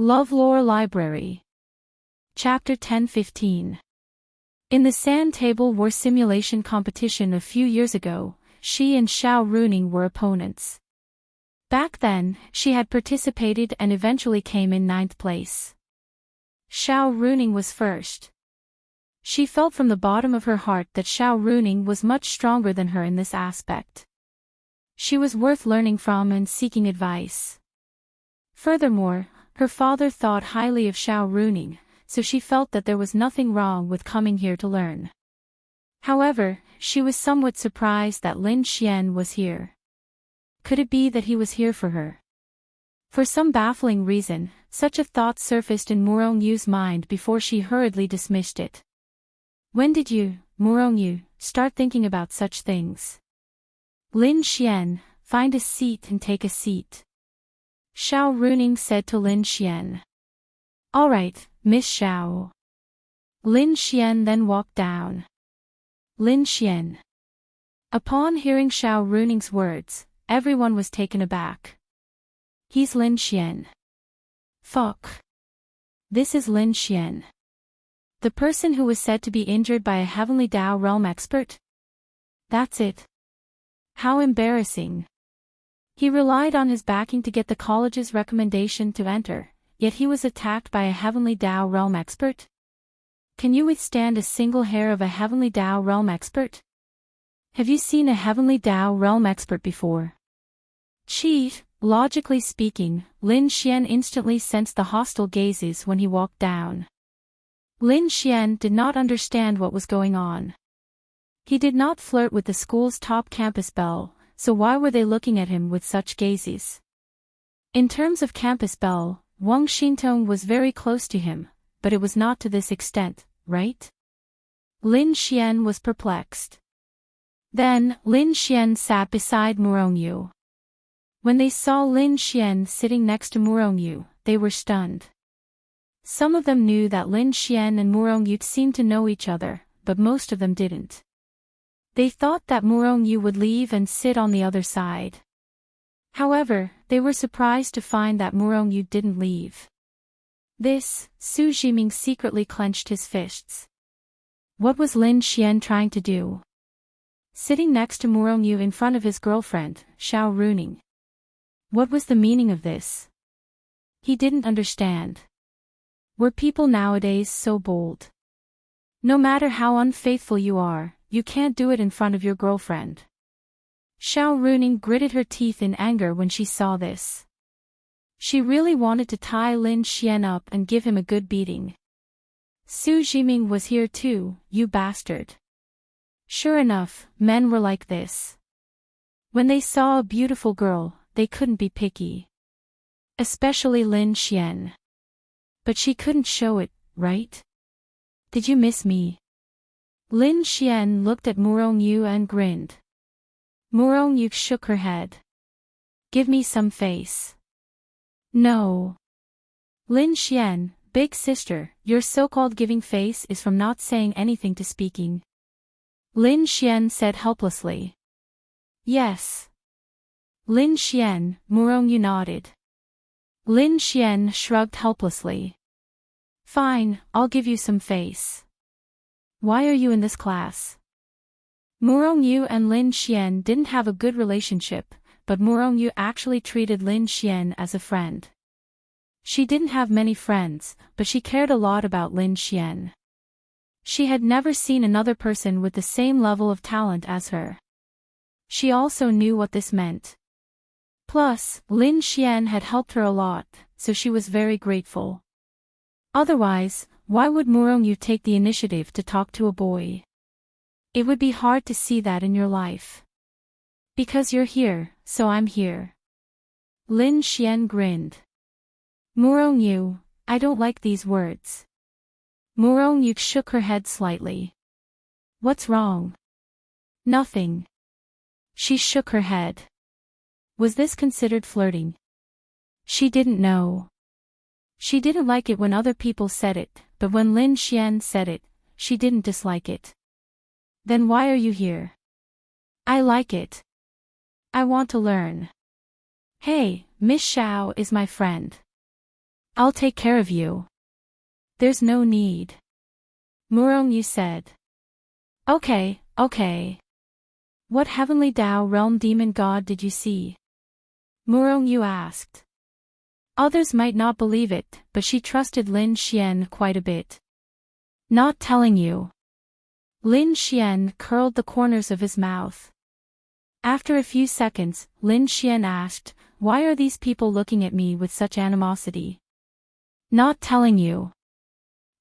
LoveLore Library. Chapter 10-15. In the sand table war simulation competition a few years ago, she and Heartwarming were opponents. Back then, she had participated and eventually came in 9th place. Heartwarming was first. She felt from the bottom of her heart that Heartwarming was much stronger than her in this aspect. She was worth learning from and seeking advice. Furthermore, her father thought highly of Heartwarming, so she felt that there was nothing wrong with coming here to learn. However, she was somewhat surprised that Lin Xian was here. Could it be that he was here for her? For some baffling reason, such a thought surfaced in Morongyu's mind before she hurriedly dismissed it. When did you, Morongyu, start thinking about such things? Lin Xian, find a seat and take a seat. Heartwarming said to Lin Xian. All right, Miss Xiao. Lin Xian then walked down. Lin Xian. Upon hearing Heartwarming's words, everyone was taken aback. He's Lin Xian. Fuck. This is Lin Xian. The person who was said to be injured by a Heavenly Dao realm expert? That's it. How embarrassing. He relied on his backing to get the college's recommendation to enter, yet he was attacked by a Heavenly Dao realm expert? Can you withstand a single hair of a Heavenly Dao realm expert? Have you seen a Heavenly Dao realm expert before? Cheat. Logically speaking, Lin Xian instantly sensed the hostile gazes when he walked down. Lin Xian did not understand what was going on. He did not flirt with the school's top campus belle, so why were they looking at him with such gazes? In terms of campus belle, Wang Xintong was very close to him, but it was not to this extent, right? Lin Xian was perplexed. Then, Lin Xian sat beside Morongyu. When they saw Lin Xian sitting next to Morongyu, they were stunned. Some of them knew that Lin Xian and Morongyu seemed to know each other, but most of them didn't. They thought that Morongyu would leave and sit on the other side. However, they were surprised to find that Morongyu didn't leave. Su Jiming secretly clenched his fists. What was Lin Xian trying to do? Sitting next to Morongyu in front of his girlfriend, Heartwarming. What was the meaning of this? He didn't understand. Were people nowadays so bold? No matter how unfaithful you are, you can't do it in front of your girlfriend. Heartwarming gritted her teeth in anger when she saw this. She really wanted to tie Lin Xian up and give him a good beating. Su Jiming was here too, you bastard. Sure enough, men were like this. When they saw a beautiful girl, they couldn't be picky. Especially Lin Xian. But she couldn't show it, right? Did you miss me? Lin Xian looked at Morongyu and grinned. Morongyu shook her head. Give me some face. No. Lin Xian, big sister, your so-called giving face is from not saying anything to speaking. Lin Xian said helplessly. Yes. Lin Xian, Morongyu nodded. Lin Xian shrugged helplessly. Fine, I'll give you some face. Why are you in this class? Morongyu and Lin Xian didn't have a good relationship, but Morongyu actually treated Lin Xian as a friend. She didn't have many friends, but she cared a lot about Lin Xian. She had never seen another person with the same level of talent as her. She also knew what this meant. Plus, Lin Xian had helped her a lot, so she was very grateful. Otherwise, why would Morongyu take the initiative to talk to a boy? It would be hard to see that in your life. Because you're here, so I'm here. Lin Xian grinned. Morongyu, I don't like these words. Morongyu shook her head slightly. What's wrong? Nothing. She shook her head. Was this considered flirting? She didn't know. She didn't like it when other people said it, but when Lin Xian said it, she didn't dislike it. Then why are you here? I like it. I want to learn. Hey, Miss Xiao is my friend. I'll take care of you. There's no need. Murongyu said. Okay, okay. What heavenly Tao realm demon god did you see? Murongyu asked. Others might not believe it, but she trusted Lin Xian quite a bit. Not telling you. Lin Xian curled the corners of his mouth. After a few seconds, Lin Xian asked, why are these people looking at me with such animosity? Not telling you.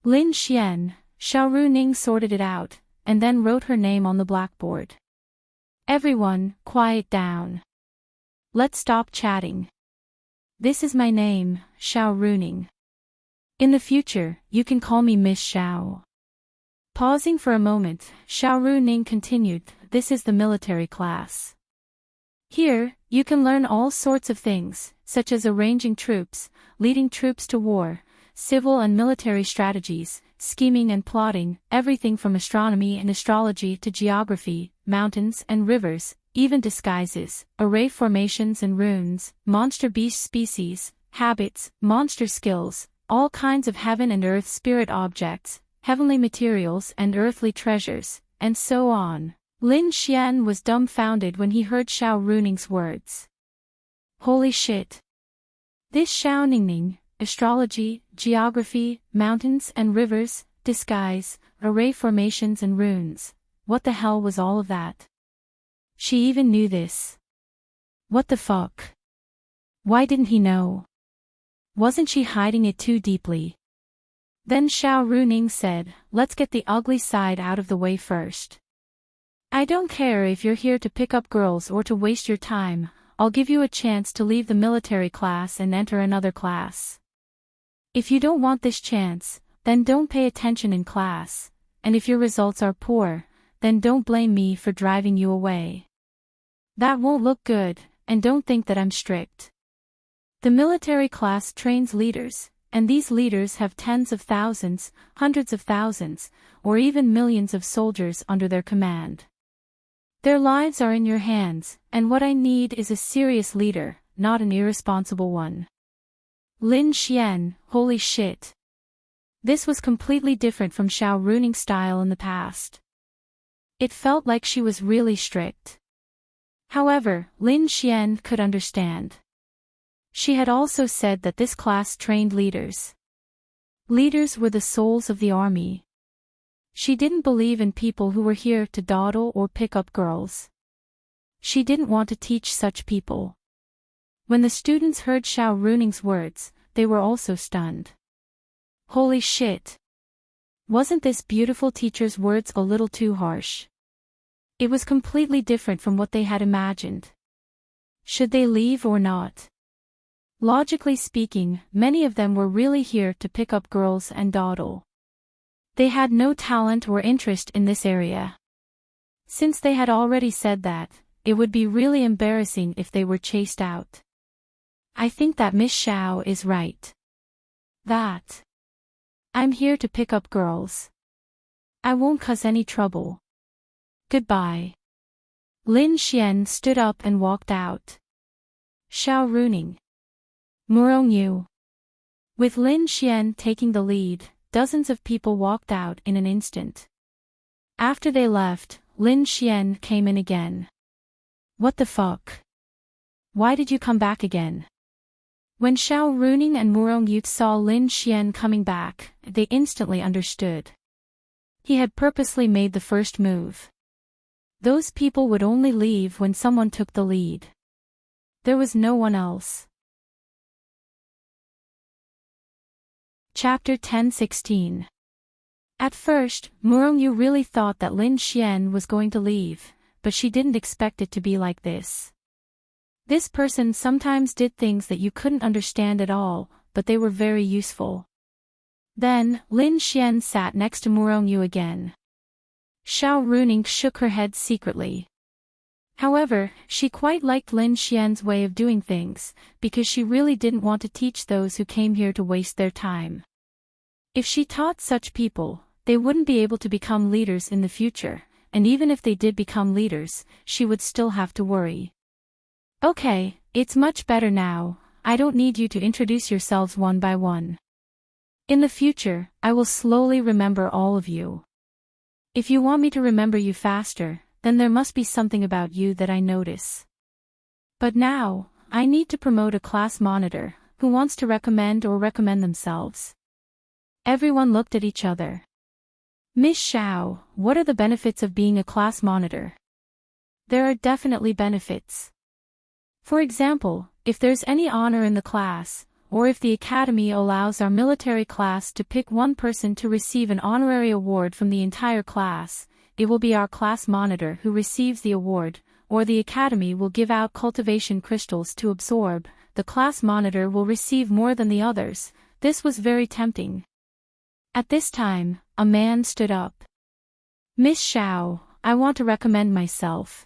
Lin Xian, Xiaoru Ning sorted it out, and then wrote her name on the blackboard. Everyone, quiet down. Let's stop chatting. This is my name, Xiaoru Ning. In the future, you can call me Miss Xiao. Pausing for a moment, Xiaoru Ning continued, this is the military class. Here, you can learn all sorts of things, such as arranging troops, leading troops to war, civil and military strategies, scheming and plotting, everything from astronomy and astrology to geography, mountains and rivers, even disguises, array formations and runes, monster beast species, habits, monster skills, all kinds of heaven and earth spirit objects, heavenly materials and earthly treasures, and so on. Lin Xian was dumbfounded when he heard Xiaoru Ning's words. Holy shit! This Xiaoning, astrology, geography, mountains and rivers, disguise, array formations and runes, what the hell was all of that? She even knew this. What the fuck? Why didn't he know? Wasn't she hiding it too deeply? Then Xiaoru Ning said, let's get the ugly side out of the way first. I don't care if you're here to pick up girls or to waste your time, I'll give you a chance to leave the military class and enter another class. If you don't want this chance, then don't pay attention in class, and if your results are poor, then don't blame me for driving you away. That won't look good, and don't think that I'm strict. The military class trains leaders, and these leaders have tens of thousands, hundreds of thousands, or even millions of soldiers under their command. Their lives are in your hands, and what I need is a serious leader, not an irresponsible one. Lin Xian, holy shit. This was completely different from Xiaoru Ning's style in the past. It felt like she was really strict. However, Lin Xian could understand. She had also said that this class trained leaders. Leaders were the souls of the army. She didn't believe in people who were here to dawdle or pick up girls. She didn't want to teach such people. When the students heard Xiaoru Ning's words, they were also stunned. Holy shit! Wasn't this beautiful teacher's words a little too harsh? It was completely different from what they had imagined. Should they leave or not? Logically speaking, many of them were really here to pick up girls and dawdle. They had no talent or interest in this area. Since they had already said that, it would be really embarrassing if they were chased out. I think that Miss Xiao is right. That. I'm here to pick up girls. I won't cause any trouble. Goodbye. Lin Xian stood up and walked out. Xiaoru Ning. Murongyu. With Lin Xian taking the lead, dozens of people walked out in an instant. After they left, Lin Xian came in again. What the fuck? Why did you come back again? When Xiaoru Ning and Murongyu saw Lin Xian coming back, they instantly understood. He had purposely made the first move. Those people would only leave when someone took the lead. There was no one else. Chapter 10:16. At first, Murongyu really thought that Lin Xian was going to leave, but she didn't expect it to be like this. This person sometimes did things that you couldn't understand at all, but they were very useful. Then, Lin Xian sat next to Murongyu again. Xiaoru Ning shook her head secretly. However, she quite liked Lin Xian's way of doing things, because she really didn't want to teach those who came here to waste their time. If she taught such people, they wouldn't be able to become leaders in the future, and even if they did become leaders, she would still have to worry. Okay, it's much better now, I don't need you to introduce yourselves one by one. In the future, I will slowly remember all of you. If you want me to remember you faster, then there must be something about you that I notice. But now, I need to promote a class monitor, who wants to recommend themselves. Everyone looked at each other. Miss Xiao, what are the benefits of being a class monitor? There are definitely benefits. For example, if there's any honor in the class, or if the academy allows our military class to pick one person to receive an honorary award from the entire class, it will be our class monitor who receives the award, or the academy will give out cultivation crystals to absorb, the class monitor will receive more than the others. This was very tempting. At this time, a man stood up. Miss Xiao, I want to recommend myself.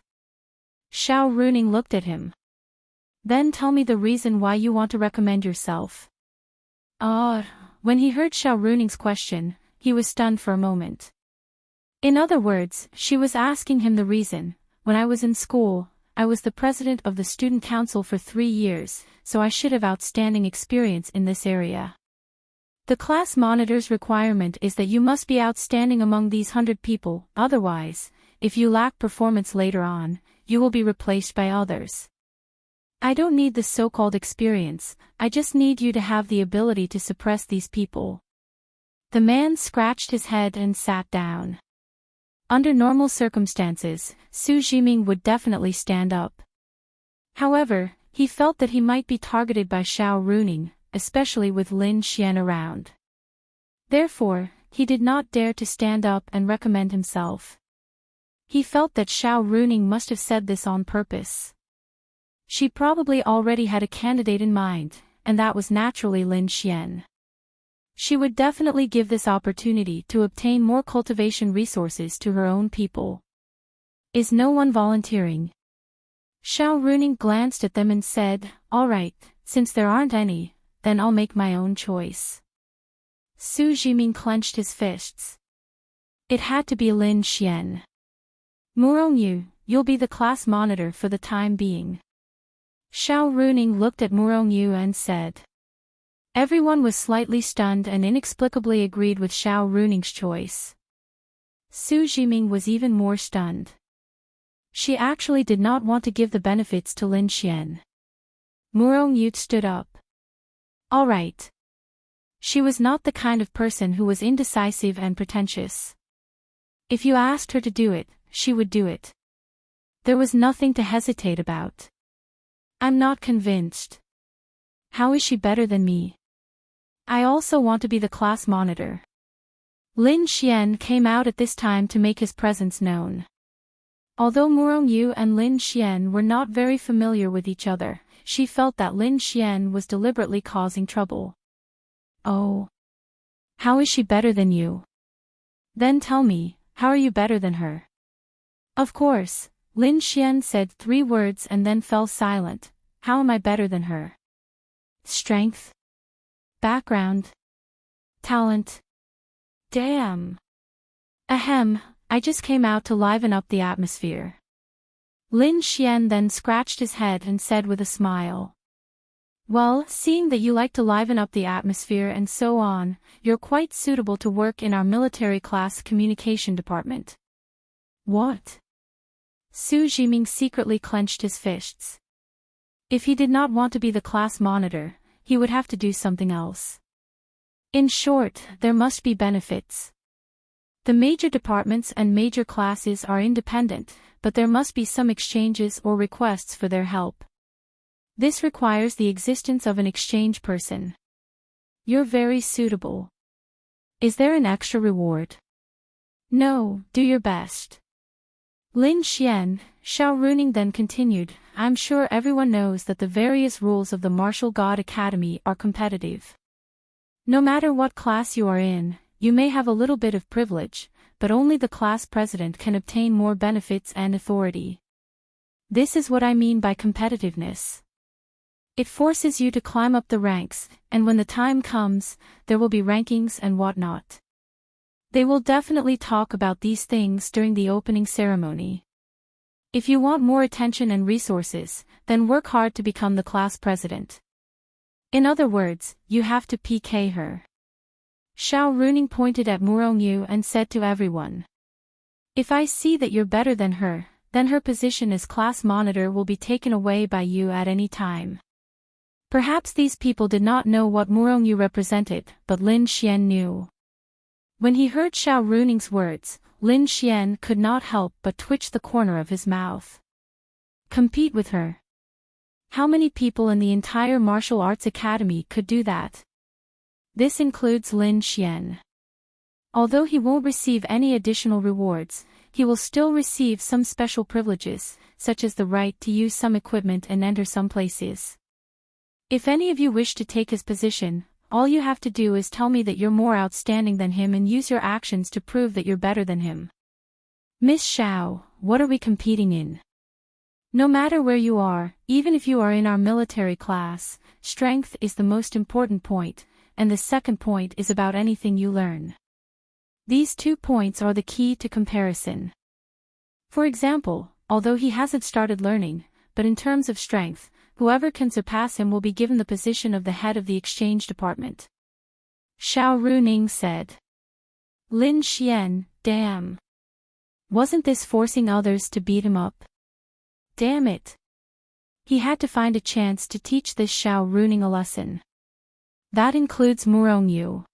Xiao Runing looked at him. Then tell me the reason why you want to recommend yourself. When he heard Xiao Runing's question, he was stunned for a moment. In other words, she was asking him the reason. When I was in school, I was the president of the student council for 3 years, so I should have outstanding experience in this area. The class monitor's requirement is that you must be outstanding among these 100 people, otherwise, if you lack performance later on, you will be replaced by others. I don't need the so-called experience, I just need you to have the ability to suppress these people. The man scratched his head and sat down. Under normal circumstances, Su Jiming would definitely stand up. However, he felt that he might be targeted by Xiao Runing, especially with Lin Xian around. Therefore, he did not dare to stand up and recommend himself. He felt that Xiao Runing must have said this on purpose. She probably already had a candidate in mind, and that was naturally Lin Xian. She would definitely give this opportunity to obtain more cultivation resources to her own people. Is no one volunteering? Xiao Runing glanced at them and said, all right, since there aren't any, then I'll make my own choice. Su Jiming clenched his fists. It had to be Lin Xian. Murongyu, you'll be the class monitor for the time being. Xiao Runing looked at Murongyu and said. Everyone was slightly stunned and inexplicably agreed with Xiao Runing's choice. Su Jiming was even more stunned. She actually did not want to give the benefits to Lin Xian. Murongyu stood up. All right. She was not the kind of person who was indecisive and pretentious. If you asked her to do it, she would do it. There was nothing to hesitate about. I'm not convinced. How is she better than me? I also want to be the class monitor. Lin Xian came out at this time to make his presence known. Although Murongyu and Lin Xian were not very familiar with each other, she felt that Lin Xian was deliberately causing trouble. Oh. How is she better than you? Then tell me, how are you better than her? Of course, Lin Xian said 3 words and then fell silent. How am I better than her? Strength? Background? Talent? Damn. Ahem, I just came out to liven up the atmosphere. Lin Xian then scratched his head and said with a smile. Well, seeing that you like to liven up the atmosphere and so on, you're quite suitable to work in our military class communication department. What? Su Jiming secretly clenched his fists. If he did not want to be the class monitor, he would have to do something else. In short, there must be benefits. The major departments and major classes are independent, but there must be some exchanges or requests for their help. This requires the existence of an exchange person. You're very suitable. Is there an extra reward? No, do your best. Lin Xian, Xiao Runing then continued, I'm sure everyone knows that the various rules of the Martial God Academy are competitive. No matter what class you are in, you may have a little bit of privilege, but only the class president can obtain more benefits and authority. This is what I mean by competitiveness. It forces you to climb up the ranks, and when the time comes, there will be rankings and whatnot. They will definitely talk about these things during the opening ceremony. If you want more attention and resources, then work hard to become the class president. In other words, you have to PK her. Xiao Runing pointed at Murongyu and said to everyone. If I see that you're better than her, then her position as class monitor will be taken away by you at any time. Perhaps these people did not know what Murongyu represented, but Lin Xian knew. When he heard Xiao Runing's words, Lin Xian could not help but twitch the corner of his mouth. Compete with her. How many people in the entire martial arts academy could do that? This includes Lin Xian. Although he won't receive any additional rewards, he will still receive some special privileges, such as the right to use some equipment and enter some places. If any of you wish to take his position, all you have to do is tell me that you're more outstanding than him and use your actions to prove that you're better than him. Miss Xiao, what are we competing in? No matter where you are, even if you are in our military class, strength is the most important point, and the second point is about anything you learn. These 2 points are the key to comparison. For example, although he hasn't started learning, but in terms of strength, whoever can surpass him will be given the position of the head of the exchange department. Xiao Runing said. Lin Xian, damn. Wasn't this forcing others to beat him up? Damn it. He had to find a chance to teach this Xiao Runing a lesson. That includes Murongyu.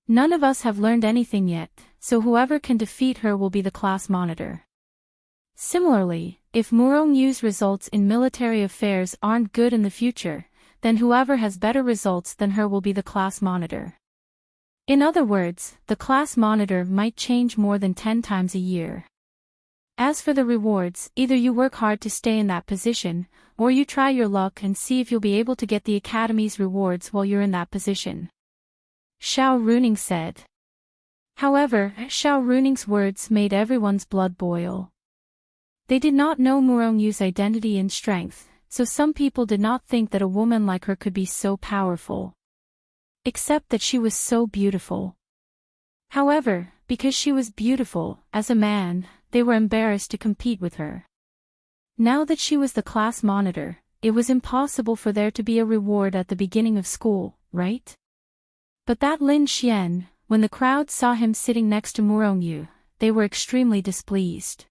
None of us have learned anything yet, so whoever can defeat her will be the class monitor. Similarly, if Murongyu's results in military affairs aren't good in the future, then whoever has better results than her will be the class monitor. In other words, the class monitor might change more than 10 times a year. As for the rewards, either you work hard to stay in that position, or you try your luck and see if you'll be able to get the academy's rewards while you're in that position. Xiao Runing said. However, Xiao Runing's words made everyone's blood boil. They did not know Murongyu's identity and strength, so some people did not think that a woman like her could be so powerful. Except that she was so beautiful. However, because she was beautiful, as a man, they were embarrassed to compete with her. Now that she was the class monitor, it was impossible for there to be a reward at the beginning of school, right? But that Lin Xian, when the crowd saw him sitting next to Murongyu, they were extremely displeased.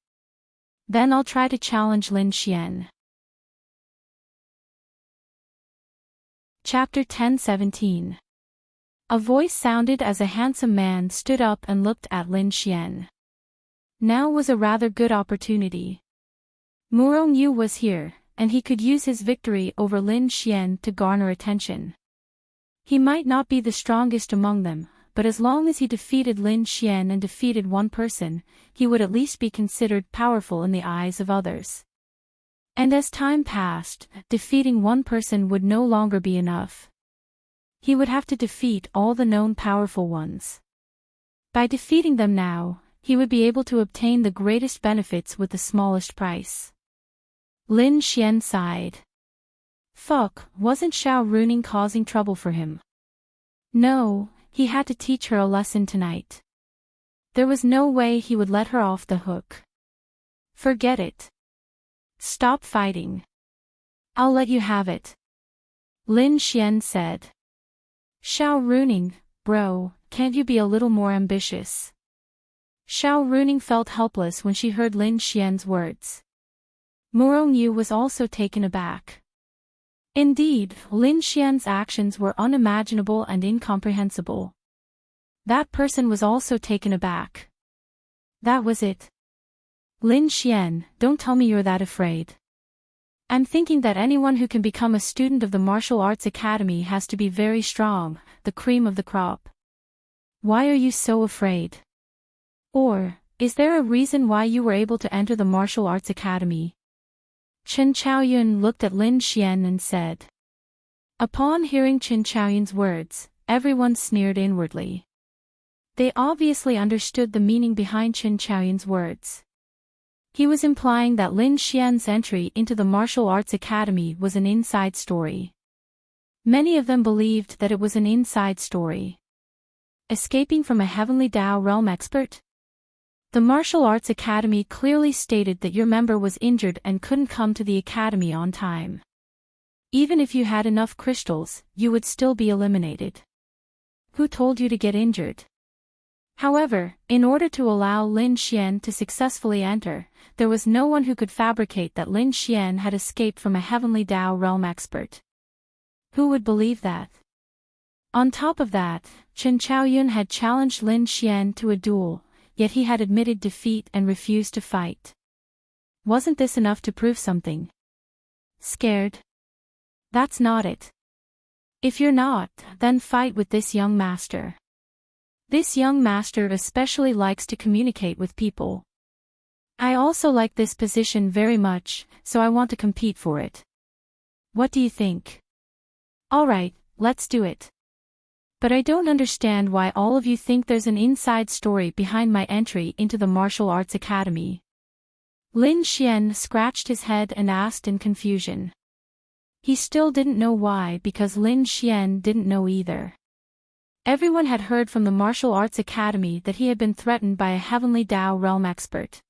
Then I'll try to challenge Lin Xian. Chapter 10:17. A voice sounded as a handsome man stood up and looked at Lin Xian. Now was a rather good opportunity. Murongyu was here, and he could use his victory over Lin Xian to garner attention. He might not be the strongest among them, but as long as he defeated Lin Xian and defeated one person, he would at least be considered powerful in the eyes of others. And as time passed, defeating one person would no longer be enough. He would have to defeat all the known powerful ones. By defeating them now, he would be able to obtain the greatest benefits with the smallest price. Lin Xian sighed. Fuck, wasn't Xiao Runing causing trouble for him? No, he had to teach her a lesson tonight. There was no way he would let her off the hook. Forget it. Stop fighting. I'll let you have it. Lin Xian said. Xiao Runing, bro, can't you be a little more ambitious? Xiao Runing felt helpless when she heard Lin Xian's words. Murongyu was also taken aback. Indeed, Lin Xian's actions were unimaginable and incomprehensible. That person was also taken aback. That was it. Lin Xian, don't tell me you're that afraid. I'm thinking that anyone who can become a student of the Martial Arts Academy has to be very strong, the cream of the crop. Why are you so afraid? Or, is there a reason why you were able to enter the Martial Arts Academy? Chen Chaoyun looked at Lin Xian and said. Upon hearing Chen Chaoyun's words, everyone sneered inwardly. They obviously understood the meaning behind Chen Chaoyun's words. He was implying that Lin Xian's entry into the Martial Arts Academy was an inside story. Many of them believed that it was an inside story. Escaping from a heavenly Dao realm expert? The Martial Arts Academy clearly stated that your member was injured and couldn't come to the academy on time. Even if you had enough crystals, you would still be eliminated. Who told you to get injured? However, in order to allow Lin Xian to successfully enter, there was no one who could fabricate that Lin Xian had escaped from a heavenly Dao realm expert. Who would believe that? On top of that, Chen Chaoyun had challenged Lin Xian to a duel, yet he had admitted defeat and refused to fight. Wasn't this enough to prove something? Scared? That's not it. If you're not, then fight with this young master. This young master especially likes to communicate with people. I also like this position very much, so I want to compete for it. What do you think? Alright, let's do it. But I don't understand why all of you think there's an inside story behind my entry into the martial arts academy. Lin Xian scratched his head and asked in confusion. He still didn't know why because Lin Xian didn't know either. Everyone had heard from the martial arts academy that he had been threatened by a heavenly Dao realm expert.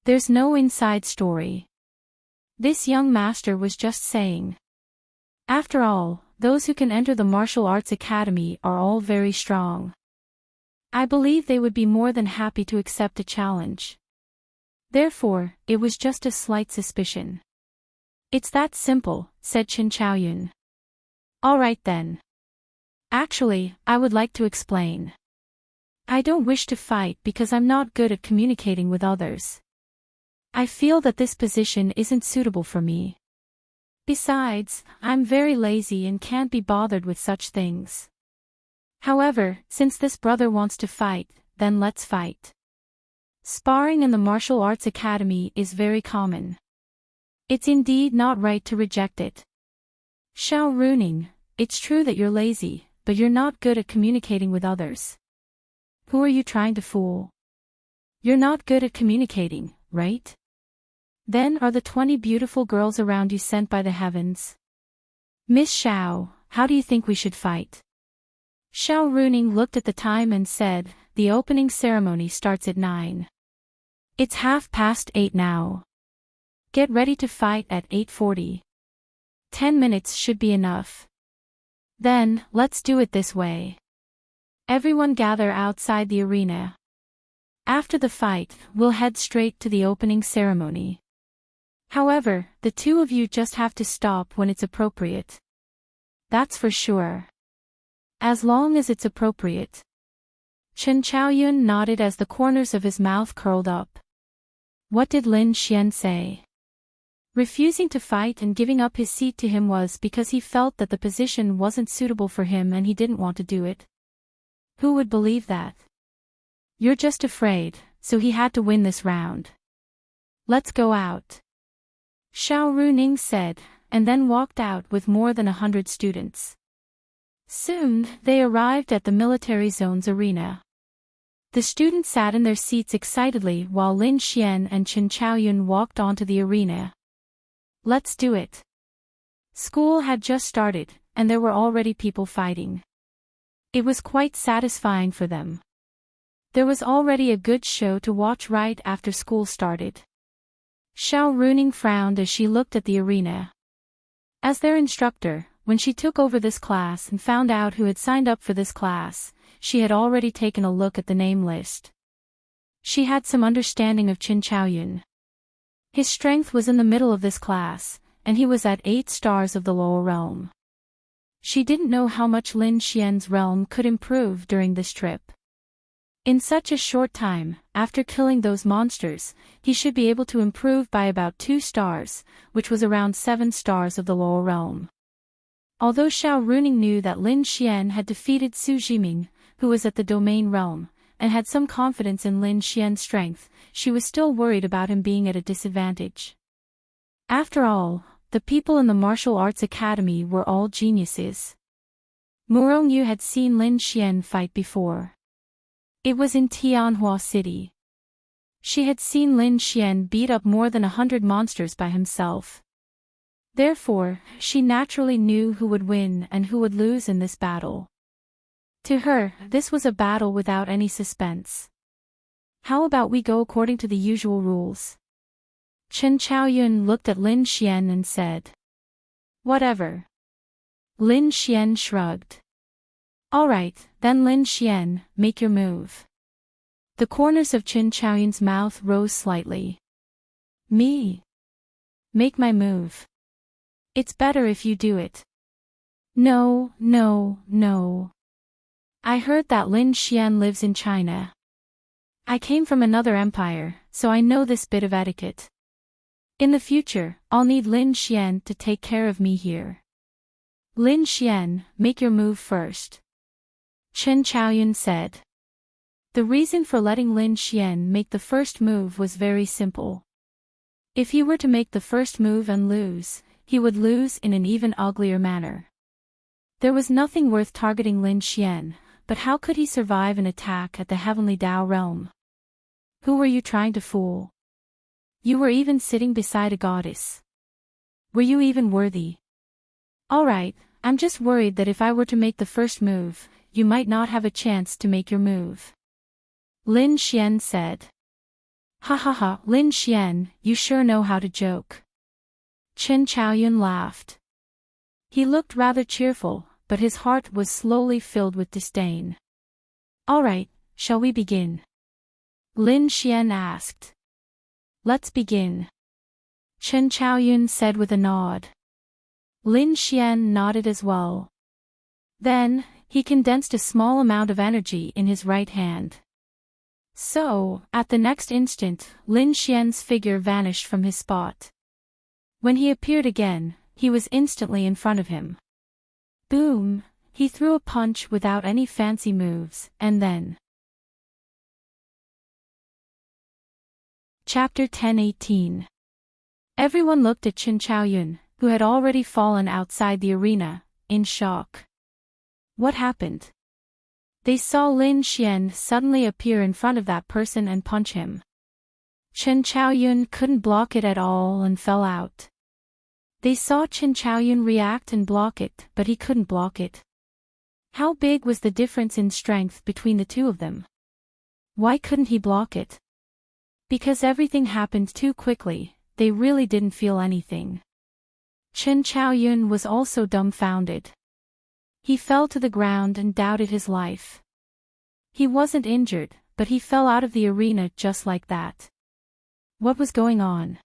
There's no inside story. This young master was just saying. After all, those who can enter the martial arts academy are all very strong. I believe they would be more than happy to accept a challenge. Therefore, it was just a slight suspicion. It's that simple, said Chen Chaoyun. Alright then. Actually, I would like to explain. I don't wish to fight because I'm not good at communicating with others. I feel that this position isn't suitable for me. Besides, I'm very lazy and can't be bothered with such things. However, since this brother wants to fight, then let's fight. Sparring in the martial arts academy is very common. It's indeed not right to reject it. Xiao Runing, it's true that you're lazy, but you're not good at communicating with others. Who are you trying to fool? You're not good at communicating, right? Then are the 20 beautiful girls around you sent by the heavens? Miss Xiao, how do you think we should fight? Xiao Runing looked at the time and said, the opening ceremony starts at 9. It's 8:30 now. Get ready to fight at 8:40. 10 minutes should be enough. Then, let's do it this way. Everyone gather outside the arena. After the fight, we'll head straight to the opening ceremony. However, the two of you just have to stop when it's appropriate. That's for sure. As long as it's appropriate. Chen Chaoyun nodded as the corners of his mouth curled up. What did Lin Xian say? Refusing to fight and giving up his seat to him was because he felt that the position wasn't suitable for him and he didn't want to do it. Who would believe that? You're just afraid, so he had to win this round. Let's go out. Xiao Runing said, and then walked out with more than 100 students. Soon, they arrived at the military zone's arena. The students sat in their seats excitedly while Lin Xian and Chen Chaoyun walked onto the arena. Let's do it. School had just started, and there were already people fighting. It was quite satisfying for them. There was already a good show to watch right after school started. Xiao Runing frowned as she looked at the arena. As their instructor, when she took over this class and found out who had signed up for this class, she had already taken a look at the name list. She had some understanding of Chen Chaoyun. His strength was in the middle of this class, and he was at 8 stars of the lower realm. She didn't know how much Lin Xian's realm could improve during this trip. In such a short time, after killing those monsters, he should be able to improve by about 2 stars, which was around 7 stars of the lower realm. Although Xiao Runing knew that Lin Xian had defeated Su Jiming, who was at the domain realm, and had some confidence in Lin Xian's strength, she was still worried about him being at a disadvantage. After all, the people in the martial arts academy were all geniuses. Murongyu had seen Lin Xian fight before. It was in Tianhua City. She had seen Lin Xian beat up more than 100 monsters by himself. Therefore, she naturally knew who would win and who would lose in this battle. To her, this was a battle without any suspense. How about we go according to the usual rules? Chen Chaoyun looked at Lin Xian and said. Whatever. Lin Xian shrugged. Alright, then Lin Xian, make your move. The corners of Qin Chaoyun's mouth rose slightly. Me? Make my move. It's better if you do it. No, no, no. I heard that Lin Xian lives in China. I came from another empire, so I know this bit of etiquette. In the future, I'll need Lin Xian to take care of me here. Lin Xian, make your move first. Qin Chaoyun said. The reason for letting Lin Xian make the first move was very simple. If he were to make the first move and lose, he would lose in an even uglier manner. There was nothing worth targeting Lin Xian, but how could he survive an attack at the Heavenly Dao realm? Who were you trying to fool? You were even sitting beside a goddess. Were you even worthy? Alright, I'm just worried that if I were to make the first move, you might not have a chance to make your move. Lin Xian said. Ha ha ha, Lin Xian, you sure know how to joke. Qin Chaoyun laughed. He looked rather cheerful, but his heart was slowly filled with disdain. Alright, shall we begin? Lin Xian asked. Let's begin. Qin Chaoyun said with a nod. Lin Xian nodded as well. Then, he condensed a small amount of energy in his right hand. So, at the next instant, Lin Xian's figure vanished from his spot. When he appeared again, he was instantly in front of him. Boom! He threw a punch without any fancy moves, and then... Chapter 10:18. Everyone looked at Qin Chaoyun, who had already fallen outside the arena, in shock. What happened? They saw Lin Xian suddenly appear in front of that person and punch him. Qin Chaoyun couldn't block it at all and fell out. They saw Qin Chaoyun react and block it, but he couldn't block it. How big was the difference in strength between the two of them? Why couldn't he block it? Because everything happened too quickly, they really didn't feel anything. Qin Chaoyun was also dumbfounded. He fell to the ground and doubted his life. He wasn't injured, but he fell out of the arena just like that. What was going on?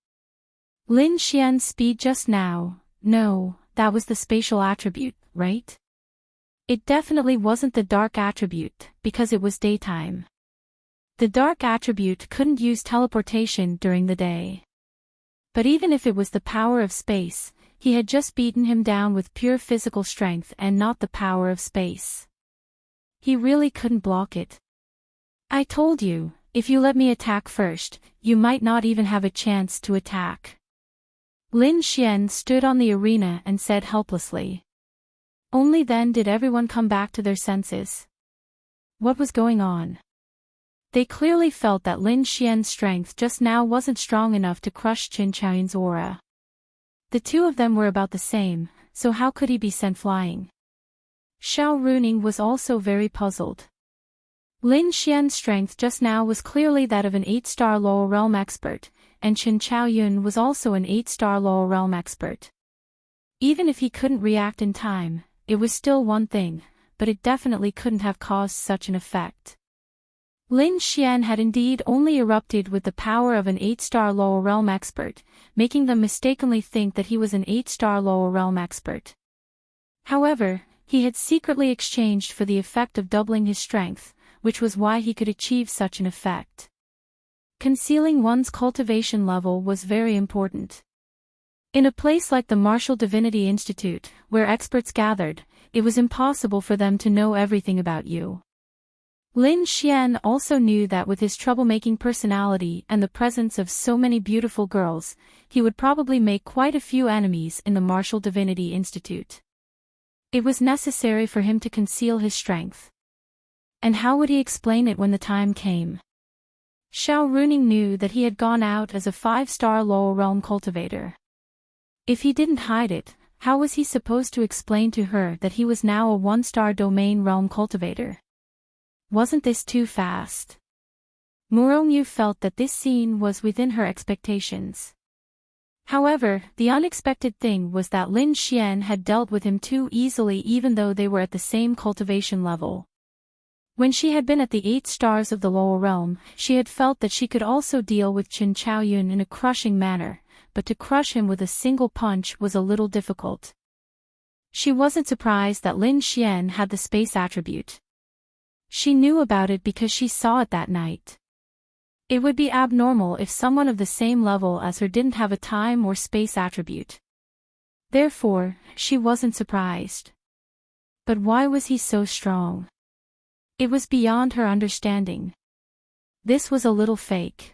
Lin Xian's speed just now, no, that was the spatial attribute, right? It definitely wasn't the dark attribute, because it was daytime. The dark attribute couldn't use teleportation during the day. But even if it was the power of space, he had just beaten him down with pure physical strength and not the power of space. He really couldn't block it. I told you, if you let me attack first, you might not even have a chance to attack. Lin Xian stood on the arena and said helplessly. Only then did everyone come back to their senses. What was going on? They clearly felt that Lin Xian's strength just now wasn't strong enough to crush Qin Chaoyun's aura. The two of them were about the same, so how could he be sent flying? Heartwarming was also very puzzled. Lin Xian's strength just now was clearly that of an 8-star lower realm expert, and Qin Chaoyun was also an 8-star lower realm expert. Even if he couldn't react in time, it was still one thing, but it definitely couldn't have caused such an effect. Lin Xian had indeed only erupted with the power of an 8-star lower realm expert, making them mistakenly think that he was an 8-star lower realm expert. However, he had secretly exchanged for the effect of doubling his strength, which was why he could achieve such an effect. Concealing one's cultivation level was very important. In a place like the Martial Divinity Institute, where experts gathered, it was impossible for them to know everything about you. Lin Xian also knew that with his troublemaking personality and the presence of so many beautiful girls, he would probably make quite a few enemies in the Martial Divinity Institute. It was necessary for him to conceal his strength. And how would he explain it when the time came? Heartwarming knew that he had gone out as a 5-star lower realm cultivator. If he didn't hide it, how was he supposed to explain to her that he was now a 1-star domain realm cultivator? Wasn't this too fast? Murongyu felt that this scene was within her expectations. However, the unexpected thing was that Lin Xian had dealt with him too easily even though they were at the same cultivation level. When she had been at the 8 stars of the lower realm, she had felt that she could also deal with Chen Chaoyun in a crushing manner, but to crush him with a single punch was a little difficult. She wasn't surprised that Lin Xian had the space attribute. She knew about it because she saw it that night. It would be abnormal if someone of the same level as her didn't have a time or space attribute. Therefore, she wasn't surprised. But why was he so strong? It was beyond her understanding. This was a little fake.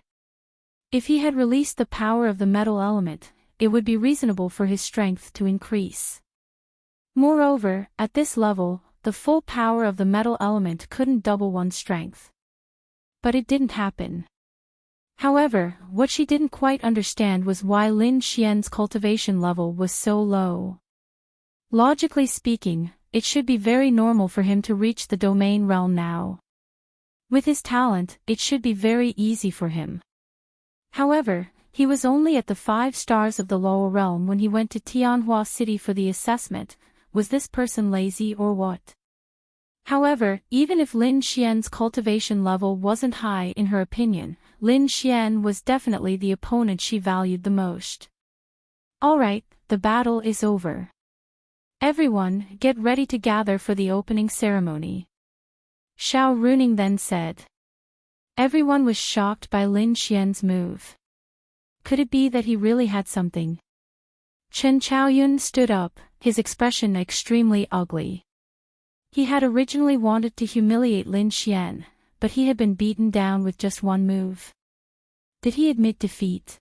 If he had released the power of the metal element, it would be reasonable for his strength to increase. Moreover, at this level, the full power of the metal element couldn't double one's strength. But it didn't happen. However, what she didn't quite understand was why Lin Xian's cultivation level was so low. Logically speaking, it should be very normal for him to reach the domain realm now. With his talent, it should be very easy for him. However, he was only at the 5 stars of the lower realm when he went to Tianhua City for the assessment. Was this person lazy or what? However, even if Lin Xian's cultivation level wasn't high in her opinion, Lin Xian was definitely the opponent she valued the most. Alright, the battle is over. Everyone, get ready to gather for the opening ceremony. Xiao Runing then said. Everyone was shocked by Lin Xian's move. Could it be that he really had something? Chen Chaoyun stood up, his expression extremely ugly. He had originally wanted to humiliate Lin Xian, but he had been beaten down with just one move. Did he admit defeat?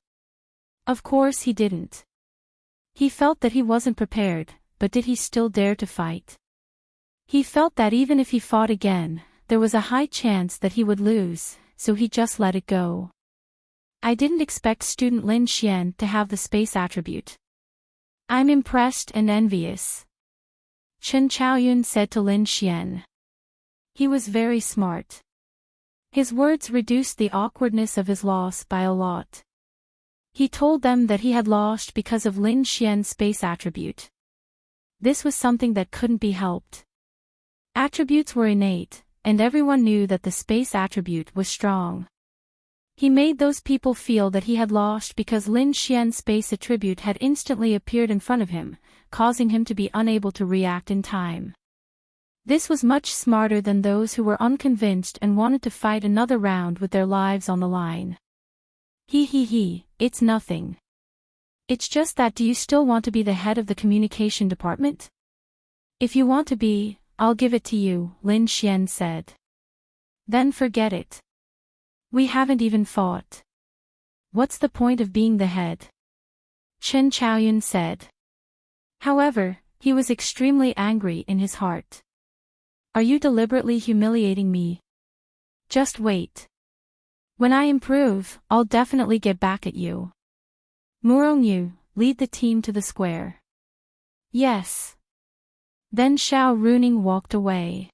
Of course he didn't. He felt that he wasn't prepared, but did he still dare to fight? He felt that even if he fought again, there was a high chance that he would lose, so he just let it go. I didn't expect student Lin Xian to have the space attribute. I'm impressed and envious. Chen Chaoyun said to Lin Xian. He was very smart. His words reduced the awkwardness of his loss by a lot. He told them that he had lost because of Lin Xian's space attribute. This was something that couldn't be helped. Attributes were innate, and everyone knew that the space attribute was strong. He made those people feel that he had lost because Lin Xian's space attribute had instantly appeared in front of him, causing him to be unable to react in time. This was much smarter than those who were unconvinced and wanted to fight another round with their lives on the line. It's nothing. It's just that do you still want to be the head of the communication department? If you want to be, I'll give it to you, Lin Xian said. Then forget it. We haven't even fought. What's the point of being the head? Chen Chaoyun said. However, he was extremely angry in his heart. Are you deliberately humiliating me? Just wait. When I improve, I'll definitely get back at you. Murongyu, lead the team to the square. Yes. Then Xiao Runing walked away.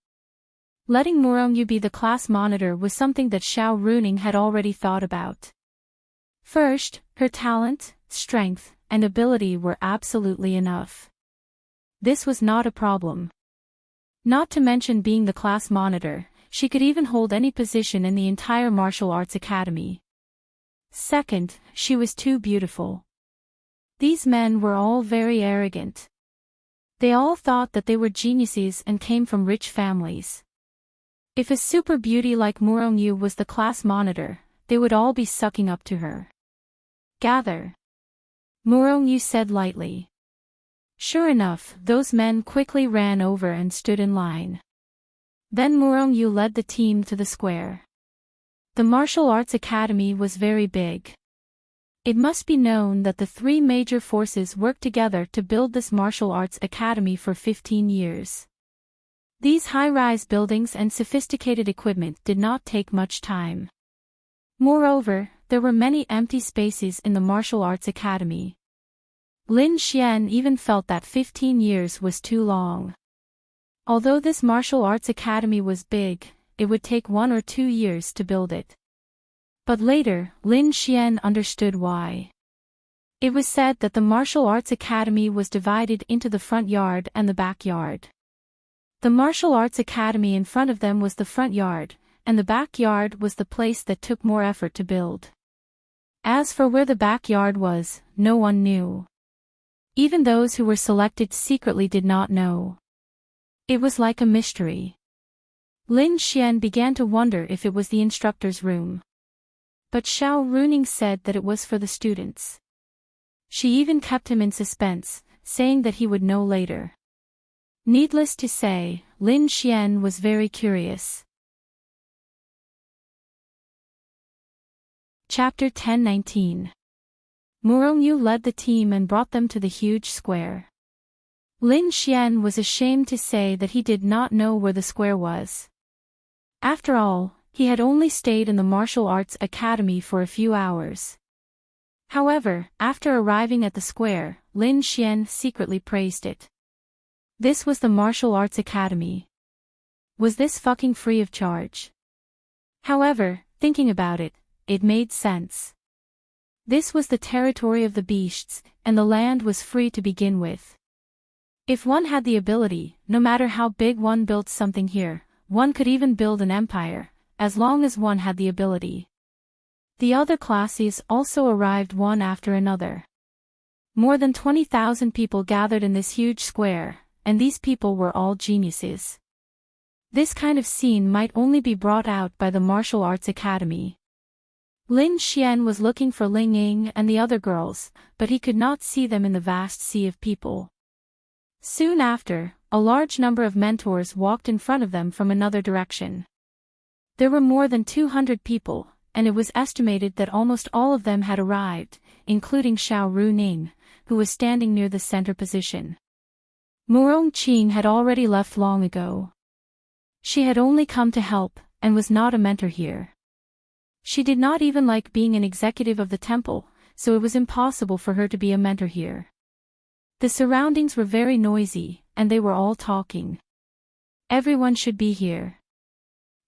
Letting Murongyu be the class monitor was something that Xiao Runing had already thought about. First, her talent, strength, and ability were absolutely enough. This was not a problem. Not to mention being the class monitor, she could even hold any position in the entire martial arts academy. Second, she was too beautiful. These men were all very arrogant. They all thought that they were geniuses and came from rich families. If a super beauty like Murongyu was the class monitor, they would all be sucking up to her. Gather. Murongyu said lightly. Sure enough, those men quickly ran over and stood in line. Then Murongyu led the team to the square. The martial arts academy was very big. It must be known that the 3 major forces worked together to build this martial arts academy for 15 years. These high-rise buildings and sophisticated equipment did not take much time. Moreover, there were many empty spaces in the martial arts academy. Lin Xian even felt that 15 years was too long. Although this martial arts academy was big, it would take 1 or 2 years to build it. But later, Lin Xian understood why. It was said that the martial arts academy was divided into the front yard and the backyard. The martial arts academy in front of them was the front yard, and the backyard was the place that took more effort to build. As for where the backyard was, no one knew. Even those who were selected secretly did not know. It was like a mystery. Lin Xian began to wonder if it was the instructor's room. But Heartwarming said that it was for the students. She even kept him in suspense, saying that he would know later. Needless to say, Lin Xian was very curious. Chapter 10:19. Murongyu led the team and brought them to the huge square. Lin Xian was ashamed to say that he did not know where the square was. After all, he had only stayed in the martial arts academy for a few hours. However, after arriving at the square, Lin Xian secretly praised it. This was the martial arts academy. Was this fucking free of charge? However, thinking about it, it made sense. This was the territory of the beasts, and the land was free to begin with. If one had the ability, no matter how big one built something here, one could even build an empire, as long as one had the ability. The other classes also arrived one after another. More than 20,000 people gathered in this huge square, and these people were all geniuses. This kind of scene might only be brought out by the martial arts academy. Lin Xian was looking for Ling Ying and the other girls, but he could not see them in the vast sea of people. Soon after, a large number of mentors walked in front of them from another direction. There were more than 200 people, and it was estimated that almost all of them had arrived, including Heartwarming, who was standing near the center position. Murongqing had already left long ago. She had only come to help, and was not a mentor here. She did not even like being an executive of the temple, so it was impossible for her to be a mentor here. The surroundings were very noisy, and they were all talking. Everyone should be here.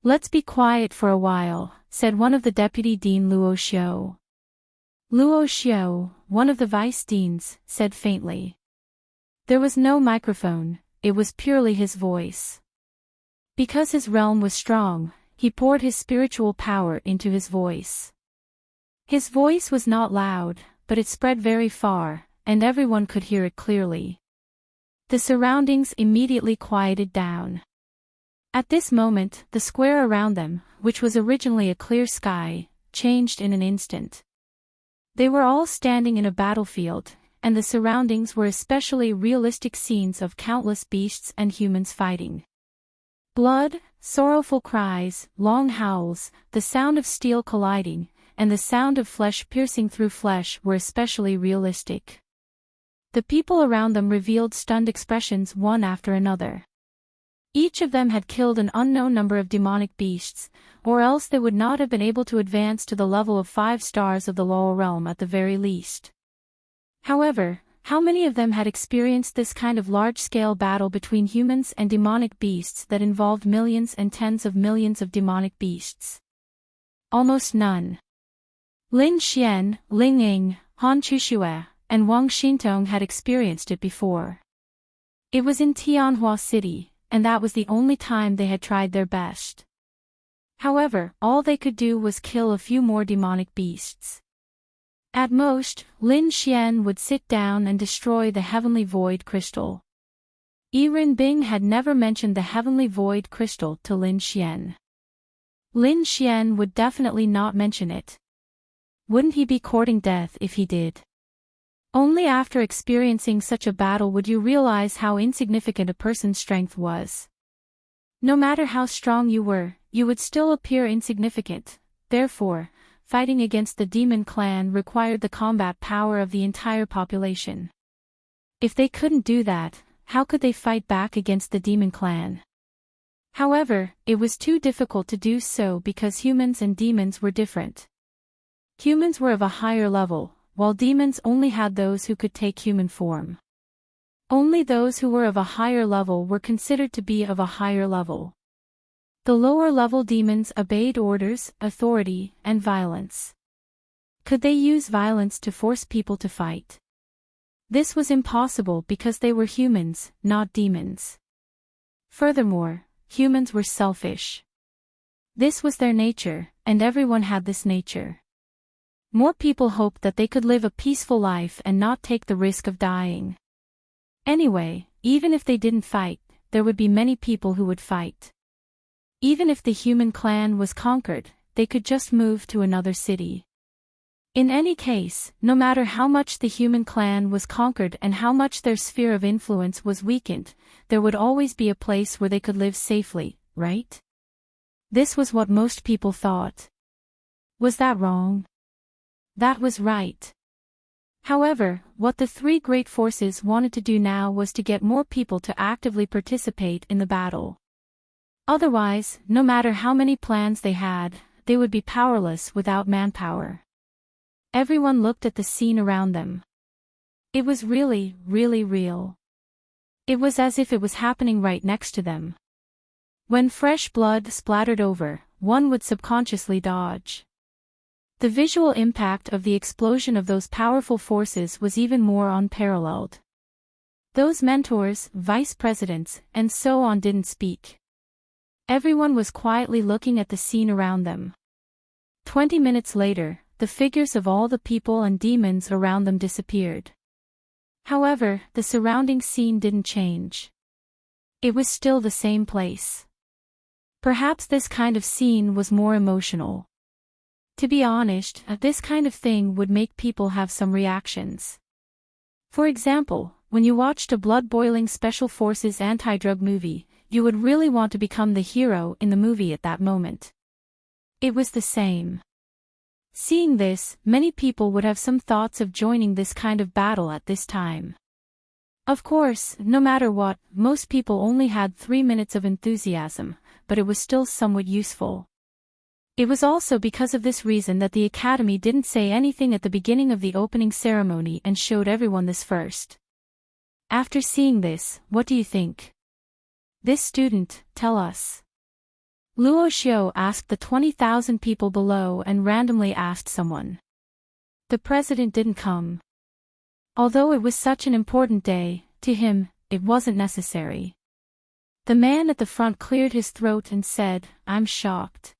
Let's be quiet for a while, said one of the deputy dean Luo Xiao. Luo Xiao, one of the vice deans, said faintly. There was no microphone, it was purely his voice. Because his realm was strong, he poured his spiritual power into his voice. His voice was not loud, but it spread very far, and everyone could hear it clearly. The surroundings immediately quieted down. At this moment, the square around them, which was originally a clear sky, changed in an instant. They were all standing in a battlefield, and the surroundings were especially realistic scenes of countless beasts and humans fighting. Blood, sorrowful cries, long howls, the sound of steel colliding, and the sound of flesh piercing through flesh were especially realistic. The people around them revealed stunned expressions one after another. Each of them had killed an unknown number of demonic beasts, or else they would not have been able to advance to the level of 5 stars of the lower realm at the very least. However, how many of them had experienced this kind of large-scale battle between humans and demonic beasts that involved millions and tens of millions of demonic beasts? Almost none. Lin Xian, Ling Ying, Han Chuxue, and Wang Xintong had experienced it before. It was in Tianhua City, and that was the only time they had tried their best. However, all they could do was kill a few more demonic beasts. At most, Lin Xian would sit down and destroy the Heavenly Void Crystal. Yiren Bing had never mentioned the Heavenly Void Crystal to Lin Xian. Lin Xian would definitely not mention it. Wouldn't he be courting death if he did? Only after experiencing such a battle would you realize how insignificant a person's strength was. No matter how strong you were, you would still appear insignificant. Therefore, fighting against the demon clan required the combat power of the entire population. If they couldn't do that, how could they fight back against the demon clan? However, it was too difficult to do so because humans and demons were different. Humans were of a higher level, while demons only had those who could take human form. Only those who were of a higher level were considered to be of a higher level. The lower level demons obeyed orders, authority, and violence. Could they use violence to force people to fight? This was impossible because they were humans, not demons. Furthermore, humans were selfish. This was their nature, and everyone had this nature. More people hoped that they could live a peaceful life and not take the risk of dying. Anyway, even if they didn't fight, there would be many people who would fight. Even if the human clan was conquered, they could just move to another city. In any case, no matter how much the human clan was conquered and how much their sphere of influence was weakened, there would always be a place where they could live safely, right? This was what most people thought. Was that wrong? That was right. However, what the three great forces wanted to do now was to get more people to actively participate in the battle. Otherwise, no matter how many plans they had, they would be powerless without manpower. Everyone looked at the scene around them. It was really, really real. It was as if it was happening right next to them. When fresh blood splattered over, one would subconsciously dodge. The visual impact of the explosion of those powerful forces was even more unparalleled. Those mentors, vice presidents, and so on didn't speak. Everyone was quietly looking at the scene around them. 20 minutes later, the figures of all the people and demons around them disappeared. However, the surrounding scene didn't change. It was still the same place. Perhaps this kind of scene was more emotional. To be honest, this kind of thing would make people have some reactions. For example, when you watched a blood-boiling Special Forces anti-drug movie, you would really want to become the hero in the movie at that moment. It was the same. Seeing this, many people would have some thoughts of joining this kind of battle at this time. Of course, no matter what, most people only had 3 minutes of enthusiasm, but it was still somewhat useful. It was also because of this reason that the Academy didn't say anything at the beginning of the opening ceremony and showed everyone this first. After seeing this, what do you think? This student, tell us. Luo Xiao asked the 20,000 people below and randomly asked someone. The president didn't come. Although it was such an important day, to him, it wasn't necessary. The man at the front cleared his throat and said, "I'm shocked.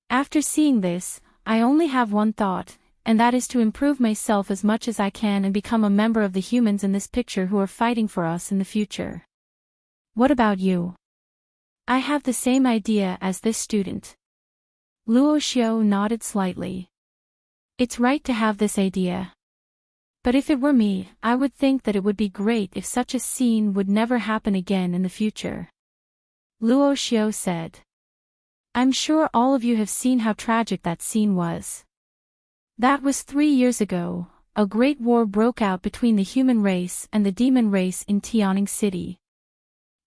After seeing this, I only have one thought, and that is to improve myself as much as I can and become a member of the humans in this picture who are fighting for us in the future. What about you?" "I have the same idea as this student." Luo Xiao nodded slightly. "It's right to have this idea. But if it were me, I would think that it would be great if such a scene would never happen again in the future." Luo Xiao said. "I'm sure all of you have seen how tragic that scene was. That was 3 years ago. A great war broke out between the human race and the demon race in Tianning City.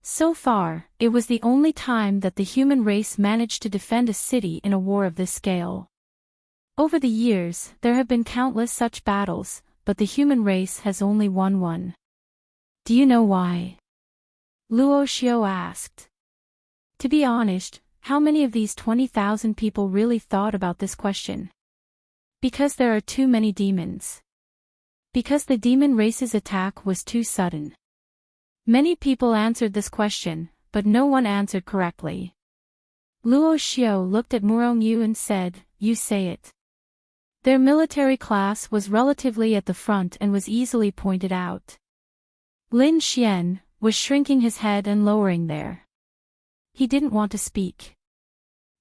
So far, it was the only time that the human race managed to defend a city in a war of this scale. Over the years, there have been countless such battles, but the human race has only won one. Do you know why?" Luo Xiao asked. To be honest, how many of these 20,000 people really thought about this question? Because there are too many demons. Because the demon race's attack was too sudden. Many people answered this question, but no one answered correctly. Luo Xiao looked at Murongyu and said, "You say it." Their military class was relatively at the front and was easily pointed out. Lin Xian was shrinking his head and lowering there. He didn't want to speak.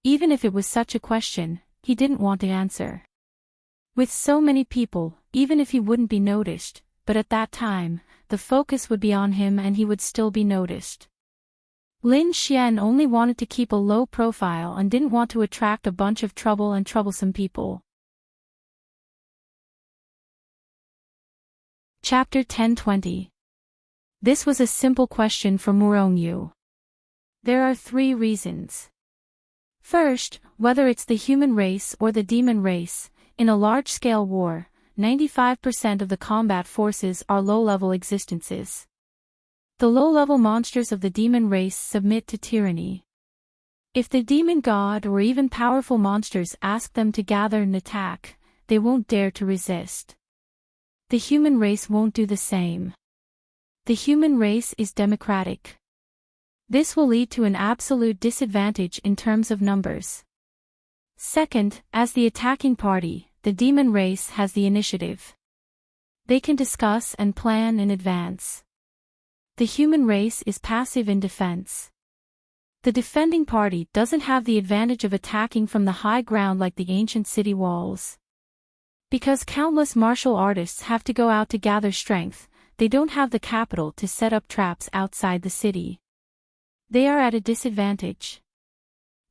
Even if it was such a question, he didn't want to answer. With so many people, even if he wouldn't be noticed, but at that time, the focus would be on him and he would still be noticed. Lin Xian only wanted to keep a low profile and didn't want to attract a bunch of trouble and troublesome people. Chapter 10:20. This was a simple question for Murongyu. There are 3 reasons. First, whether it's the human race or the demon race, in a large-scale war, 95% of the combat forces are low-level existences. The low-level monsters of the demon race submit to tyranny. If the demon god or even powerful monsters ask them to gather and attack, they won't dare to resist. The human race won't do the same. The human race is democratic. This will lead to an absolute disadvantage in terms of numbers. Second, as the attacking party, the demon race has the initiative. They can discuss and plan in advance. The human race is passive in defense. The defending party doesn't have the advantage of attacking from the high ground like the ancient city walls. Because countless martial artists have to go out to gather strength, they don't have the capital to set up traps outside the city. They are at a disadvantage.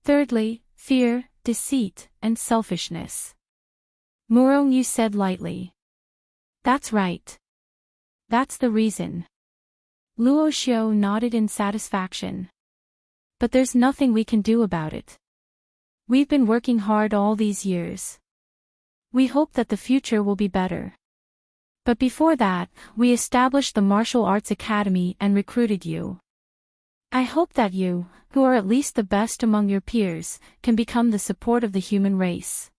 Thirdly, fear, deceit, and selfishness. Murong, you said lightly. That's right. That's the reason. Luo Xiao nodded in satisfaction. But there's nothing we can do about it. We've been working hard all these years. We hope that the future will be better. But before that, we established the Martial Arts Academy and recruited you. I hope that you, who are at least the best among your peers, can become the support of the human race.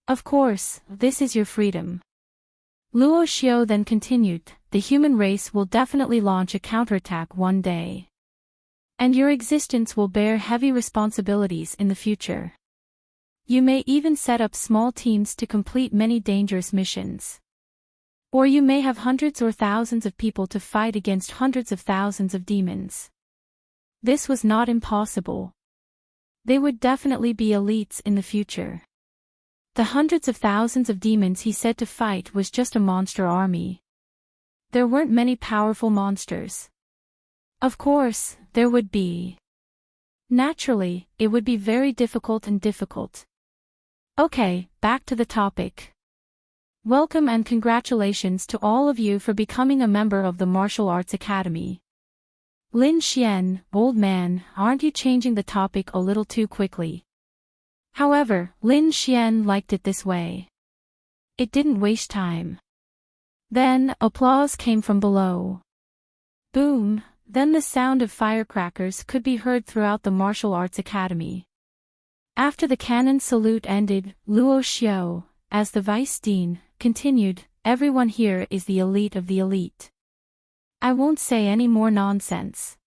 Of course, this is your freedom. Luo Xiao then continued, the human race will definitely launch a counterattack one day. And your existence will bear heavy responsibilities in the future. You may even set up small teams to complete many dangerous missions. Or you may have hundreds or thousands of people to fight against hundreds of thousands of demons. This was not impossible. They would definitely be elites in the future. The hundreds of thousands of demons he said to fight was just a monster army. There weren't many powerful monsters. Of course, there would be. Naturally, it would be very difficult and difficult. Okay, back to the topic. Welcome and congratulations to all of you for becoming a member of the Martial Arts Academy. Lin Xian, old man, aren't you changing the topic a little too quickly? However, Lin Xian liked it this way. It didn't waste time. Then, applause came from below. Boom, then the sound of firecrackers could be heard throughout the Martial Arts Academy. After the cannon salute ended, Luo Xiao, as the vice dean, continued, everyone here is the elite of the elite. I won't say any more nonsense.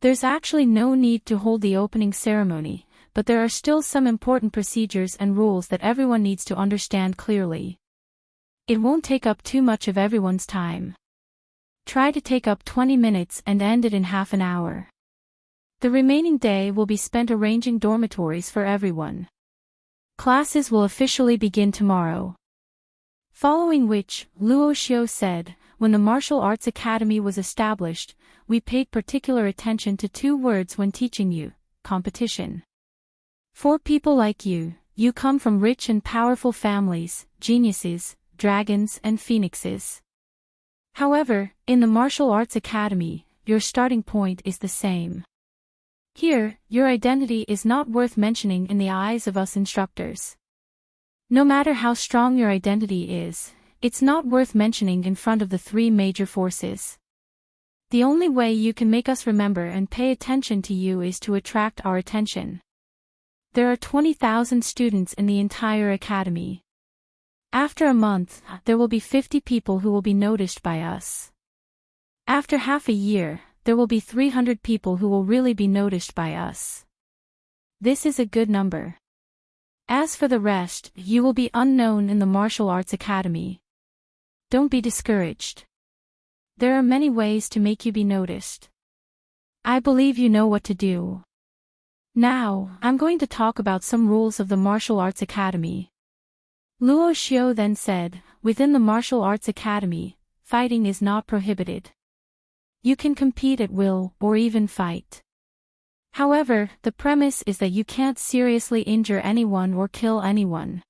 There's actually no need to hold the opening ceremony, but there are still some important procedures and rules that everyone needs to understand clearly. It won't take up too much of everyone's time. Try to take up 20 minutes and end it in half an hour. The remaining day will be spent arranging dormitories for everyone. Classes will officially begin tomorrow. Following which, Luo Xiao said, when the Martial Arts Academy was established, we paid particular attention to two words when teaching you, competition. For people like you, you come from rich and powerful families, geniuses, dragons and phoenixes. However, in the Martial Arts Academy, your starting point is the same. Here, your identity is not worth mentioning in the eyes of us instructors. No matter how strong your identity is, it's not worth mentioning in front of the three major forces. The only way you can make us remember and pay attention to you is to attract our attention. There are 20,000 students in the entire academy. After a month, there will be 50 people who will be noticed by us. After half a year, there will be 300 people who will really be noticed by us. This is a good number. As for the rest, you will be unknown in the Martial Arts Academy. Don't be discouraged. There are many ways to make you be noticed. I believe you know what to do. Now, I'm going to talk about some rules of the Martial Arts Academy. Luo Xiao then said, within the Martial Arts Academy, fighting is not prohibited. You can compete at will, or even fight. However, the premise is that you can't seriously injure anyone or kill anyone.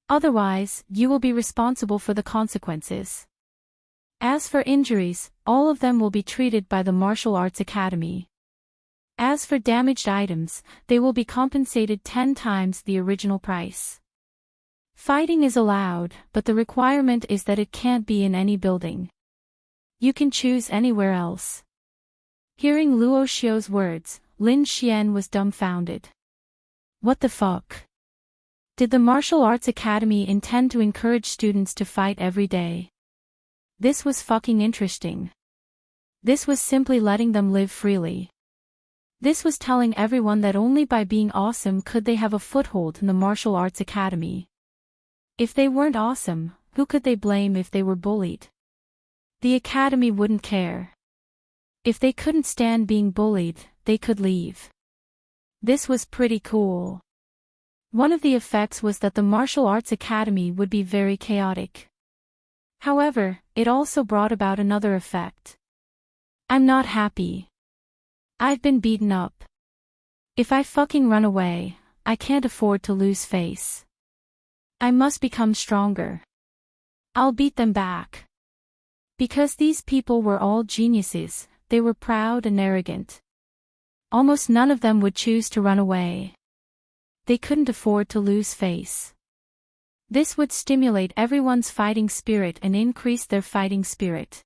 Otherwise, you will be responsible for the consequences. As for injuries, all of them will be treated by the Martial Arts Academy. As for damaged items, they will be compensated 10 times the original price. Fighting is allowed, but the requirement is that it can't be in any building. You can choose anywhere else. Hearing Luo Xiao's words, Lin Xian was dumbfounded. What the fuck? Did the Martial Arts Academy intend to encourage students to fight every day? This was fucking interesting. This was simply letting them live freely. This was telling everyone that only by being awesome could they have a foothold in the Martial Arts Academy. If they weren't awesome, who could they blame if they were bullied? The academy wouldn't care. If they couldn't stand being bullied, they could leave. This was pretty cool. One of the effects was that the Martial Arts Academy would be very chaotic. However, it also brought about another effect. I'm not happy. I've been beaten up. If I fucking run away, I can't afford to lose face. I must become stronger. I'll beat them back. Because these people were all geniuses, they were proud and arrogant. Almost none of them would choose to run away. They couldn't afford to lose face. This would stimulate everyone's fighting spirit and increase their fighting spirit.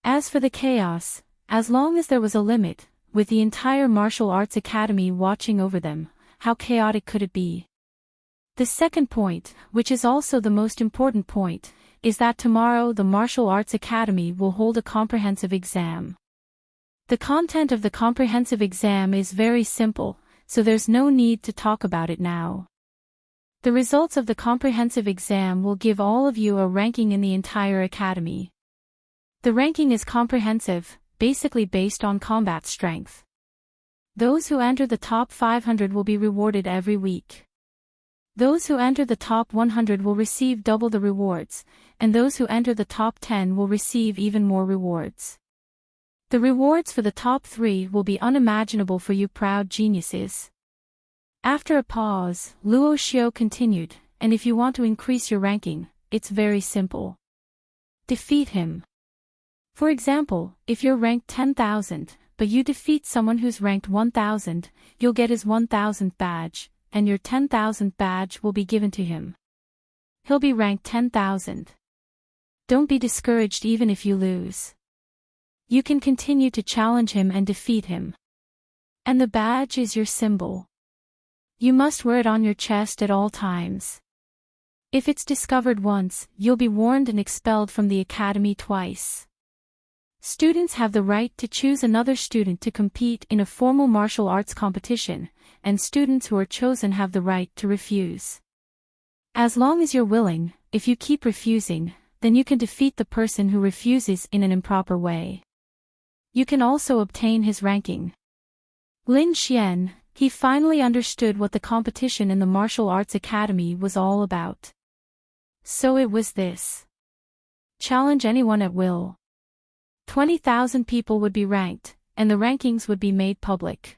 As for the chaos, as long as there was a limit, with the entire Martial Arts Academy watching over them, how chaotic could it be? The second point, which is also the most important point, is that tomorrow the Martial Arts Academy will hold a comprehensive exam. The content of the comprehensive exam is very simple, so there's no need to talk about it now. The results of the comprehensive exam will give all of you a ranking in the entire academy. The ranking is comprehensive, basically based on combat strength. Those who enter the top 500 will be rewarded every week. Those who enter the top 100 will receive double the rewards, and those who enter the top 10 will receive even more rewards. The rewards for the top 3 will be unimaginable for you proud geniuses. After a pause, Luo Xiao continued, and if you want to increase your ranking, it's very simple. Defeat him. For example, if you're ranked 10,000, but you defeat someone who's ranked 1,000, you'll get his 1,000th badge, and your 10,000th badge will be given to him. He'll be ranked 10,000. Don't be discouraged even if you lose. You can continue to challenge him and defeat him. And the badge is your symbol. You must wear it on your chest at all times. If it's discovered once, you'll be warned and expelled from the academy twice. Students have the right to choose another student to compete in a formal martial arts competition, and students who are chosen have the right to refuse. As long as you're willing, if you keep refusing, then you can defeat the person who refuses in an improper way. You can also obtain his ranking. Lin Xian, he finally understood what the competition in the Martial Arts Academy was all about. So it was this. Challenge anyone at will. 20,000 people would be ranked, and the rankings would be made public.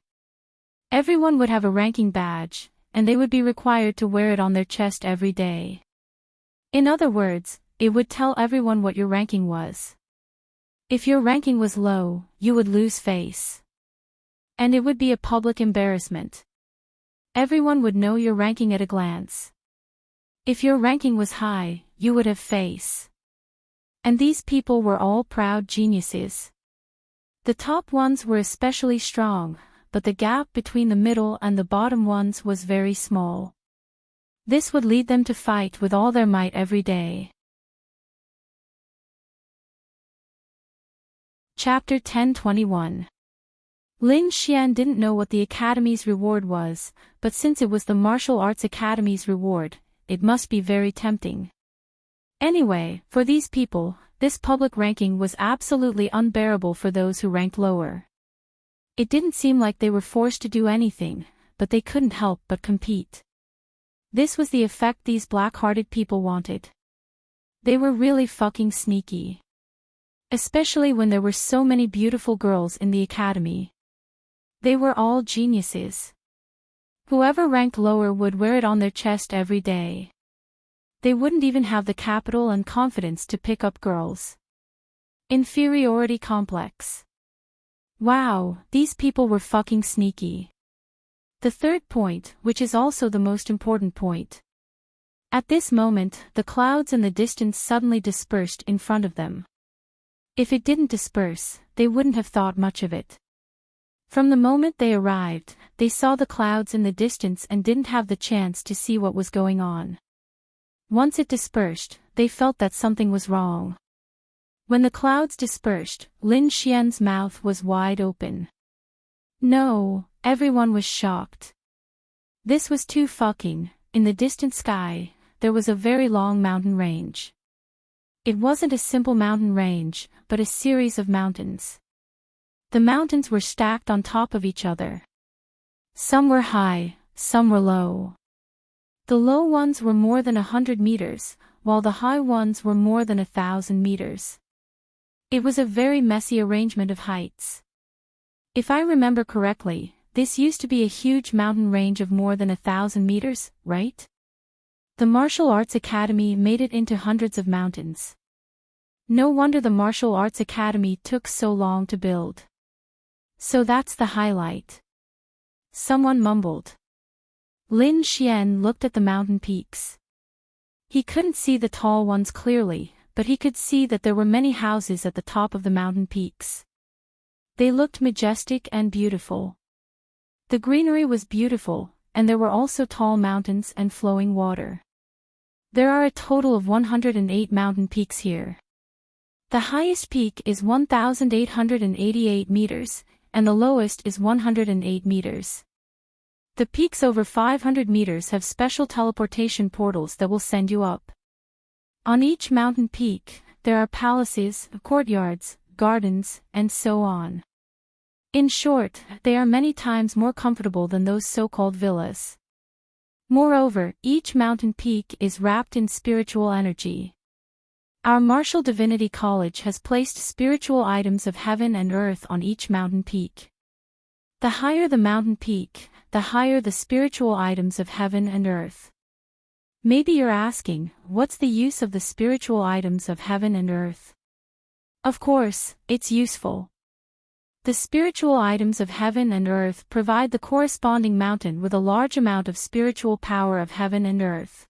Everyone would have a ranking badge, and they would be required to wear it on their chest every day. In other words, it would tell everyone what your ranking was. If your ranking was low, you would lose face. And it would be a public embarrassment. Everyone would know your ranking at a glance. If your ranking was high, you would have face. And these people were all proud geniuses. The top ones were especially strong, but the gap between the middle and the bottom ones was very small. This would lead them to fight with all their might every day. Chapter 10:21. Lin Xian didn't know what the Academy's reward was, but since it was the Martial Arts Academy's reward, it must be very tempting. Anyway, for these people, this public ranking was absolutely unbearable for those who ranked lower. It didn't seem like they were forced to do anything, but they couldn't help but compete. This was the effect these black-hearted people wanted. They were really fucking sneaky. Especially when there were so many beautiful girls in the academy. They were all geniuses. Whoever ranked lower would wear it on their chest every day. They wouldn't even have the capital and confidence to pick up girls. Inferiority complex. Wow, these people were fucking sneaky. The third point, which is also the most important point. At this moment, the clouds in the distance suddenly dispersed in front of them. If it didn't disperse, they wouldn't have thought much of it. From the moment they arrived, they saw the clouds in the distance and didn't have the chance to see what was going on. Once it dispersed, they felt that something was wrong. When the clouds dispersed, Lin Xian's mouth was wide open. No, everyone was shocked. This was too fucking. In the distant sky, there was a very long mountain range. It wasn't a simple mountain range, but a series of mountains. The mountains were stacked on top of each other. Some were high, some were low. The low ones were more than 100 meters, while the high ones were more than 1,000 meters. It was a very messy arrangement of heights. If I remember correctly, this used to be a huge mountain range of more than 1,000 meters, right? The Martial Arts Academy made it into hundreds of mountains. No wonder the Martial Arts Academy took so long to build. So that's the highlight. Someone mumbled. Lin Xian looked at the mountain peaks. He couldn't see the tall ones clearly, but he could see that there were many houses at the top of the mountain peaks. They looked majestic and beautiful. The greenery was beautiful, and there were also tall mountains and flowing water. There are a total of 108 mountain peaks here. The highest peak is 1,888 meters, and the lowest is 108 meters. The peaks over 500 meters have special teleportation portals that will send you up. On each mountain peak, there are palaces, courtyards, gardens, and so on. In short, they are many times more comfortable than those so-called villas. Moreover, each mountain peak is wrapped in spiritual energy. Our Martial Divinity College has placed spiritual items of heaven and earth on each mountain peak. The higher the mountain peak, the higher the spiritual items of heaven and earth. Maybe you're asking, what's the use of the spiritual items of heaven and earth? Of course, it's useful. The spiritual items of heaven and earth provide the corresponding mountain with a large amount of spiritual power of heaven and earth.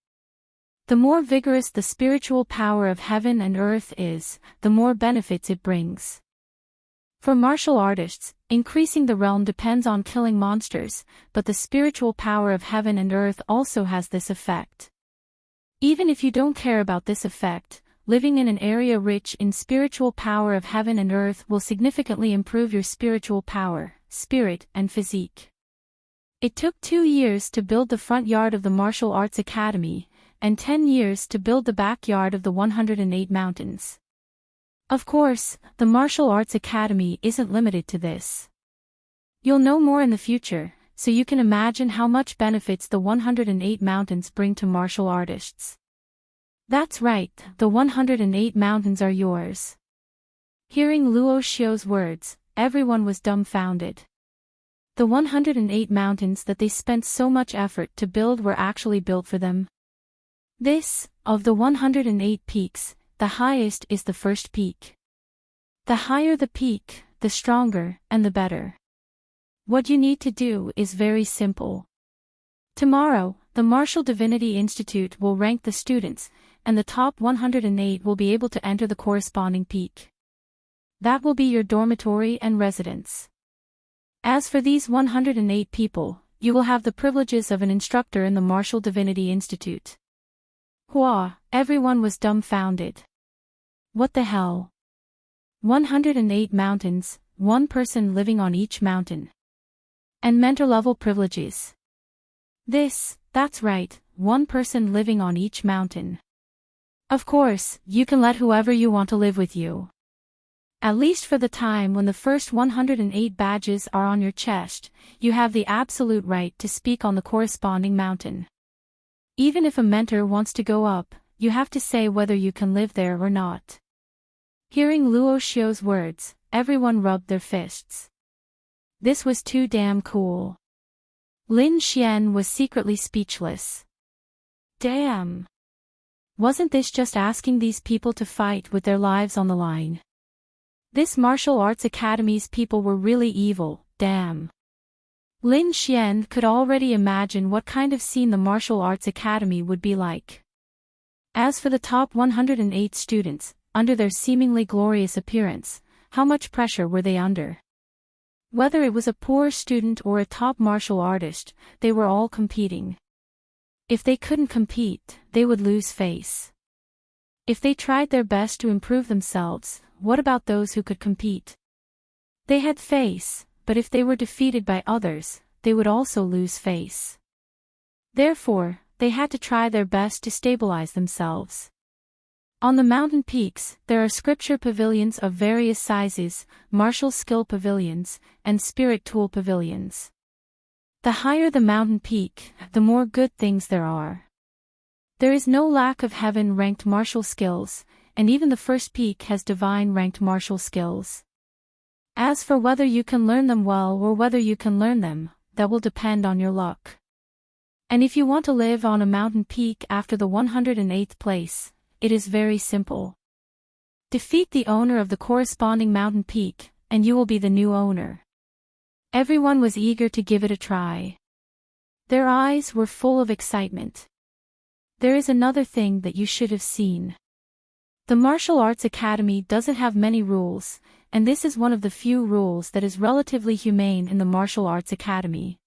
The more vigorous the spiritual power of heaven and earth is, the more benefits it brings. For martial artists, increasing the realm depends on killing monsters, but the spiritual power of heaven and earth also has this effect. Even if you don't care about this effect, living in an area rich in spiritual power of heaven and earth will significantly improve your spiritual power, spirit, and physique. It took 2 years to build the front yard of the Martial Arts Academy, and 10 years to build the backyard of the 108 mountains. Of course, the Martial Arts Academy isn't limited to this. You'll know more in the future, so you can imagine how much benefits the 108 mountains bring to martial artists. That's right, the 108 mountains are yours. Hearing Luo Xiu's words, everyone was dumbfounded. The 108 mountains that they spent so much effort to build were actually built for them. This, of the 108 peaks, the highest is the first peak. The higher the peak, the stronger, and the better. What you need to do is very simple. Tomorrow, the Martial Divinity Institute will rank the students, and the top 108 will be able to enter the corresponding peak. That will be your dormitory and residence. As for these 108 people, you will have the privileges of an instructor in the Martial Divinity Institute. Hua, everyone was dumbfounded. What the hell? 108 mountains, one person living on each mountain. And mentor-level privileges. That's right, one person living on each mountain. Of course, you can let whoever you want to live with you. At least for the time when the first 108 badges are on your chest, you have the absolute right to speak on the corresponding mountain. Even if a mentor wants to go up, you have to say whether you can live there or not. Hearing Luo Xiu's words, everyone rubbed their fists. This was too damn cool. Lin Xian was secretly speechless. Damn. Wasn't this just asking these people to fight with their lives on the line? This Martial Arts Academy's people were really evil, damn. Lin Xian could already imagine what kind of scene the Martial Arts Academy would be like. As for the top 108 students, under their seemingly glorious appearance, how much pressure were they under? Whether it was a poor student or a top martial artist, they were all competing. If they couldn't compete, they would lose face. If they tried their best to improve themselves, what about those who could compete? They had face, but if they were defeated by others, they would also lose face. Therefore, they had to try their best to stabilize themselves. On the mountain peaks, there are scripture pavilions of various sizes, martial skill pavilions, and spirit tool pavilions. The higher the mountain peak, the more good things there are. There is no lack of heaven-ranked martial skills, and even the first peak has divine-ranked martial skills. As for whether you can learn them well or whether you can learn them, that will depend on your luck. And if you want to live on a mountain peak after the 108th place, it is very simple. Defeat the owner of the corresponding mountain peak, and you will be the new owner. Everyone was eager to give it a try. Their eyes were full of excitement. There is another thing that you should have seen. The Martial Arts Academy doesn't have many rules, and this is one of the few rules that is relatively humane in the Martial Arts Academy.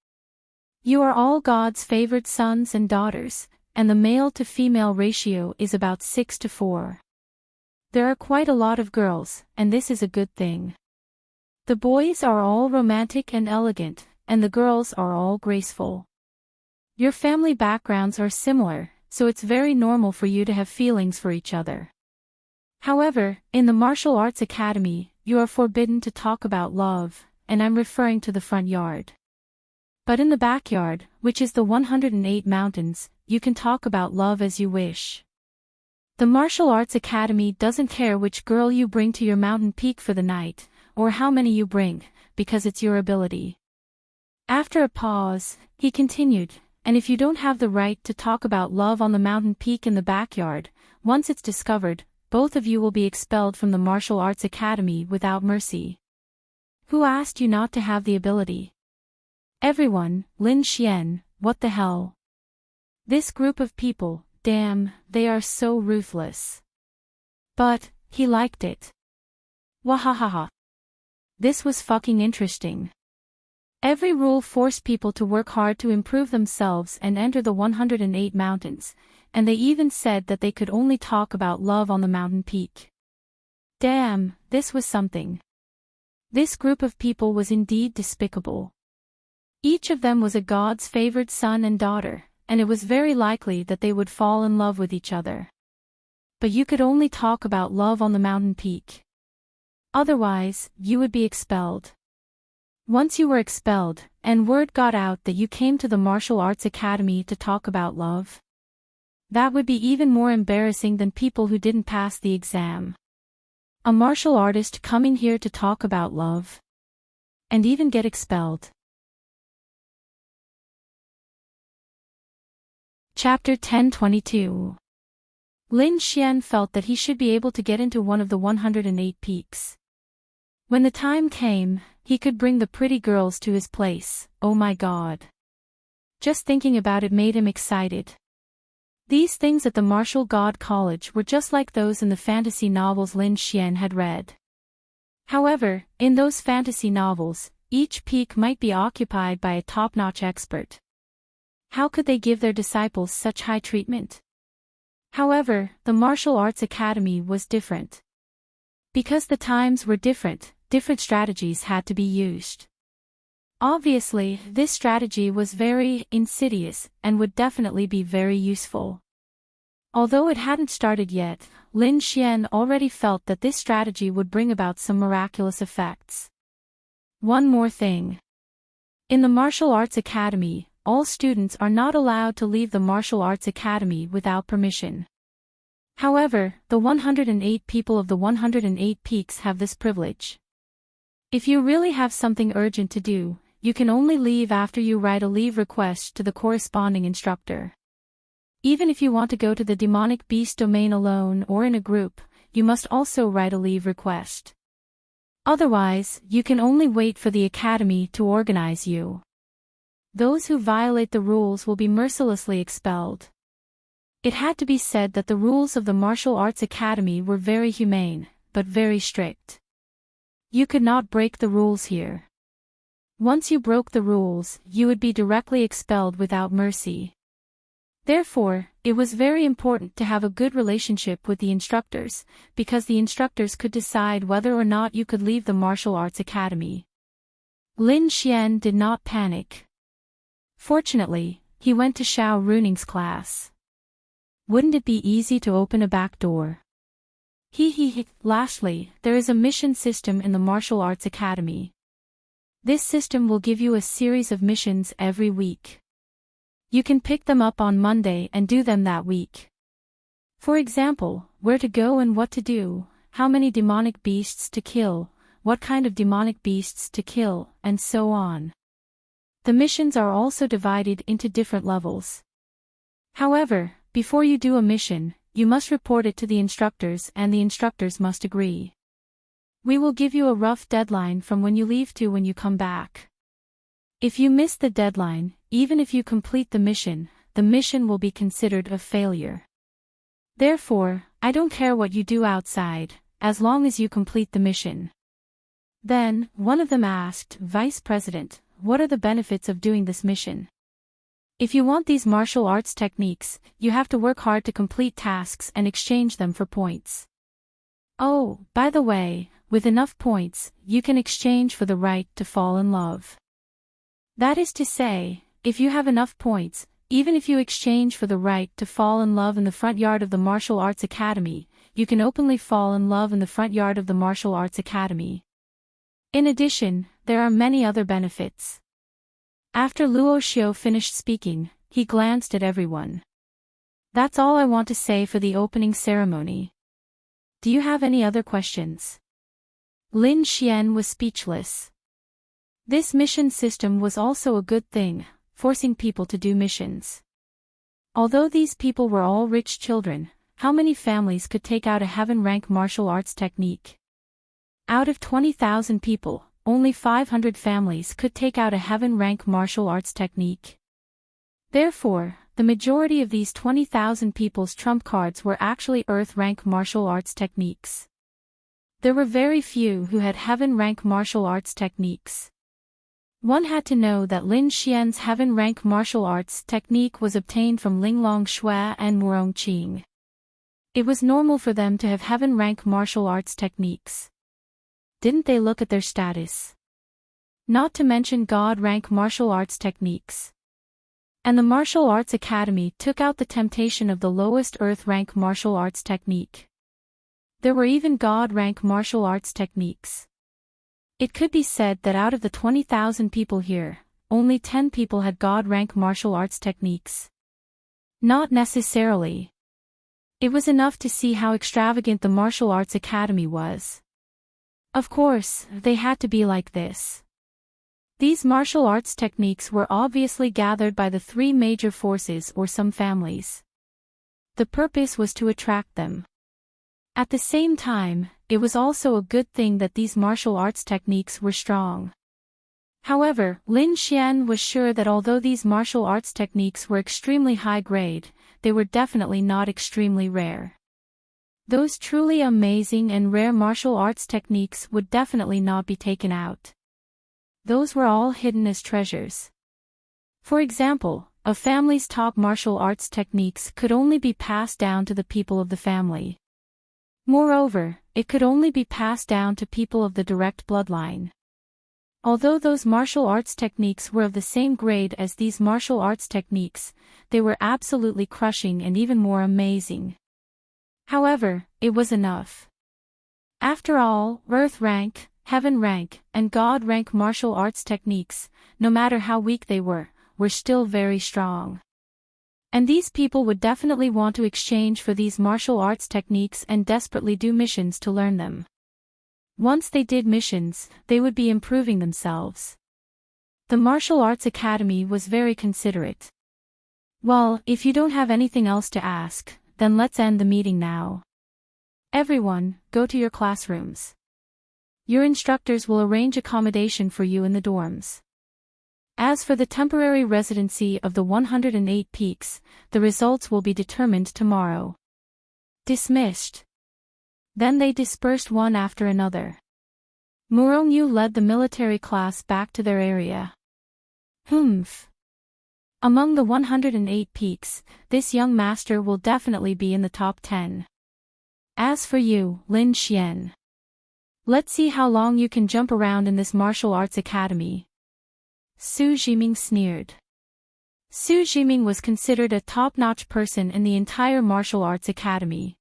You are all God's favored sons and daughters, and the male-to-female ratio is about 6-4. There are quite a lot of girls, and this is a good thing. The boys are all romantic and elegant, and the girls are all graceful. Your family backgrounds are similar, so it's very normal for you to have feelings for each other. However, in the Martial Arts Academy, you are forbidden to talk about love, and I'm referring to the front yard. But in the backyard, which is the 108 mountains, you can talk about love as you wish. The Martial Arts Academy doesn't care which girl you bring to your mountain peak for the night, or how many you bring, because it's your ability. After a pause, he continued, and if you don't have the right to talk about love on the mountain peak in the backyard, once it's discovered, both of you will be expelled from the Martial Arts Academy without mercy. Who asked you not to have the ability? Everyone. Lin Xian, what the hell? This group of people, damn, they are so ruthless. But, he liked it. Wahahaha. This was fucking interesting. Every rule forced people to work hard to improve themselves and enter the 108 mountains, and they even said that they could only talk about love on the mountain peak. Damn, this was something. This group of people was indeed despicable. Each of them was a god's favored son and daughter, and it was very likely that they would fall in love with each other. But you could only talk about love on the mountain peak. Otherwise, you would be expelled. Once you were expelled, and word got out that you came to the Martial Arts Academy to talk about love, that would be even more embarrassing than people who didn't pass the exam. A martial artist coming here to talk about love. And even get expelled. Chapter 10:22. Lin Xian felt that he should be able to get into one of the 108 peaks. When the time came, he could bring the pretty girls to his place. Oh my god. Just thinking about it made him excited. These things at the Martial God College were just like those in the fantasy novels Lin Xian had read. However, in those fantasy novels, each peak might be occupied by a top-notch expert. How could they give their disciples such high treatment? However, the Martial Arts Academy was different. Because the times were different, different strategies had to be used. Obviously, this strategy was very insidious and would definitely be very useful. Although it hadn't started yet, Lin Xian already felt that this strategy would bring about some miraculous effects. One more thing. In the Martial Arts Academy, all students are not allowed to leave the Martial Arts Academy without permission. However, the 108 people of the 108 peaks have this privilege. If you really have something urgent to do, you can only leave after you write a leave request to the corresponding instructor. Even if you want to go to the demonic beast domain alone or in a group, you must also write a leave request. Otherwise, you can only wait for the academy to organize you. Those who violate the rules will be mercilessly expelled. It had to be said that the rules of the Martial Arts Academy were very humane, but very strict. You could not break the rules here. Once you broke the rules, you would be directly expelled without mercy. Therefore, it was very important to have a good relationship with the instructors, because the instructors could decide whether or not you could leave the martial arts academy. Lin Xian did not panic. Fortunately, he went to Xiao Runing's class. Wouldn't it be easy to open a back door? Lastly, there is a mission system in the martial arts academy. This system will give you a series of missions every week. You can pick them up on Monday and do them that week. For example, where to go and what to do, how many demonic beasts to kill, what kind of demonic beasts to kill, and so on. The missions are also divided into different levels. However, before you do a mission, you must report it to the instructors and the instructors must agree. We will give you a rough deadline from when you leave to when you come back. If you miss the deadline, even if you complete the mission will be considered a failure. Therefore, I don't care what you do outside, as long as you complete the mission. Then, one of them asked, Vice President, what are the benefits of doing this mission? If you want these martial arts techniques, you have to work hard to complete tasks and exchange them for points. Oh, by the way, with enough points, you can exchange for the right to fall in love. That is to say, if you have enough points, even if you exchange for the right to fall in love in the front yard of the martial arts academy, you can openly fall in love in the front yard of the martial arts academy. In addition, there are many other benefits. After Luo Xiu finished speaking, he glanced at everyone. That's all I want to say for the opening ceremony. Do you have any other questions? Lin Xian was speechless. This mission system was also a good thing, forcing people to do missions. Although these people were all rich children, how many families could take out a heaven rank martial arts technique? Out of 20,000 people, only 500 families could take out a heaven rank martial arts technique. Therefore, the majority of these 20,000 people's trump cards were actually earth rank martial arts techniques. There were very few who had heaven rank martial arts techniques. One had to know that Lin Xian's heaven rank martial arts technique was obtained from Linglong Shui and Murong Qing. It was normal for them to have heaven rank martial arts techniques. Didn't they look at their status? Not to mention God rank martial arts techniques. And the martial arts academy took out the temptation of the lowest earth rank martial arts technique. There were even God rank martial arts techniques. It could be said that out of the 20,000 people here, only 10 people had God rank martial arts techniques. Not necessarily. It was enough to see how extravagant the martial arts academy was. Of course, they had to be like this. These martial arts techniques were obviously gathered by the three major forces or some families. The purpose was to attract them. At the same time, it was also a good thing that these martial arts techniques were strong. However, Lin Xian was sure that although these martial arts techniques were extremely high grade, they were definitely not extremely rare. Those truly amazing and rare martial arts techniques would definitely not be taken out. Those were all hidden as treasures. For example, a family's top martial arts techniques could only be passed down to the people of the family. Moreover, it could only be passed down to people of the direct bloodline. Although those martial arts techniques were of the same grade as these martial arts techniques, they were absolutely crushing and even more amazing. However, it was enough. After all, earth rank, heaven rank, and God rank martial arts techniques, no matter how weak they were still very strong. And these people would definitely want to exchange for these martial arts techniques and desperately do missions to learn them. Once they did missions, they would be improving themselves. The martial arts academy was very considerate. Well, if you don't have anything else to ask, then let's end the meeting now. Everyone, go to your classrooms. Your instructors will arrange accommodation for you in the dorms. As for the temporary residency of the 108 peaks, the results will be determined tomorrow. Dismissed. Then they dispersed one after another. Murongyu led the military class back to their area. Humph. Among the 108 peaks, this young master will definitely be in the top 10. As for you, Lin Xian. Let's see how long you can jump around in this martial arts academy. Su Jiming sneered. Su Jiming was considered a top-notch person in the entire martial arts academy.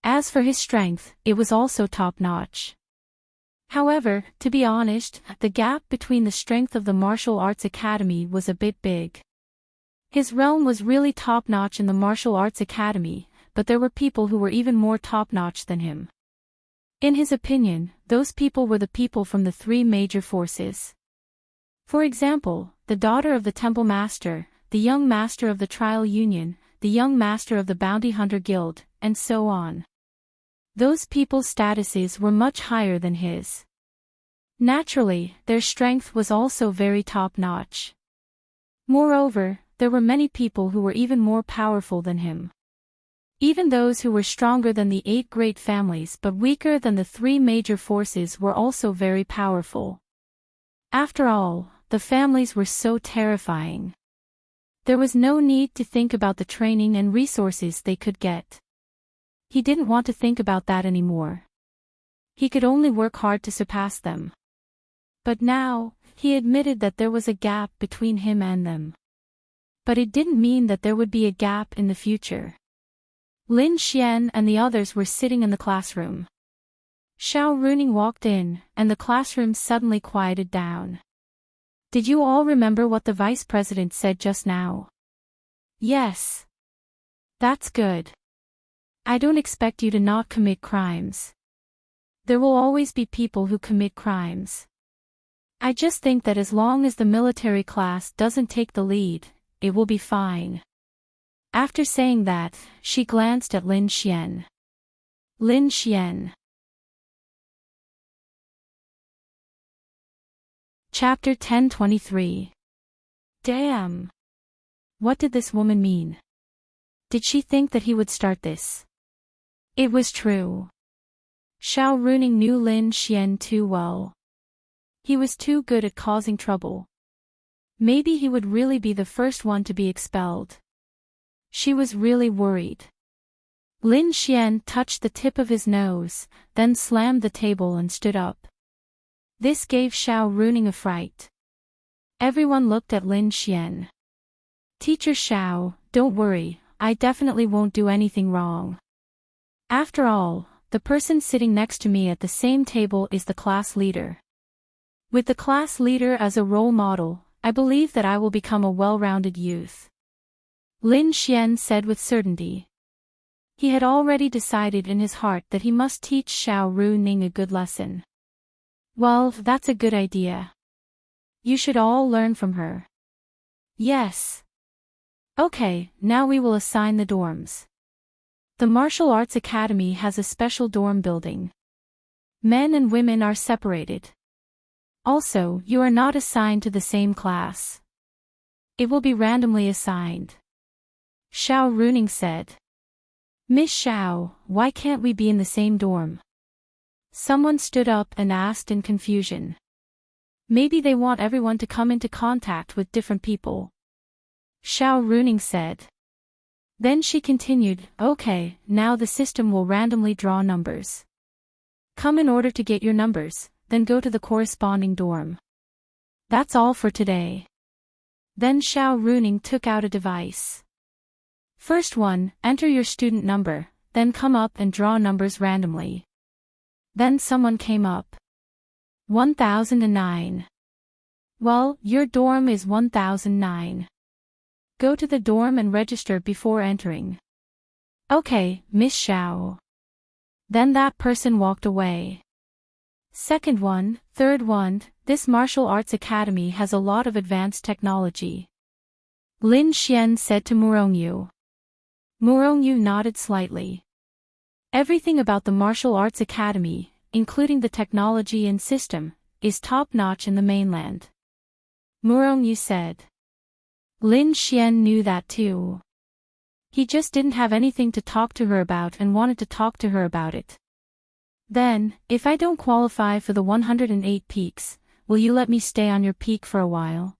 As for his strength, it was also top-notch. However, to be honest, the gap between the strength of the martial arts academy was a bit big. His realm was really top-notch in the martial arts academy, but there were people who were even more top-notch than him. In his opinion, those people were the people from the three major forces. For example, the daughter of the Temple Master, the young master of the Trial Union, the young master of the Bounty Hunter Guild, and so on. Those people's statuses were much higher than his. Naturally, their strength was also very top-notch. Moreover, there were many people who were even more powerful than him. Even those who were stronger than the 8 great families but weaker than the 3 major forces were also very powerful. After all, the families were so terrifying. There was no need to think about the training and resources they could get. He didn't want to think about that anymore. He could only work hard to surpass them. But now, he admitted that there was a gap between him and them. But it didn't mean that there would be a gap in the future. Lin Xian and the others were sitting in the classroom. Xiao Runing walked in, and the classroom suddenly quieted down. Did you all remember what the vice president said just now? Yes. That's good. I don't expect you to not commit crimes. There will always be people who commit crimes. I just think that as long as the military class doesn't take the lead, it will be fine. After saying that, she glanced at Lin Xian. Lin Xian. Chapter 1023. Damn. What did this woman mean? Did she think that he would start this? It was true. Xiao Runing knew Lin Xian too well. He was too good at causing trouble. Maybe he would really be the first one to be expelled. She was really worried. Lin Xian touched the tip of his nose, then slammed the table and stood up. This gave Xiao Runing a fright. Everyone looked at Lin Xian. Teacher Xiao, don't worry, I definitely won't do anything wrong. After all, the person sitting next to me at the same table is the class leader. With the class leader as a role model, I believe that I will become a well-rounded youth. Lin Xian said with certainty. He had already decided in his heart that he must teach Xiao Runing a good lesson. Well, that's a good idea. You should all learn from her. Yes. Okay, now we will assign the dorms. The Martial Arts Academy has a special dorm building. Men and women are separated. Also, you are not assigned to the same class. It will be randomly assigned. Xiao Runing said. Miss Xiao, why can't we be in the same dorm? Someone stood up and asked in confusion. Maybe they want everyone to come into contact with different people. Xiao Runing said. Then she continued, okay, now the system will randomly draw numbers. Come in order to get your numbers, then go to the corresponding dorm. That's all for today. Then Xiao Runing took out a device. First one, enter your student number, then come up and draw numbers randomly. Then someone came up. 1009. Well, your dorm is 1009. Go to the dorm and register before entering. Okay, Miss Xiao. Then that person walked away. Second one, third one, this martial arts academy has a lot of advanced technology. Lin Xian said to Murongyu. Murongyu nodded slightly. Everything about the martial arts academy, including the technology and system, is top-notch in the mainland. Murongyu said. Lin Xian knew that too. He just didn't have anything to talk to her about and wanted to talk to her about it. Then, if I don't qualify for the 108 peaks, will you let me stay on your peak for a while?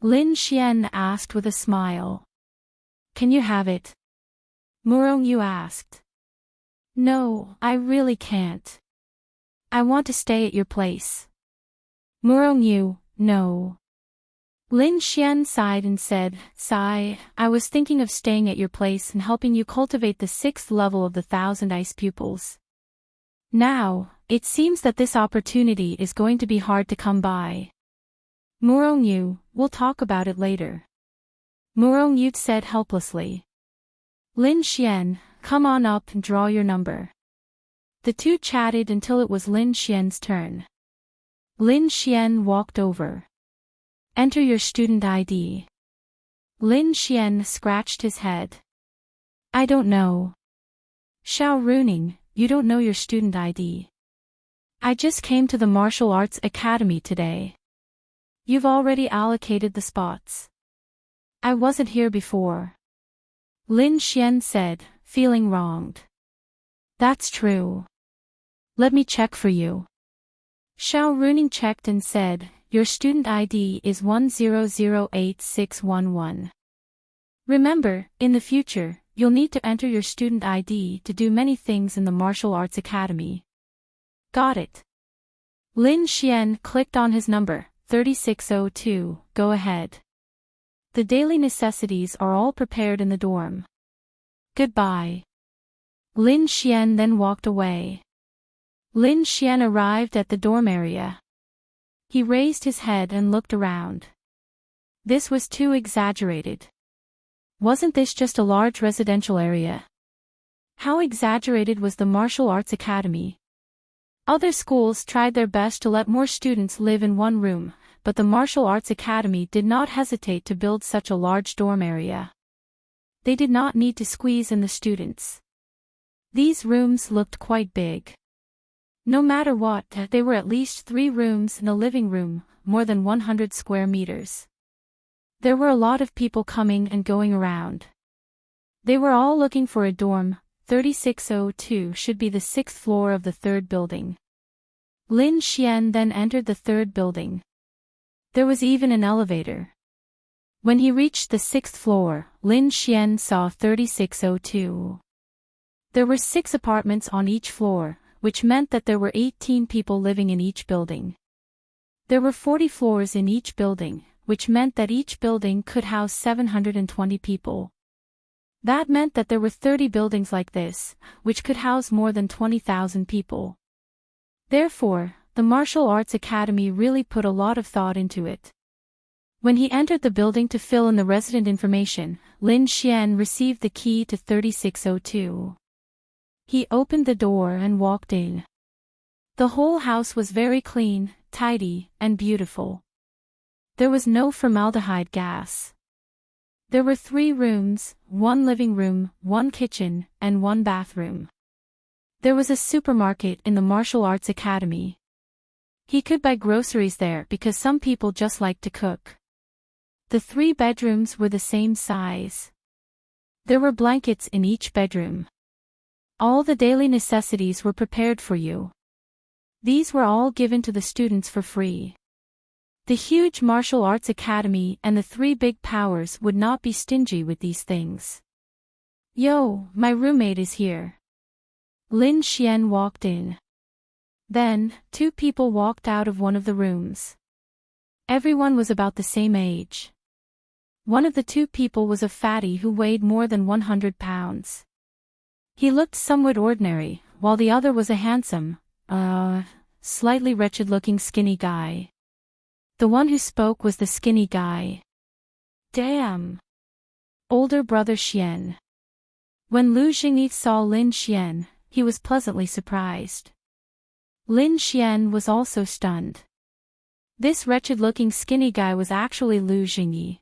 Lin Xian asked with a smile. Can you have it? Murong asked. No, I really can't. I want to stay at your place. Murong, no. Lin Xian sighed and said, Sigh, I was thinking of staying at your place and helping you cultivate the 6th level of the 1,000 ice pupils. Now, it seems that this opportunity is going to be hard to come by. Murong, we'll talk about it later. Murong said helplessly. Lin Xian, come on up and draw your number. The two chatted until it was Lin Xian's turn. Lin Xian walked over. Enter your student ID. Lin Xian scratched his head. I don't know. Xiao Runing, you don't know your student ID. I just came to the Martial Arts Academy today. You've already allocated the spots. I wasn't here before. Lin Xian said, feeling wronged. That's true. Let me check for you. Xiao Runing checked and said, your student ID is 10086611. Remember, in the future, you'll need to enter your student ID to do many things in the Martial Arts Academy. Got it. Lin Xian clicked on his number, 3602, go ahead. The daily necessities are all prepared in the dorm. Goodbye. Lin Xian then walked away. Lin Xian arrived at the dorm area. He raised his head and looked around. This was too exaggerated. Wasn't this just a large residential area? How exaggerated was the Martial Arts Academy? Other schools tried their best to let more students live in one room, but the Martial Arts Academy did not hesitate to build such a large dorm area. They did not need to squeeze in the students. These rooms looked quite big. No matter what, they were at least 3 rooms and a living room, more than 100 square meters. There were a lot of people coming and going around. They were all looking for a dorm. 3602 should be the 6th floor of the 3rd building. Lin Xian then entered the 3rd building. There was even an elevator. When he reached the 6th floor, Lin Xian saw 3602. There were 6 apartments on each floor, which meant that there were 18 people living in each building. There were 40 floors in each building, which meant that each building could house 720 people. That meant that there were 30 buildings like this, which could house more than 20,000 people. Therefore, the Martial Arts Academy really put a lot of thought into it. When he entered the building to fill in the resident information, Lin Xian received the key to 3602. He opened the door and walked in. The whole house was very clean, tidy, and beautiful. There was no formaldehyde gas. There were 3 rooms, 1 living room, 1 kitchen, and 1 bathroom. There was a supermarket in the Martial Arts Academy. He could buy groceries there because some people just like to cook. The 3 bedrooms were the same size. There were blankets in each bedroom. All the daily necessities were prepared for you. These were all given to the students for free. The huge Martial Arts Academy and the 3 big powers would not be stingy with these things. Yo, my roommate is here. Lin Xian walked in. Then, 2 people walked out of one of the rooms. Everyone was about the same age. One of the 2 people was a fatty who weighed more than 100 pounds. He looked somewhat ordinary, while the other was a handsome, slightly wretched-looking skinny guy. The one who spoke was the skinny guy. Damn! Older brother Xian. When Lu Jingyi saw Lin Xian, he was pleasantly surprised. Lin Xian was also stunned. This wretched-looking skinny guy was actually Lu Jingyi.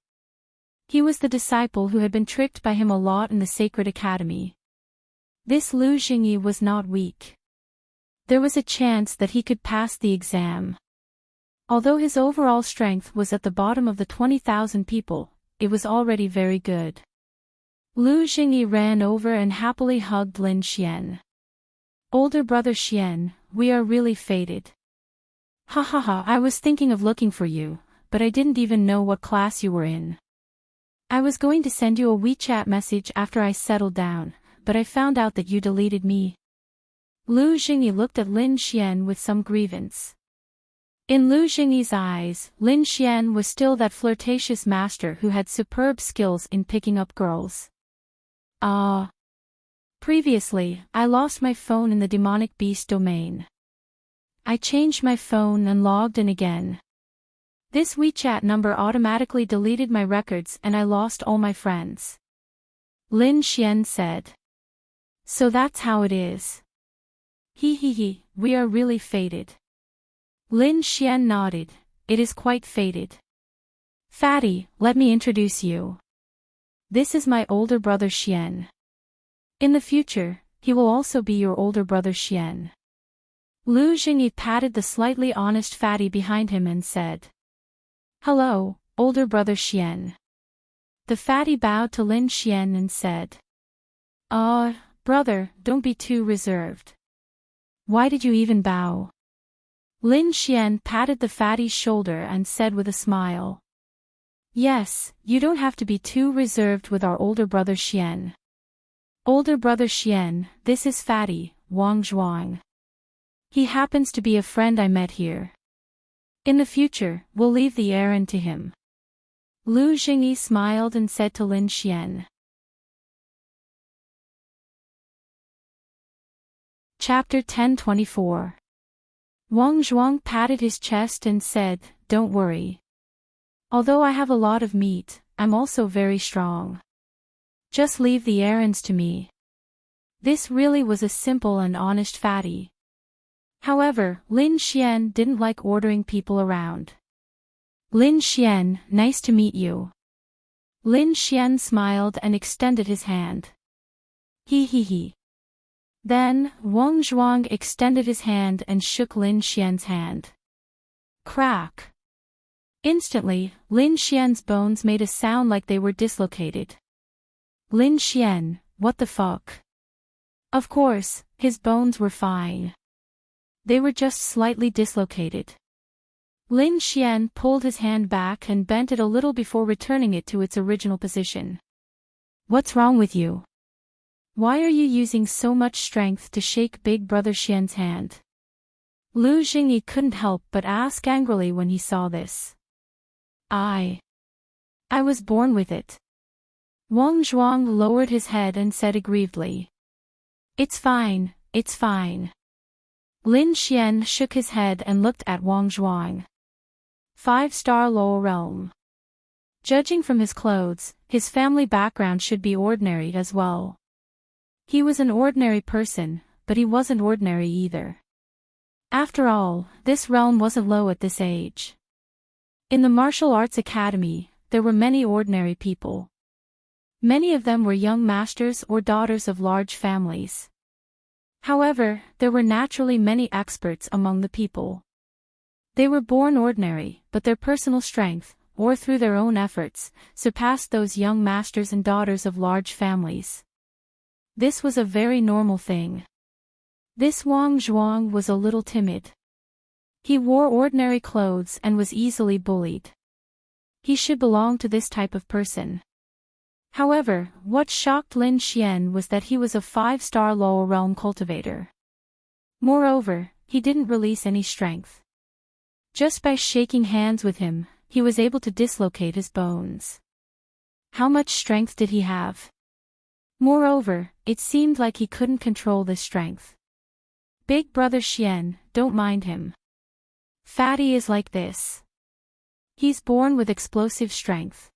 He was the disciple who had been tricked by him a lot in the Sacred Academy. This Lu Jingyi was not weak. There was a chance that he could pass the exam. Although his overall strength was at the bottom of the 20,000 people, it was already very good. Lu Jingyi ran over and happily hugged Lin Xian. Older brother Xian, we are really fated. Ha ha ha, I was thinking of looking for you, but I didn't even know what class you were in. I was going to send you a WeChat message after I settled down, but I found out that you deleted me. Lu Jingyi looked at Lin Xian with some grievance. In Lu Jingyi's eyes, Lin Xian was still that flirtatious master who had superb skills in picking up girls. Previously, I lost my phone in the demonic beast domain. I changed my phone and logged in again. This WeChat number automatically deleted my records and I lost all my friends. Lin Xian said. So that's how it is. He, we are really fated. Lin Xian nodded, it is quite fated. Fatty, let me introduce you. This is my older brother Xian. In the future, he will also be your older brother Xian. Lu Jingyi patted the slightly honest Fatty behind him and said. Hello, older brother Xian. The Fatty bowed to Lin Xian and said. Brother, don't be too reserved. Why did you even bow? Lin Xian patted the Fatty's shoulder and said with a smile. Yes, you don't have to be too reserved with our older brother Xian. Older brother Xian, this is Fatty, Wang Zhuang. He happens to be a friend I met here. In the future, we'll leave the errand to him. Lu Jingyi smiled and said to Lin Xian. Chapter 1024. Wang Zhuang patted his chest and said, Don't worry. Although I have a lot of meat, I'm also very strong. Just leave the errands to me. This really was a simple and honest Fatty. However, Lin Xian didn't like ordering people around. Lin Xian, nice to meet you. Lin Xian smiled and extended his hand. He. Then, Wang Zhuang extended his hand and shook Lin Xian's hand. Crack. Instantly, Lin Xian's bones made a sound like they were dislocated. Lin Xian, what the fuck? Of course, his bones were fine. They were just slightly dislocated. Lin Xian pulled his hand back and bent it a little before returning it to its original position. What's wrong with you? Why are you using so much strength to shake Big Brother Xian's hand? Lu Jingyi couldn't help but ask angrily when he saw this. I was born with it. Wang Zhuang lowered his head and said aggrievedly. It's fine, it's fine. Lin Xian shook his head and looked at Wang Zhuang. 5-star lower realm. Judging from his clothes, his family background should be ordinary as well. He was an ordinary person, but he wasn't ordinary either. After all, this realm wasn't low at this age. In the martial arts academy, there were many ordinary people. Many of them were young masters or daughters of large families. However, there were naturally many experts among the people. They were born ordinary, but their personal strength, or through their own efforts, surpassed those young masters and daughters of large families. This was a very normal thing. This Wang Zhuang was a little timid. He wore ordinary clothes and was easily bullied. He should belong to this type of person. However, what shocked Lin Xian was that he was a 5-star lower realm cultivator. Moreover, he didn't release any strength. Just by shaking hands with him, he was able to dislocate his bones. How much strength did he have? Moreover, it seemed like he couldn't control this strength. Big Brother Xian, don't mind him. Fatty is like this. He's born with explosive strength.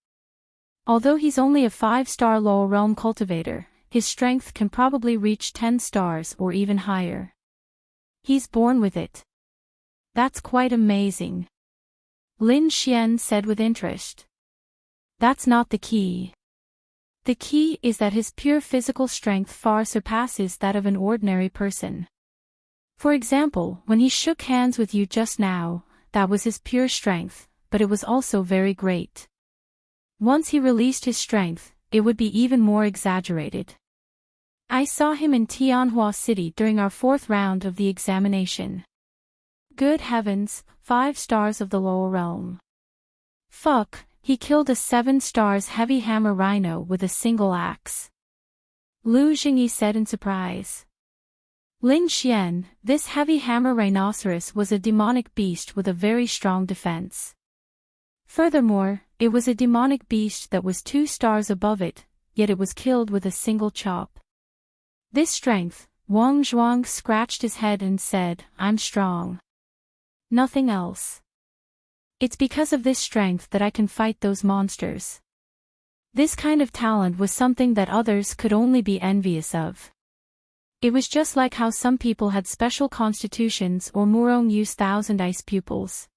Although he's only a 5-star lower realm cultivator, his strength can probably reach 10 stars or even higher. He's born with it. That's quite amazing. Lin Xian said with interest. That's not the key. The key is that his pure physical strength far surpasses that of an ordinary person. For example, when he shook hands with you just now, that was his pure strength, but it was also very great. Once he released his strength, it would be even more exaggerated. I saw him in Tianhua City during our 4th round of the examination. Good heavens, 5 stars of the lower realm. Fuck, he killed a 7 stars heavy hammer rhino with a single axe. Lu Jingyi said in surprise. Lin Xian, this heavy hammer rhinoceros was a demonic beast with a very strong defense. Furthermore, it was a demonic beast that was 2 stars above it, yet it was killed with a single chop. This strength, Wang Zhuang scratched his head and said, I'm strong. Nothing else. It's because of this strength that I can fight those monsters. This kind of talent was something that others could only be envious of. It was just like how some people had special constitutions or Murong Yu's 1,000 ice pupils.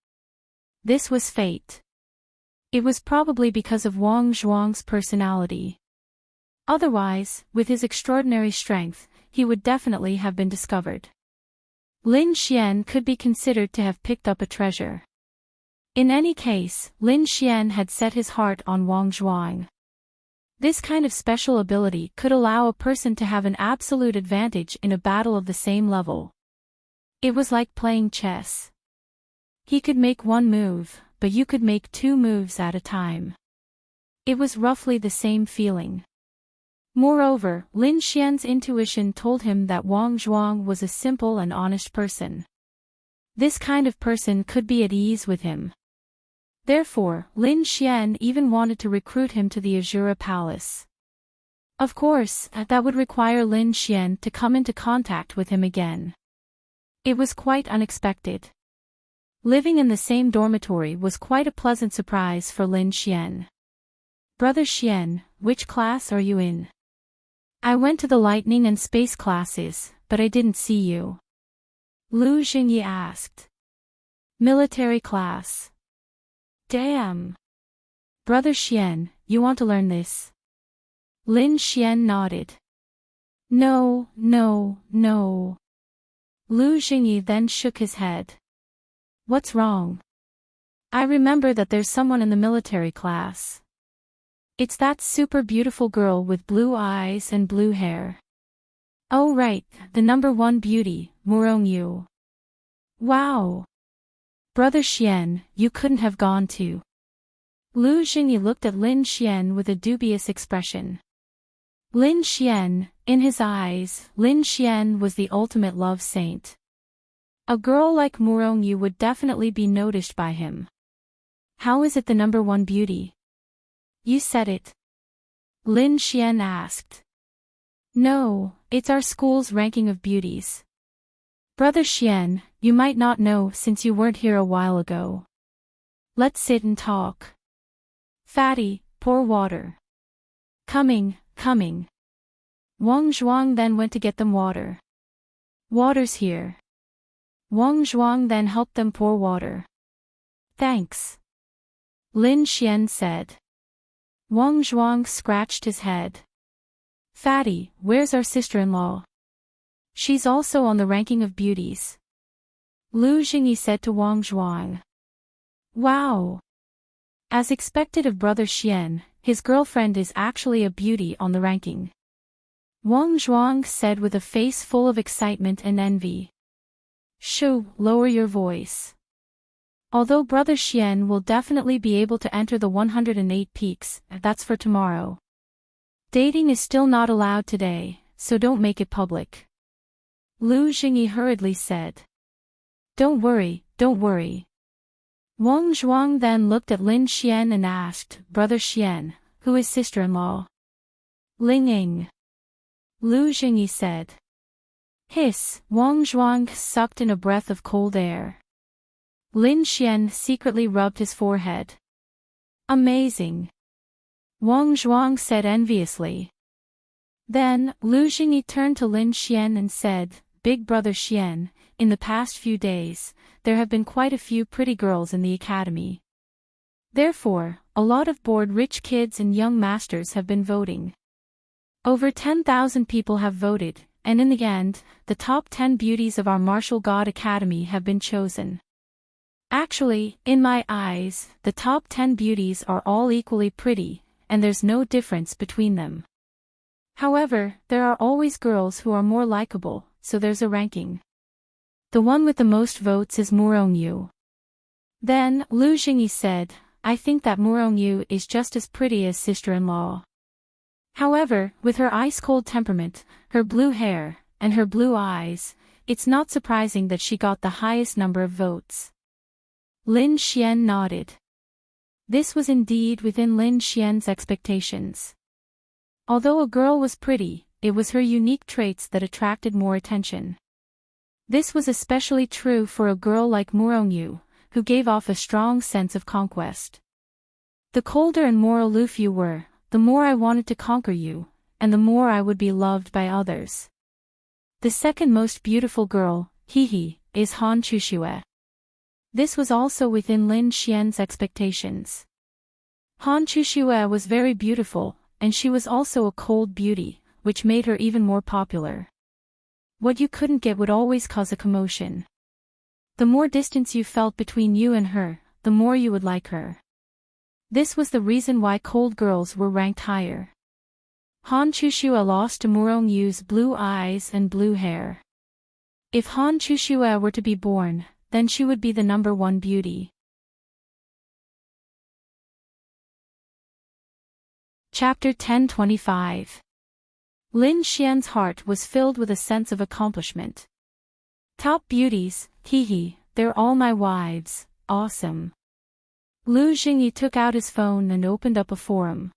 This was fate. It was probably because of Wang Zhuang's personality. Otherwise, with his extraordinary strength, he would definitely have been discovered. Lin Xian could be considered to have picked up a treasure. In any case, Lin Xian had set his heart on Wang Zhuang. This kind of special ability could allow a person to have an absolute advantage in a battle of the same level. It was like playing chess. He could make one move, but you could make 2 moves at a time. It was roughly the same feeling. Moreover, Lin Xian's intuition told him that Wang Zhuang was a simple and honest person. This kind of person could be at ease with him. Therefore, Lin Xian even wanted to recruit him to the Azura Palace. Of course, that would require Lin Xian to come into contact with him again. It was quite unexpected. Living in the same dormitory was quite a pleasant surprise for Lin Xian. Brother Xian, which class are you in? I went to the lightning and space classes, but I didn't see you. Lu Jingyi asked. Military class. Damn. Brother Xian, you want to learn this? Lin Xian nodded. No. Lu Jingyi then shook his head. What's wrong? I remember that there's someone in the military class. It's that super beautiful girl with blue eyes and blue hair. Oh right, the number 1 beauty, Murong Yu. Wow. Brother Xian, you couldn't have gone to. Lu Jingyi looked at Lin Xian with a dubious expression. Lin Xian, in his eyes, Lin Xian was the ultimate love saint. A girl like Murong Yu would definitely be noticed by him. How is it the number 1 beauty? You said it. Lin Xian asked. No, it's our school's ranking of beauties. Brother Xian, you might not know since you weren't here a while ago. Let's sit and talk. Fatty, pour water. Coming. Wang Zhuang then went to get them water. Water's here. Wang Zhuang then helped them pour water. Thanks. Lin Xian said. Wang Zhuang scratched his head. Fatty, where's our sister-in-law? She's also on the ranking of beauties. Lu Jingyi said to Wang Zhuang. Wow. As expected of Brother Xian, his girlfriend is actually a beauty on the ranking. Wang Zhuang said with a face full of excitement and envy. Shoo, lower your voice. Although Brother Xian will definitely be able to enter the 108 peaks, that's for tomorrow. Dating is still not allowed today, so don't make it public. Lu Jingyi hurriedly said. Don't worry. Wang Zhuang then looked at Lin Xian and asked, Brother Xian, who is sister-in-law? Ling Ying. Lu Jingyi said. Hiss, Wang Zhuang sucked in a breath of cold air. Lin Xian secretly rubbed his forehead. Amazing. Wang Zhuang said enviously. Then, Lu Jingyi turned to Lin Xian and said, Big Brother Xian, in the past few days, there have been quite a few pretty girls in the academy. Therefore, a lot of bored rich kids and young masters have been voting. Over 10,000 people have voted, and in the end, the top 10 beauties of our Martial God Academy have been chosen. Actually, in my eyes, the top 10 beauties are all equally pretty, and there's no difference between them. However, there are always girls who are more likable, so there's a ranking. The one with the most votes is Murongyu. Then, Lu Jingyi said, I think that Murongyu is just as pretty as sister-in-law. However, with her ice-cold temperament, her blue hair, and her blue eyes, it's not surprising that she got the highest number of votes. Lin Xian nodded. This was indeed within Lin Xian's expectations. Although a girl was pretty, it was her unique traits that attracted more attention. This was especially true for a girl like Murongyu, who gave off a strong sense of conquest. The colder and more aloof you were, the more I wanted to conquer you, and the more I would be loved by others. The second most beautiful girl, is Han Chuxue. This was also within Lin Xian's expectations. Han Chuxue was very beautiful, and she was also a cold beauty, which made her even more popular. What you couldn't get would always cause a commotion. The more distance you felt between you and her, the more you would like her. This was the reason why cold girls were ranked higher. Han Chuxue lost to Murongyu's blue eyes and blue hair. If Han Chuxue were to be born, then she would be the number one beauty. Chapter 1025. Lin Xian's heart was filled with a sense of accomplishment. Top beauties, they're all my wives, awesome. Lu Jingyi took out his phone and opened up a forum.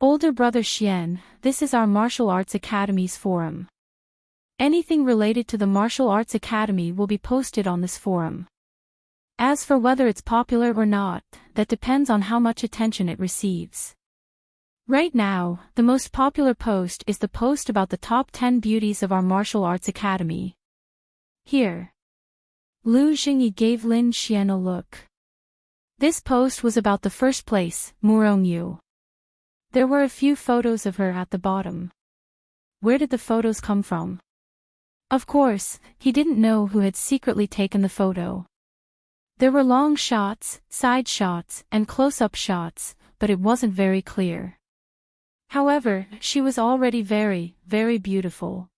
Older brother Xian, this is our martial arts academy's forum. Anything related to the martial arts academy will be posted on this forum. As for whether it's popular or not, that depends on how much attention it receives. Right now, the most popular post is the post about the top 10 beauties of our martial arts academy. Here. Lu Jingyi gave Lin Xian a look. This post was about the first place, Murongyu. There were a few photos of her at the bottom. Where did the photos come from? Of course, he didn't know who had secretly taken the photo. There were long shots, side shots, and close-up shots, but it wasn't very clear. However, she was already very, very beautiful.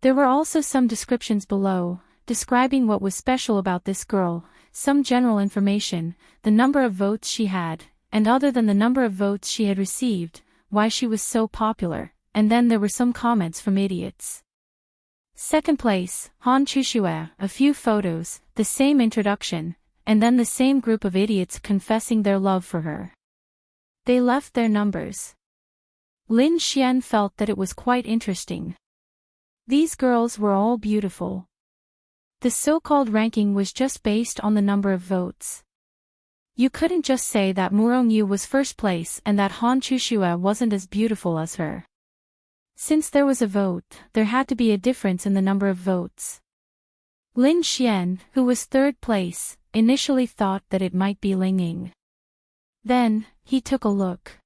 There were also some descriptions below, describing what was special about this girl, some general information, the number of votes she had, and other than the number of votes she had received, why she was so popular, and then there were some comments from idiots. Second place, Han Chuxue, a few photos, the same introduction, and then the same group of idiots confessing their love for her. They left their numbers. Lin Xian felt that it was quite interesting. These girls were all beautiful. The so-called ranking was just based on the number of votes. You couldn't just say that Murongyu was first place and that Han Chuxue wasn't as beautiful as her. Since there was a vote, there had to be a difference in the number of votes. Lin Xian, who was third place, initially thought that it might be Ling Ying. Then, he took a look.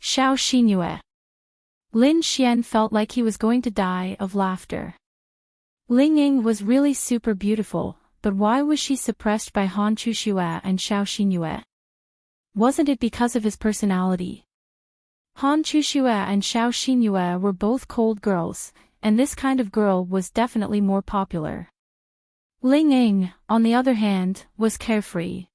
Xiao Xinyue. Lin Xian felt like he was going to die of laughter. Ling Ying was really super beautiful, but why was she suppressed by Han Chuxue and Xiao Xinyue? Wasn't it because of his personality? Han Chuxue and Xiao Xinyue were both cold girls, and this kind of girl was definitely more popular. Ling Ying, on the other hand, was carefree.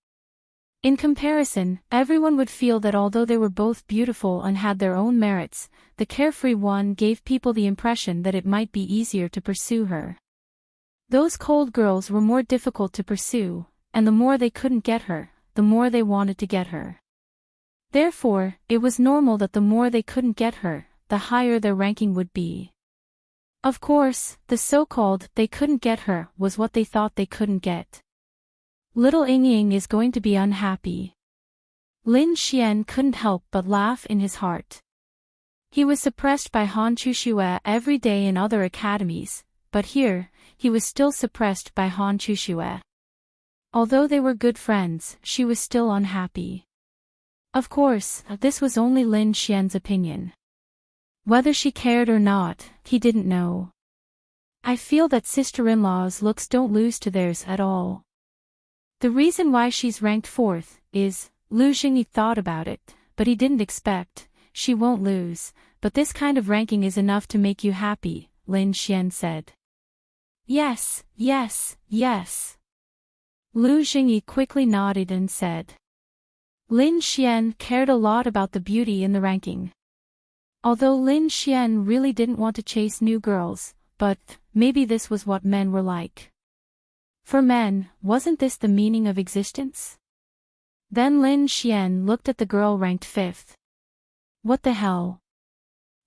In comparison, everyone would feel that although they were both beautiful and had their own merits, the carefree one gave people the impression that it might be easier to pursue her. Those cold girls were more difficult to pursue, and the more they couldn't get her, the more they wanted to get her. Therefore, it was normal that the more they couldn't get her, the higher their ranking would be. Of course, the so-called they couldn't get her was what they thought they couldn't get. Little Ying Ying is going to be unhappy. Lin Xian couldn't help but laugh in his heart. He was suppressed by Han Chuxue every day in other academies, but here, he was still suppressed by Han Chuxue. Although they were good friends, she was still unhappy. Of course, this was only Lin Xian's opinion. Whether she cared or not, he didn't know. I feel that sister-in-law's looks don't lose to theirs at all. The reason why she's ranked fourth is, Lu Jingyi thought about it, but he didn't expect, she won't lose, but this kind of ranking is enough to make you happy, Lin Xian said. Yes, yes, yes. Lu Jingyi quickly nodded and said. Lin Xian cared a lot about the beauty in the ranking. Although Lin Xian really didn't want to chase new girls, but maybe this was what men were like. For men, wasn't this the meaning of existence? Then Lin Xian looked at the girl ranked 5th. What the hell?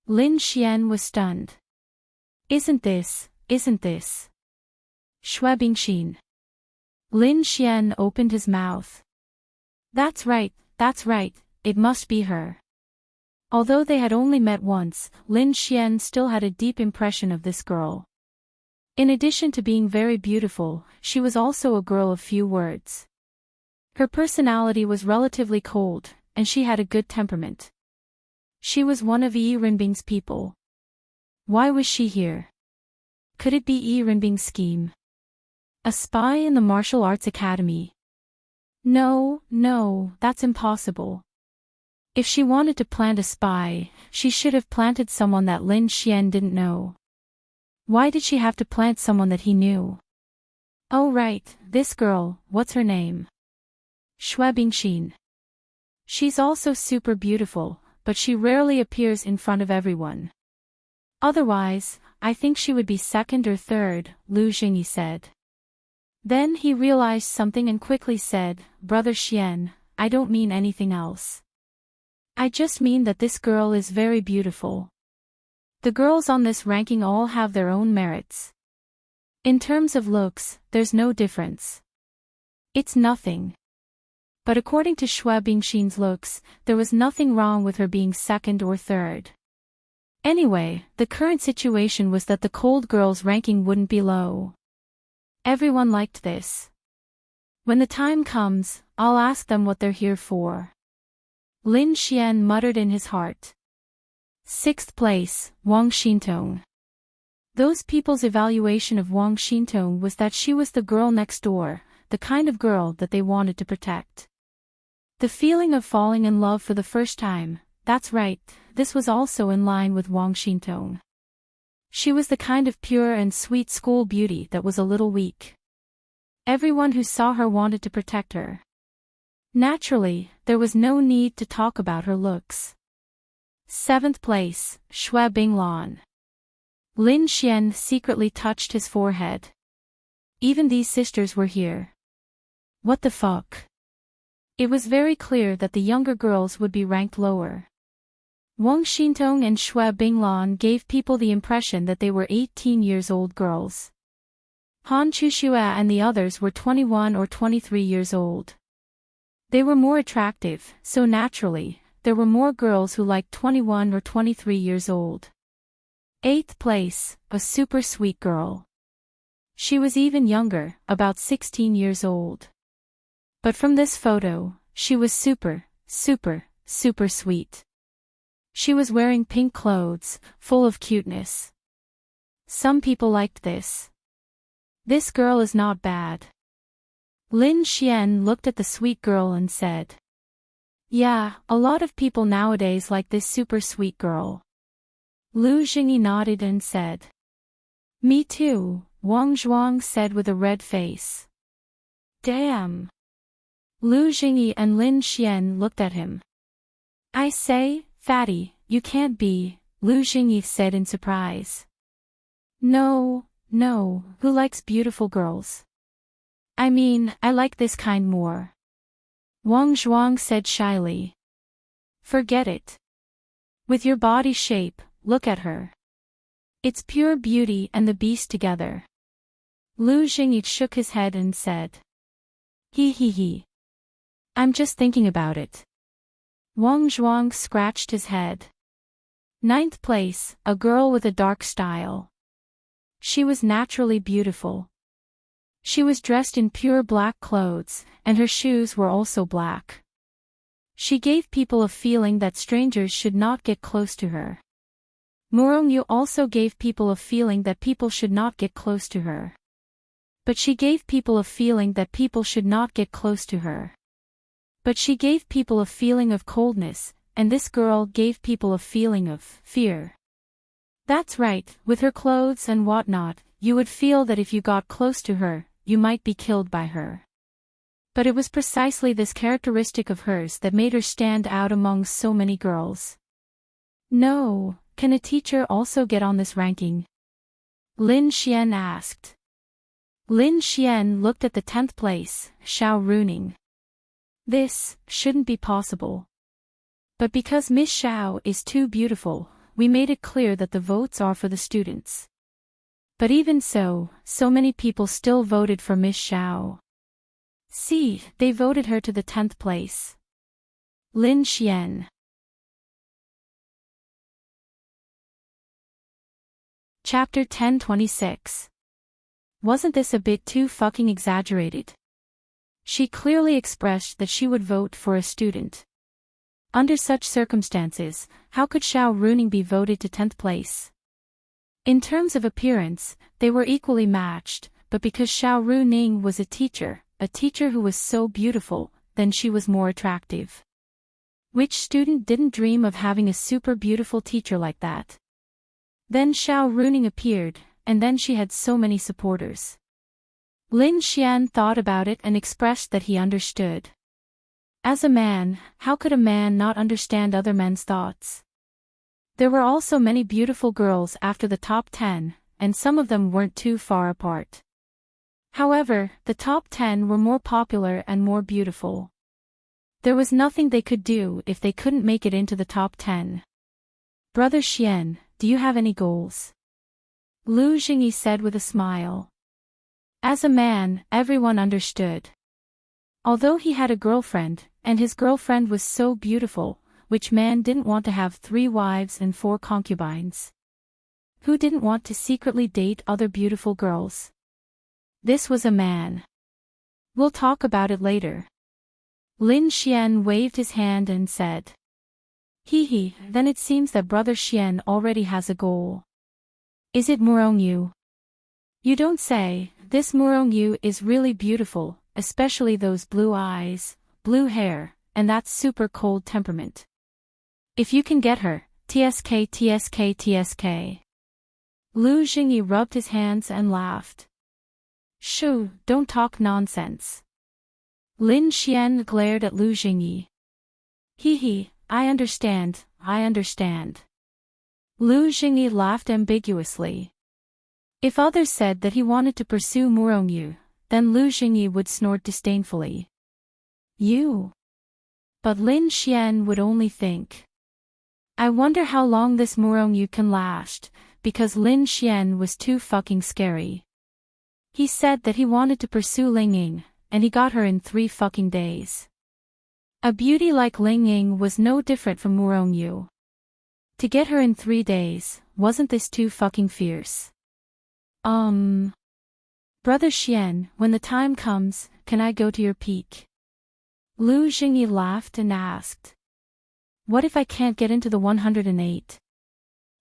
Lin Xian was stunned. Isn't this? Xue Bingxin. Lin Xian opened his mouth. That's right, it must be her. Although they had only met once, Lin Xian still had a deep impression of this girl. In addition to being very beautiful, she was also a girl of few words. Her personality was relatively cold, and she had a good temperament. She was one of Yi Renbing's people. Why was she here? Could it be Yi Renbing's scheme? A spy in the martial arts academy? No, that's impossible. If she wanted to plant a spy, she should have planted someone that Lin Xian didn't know. Why did she have to plant someone that he knew? Oh right, this girl, what's her name? Xue Bingxin. She's also super beautiful, but she rarely appears in front of everyone. Otherwise, I think she would be 2nd or 3rd, Lu Jingyi said. Then he realized something and quickly said, Brother Xian, I don't mean anything else. I just mean that this girl is very beautiful. The girls on this ranking all have their own merits. In terms of looks, there's no difference. It's nothing. But according to Xue Bingxin's looks, there was nothing wrong with her being 2nd or 3rd. Anyway, the current situation was that the cold girl's ranking wouldn't be low. Everyone liked this. When the time comes, I'll ask them what they're here for. Lin Xian muttered in his heart. 6th place, Wang Xintong. Those people's evaluation of Wang Xintong was that she was the girl next door, the kind of girl that they wanted to protect. The feeling of falling in love for the first time, that's right, this was also in line with Wang Xintong. She was the kind of pure and sweet school beauty that was a little weak. Everyone who saw her wanted to protect her. Naturally, there was no need to talk about her looks. 7th place, Xue Binglan. Lin Xian secretly touched his forehead. Even these sisters were here. What the fuck? It was very clear that the younger girls would be ranked lower. Wang Xintong and Xue Binglan gave people the impression that they were 18 years old girls. Han Chuxue and the others were 21 or 23 years old. They were more attractive, so naturally, there were more girls who liked 21 or 23 years old. 8th place, a super sweet girl. She was even younger, about 16 years old. But from this photo, she was super sweet. She was wearing pink clothes, full of cuteness. Some people liked this. This girl is not bad. Lin Xian looked at the sweet girl and said. Yeah, a lot of people nowadays like this super sweet girl. Lu Jingyi nodded and said. Me too, Wang Zhuang said with a red face. Damn. Lu Jingyi and Lin Xian looked at him. I say, fatty, you can't be, Lu Jingyi said in surprise. No, who likes beautiful girls? I mean, I like this kind more. Wang Zhuang said shyly. Forget it. With your body shape, look at her. It's pure beauty and the beast together. Lu Jingyi shook his head and said. He. I'm just thinking about it. Wang Zhuang scratched his head. 9th place, a girl with a dark style. She was naturally beautiful. She was dressed in pure black clothes, and her shoes were also black. She gave people a feeling that strangers should not get close to her. Morongyu also gave people a feeling that people should not get close to her. But she gave people a feeling that people should not get close to her. But she gave people a feeling of coldness, and this girl gave people a feeling of fear. That's right, with her clothes and whatnot, you would feel that if you got close to her, you might be killed by her. But it was precisely this characteristic of hers that made her stand out among so many girls. No, can a teacher also get on this ranking? Lin Xian asked. Lin Xian looked at the 10th place, Heartwarming. This shouldn't be possible. But because Miss Xiao is too beautiful, we made it clear that the votes are for the students. But even so, so many people still voted for Miss Xiao. See, they voted her to the 10th place. Lin Xian. Chapter 1026. Wasn't this a bit too fucking exaggerated? She clearly expressed that she would vote for a student. Under such circumstances, how could Heartwarming be voted to 10th place? In terms of appearance, they were equally matched, but because Heartwarming was a teacher who was so beautiful, then she was more attractive. Which student didn't dream of having a super beautiful teacher like that? Then Heartwarming appeared, and then she had so many supporters. Lin Xian thought about it and expressed that he understood. As a man, how could a man not understand other men's thoughts? There were also many beautiful girls after the top 10, and some of them weren't too far apart. However, the top 10 were more popular and more beautiful. There was nothing they could do if they couldn't make it into the top 10. Brother Xian, do you have any goals? Lu Jingyi said with a smile. As a man, everyone understood. Although he had a girlfriend, and his girlfriend was so beautiful, which man didn't want to have 3 wives and 4 concubines? Who didn't want to secretly date other beautiful girls? This was a man. We'll talk about it later. Lin Xian waved his hand and said. Hee, then it seems that Brother Xian already has a goal. Is it Murongyu? You don't say, this Murongyu is really beautiful, especially those blue eyes, blue hair, and that super cold temperament. If you can get her, TSK. Lu Jingyi rubbed his hands and laughed. Shoo, don't talk nonsense. Lin Xian glared at Lu Jingyi. Hee, I understand. Lu Jingyi laughed ambiguously. If others said that he wanted to pursue Murongyu, then Lu Jingyi would snort disdainfully. You. But Lin Xian would only think. I wonder how long this Murongyu can last, because Lin Xian was too fucking scary. He said that he wanted to pursue Lingying, and he got her in 3 fucking days. A beauty like Lingying was no different from Murongyu. To get her in 3 days, wasn't this too fucking fierce? Brother Xian, when the time comes, can I go to your peak? Lu Jingyi laughed and asked. What if I can't get into the 108?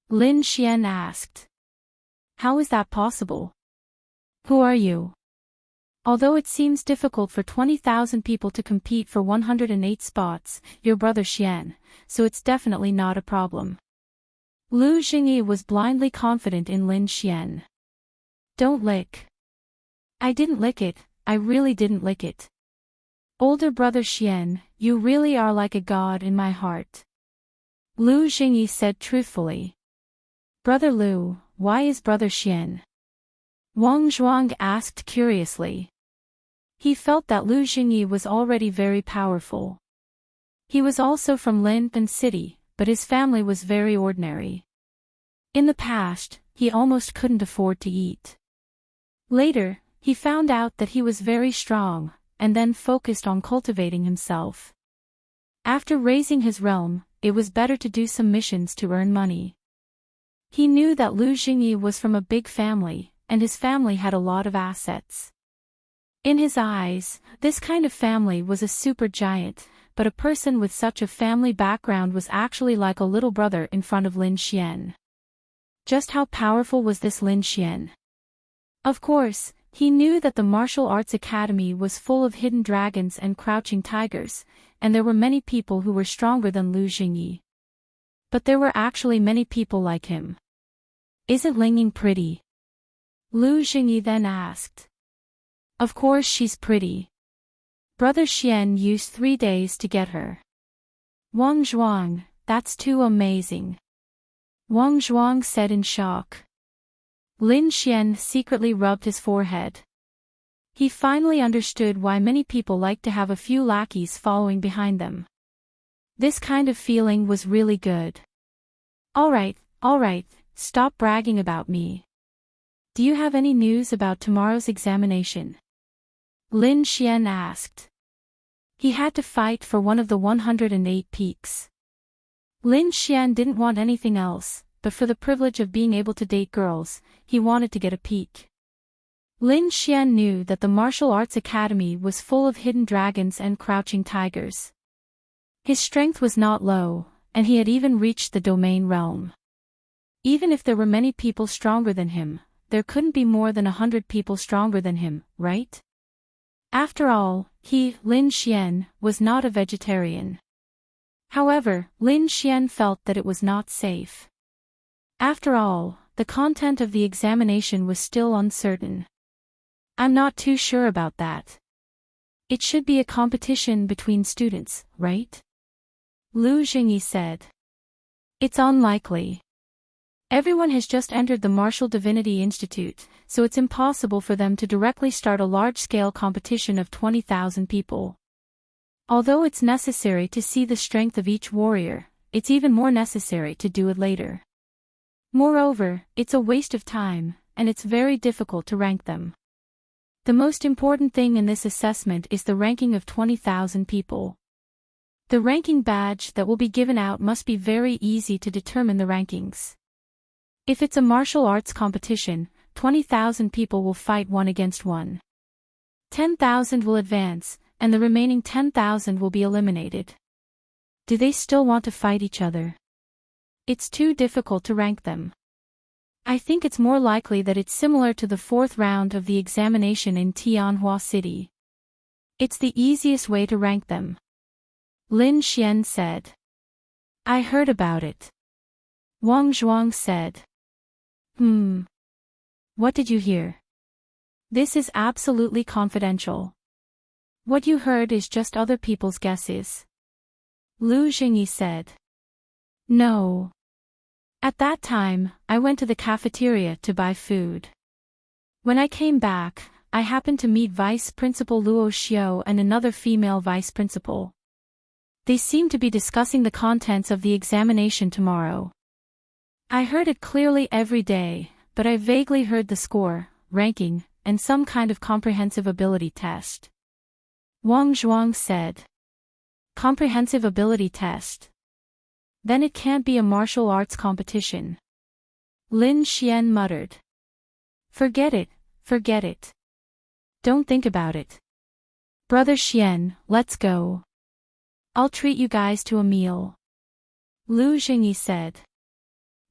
Lin Xian asked. How is that possible? Who are you? Although it seems difficult for 20,000 people to compete for 108 spots, you're Brother Xian, so it's definitely not a problem. Lu Jingyi was blindly confident in Lin Xian. Don't lick. I didn't lick it, I really didn't lick it. Older Brother Xian, you really are like a god in my heart. Lu Jingyi said truthfully. Brother Lu, why is Brother Xian? Wang Zhuang asked curiously. He felt that Lu Jingyi was already very powerful. He was also from Linpan City, but his family was very ordinary. In the past, he almost couldn't afford to eat. Later, he found out that he was very strong, and then focused on cultivating himself. After raising his realm, it was better to do some missions to earn money. He knew that Lu Jingyi was from a big family, and his family had a lot of assets. In his eyes, this kind of family was a super giant, but a person with such a family background was actually like a little brother in front of Lin Xian. Just how powerful was this Lin Xian? Of course, he knew that the martial arts academy was full of hidden dragons and crouching tigers, and there were many people who were stronger than Lu Jingyi. But there were actually many people like him. Isn't Lingying pretty? Lu Jingyi then asked. Of course she's pretty. Brother Xian used 3 days to get her. Wang Zhuang, that's too amazing. Wang Zhuang said in shock. Lin Xian secretly rubbed his forehead. He finally understood why many people like to have a few lackeys following behind them. This kind of feeling was really good. Alright, stop bragging about me. Do you have any news about tomorrow's examination? Lin Xian asked. He had to fight for one of the 108 peaks. Lin Xian didn't want anything else, but for the privilege of being able to date girls, he wanted to get a peak. Lin Xian knew that the martial arts academy was full of hidden dragons and crouching tigers. His strength was not low, and he had even reached the domain realm. Even if there were many people stronger than him, there couldn't be more than 100 people stronger than him, right? After all, he, Lin Xian, was not a vegetarian. However, Lin Xian felt that it was not safe. After all, the content of the examination was still uncertain. I'm not too sure about that. It should be a competition between students, right? Lu Jingyi said. It's unlikely. Everyone has just entered the Martial Divinity Institute, so it's impossible for them to directly start a large-scale competition of 20,000 people. Although it's necessary to see the strength of each warrior, it's even more necessary to do it later. Moreover, it's a waste of time, and it's very difficult to rank them. The most important thing in this assessment is the ranking of 20,000 people. The ranking badge that will be given out must be very easy to determine the rankings. If it's a martial arts competition, 20,000 people will fight one against one. 10,000 will advance, and the remaining 10,000 will be eliminated. Do they still want to fight each other? It's too difficult to rank them. I think it's more likely that it's similar to the 4th round of the examination in Tianhua City. It's the easiest way to rank them. Lin Xian said. I heard about it. Wang Zhuang said. What did you hear? This is absolutely confidential. What you heard is just other people's guesses. Lu Jingyi said. No. At that time, I went to the cafeteria to buy food. When I came back, I happened to meet Vice Principal Luo Xiao and another female Vice Principal. They seemed to be discussing the contents of the examination tomorrow. I heard it clearly every day, but I vaguely heard the score, ranking, and some kind of comprehensive ability test. Wang Zhuang said. Comprehensive ability test. Then it can't be a martial arts competition. Lin Xian muttered. Forget it. Don't think about it. Brother Xian, let's go. I'll treat you guys to a meal. Lu Jingyi said.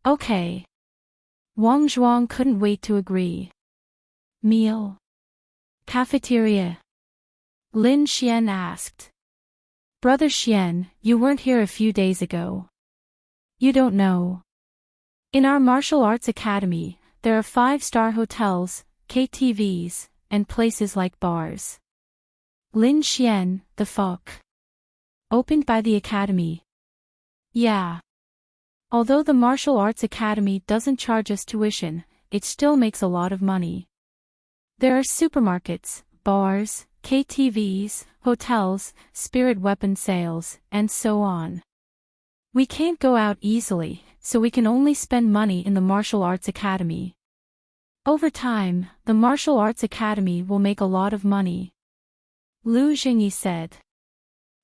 Okay. Wang Zhuang couldn't wait to agree. Meal? Cafeteria? Lin Xian asked. Brother Xian, you weren't here a few days ago. You don't know. In our martial arts academy, there are 5-star hotels, KTVs, and places like bars. Lin Xian, the Fuck. Opened by the academy. Yeah. Although the martial arts academy doesn't charge us tuition, it still makes a lot of money. There are supermarkets, bars, KTVs, hotels, spirit weapon sales, and so on. We can't go out easily, so we can only spend money in the martial arts academy. Over time, the martial arts academy will make a lot of money. Lu Jingyi said.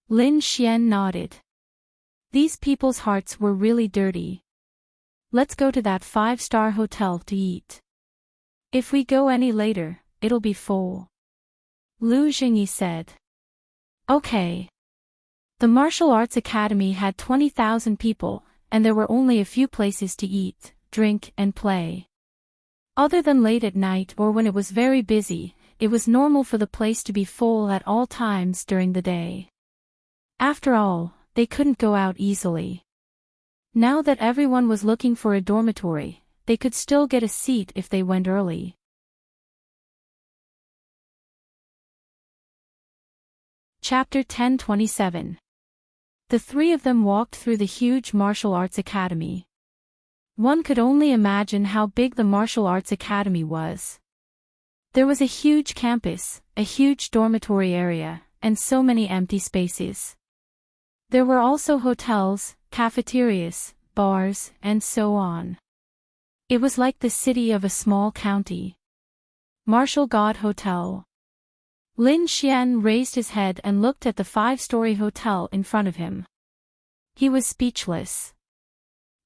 Lin Xian nodded. These people's hearts were really dirty. Let's go to that 5-star hotel to eat. If we go any later, it'll be full. Lu Jingyi said. Okay. The martial arts academy had 20,000 people, and there were only a few places to eat, drink, and play. Other than late at night or when it was very busy, it was normal for the place to be full at all times during the day. After all, they couldn't go out easily. Now that everyone was looking for a dormitory, they could still get a seat if they went early. Chapter 10:27. The three of them walked through the huge martial arts academy. One could only imagine how big the martial arts academy was. There was a huge campus, a huge dormitory area, and so many empty spaces. There were also hotels, cafeterias, bars, and so on. It was like the city of a small county. Martial God Hotel. Lin Xian raised his head and looked at the 5-story hotel in front of him. He was speechless.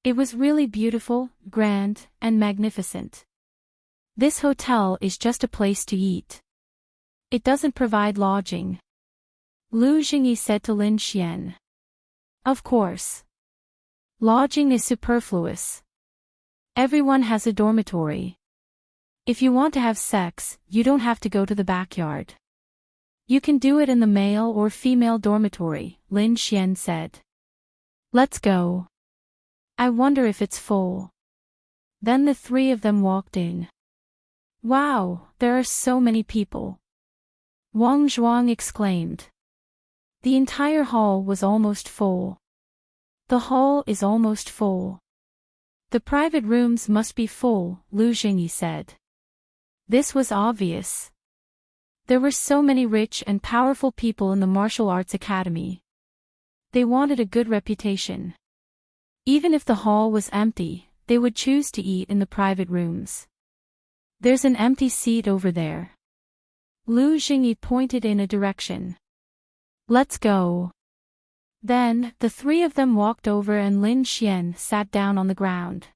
It was really beautiful, grand, and magnificent. This hotel is just a place to eat. It doesn't provide lodging. Lu Jingyi said to Lin Xian. Of course. Lodging is superfluous. Everyone has a dormitory. If you want to have sex, you don't have to go to the backyard. You can do it in the male or female dormitory, Lin Xian said. Let's go. I wonder if it's full. Then the three of them walked in. Wow, there are so many people. Wang Zhuang exclaimed. The entire hall was almost full. The hall is almost full. The private rooms must be full, Lu Jingyi said. This was obvious. There were so many rich and powerful people in the martial arts academy. They wanted a good reputation. Even if the hall was empty, they would choose to eat in the private rooms. There's an empty seat over there. Lu Jingyi pointed in a direction. Let's go. Then, the three of them walked over and Lin Xian sat down on the ground.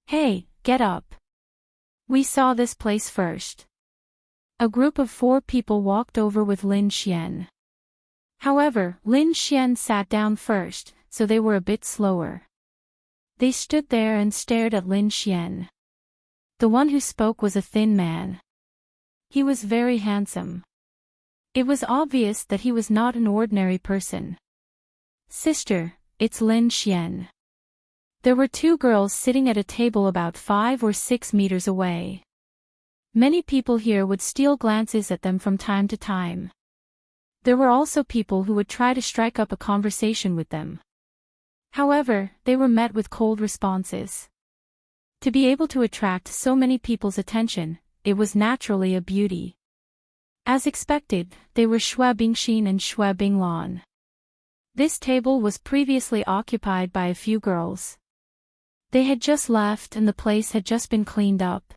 Hey, get up. We saw this place first. A group of 4 people walked over with Lin Xian. However, Lin Xian sat down first, so they were a bit slower. They stood there and stared at Lin Xian. The one who spoke was a thin man. He was very handsome. It was obvious that he was not an ordinary person. Sister, it's Lin Xian. There were 2 girls sitting at a table about 5 or 6 meters away. Many people here would steal glances at them from time to time. There were also people who would try to strike up a conversation with them. However, they were met with cold responses. To be able to attract so many people's attention, it was naturally a beauty. As expected, they were Xue Bingxin and Xue Binglan. This table was previously occupied by a few girls. They had just left and the place had just been cleaned up.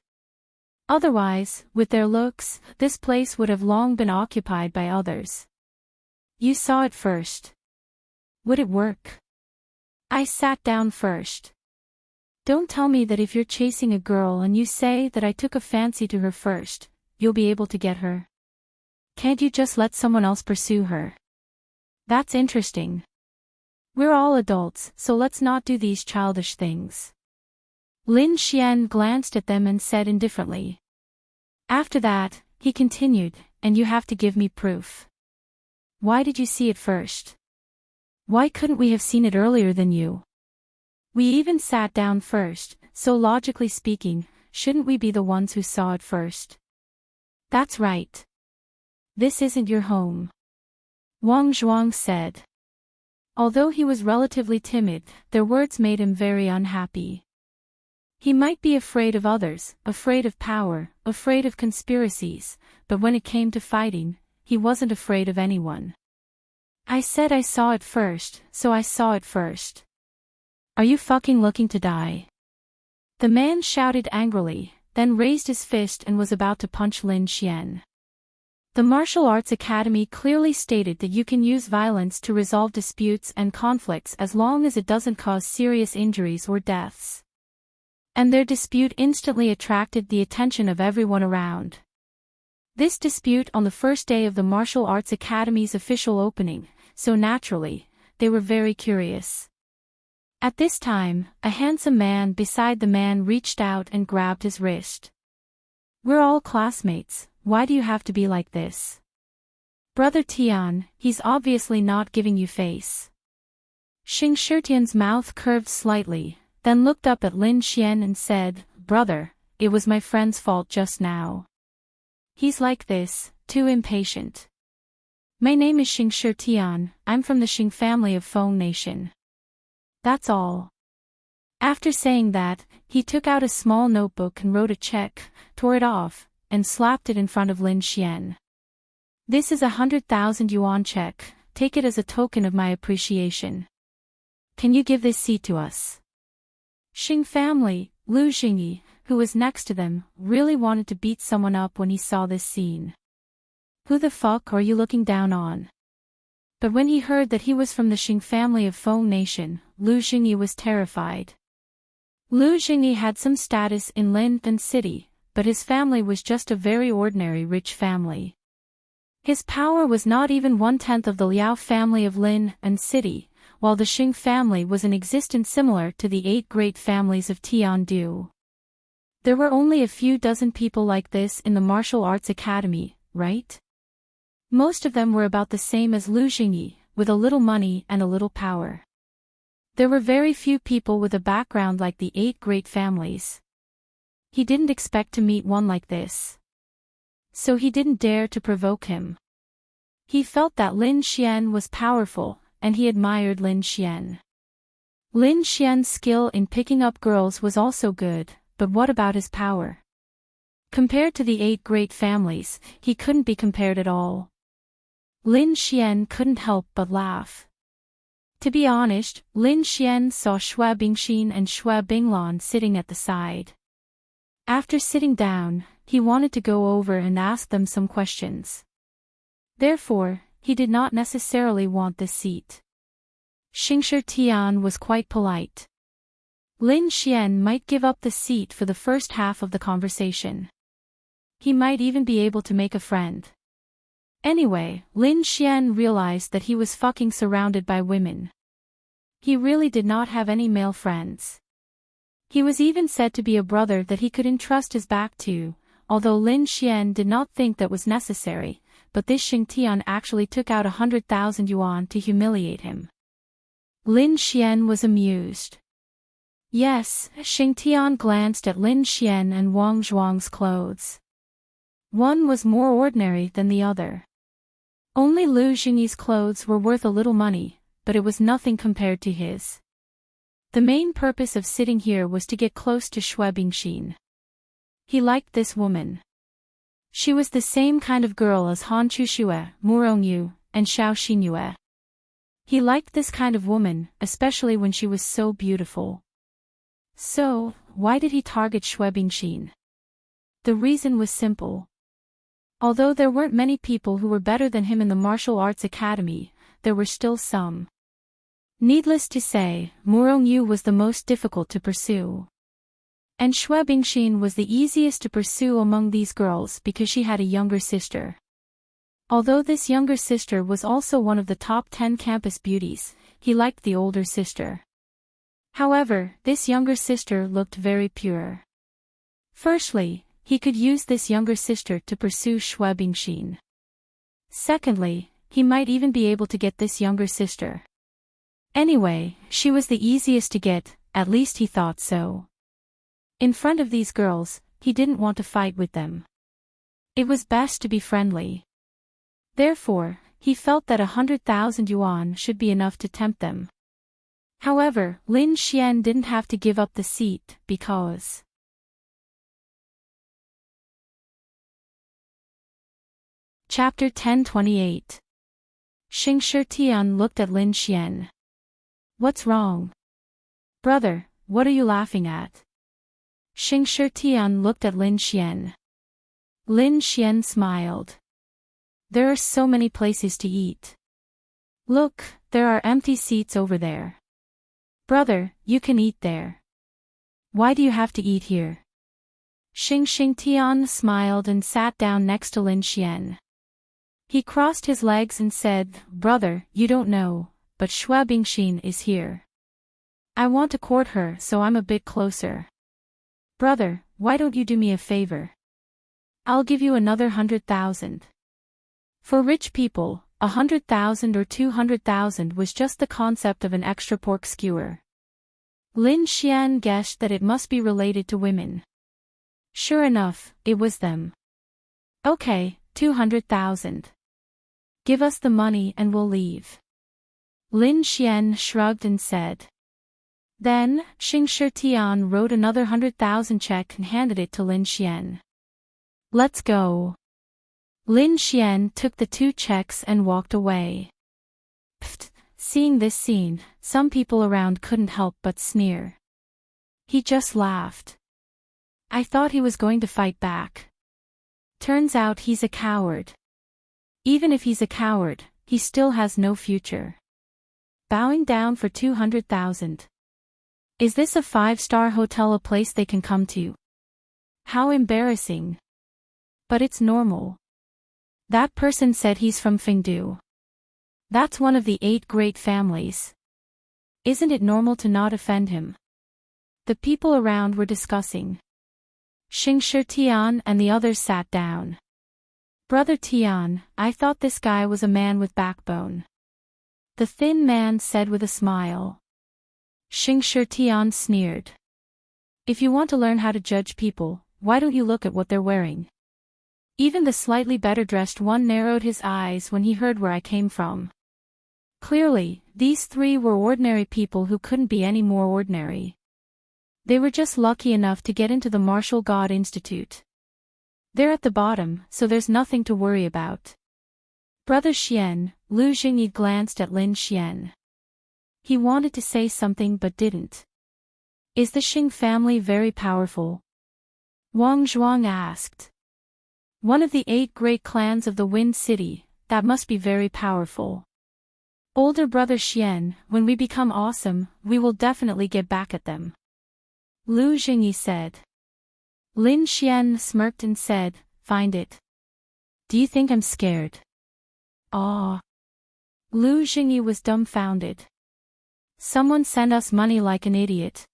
Otherwise, with their looks, this place would have long been occupied by others. You saw it first. Would it work? I sat down first. Don't tell me that if you're chasing a girl and you say that I took a fancy to her first, you'll be able to get her. Can't you just let someone else pursue her? That's interesting. We're all adults, so let's not do these childish things. Lin Xian glanced at them and said indifferently. After that, he continued, and you have to give me proof. Why did you see it first? Why couldn't we have seen it earlier than you? We even sat down first, so logically speaking, shouldn't we be the ones who saw it first? That's right. This isn't your home. Wang Zhuang said. Although he was relatively timid, their words made him very unhappy. He might be afraid of others, afraid of power, afraid of conspiracies, but when it came to fighting, he wasn't afraid of anyone. I said I saw it first, so I saw it first. Are you fucking looking to die? The man shouted angrily, then raised his fist and was about to punch Lin Xian. The Martial Arts Academy clearly stated that you can use violence to resolve disputes and conflicts as long as it doesn't cause serious injuries or deaths. And their dispute instantly attracted the attention of everyone around. This dispute on the first day of the Martial Arts Academy's official opening, so naturally, they were very curious. At this time, a handsome man beside the man reached out and grabbed his wrist. We're all classmates, why do you have to be like this? Brother Tian, he's obviously not giving you face. Xing Shitian's mouth curved slightly, then looked up at Lin Xian and said, Brother, it was my friend's fault just now. He's like this, too impatient. My name is Xing Shitian, I'm from the Xing family of Feng Nation. That's all. After saying that, he took out a small notebook and wrote a check, tore it off, and slapped it in front of Lin Xian. This is 100,000 yuan check, take it as a token of my appreciation. Can you give this seat to us? Xing family, Lu Xingyi, who was next to them, really wanted to beat someone up when he saw this scene. Who the fuck are you looking down on? But when he heard that he was from the Xing family of Feng Nation, Lu Xingyi was terrified. Lu Xingyi had some status in Lin and City, but his family was just a very ordinary rich family. His power was not even 1/10 of the Liao family of Lin and City, while the Xing family was in existence similar to the 8 great families of Tiandu. There were only a few dozen people like this in the martial arts academy, right? Most of them were about the same as Lu Xingyi, with a little money and a little power. There were very few people with a background like the 8 great families. He didn't expect to meet one like this. So he didn't dare to provoke him. He felt that Lin Xian was powerful, and he admired Lin Xian. Lin Xian's skill in picking up girls was also good, but what about his power? Compared to the 8 great families, he couldn't be compared at all. Lin Xian couldn't help but laugh. To be honest, Lin Xian saw Xue Bingxin and Xue Binglan sitting at the side. After sitting down, he wanted to go over and ask them some questions. Therefore, he did not necessarily want this seat. Xing Shitian was quite polite. Lin Xian might give up the seat for the first half of the conversation. He might even be able to make a friend. Anyway, Lin Xian realized that he was fucking surrounded by women. He really did not have any male friends. He was even said to be a brother that he could entrust his back to, although Lin Xian did not think that was necessary, but this Xing Tian actually took out 100,000 yuan to humiliate him. Lin Xian was amused. Yes, Xing Tian glanced at Lin Xian and Wang Zhuang's clothes. One was more ordinary than the other. Only Lu Xingyi's clothes were worth a little money, but it was nothing compared to his. The main purpose of sitting here was to get close to Xue Bingxin. He liked this woman. She was the same kind of girl as Han Chuxue, Mu Rongyu, and Xiao Xinyue. He liked this kind of woman, especially when she was so beautiful. So, why did he target Xue Bingxin? The reason was simple. Although there weren't many people who were better than him in the martial arts academy, there were still some. Needless to say, Mu Rongyu was the most difficult to pursue. And Xue Bingxin was the easiest to pursue among these girls because she had a younger sister. Although this younger sister was also one of the top 10 campus beauties, he liked the older sister. However, this younger sister looked very pure. Firstly, he could use this younger sister to pursue Xue Bingxin. Secondly, he might even be able to get this younger sister. Anyway, she was the easiest to get, at least he thought so. In front of these girls, he didn't want to fight with them. It was best to be friendly. Therefore, he felt that 100,000 yuan should be enough to tempt them. However, Lin Xian didn't have to give up the seat, because... Chapter 1028. Xing Shitian looked at Lin Xian. What's wrong? Brother, what are you laughing at? Xing Shitian looked at Lin Xian. Lin Xian smiled. There are so many places to eat. Look, there are empty seats over there. Brother, you can eat there. Why do you have to eat here? Xing Shitian smiled and sat down next to Lin Xian. He crossed his legs and said, Brother, you don't know, but Xue Bingxin is here. I want to court her, so I'm a bit closer. Brother, why don't you do me a favor? I'll give you another 100,000. For rich people, 100,000 or 200,000 was just the concept of an extra pork skewer. Lin Xian guessed that it must be related to women. Sure enough, it was them. Okay, 200,000. Give us the money and we'll leave. Lin Xian shrugged and said. Then, Xing Shitian wrote another 100,000 check and handed it to Lin Xian. Let's go. Lin Xian took the 2 checks and walked away. Pfft, seeing this scene, some people around couldn't help but sneer. He just laughed. I thought he was going to fight back. Turns out he's a coward. Even if he's a coward, he still has no future. Bowing down for 200,000. Is this a 5-star hotel, a place they can come to? How embarrassing. But it's normal. That person said he's from Fengdu. That's one of the 8 great families. Isn't it normal to not offend him? The people around were discussing. Xing Shitian and the others sat down. Brother Tian, I thought this guy was a man with backbone. The thin man said with a smile. Xing Shitian sneered. If you want to learn how to judge people, why don't you look at what they're wearing? Even the slightly better dressed one narrowed his eyes when he heard where I came from. Clearly, these 3 were ordinary people who couldn't be any more ordinary. They were just lucky enough to get into the Martial God Institute. They're at the bottom, so there's nothing to worry about. Brother Xian, Lu Jingyi glanced at Lin Xian. He wanted to say something but didn't. Is the Xing family very powerful? Wang Zhuang asked. One of the 8 great clans of the Wind City, that must be very powerful. Older brother Xian, when we become awesome, we will definitely get back at them. Lu Jingyi said. Lin Xian smirked and said, find it. Do you think I'm scared? Ah. Lu Jingyi was dumbfounded. Someone sent us money like an idiot.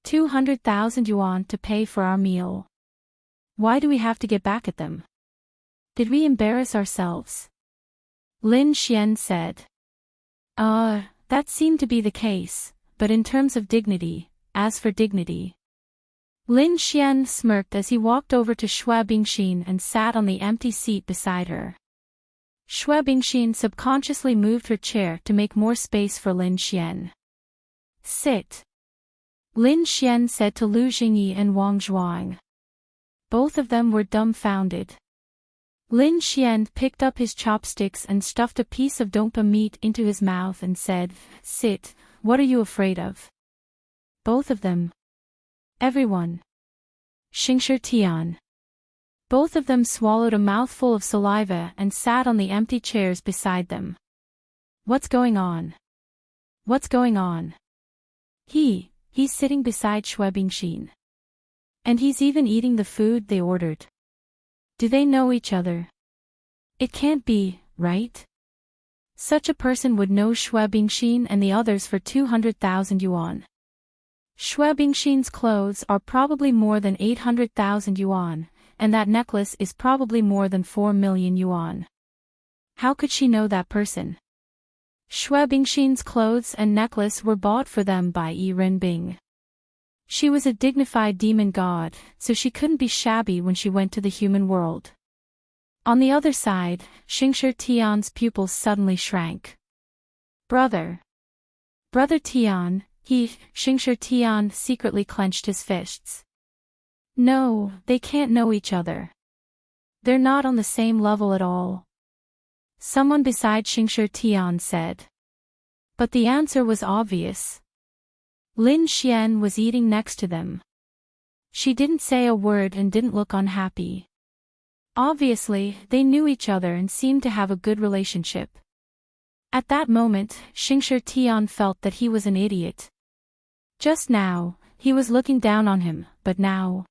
200,000 yuan to pay for our meal. Why do we have to get back at them? Did we embarrass ourselves? Lin Xian said. That seemed to be the case, but in terms of dignity, as for dignity. Lin Xian smirked as he walked over to Xue Bingxin and sat on the empty seat beside her. Xue Bingxin subconsciously moved her chair to make more space for Lin Xian. Sit. Lin Xian said to Lu Jingyi and Wang Zhuang. Both of them were dumbfounded. Lin Xian picked up his chopsticks and stuffed a piece of dongpa meat into his mouth and said, sit, what are you afraid of? Both of them. Everyone. Xingshi Tian. Both of them swallowed a mouthful of saliva and sat on the empty chairs beside them. What's going on? What's going on? He's sitting beside Xue Bingxin. And he's even eating the food they ordered. Do they know each other? It can't be, right? Such a person would know Xue Bingxin and the others for 200,000 yuan. Xue Bingxin's clothes are probably more than 800,000 yuan, and that necklace is probably more than 4 million yuan. How could she know that person? Xue Bingxin's clothes and necklace were bought for them by Yi Renbing. She was a dignified demon god, so she couldn't be shabby when she went to the human world. On the other side, Xingshi Tian's pupils suddenly shrank. Brother Tian, Xingshi Tian secretly clenched his fists. No, they can't know each other. They're not on the same level at all. Someone beside Xingshi Tian said. But the answer was obvious. Lin Xian was eating next to them. She didn't say a word and didn't look unhappy. Obviously, they knew each other and seemed to have a good relationship. At that moment, Xingshi Tian felt that he was an idiot. Just now, he was looking down on him, but now.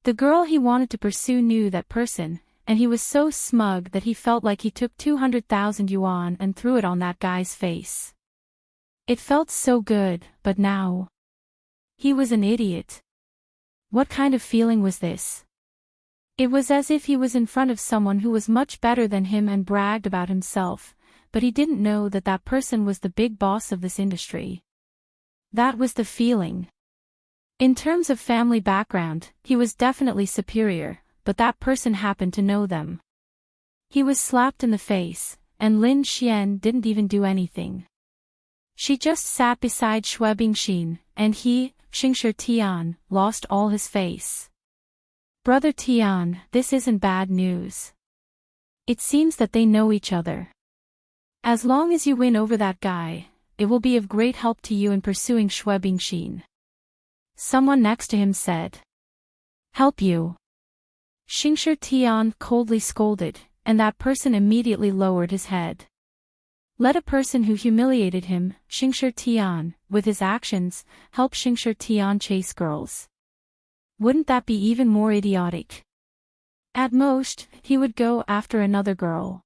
The girl he wanted to pursue knew that person, and he was so smug that he felt like he took 200,000 yuan and threw it on that guy's face. It felt so good, but now. He was an idiot. What kind of feeling was this? It was as if he was in front of someone who was much better than him and bragged about himself, but he didn't know that that person was the big boss of this industry. That was the feeling. In terms of family background, he was definitely superior, but that person happened to know them. He was slapped in the face, and Lin Xian didn't even do anything. She just sat beside Xue Bingxin, and he, Xingshi Tian, lost all his face. Brother Tian, this isn't bad news. It seems that they know each other. As long as you win over that guy, it will be of great help to you in pursuing Xue Bingxin. Someone next to him said. Help you. Xingshi Tian coldly scolded, and that person immediately lowered his head. Let a person who humiliated him, Xingshi Tian, with his actions, help Xingshi Tian chase girls. Wouldn't that be even more idiotic? At most, he would go after another girl.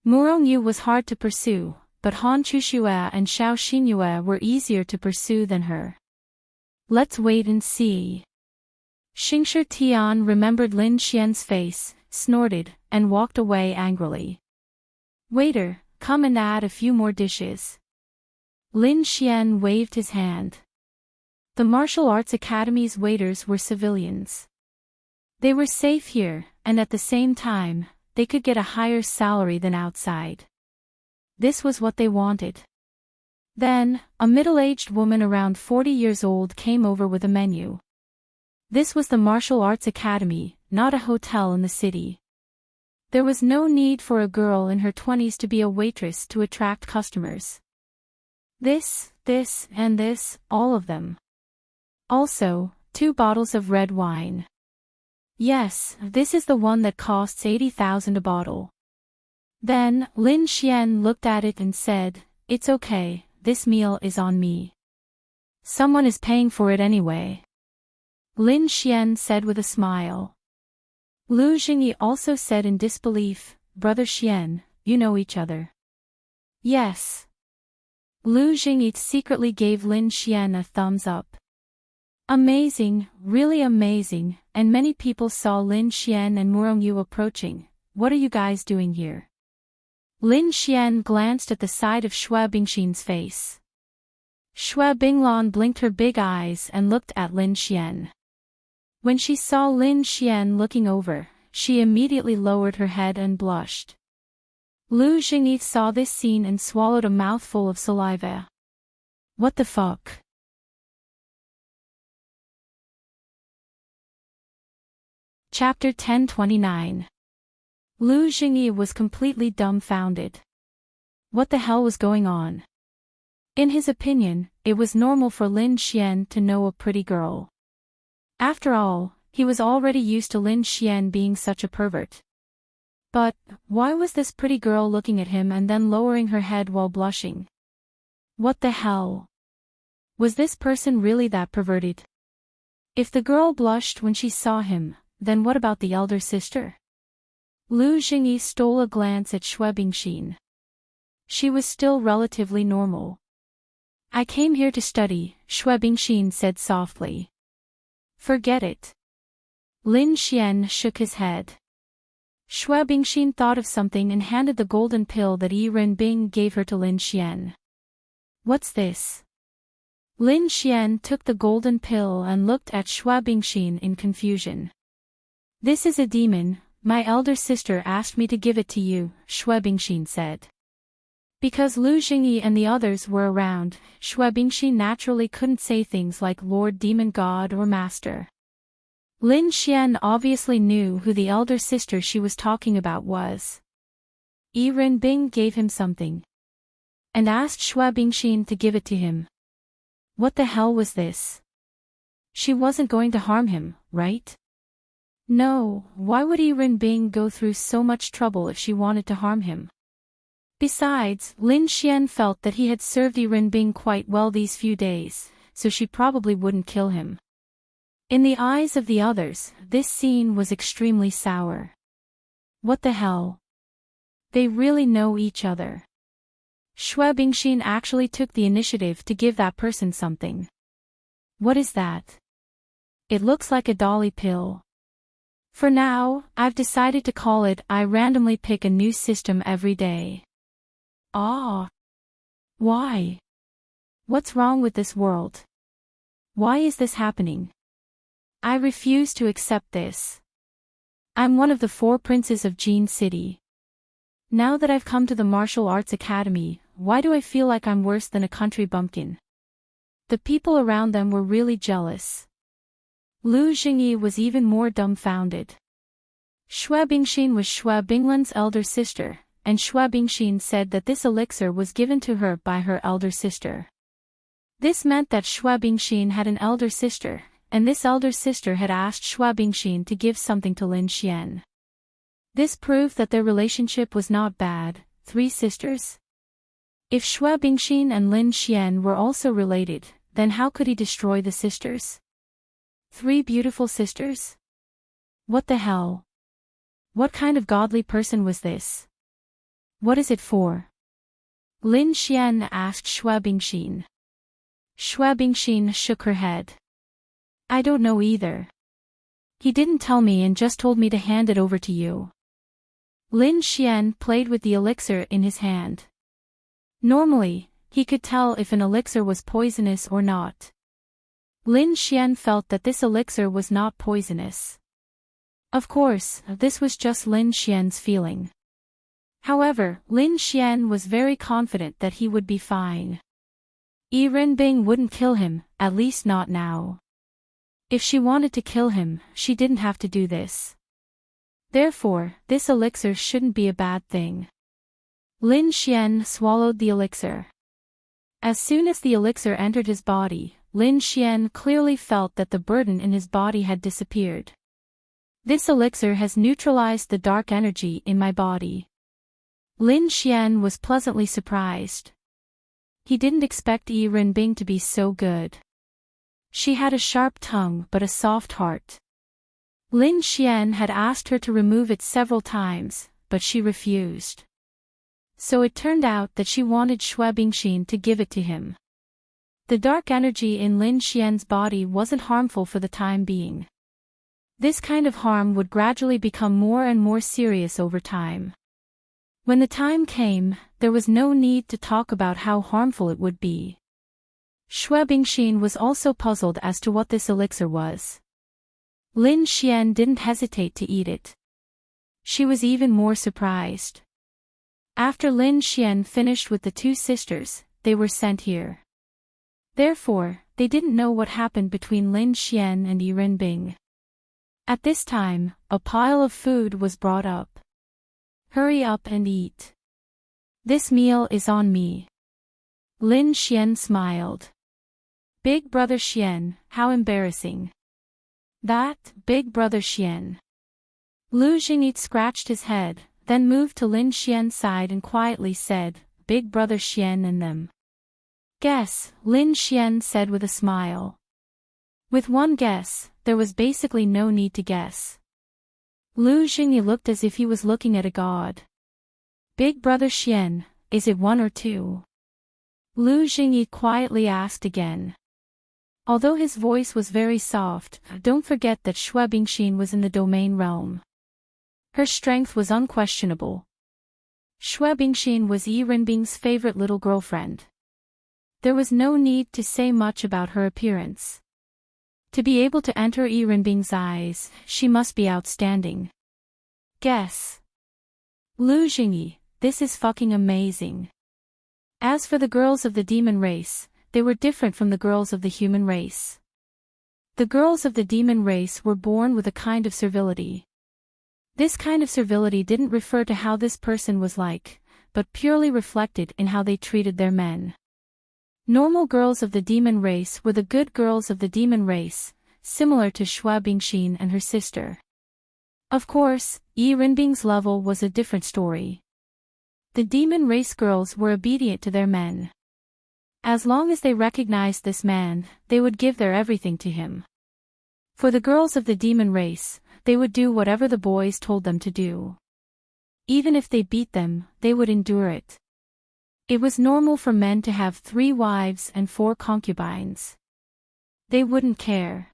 Murong Yu was hard to pursue, but Han Chuxue and Xiao Xinyue were easier to pursue than her. Let's wait and see. Xingshi Tian remembered Lin Xian's face, snorted, and walked away angrily. Waiter, come and add a few more dishes. Lin Xian waved his hand. The martial arts academy's waiters were civilians. They were safe here, and at the same time, they could get a higher salary than outside. This was what they wanted. Then, a middle-aged woman around 40 years old came over with a menu. This was the martial arts academy, not a hotel in the city. There was no need for a girl in her 20s to be a waitress to attract customers. This, and this, all of them. Also, 2 bottles of red wine. Yes, this is the one that costs 80,000 a bottle. Then, Lin Xian looked at it and said, it's okay, this meal is on me. Someone is paying for it anyway. Lin Xian said with a smile. Lu Jingyi also said in disbelief, Brother Xian, you know each other. Yes. Lu Jingyi secretly gave Lin Xian a thumbs up. Amazing, really amazing, and many people saw Lin Xian and Murong Yu approaching. What are you guys doing here? Lin Xian glanced at the side of Xue Bingxin's face. Xue Binglan blinked her big eyes and looked at Lin Xian. When she saw Lin Xian looking over, she immediately lowered her head and blushed. Lu Jingyi saw this scene and swallowed a mouthful of saliva. What the fuck? Chapter 1029. Lu Jingyi was completely dumbfounded. What the hell was going on? In his opinion, it was normal for Lin Xian to know a pretty girl. After all, he was already used to Lin Xian being such a pervert. But, why was this pretty girl looking at him and then lowering her head while blushing? What the hell? Was this person really that perverted? If the girl blushed when she saw him, then what about the elder sister? Lu Jingyi stole a glance at Xue Bingxin. She was still relatively normal. I came here to study, Xue Bingxin said softly. Forget it. Lin Xian shook his head. Xue Bingxin thought of something and handed the golden pill that Yi Renbing gave her to Lin Xian. What's this? Lin Xian took the golden pill and looked at Xue Bingxin in confusion. This is a demon, my elder sister asked me to give it to you, Xue Bingxin said. Because Lu Jingyi and the others were around, Xue Bingxin naturally couldn't say things like Lord Demon God or Master. Lin Xian obviously knew who the elder sister she was talking about was. Yi Renbing gave him something. And asked Xue Bingxin to give it to him. What the hell was this? She wasn't going to harm him, right? No, why would Yi Renbing go through so much trouble if she wanted to harm him? Besides, Lin Xian felt that he had served Yi Renbing quite well these few days, so she probably wouldn't kill him. In the eyes of the others, this scene was extremely sour. What the hell? They really know each other. Xue Bingxin actually took the initiative to give that person something. What is that? It looks like a dolly pill. For now, I've decided to call it I randomly pick a new system every day. Ah. Why? What's wrong with this world? Why is this happening? I refuse to accept this. I'm one of the 4 princes of Jean City. Now that I've come to the Martial Arts Academy, why do I feel like I'm worse than a country bumpkin? The people around them were really jealous. Lu Jingyi was even more dumbfounded. Xue Bingxin was Xue Binglan's elder sister, and Xue Bingxin said that this elixir was given to her by her elder sister. This meant that Xue Bingxin had an elder sister, and this elder sister had asked Xue Bingxin to give something to Lin Xian. This proved that their relationship was not bad. 3 sisters? If Xue Bingxin and Lin Xian were also related, then how could he destroy the sisters? 3 beautiful sisters? What the hell? What kind of godly person was this? What is it for? Lin Xian asked Xue Bingxin. Xue Bingxin shook her head. I don't know either. He didn't tell me and just told me to hand it over to you. Lin Xian played with the elixir in his hand. Normally, he could tell if an elixir was poisonous or not. Lin Xian felt that this elixir was not poisonous. Of course, this was just Lin Xian's feeling. However, Lin Xian was very confident that he would be fine. Yi Renbing wouldn't kill him, at least not now. If she wanted to kill him, she didn't have to do this. Therefore, this elixir shouldn't be a bad thing. Lin Xian swallowed the elixir. As soon as the elixir entered his body, Lin Xian clearly felt that the burden in his body had disappeared. This elixir has neutralized the dark energy in my body. Lin Xian was pleasantly surprised. He didn't expect Yi Renbing to be so good. She had a sharp tongue but a soft heart. Lin Xian had asked her to remove it several times, but she refused. So it turned out that she wanted Xue Bingxin to give it to him. The dark energy in Lin Xian's body wasn't harmful for the time being. This kind of harm would gradually become more and more serious over time. When the time came, there was no need to talk about how harmful it would be. Xue Bingxin was also puzzled as to what this elixir was. Lin Xian didn't hesitate to eat it. She was even more surprised. After Lin Xian finished with the 2 sisters, they were sent here. Therefore, they didn't know what happened between Lin Xian and Yi Renbing. At this time, a pile of food was brought up. Hurry up and eat. This meal is on me. Lin Xian smiled. Big brother Xian, how embarrassing. That, big brother Xian. Lu Jingyi scratched his head, then moved to Lin Xian's side and quietly said, Big brother Xian and them. Guess, Lin Xian said with a smile. With one guess, there was basically no need to guess. Lu Jingyi looked as if he was looking at a god. Big brother Xian, is it 1 or 2? Lu Jingyi quietly asked again. Although his voice was very soft, don't forget that Xue Bingxin was in the domain realm. Her strength was unquestionable. Xue Bingxin was Yi Renbing's favorite little girlfriend. There was no need to say much about her appearance. To be able to enter Yi Renbing's eyes, she must be outstanding. Guess. Lu Jingyi, this is fucking amazing. As for the girls of the demon race, they were different from the girls of the human race. The girls of the demon race were born with a kind of servility. This kind of servility didn't refer to how this person was like, but purely reflected in how they treated their men. Normal girls of the demon race were the good girls of the demon race, similar to Xue Bingxin and her sister. Of course, Yi Renbing's level was a different story. The demon race girls were obedient to their men. As long as they recognized this man, they would give their everything to him. For the girls of the demon race, they would do whatever the boys told them to do. Even if they beat them, they would endure it. It was normal for men to have 3 wives and 4 concubines. They wouldn't care.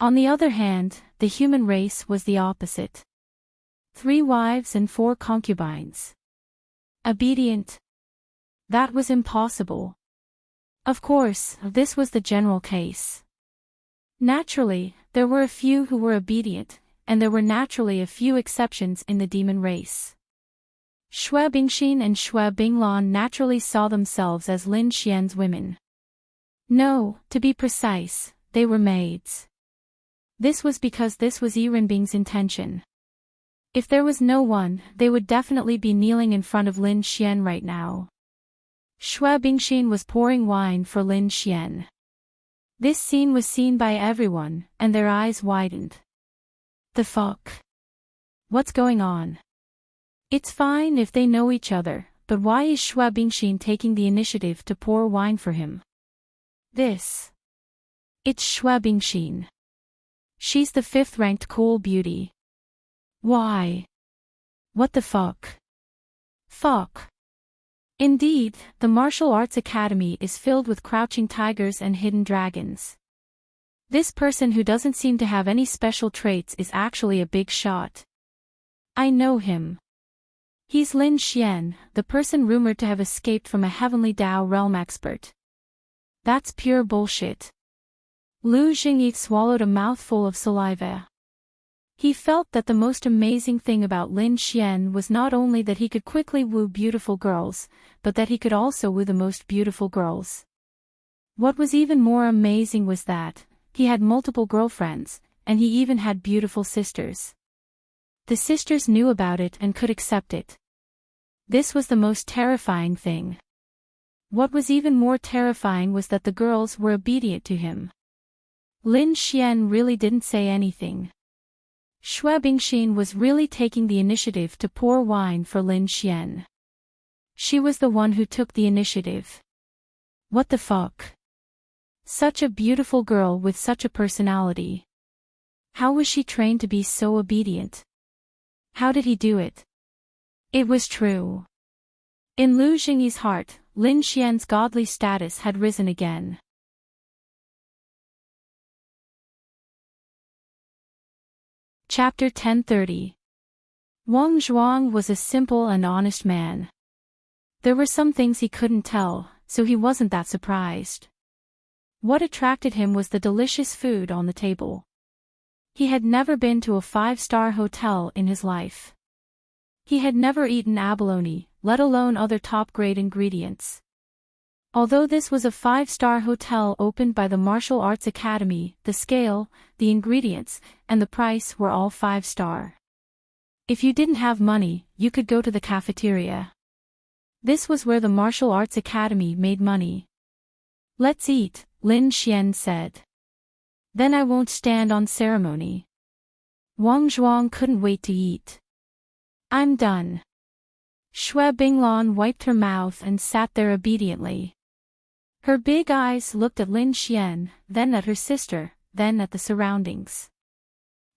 On the other hand, the human race was the opposite. 3 wives and 4 concubines. Obedient? That was impossible. Of course, this was the general case. Naturally, there were a few who were obedient, and there were naturally a few exceptions in the demon race. Shui Bingxin and Shui Binglan naturally saw themselves as Lin Xian's women. No, to be precise, they were maids. This was because this was Yirenbing's intention. If there was no one, they would definitely be kneeling in front of Lin Xian right now. Shui Bingxin was pouring wine for Lin Xian. This scene was seen by everyone, and their eyes widened. The fuck? What's going on? It's fine if they know each other, but why is Shui Bingxin taking the initiative to pour wine for him? It's Shui Bingxin. She's the 5th-ranked cool beauty. Why? What the fuck? Fuck. Indeed, the martial arts academy is filled with crouching tigers and hidden dragons. This person who doesn't seem to have any special traits is actually a big shot. I know him. He's Lin Xian, the person rumored to have escaped from a heavenly Dao realm expert. That's pure bullshit. Lu Jingyi swallowed a mouthful of saliva. He felt that the most amazing thing about Lin Xian was not only that he could quickly woo beautiful girls, but that he could also woo the most beautiful girls. What was even more amazing was that he had multiple girlfriends, and he even had beautiful sisters. The sisters knew about it and could accept it. This was the most terrifying thing. What was even more terrifying was that the girls were obedient to him. Lin Xian really didn't say anything. Shui Bingxin was really taking the initiative to pour wine for Lin Xian. She was the one who took the initiative. What the fuck? Such a beautiful girl with such a personality. How was she trained to be so obedient? How did he do it? It was true. In Lu Jingyi's heart, Lin Xian's godly status had risen again. Chapter 1030. Wang Zhuang was a simple and honest man. There were some things he couldn't tell, so he wasn't that surprised. What attracted him was the delicious food on the table. He had never been to a 5-star hotel in his life. He had never eaten abalone, let alone other top-grade ingredients. Although this was a 5-star hotel opened by the Martial Arts Academy, the scale, the ingredients, and the price were all 5-star. If you didn't have money, you could go to the cafeteria. This was where the Martial Arts Academy made money. Let's eat, Lin Xian said. Then I won't stand on ceremony. Wang Zhuang couldn't wait to eat. I'm done. Shui Binglan wiped her mouth and sat there obediently. Her big eyes looked at Lin Xian, then at her sister, then at the surroundings.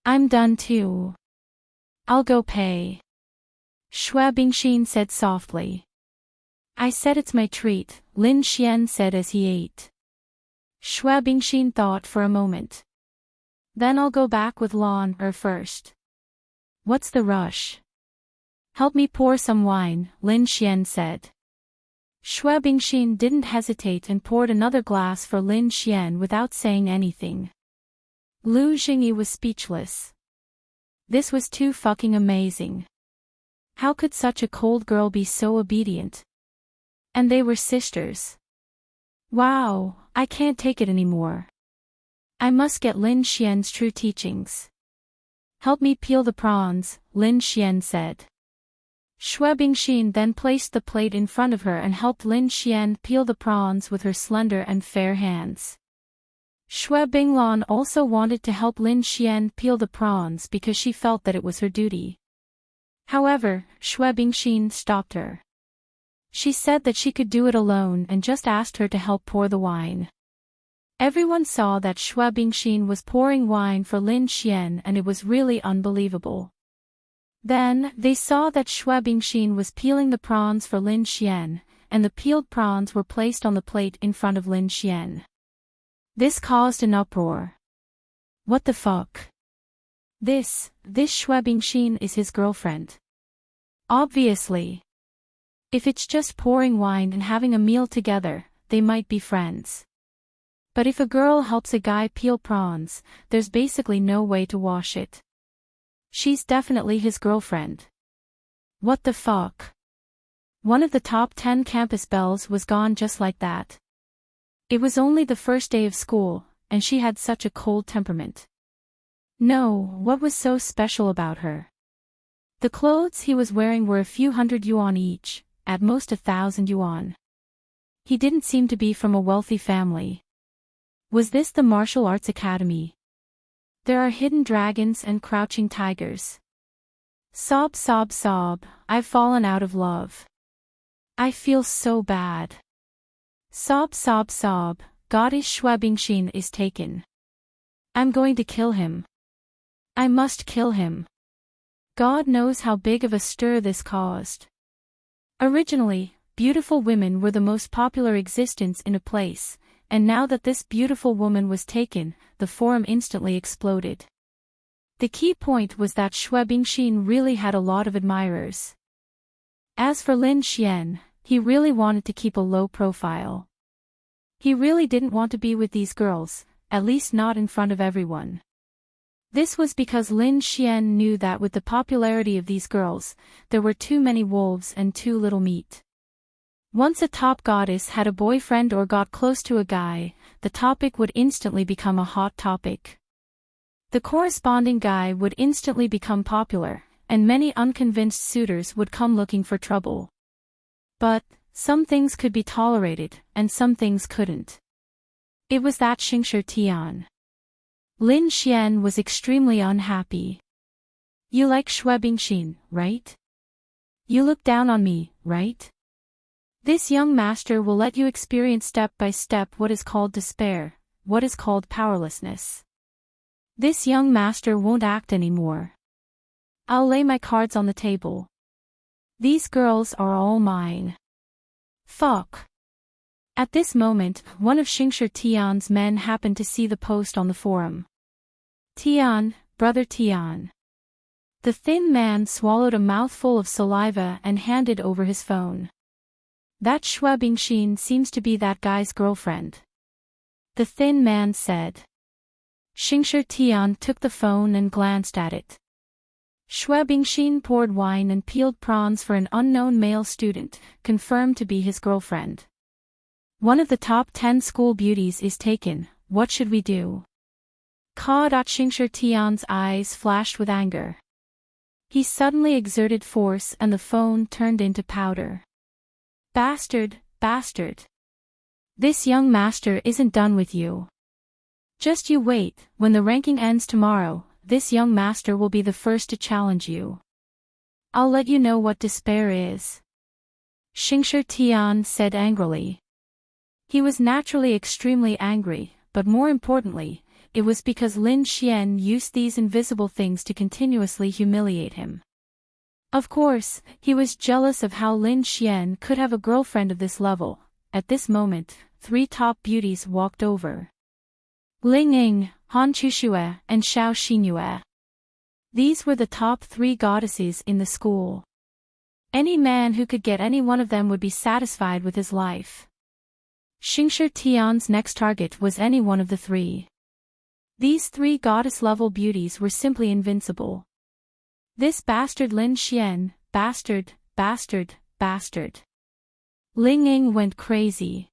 I'm done too. I'll go pay. Shui Bingxin said softly. I said it's my treat, Lin Xian said as he ate. Shui Bingxin thought for a moment. Then I'll go back with Lan first. What's the rush? Help me pour some wine, Lin Xian said. Shui Bingxin didn't hesitate and poured another glass for Lin Xian without saying anything. Lu Jingyi was speechless. This was too fucking amazing. How could such a cold girl be so obedient? And they were sisters. Wow, I can't take it anymore. I must get Lin Xian's true teachings. Help me peel the prawns, Lin Xian said. Shui Bingxin then placed the plate in front of her and helped Lin Xian peel the prawns with her slender and fair hands. Shui Binglan also wanted to help Lin Xian peel the prawns because she felt that it was her duty. However, Shui Bingxin stopped her. She said that she could do it alone and just asked her to help pour the wine. Everyone saw that Shui Bingxin was pouring wine for Lin Xian and it was really unbelievable. Then, they saw that Shui Bingxin was peeling the prawns for Lin Xian, and the peeled prawns were placed on the plate in front of Lin Xian. This caused an uproar. What the fuck? This Schwebingchen is his girlfriend. Obviously. If it's just pouring wine and having a meal together, they might be friends. But if a girl helps a guy peel prawns, there's basically no way to wash it. She's definitely his girlfriend. What the fuck? One of the top 10 campus belles was gone just like that. It was only the first day of school, and she had such a cold temperament. No, what was so special about her? The clothes he was wearing were a few hundred yuan each, at most 1,000 yuan. He didn't seem to be from a wealthy family. Was this the martial arts academy? There are hidden dragons and crouching tigers. Sob, sob, sob, I've fallen out of love. I feel so bad. Sob, sob, sob, Goddess Schwebingchen is taken. I'm going to kill him. I must kill him. God knows how big of a stir this caused. Originally, beautiful women were the most popular existence in a place, and now that this beautiful woman was taken, the forum instantly exploded. The key point was that Schwebingchen really had a lot of admirers. As for Lin Xian, he really wanted to keep a low profile. He really didn't want to be with these girls, at least not in front of everyone. This was because Lin Xian knew that with the popularity of these girls, there were too many wolves and too little meat. Once a top goddess had a boyfriend or got close to a guy, the topic would instantly become a hot topic. The corresponding guy would instantly become popular, and many unconvinced suitors would come looking for trouble. But, some things could be tolerated, and some things couldn't. It was that Xingshi Tian. Lin Xian was extremely unhappy. You like Schwebingchen, right? You look down on me, right? This young master will let you experience step by step what is called despair, what is called powerlessness. This young master won't act anymore. I'll lay my cards on the table. These girls are all mine. Fuck. At this moment, one of Xingshi Tian's men happened to see the post on the forum. Tian, brother Tian. The thin man swallowed a mouthful of saliva and handed over his phone. That Schwebingchen seems to be that guy's girlfriend. The thin man said. Xingshi Tian took the phone and glanced at it. Schwebingchen poured wine and peeled prawns for an unknown male student, confirmed to be his girlfriend. One of the top 10 school beauties is taken, what should we do? Xingshi Tian's eyes flashed with anger. He suddenly exerted force and the phone turned into powder. Bastard, bastard. This young master isn't done with you. Just you wait, when the ranking ends tomorrow, this young master will be the first to challenge you. I'll let you know what despair is. Xingshi Tian said angrily. He was naturally extremely angry, but more importantly, it was because Lin Xian used these invisible things to continuously humiliate him. Of course, he was jealous of how Lin Xian could have a girlfriend of this level. At this moment, 3 top beauties walked over. Ling Ying, Han Chuxue, and Xiao Xinyue. These were the top 3 goddesses in the school. Any man who could get any one of them would be satisfied with his life. Xingshi Tian's next target was any one of the 3. These 3 goddess-level beauties were simply invincible. This bastard Lin Xian, bastard, bastard, bastard. Ling Ying went crazy.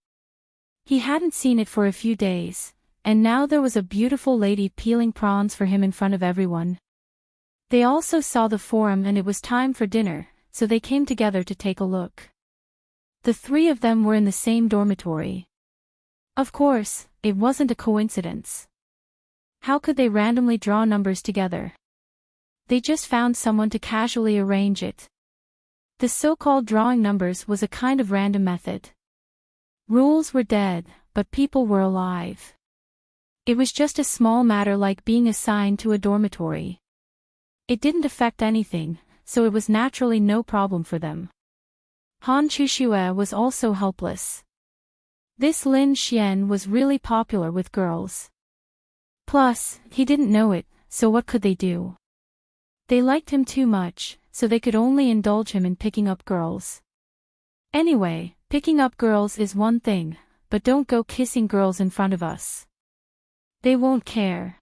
He hadn't seen it for a few days, and now there was a beautiful lady peeling prawns for him in front of everyone. They also saw the forum and it was time for dinner, so they came together to take a look. The 3 of them were in the same dormitory. Of course, it wasn't a coincidence. How could they randomly draw numbers together? They just found someone to casually arrange it. The so-called drawing numbers was a kind of random method. Rules were dead, but people were alive. It was just a small matter like being assigned to a dormitory. It didn't affect anything, so it was naturally no problem for them. Han Chuxue was also helpless. This Lin Xian was really popular with girls. Plus, he didn't know it, so what could they do? They liked him too much, so they could only indulge him in picking up girls. Anyway, picking up girls is one thing, but don't go kissing girls in front of us. They won't care.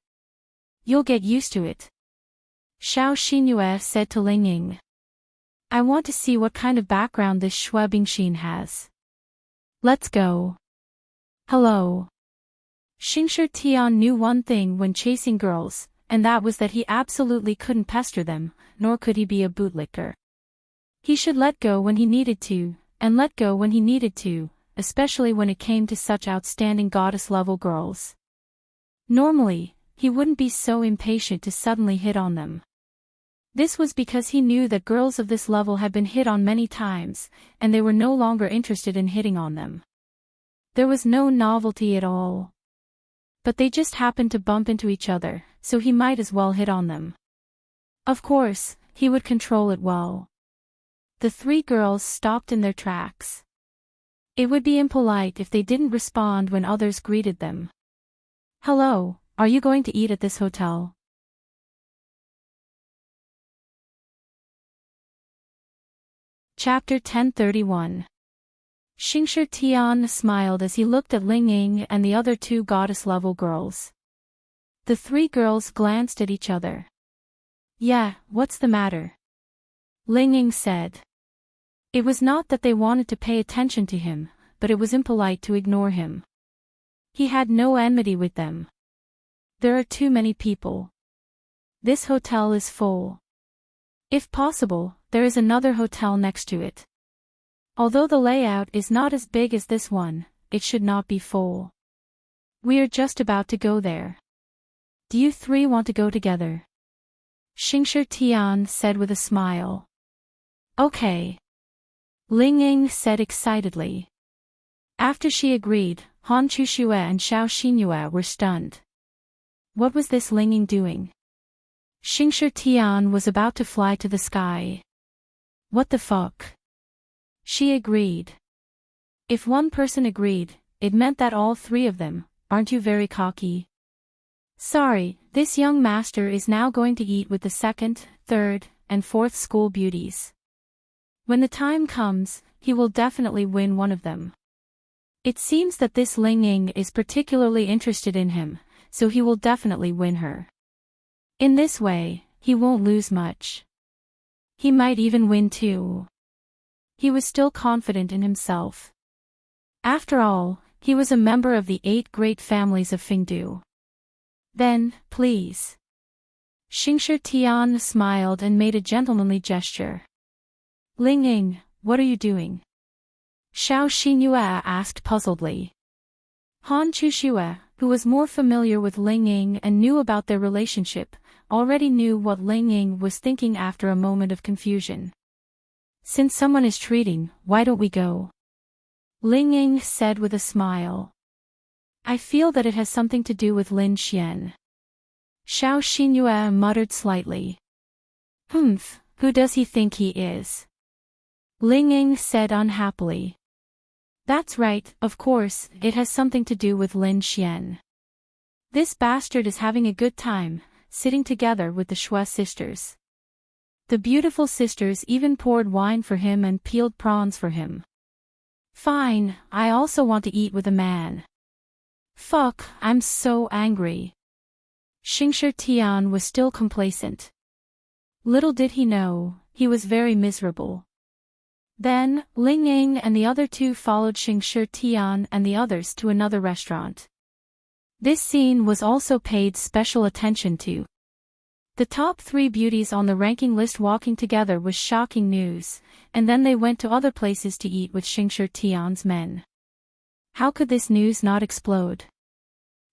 You'll get used to it. Xiao Xinyue said to Ling Ying. I want to see what kind of background this Xue Bingxin has. Let's go. Hello. Xingshi Tian knew one thing when chasing girls, and that was that he absolutely couldn't pester them, nor could he be a bootlicker. He should let go when he needed to, and let go when he needed to, especially when it came to such outstanding goddess-level girls. Normally, he wouldn't be so impatient to suddenly hit on them. This was because he knew that girls of this level had been hit on many times, and they were no longer interested in hitting on them. There was no novelty at all. But they just happened to bump into each other, so he might as well hit on them. Of course, he would control it well. The three girls stopped in their tracks. It would be impolite if they didn't respond when others greeted them. Hello, are you going to eat at this hotel? Chapter 1031. Xingshi Tian smiled as he looked at Ling Ying and the other two goddess-level girls. The three girls glanced at each other. Yeah, what's the matter? Ling Ying said. It was not that they wanted to pay attention to him, but it was impolite to ignore him. He had no enmity with them. There are too many people. This hotel is full. If possible, there is another hotel next to it. Although the layout is not as big as this one, it should not be full. We are just about to go there. Do you three want to go together? Xingshi Tian said with a smile. Okay. Ling Ying said excitedly. After she agreed, Han Chuxue and Xiao Xinyue were stunned. What was this Ling Ying doing? Xingshi Tian was about to fly to the sky. What the fuck? She agreed. If one person agreed, it meant that all three of them. Aren't you very cocky? Sorry, this young master is now going to eat with the second, third, and fourth school beauties. When the time comes, he will definitely win one of them. It seems that this Ling Ying is particularly interested in him, so he will definitely win her. In this way, he won't lose much. He might even win too. He was still confident in himself. After all, he was a member of the 8 great families of Fengdu. Then, please. Xingshi Tian smiled and made a gentlemanly gesture. Ling Ying, what are you doing? Xiao Xinyue asked puzzledly. Han Chuxue, who was more familiar with Ling Ying and knew about their relationship, already knew what Ling Ying was thinking after a moment of confusion. Since someone is treating, why don't we go? Ling Ying said with a smile. I feel that it has something to do with Lin Xian. Xiao Xinyue muttered slightly. Humph, who does he think he is? Ling Ying said unhappily. That's right, of course, it has something to do with Lin Xian. This bastard is having a good time, sitting together with the Xue sisters. The beautiful sisters even poured wine for him and peeled prawns for him. Fine, I also want to eat with a man. Fuck, I'm so angry. Xingshi Tian was still complacent. Little did he know, he was very miserable. Then, Ling Ying and the other two followed Xingshi Tian and the others to another restaurant. This scene was also paid special attention to. The top 3 beauties on the ranking list walking together was shocking news, and then they went to other places to eat with Xingshi Tian's men. How could this news not explode?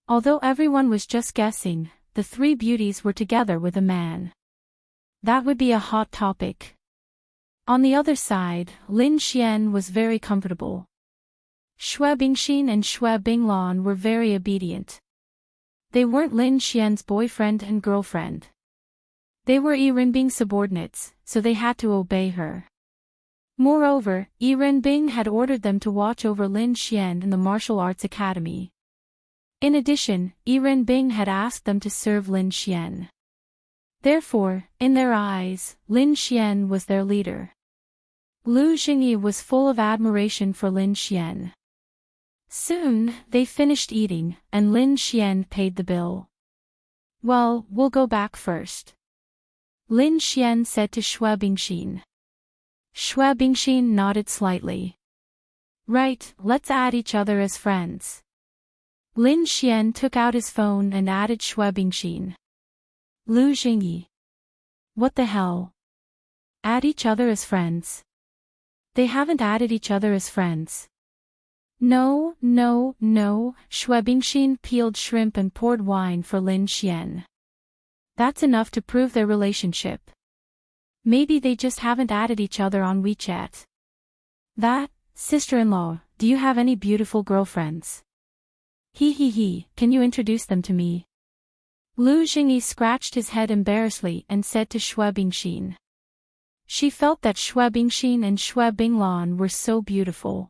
Although everyone was just guessing, the 3 beauties were together with a man. That would be a hot topic. On the other side, Lin Xian was very comfortable. Xue Bingxin and Xue Binglan were very obedient. They weren't Lin Xian's boyfriend and girlfriend. They were Yirenbing's subordinates, so they had to obey her. Moreover, Yirenbing had ordered them to watch over Lin Xian in the martial arts academy. In addition, Yiren Bing had asked them to serve Lin Xian. Therefore, in their eyes, Lin Xian was their leader. Lu Jingyi was full of admiration for Lin Xian. Soon, they finished eating, and Lin Xian paid the bill. "Well, we'll go back first," Lin Xian said to Xue Bingxin. Xue Bingxin nodded slightly. "Right, let's add each other as friends." Lin Xian took out his phone and added Xue Bingxin. Lu Jingyi. What the hell? Add each other as friends? They haven't added each other as friends. No, Xue Bingxin peeled shrimp and poured wine for Lin Xian. That's enough to prove their relationship. Maybe they just haven't added each other on WeChat. That, sister-in-law, do you have any beautiful girlfriends? He, can you introduce them to me? Lu Jingyi scratched his head embarrassedly and said to Xue Bingxin. She felt that Xue Bingxin and Xue Binglan were so beautiful.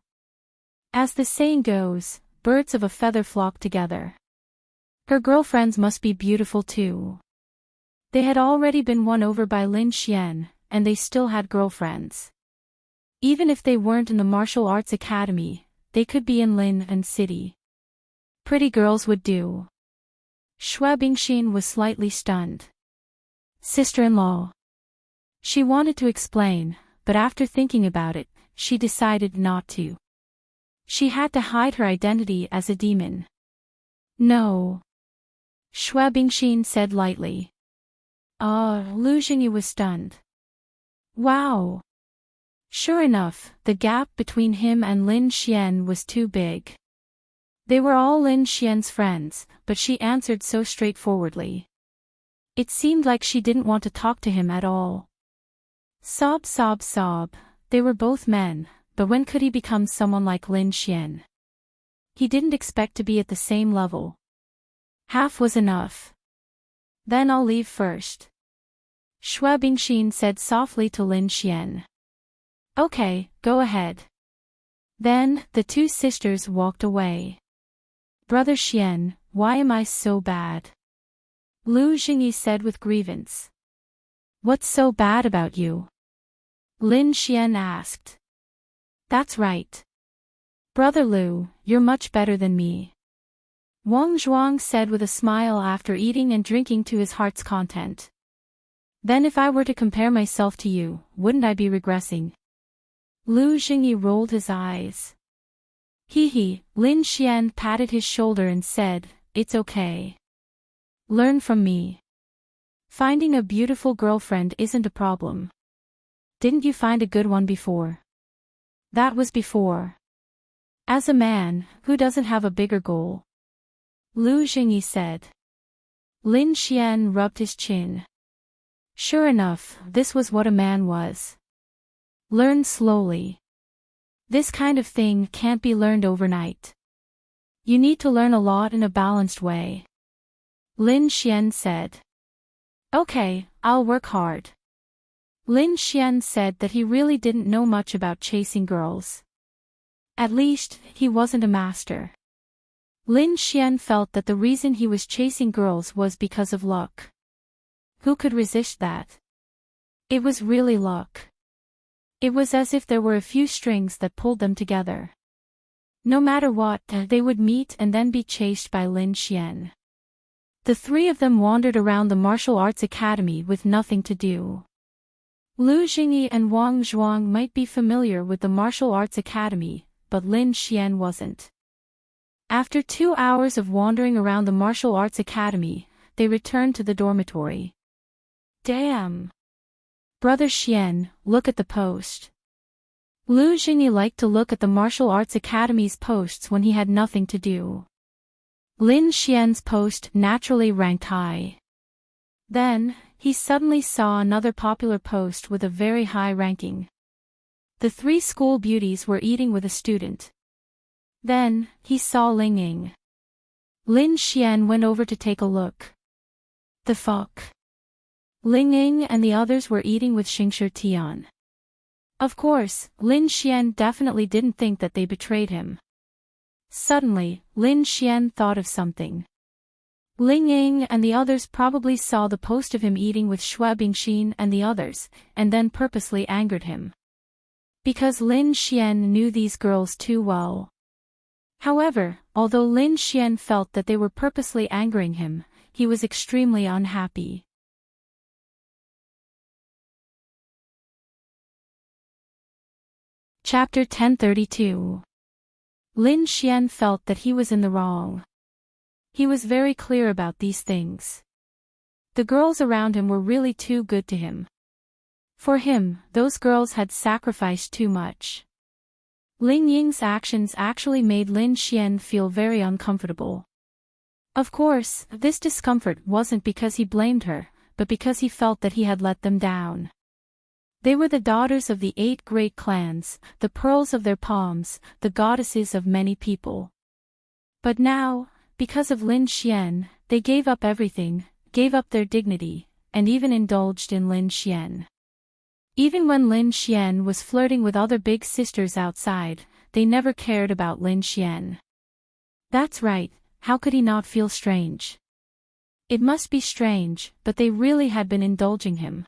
As the saying goes, birds of a feather flock together. Her girlfriends must be beautiful too. They had already been won over by Lin Xian, and they still had girlfriends. Even if they weren't in the martial arts academy, they could be in Lin and City. Pretty girls would do. Xue Bingxin was slightly stunned. Sister-in-law. She wanted to explain, but after thinking about it, she decided not to. She had to hide her identity as a demon. No. Xue Bingxin said lightly. Lu Jingyi was stunned. Wow. Sure enough, the gap between him and Lin Xian was too big. They were all Lin Xian's friends, but she answered so straightforwardly. It seemed like she didn't want to talk to him at all. Sob. They were both men, but when could he become someone like Lin Xian? He didn't expect to be at the same level. Half was enough. Then I'll leave first, Xue Bingxin said softly to Lin Xian. Okay, go ahead. Then, the two sisters walked away. Brother Xian, why am I so bad? Lu Jingyi said with grievance. What's so bad about you? Lin Xian asked. That's right. Brother Lu, you're much better than me, Wang Zhuang said with a smile after eating and drinking to his heart's content. Then if I were to compare myself to you, wouldn't I be regressing? Lu Jingyi rolled his eyes. Lin Xian patted his shoulder and said, it's okay. Learn from me. Finding a beautiful girlfriend isn't a problem. Didn't you find a good one before? That was before. As a man, who doesn't have a bigger goal? Lu Jingyi said. Lin Xian rubbed his chin. Sure enough, this was what a man was. Learn slowly. This kind of thing can't be learned overnight. You need to learn a lot in a balanced way. Lin Xian said. Okay, I'll work hard. Lin Xian said that he really didn't know much about chasing girls. At least, he wasn't a master. Lin Xian felt that the reason he was chasing girls was because of luck. Who could resist that? It was really luck. It was as if there were a few strings that pulled them together. No matter what, they would meet and then be chased by Lin Xian. The three of them wandered around the martial arts academy with nothing to do. Lu Jingyi and Wang Zhuang might be familiar with the martial arts academy, but Lin Xian wasn't. After 2 hours of wandering around the martial arts academy, they returned to the dormitory. Damn! Brother Xian, look at the post. Lu Jingyi liked to look at the martial arts academy's posts when he had nothing to do. Lin Xian's post naturally ranked high. Then, he suddenly saw another popular post with a very high ranking. The 3 school beauties were eating with a student. Then, he saw Ling Ying. Lin Xian went over to take a look. The fuck? Ling Ying and the others were eating with Xingshi Tian. Of course, Lin Xian definitely didn't think that they betrayed him. Suddenly, Lin Xian thought of something. Ling Ying and the others probably saw the post of him eating with Xue Bingxin and the others, and then purposely angered him. Because Lin Xian knew these girls too well. However, although Lin Xian felt that they were purposely angering him, he was extremely unhappy. Chapter 1032. Lin Xian felt that he was in the wrong. He was very clear about these things. The girls around him were really too good to him. For him, those girls had sacrificed too much. Ling Ying's actions actually made Lin Xian feel very uncomfortable. Of course, this discomfort wasn't because he blamed her, but because he felt that he had let them down. They were the daughters of the 8 great clans, the pearls of their palms, the goddesses of many people. But now, because of Lin Xian, they gave up everything, gave up their dignity, and even indulged in Lin Xian. Even when Lin Xian was flirting with other big sisters outside, they never cared about Lin Xian. That's right, how could he not feel strange? It must be strange, but they really had been indulging him.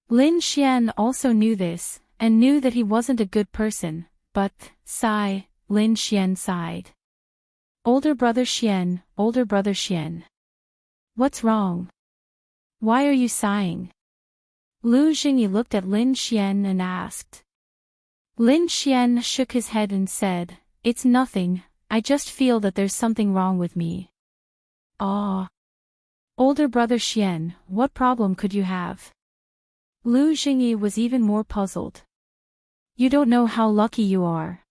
Lin Xian also knew this, and knew that he wasn't a good person, but, sigh, Lin Xian sighed. Older brother Xian, older brother Xian. What's wrong? Why are you sighing? Lu Jingyi looked at Lin Xian and asked. Lin Xian shook his head and said, "It's nothing, I just feel that there's something wrong with me." Ah. Older brother Xian, what problem could you have? Lu Jingyi was even more puzzled. You don't know how lucky you are.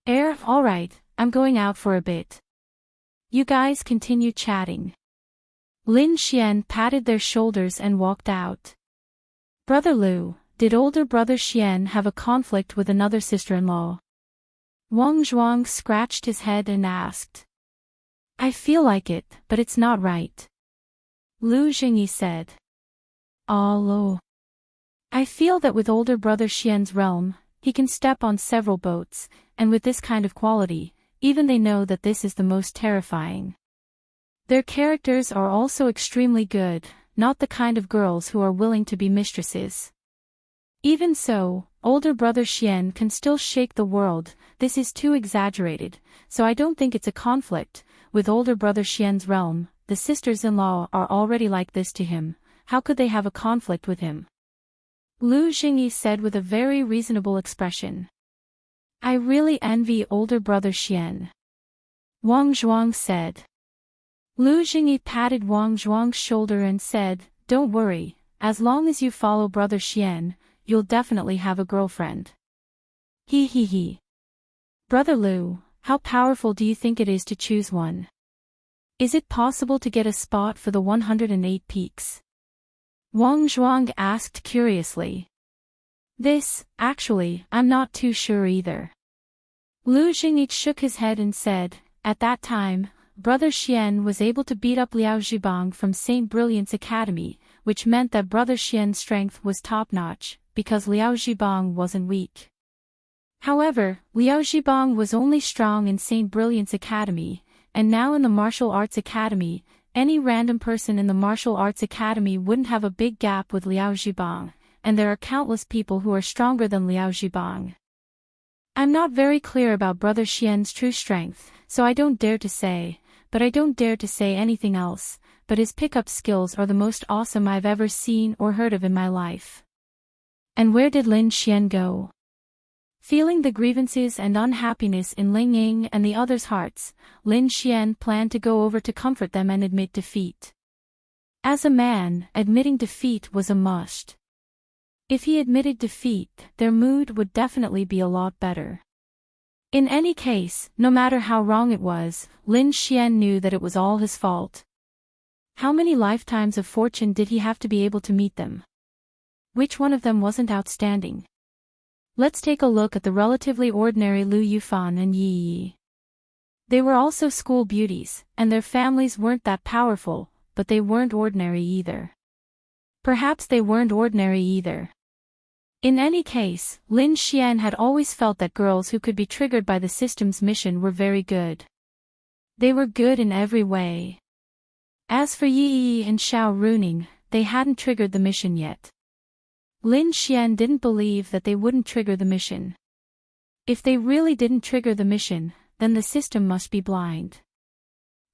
Alright, I'm going out for a bit. You guys continue chatting. Lin Xian patted their shoulders and walked out. Brother Lu, did older brother Xian have a conflict with another sister-in-law? Wang Zhuang scratched his head and asked. I feel like it, but it's not right. Lu Jingyi said. Lo. I feel that with older brother Xian's realm, he can step on several boats, and with this kind of quality, even they know that this is the most terrifying. Their characters are also extremely good, not the kind of girls who are willing to be mistresses. Even so, older brother Xian can still shake the world, this is too exaggerated, so I don't think it's a conflict. With older brother Xian's realm, the sisters-in-law are already like this to him, how could they have a conflict with him? Lu Jingyi said with a very reasonable expression. I really envy older brother Xian. Wang Zhuang said. Lu Jingyi patted Wang Zhuang's shoulder and said, Don't worry, as long as you follow brother Xian, you'll definitely have a girlfriend. He. Brother Lu, how powerful do you think it is to choose one? Is it possible to get a spot for the 108 peaks? Wang Zhuang asked curiously. This, actually, I'm not too sure either. Lu Jingyi shook his head and said, at that time, brother Xian was able to beat up Liao Zhibang from St. Brilliant's Academy, which meant that brother Xian's strength was top-notch, because Liao Zhibang wasn't weak. However, Liao Zhibang was only strong in St. Brilliant's Academy, and now in the Martial Arts Academy, any random person in the Martial Arts Academy wouldn't have a big gap with Liao Zhibang, and there are countless people who are stronger than Liao Zhibang. I'm not very clear about brother Xian's true strength, so I don't dare to say, but I don't dare to say anything else, but his pickup skills are the most awesome I've ever seen or heard of in my life. And where did Lin Xian go? Feeling the grievances and unhappiness in Ling Ying and the others' hearts, Lin Xian planned to go over to comfort them and admit defeat. As a man, admitting defeat was a must. If he admitted defeat, their mood would definitely be a lot better. In any case, no matter how wrong it was, Lin Xian knew that it was all his fault. How many lifetimes of fortune did he have to be able to meet them? Which one of them wasn't outstanding? Let's take a look at the relatively ordinary Lu Yufan and Yi Yi. They were also school beauties, and their families weren't that powerful, but they weren't ordinary either. Perhaps they weren't ordinary either. In any case, Lin Xian had always felt that girls who could be triggered by the system's mission were very good. They were good in every way. As for Yi and Xiao Runing, they hadn't triggered the mission yet. Lin Xian didn't believe that they wouldn't trigger the mission. If they really didn't trigger the mission, then the system must be blind.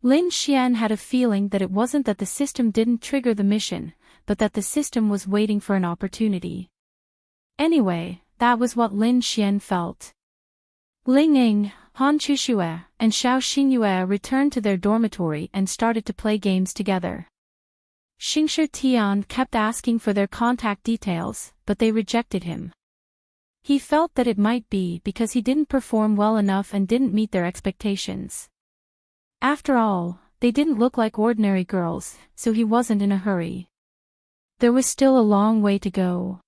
Lin Xian had a feeling that it wasn't that the system didn't trigger the mission, but that the system was waiting for an opportunity. Anyway, that was what Lin Xian felt. Ling Ying, Han Chuxue, and Xiao Xingyue returned to their dormitory and started to play games together. Xingshi Tian kept asking for their contact details, but they rejected him. He felt that it might be because he didn't perform well enough and didn't meet their expectations. After all, they didn't look like ordinary girls, so he wasn't in a hurry. There was still a long way to go.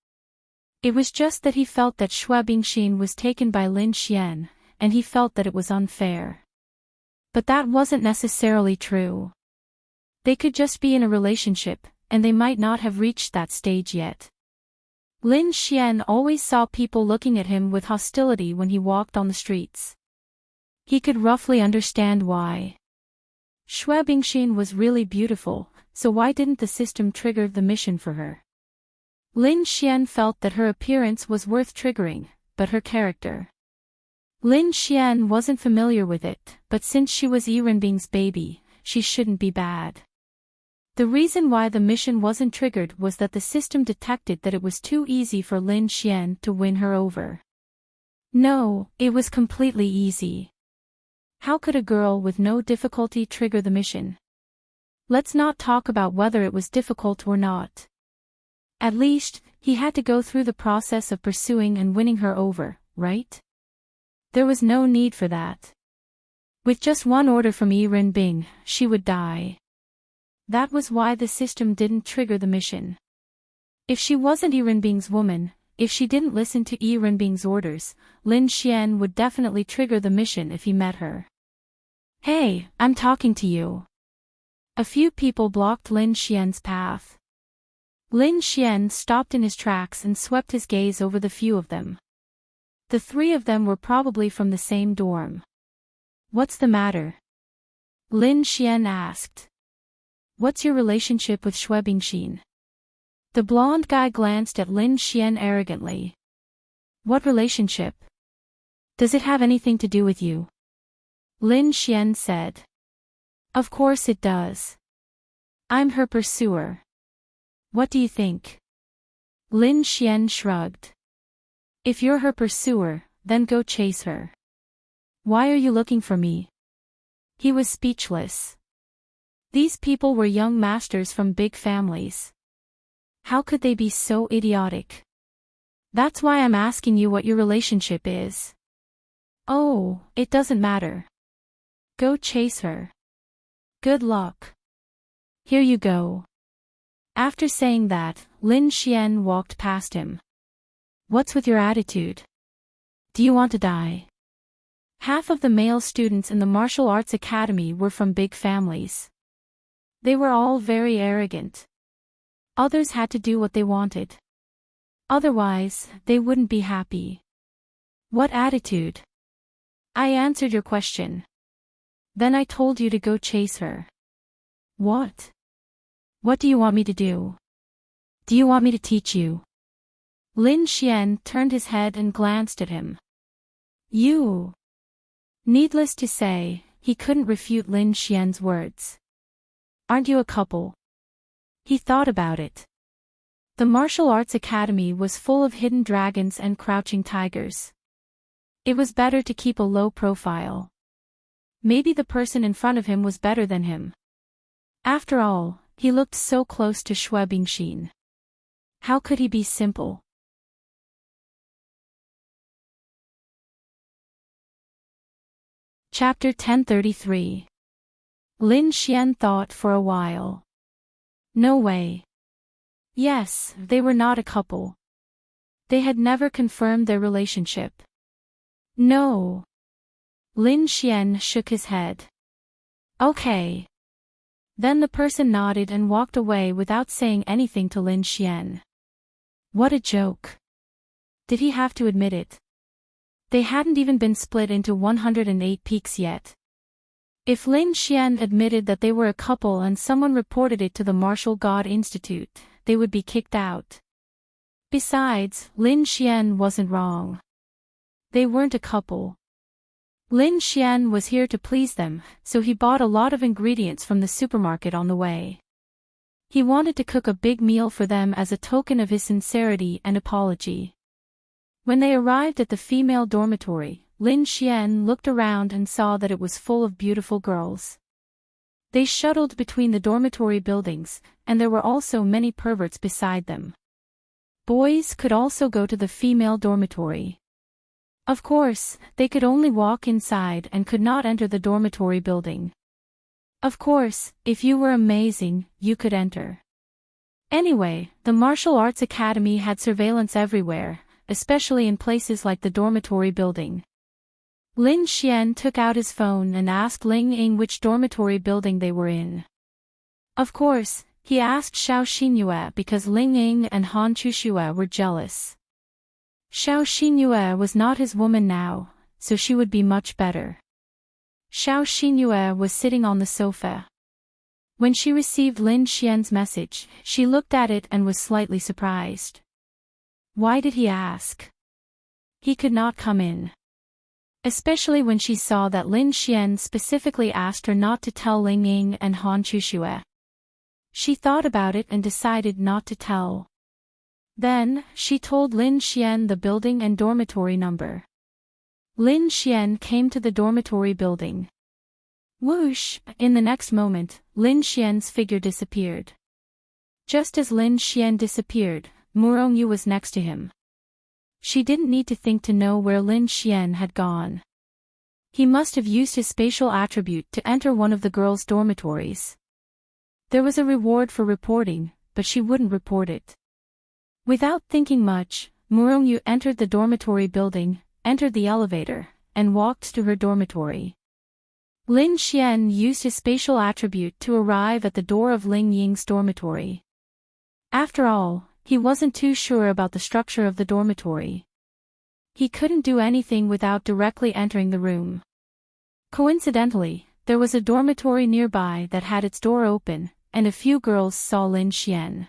It was just that he felt that Xue Bingxin was taken by Lin Xian, and he felt that it was unfair. But that wasn't necessarily true. They could just be in a relationship, and they might not have reached that stage yet. Lin Xian always saw people looking at him with hostility when he walked on the streets. He could roughly understand why. Xue Bingxin was really beautiful, so why didn't the system trigger the mission for her? Lin Xian felt that her appearance was worth triggering, but her character. Lin Xian wasn't familiar with it, but since she was Yi Renbing's baby, she shouldn't be bad. The reason why the mission wasn't triggered was that the system detected that it was too easy for Lin Xian to win her over. No, it was completely easy. How could a girl with no difficulty trigger the mission? Let's not talk about whether it was difficult or not. At least, he had to go through the process of pursuing and winning her over, right? There was no need for that. With just one order from Yi Renbing, she would die. That was why the system didn't trigger the mission. If she wasn't Yi Renbing's woman, if she didn't listen to Yi Renbing's orders, Lin Xian would definitely trigger the mission if he met her. Hey, I'm talking to you. A few people blocked Lin Xian's path. Lin Xian stopped in his tracks and swept his gaze over the few of them. The three of them were probably from the same dorm. What's the matter? Lin Xian asked. What's your relationship with Xue Bingxin? The blonde guy glanced at Lin Xian arrogantly. What relationship? Does it have anything to do with you? Lin Xian said. Of course it does. I'm her pursuer. What do you think? Lin Xian shrugged. If you're her pursuer, then go chase her. Why are you looking for me? He was speechless. These people were young masters from big families. How could they be so idiotic? That's why I'm asking you what your relationship is. Oh, it doesn't matter. Go chase her. Good luck. Here you go. After saying that, Lin Xian walked past him. What's with your attitude? Do you want to die? Half of the male students in the martial arts academy were from big families. They were all very arrogant. Others had to do what they wanted. Otherwise, they wouldn't be happy. What attitude? I answered your question. Then I told you to go chase her. What? What do you want me to do? Do you want me to teach you? Lin Xian turned his head and glanced at him. You. Needless to say, he couldn't refute Lin Xian's words. Aren't you a couple? He thought about it. The martial arts academy was full of hidden dragons and crouching tigers. It was better to keep a low profile. Maybe the person in front of him was better than him. After all, he looked so close to Xue Bingxin. How could he be simple? Chapter 1033. Lin Xian thought for a while. No way. Yes, they were not a couple. They had never confirmed their relationship. No. Lin Xian shook his head. Okay. Then the person nodded and walked away without saying anything to Lin Xian. What a joke. Did he have to admit it? They hadn't even been split into 108 peaks yet. If Lin Xian admitted that they were a couple and someone reported it to the Martial God Institute, they would be kicked out. Besides, Lin Xian wasn't wrong. They weren't a couple. Lin Xian was here to please them, so he bought a lot of ingredients from the supermarket on the way. He wanted to cook a big meal for them as a token of his sincerity and apology. When they arrived at the female dormitory, Lin Xian looked around and saw that it was full of beautiful girls. They shuttled between the dormitory buildings, and there were also many perverts beside them. Boys could also go to the female dormitory. Of course, they could only walk inside and could not enter the dormitory building. Of course, if you were amazing, you could enter. Anyway, the martial arts academy had surveillance everywhere, especially in places like the dormitory building. Lin Xian took out his phone and asked Ling Ying which dormitory building they were in. Of course, he asked Xiao Xinyue because Ling Ying and Han Chuxue were jealous. Xiao Xinyue was not his woman now, so she would be much better. Xiao Xinyue was sitting on the sofa. When she received Lin Xian's message, she looked at it and was slightly surprised. Why did he ask? He could not come in. Especially when she saw that Lin Xian specifically asked her not to tell Ling Ying and Han Chuxue. She thought about it and decided not to tell. Then, she told Lin Xian the building and dormitory number. Lin Xian came to the dormitory building. Whoosh! In the next moment, Lin Xian's figure disappeared. Just as Lin Xian disappeared, Murongyu was next to him. She didn't need to think to know where Lin Xian had gone. He must have used his spatial attribute to enter one of the girls' dormitories. There was a reward for reporting, but she wouldn't report it. Without thinking much, Murongyu entered the dormitory building, entered the elevator, and walked to her dormitory. Lin Xian used his spatial attribute to arrive at the door of Ling Ying's dormitory. After all, he wasn't too sure about the structure of the dormitory. He couldn't do anything without directly entering the room. Coincidentally, there was a dormitory nearby that had its door open, and a few girls saw Lin Xian.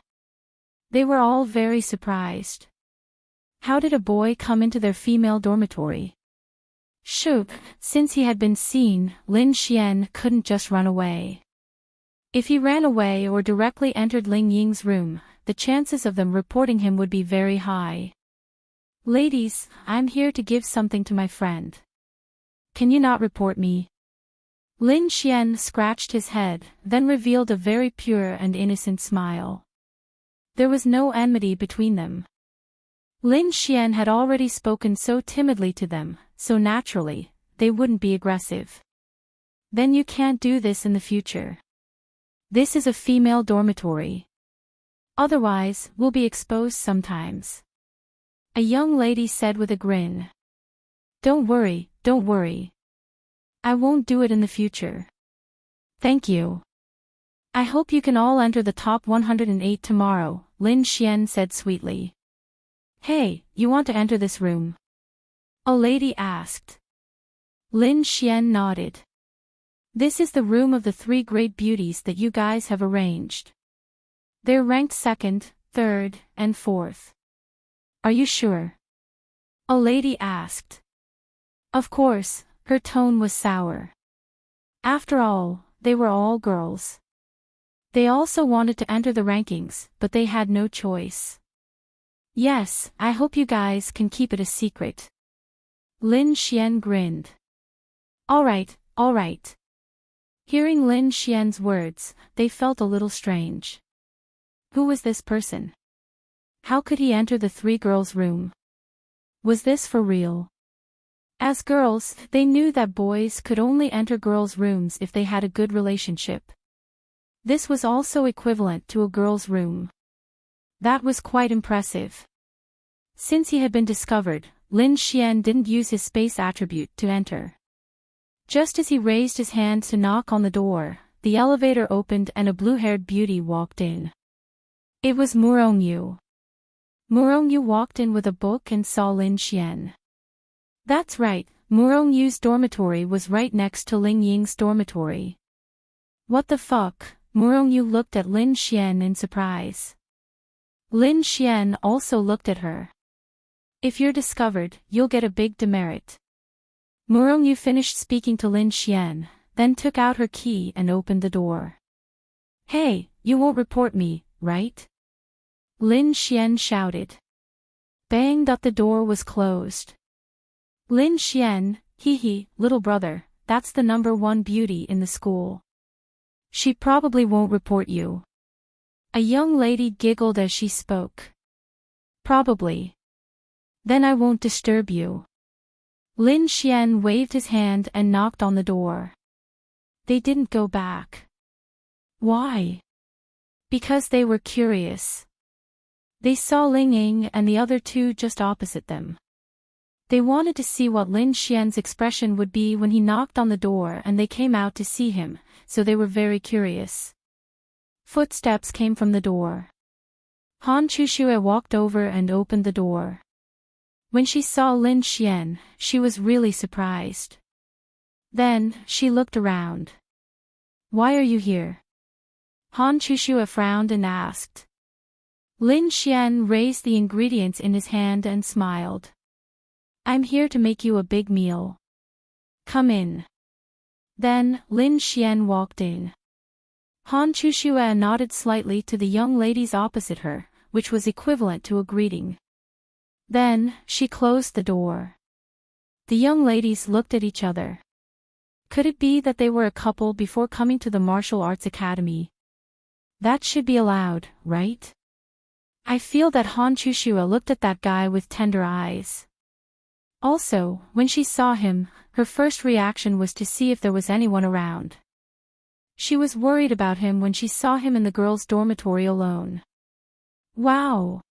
They were all very surprised. How did a boy come into their female dormitory? Shoot, since he had been seen, Lin Xian couldn't just run away. If he ran away or directly entered Ling Ying's room, the chances of them reporting him would be very high. Ladies, I'm here to give something to my friend. Can you not report me? Lin Xian scratched his head, then revealed a very pure and innocent smile. There was no enmity between them. Lin Xian had already spoken so timidly to them, so naturally, they wouldn't be aggressive. Then you can't do this in the future. This is a female dormitory. Otherwise, we'll be exposed sometimes. A young lady said with a grin. Don't worry, don't worry. I won't do it in the future. Thank you. I hope you can all enter the top 108 tomorrow, Lin Xian said sweetly. Hey, you want to enter this room? A lady asked. Lin Xian nodded. This is the room of the 3 great beauties that you guys have arranged. They're ranked 2nd, 3rd, and 4th. Are you sure? A lady asked. Of course, her tone was sour. After all, they were all girls. They also wanted to enter the rankings, but they had no choice. Yes, I hope you guys can keep it a secret. Lin Xian grinned. Alright, alright. Hearing Lin Xian's words, they felt a little strange. Who was this person? How could he enter the 3 girls' room? Was this for real? As girls, they knew that boys could only enter girls' rooms if they had a good relationship. This was also equivalent to a girl's room. That was quite impressive. Since he had been discovered, Lin Xian didn't use his space attribute to enter. Just as he raised his hand to knock on the door, the elevator opened and a blue-haired beauty walked in. It was Murongyu. Murongyu walked in with a book and saw Lin Xian. That's right, Murongyu's dormitory was right next to Ling Ying's dormitory. What the fuck? Murongyu looked at Lin Xian in surprise. Lin Xian also looked at her. If you're discovered, you'll get a big demerit. Murongyu finished speaking to Lin Xian, then took out her key and opened the door. Hey, you won't report me, right? Lin Xian shouted. Bang! The door was closed. Lin Xian, hee, little brother, that's the #1 beauty in the school. She probably won't report you. A young lady giggled as she spoke. Probably. Then I won't disturb you. Lin Xian waved his hand and knocked on the door. They didn't go back. Why? Because they were curious. They saw Ling Ying and the other two just opposite them. They wanted to see what Lin Xian's expression would be when he knocked on the door and they came out to see him, so they were very curious. Footsteps came from the door. Han Chuxue walked over and opened the door. When she saw Lin Xian, she was really surprised. Then, she looked around. Why are you here? Han Chuxue frowned and asked. Lin Xian raised the ingredients in his hand and smiled. I'm here to make you a big meal. Come in. Then, Lin Xian walked in. Han Chuxue nodded slightly to the young ladies opposite her, which was equivalent to a greeting. Then, she closed the door. The young ladies looked at each other. Could it be that they were a couple before coming to the martial arts academy? That should be allowed, right? I feel that Han Chuxue looked at that guy with tender eyes. Also, when she saw him, her first reaction was to see if there was anyone around. She was worried about him when she saw him in the girls' dormitory alone. Wow!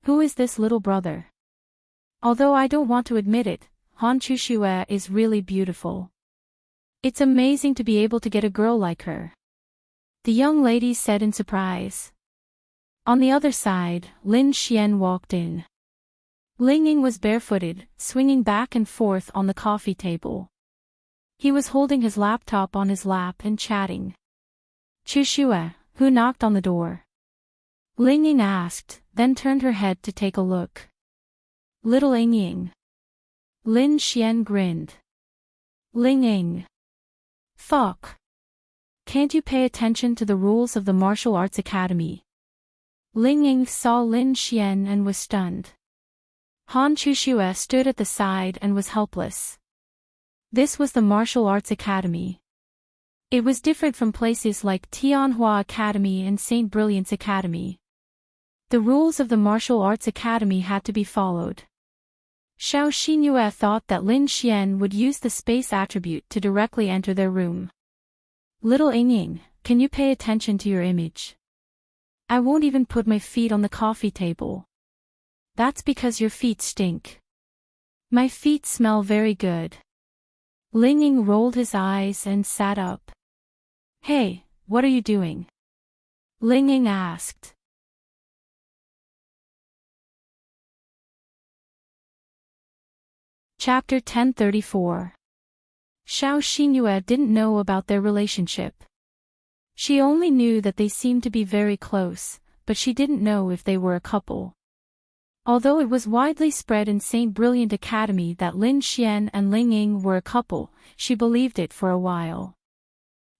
Who is this little brother? Although I don't want to admit it, Han Chuxue is really beautiful. It's amazing to be able to get a girl like her. The young lady said in surprise. On the other side, Lin Xian walked in. Ling Ying was barefooted, swinging back and forth on the coffee table. He was holding his laptop on his lap and chatting. Chuxue, who knocked on the door? Ling Ying asked, then turned her head to take a look. Little Ling Ying. Lin Xian grinned. Ling Ying. Fuck. Can't you pay attention to the rules of the martial arts academy? Ling Ying saw Lin Xian and was stunned. Han Chuxue stood at the side and was helpless. This was the martial arts academy. It was different from places like Tianhua Academy and St. Brilliant's Academy. The rules of the martial arts academy had to be followed. Xiao Xingyue thought that Lin Xian would use the space attribute to directly enter their room. Little Ying, can you pay attention to your image? I won't even put my feet on the coffee table. That's because your feet stink. My feet smell very good. Ling Ying rolled his eyes and sat up. Hey, what are you doing? Ling Ying asked. Chapter 1034. Xiao Xingyue didn't know about their relationship. She only knew that they seemed to be very close, but she didn't know if they were a couple. Although it was widely spread in St. Brilliant Academy that Lin Xian and Ling Ying were a couple, she believed it for a while.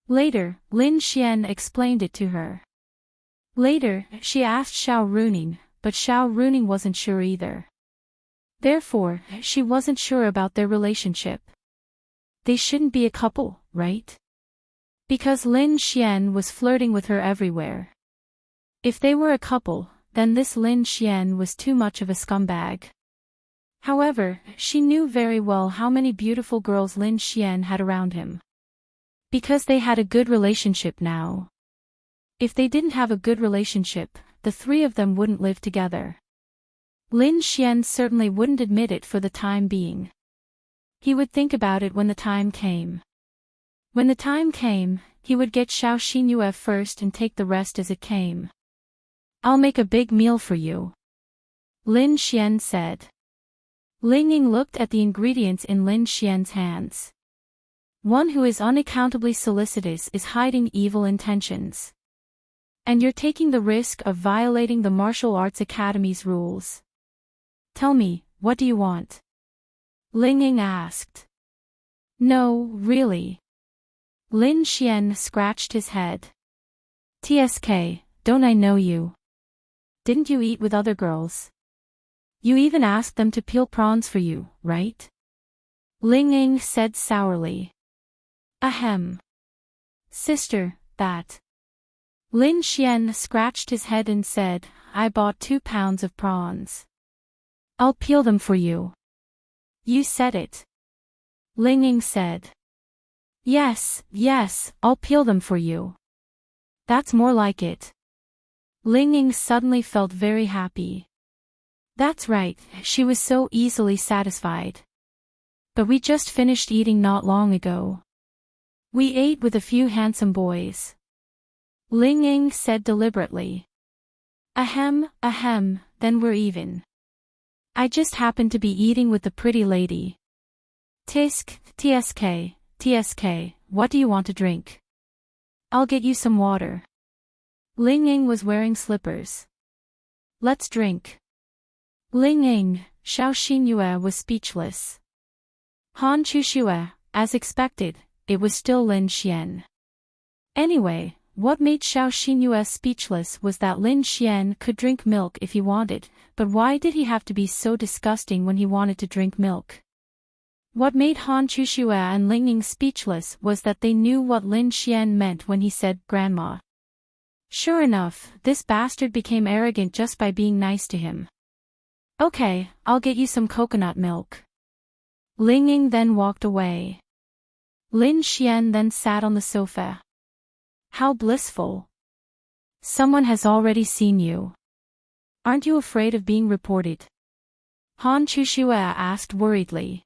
Later, Lin Xian explained it to her. Later, she asked Xiao Runing, but Xiao Runing wasn't sure either. Therefore, she wasn't sure about their relationship. They shouldn't be a couple, right? Because Lin Xian was flirting with her everywhere. If they were a couple, then this Lin Xian was too much of a scumbag. However, she knew very well how many beautiful girls Lin Xian had around him. Because they had a good relationship now. If they didn't have a good relationship, the three of them wouldn't live together. Lin Xian certainly wouldn't admit it for the time being. He would think about it when the time came. When the time came, he would get Xiao Xingyue first and take the rest as it came. I'll make a big meal for you. Lin Xian said. Ling Ying looked at the ingredients in Lin Xian's hands. One who is unaccountably solicitous is hiding evil intentions. And you're taking the risk of violating the Martial Arts Academy's rules. Tell me, what do you want? Ling Ying asked. No, really. Lin Xian scratched his head. TSK, don't I know you? Didn't you eat with other girls? You even asked them to peel prawns for you, right? Ling Ying said sourly. Ahem. Sister, that. Lin Xian scratched his head and said, I bought 2 pounds of prawns. I'll peel them for you. You said it. Ling Ying said. Yes, I'll peel them for you. That's more like it. Ling Ying suddenly felt very happy. That's right, she was so easily satisfied. But we just finished eating not long ago. We ate with a few handsome boys. Ling Ying said deliberately. Ahem, then we're even. I just happened to be eating with the pretty lady. TSK, what do you want to drink? I'll get you some water. Ling Ying was wearing slippers. Let's drink. Ling Ying, Xiao Xinyue was speechless. Han Chuxue, as expected, it was still Lin Xian. Anyway, what made Xiao Xinyue speechless was that Lin Xian could drink milk if he wanted, but why did he have to be so disgusting when he wanted to drink milk? What made Han Chuxue and Ling Ying speechless was that they knew what Lin Xian meant when he said grandma. Sure enough, this bastard became arrogant just by being nice to him. Okay, I'll get you some coconut milk. Ling Ying then walked away. Lin Xian then sat on the sofa. How blissful. Someone has already seen you. Aren't you afraid of being reported? Han Chuxue asked worriedly.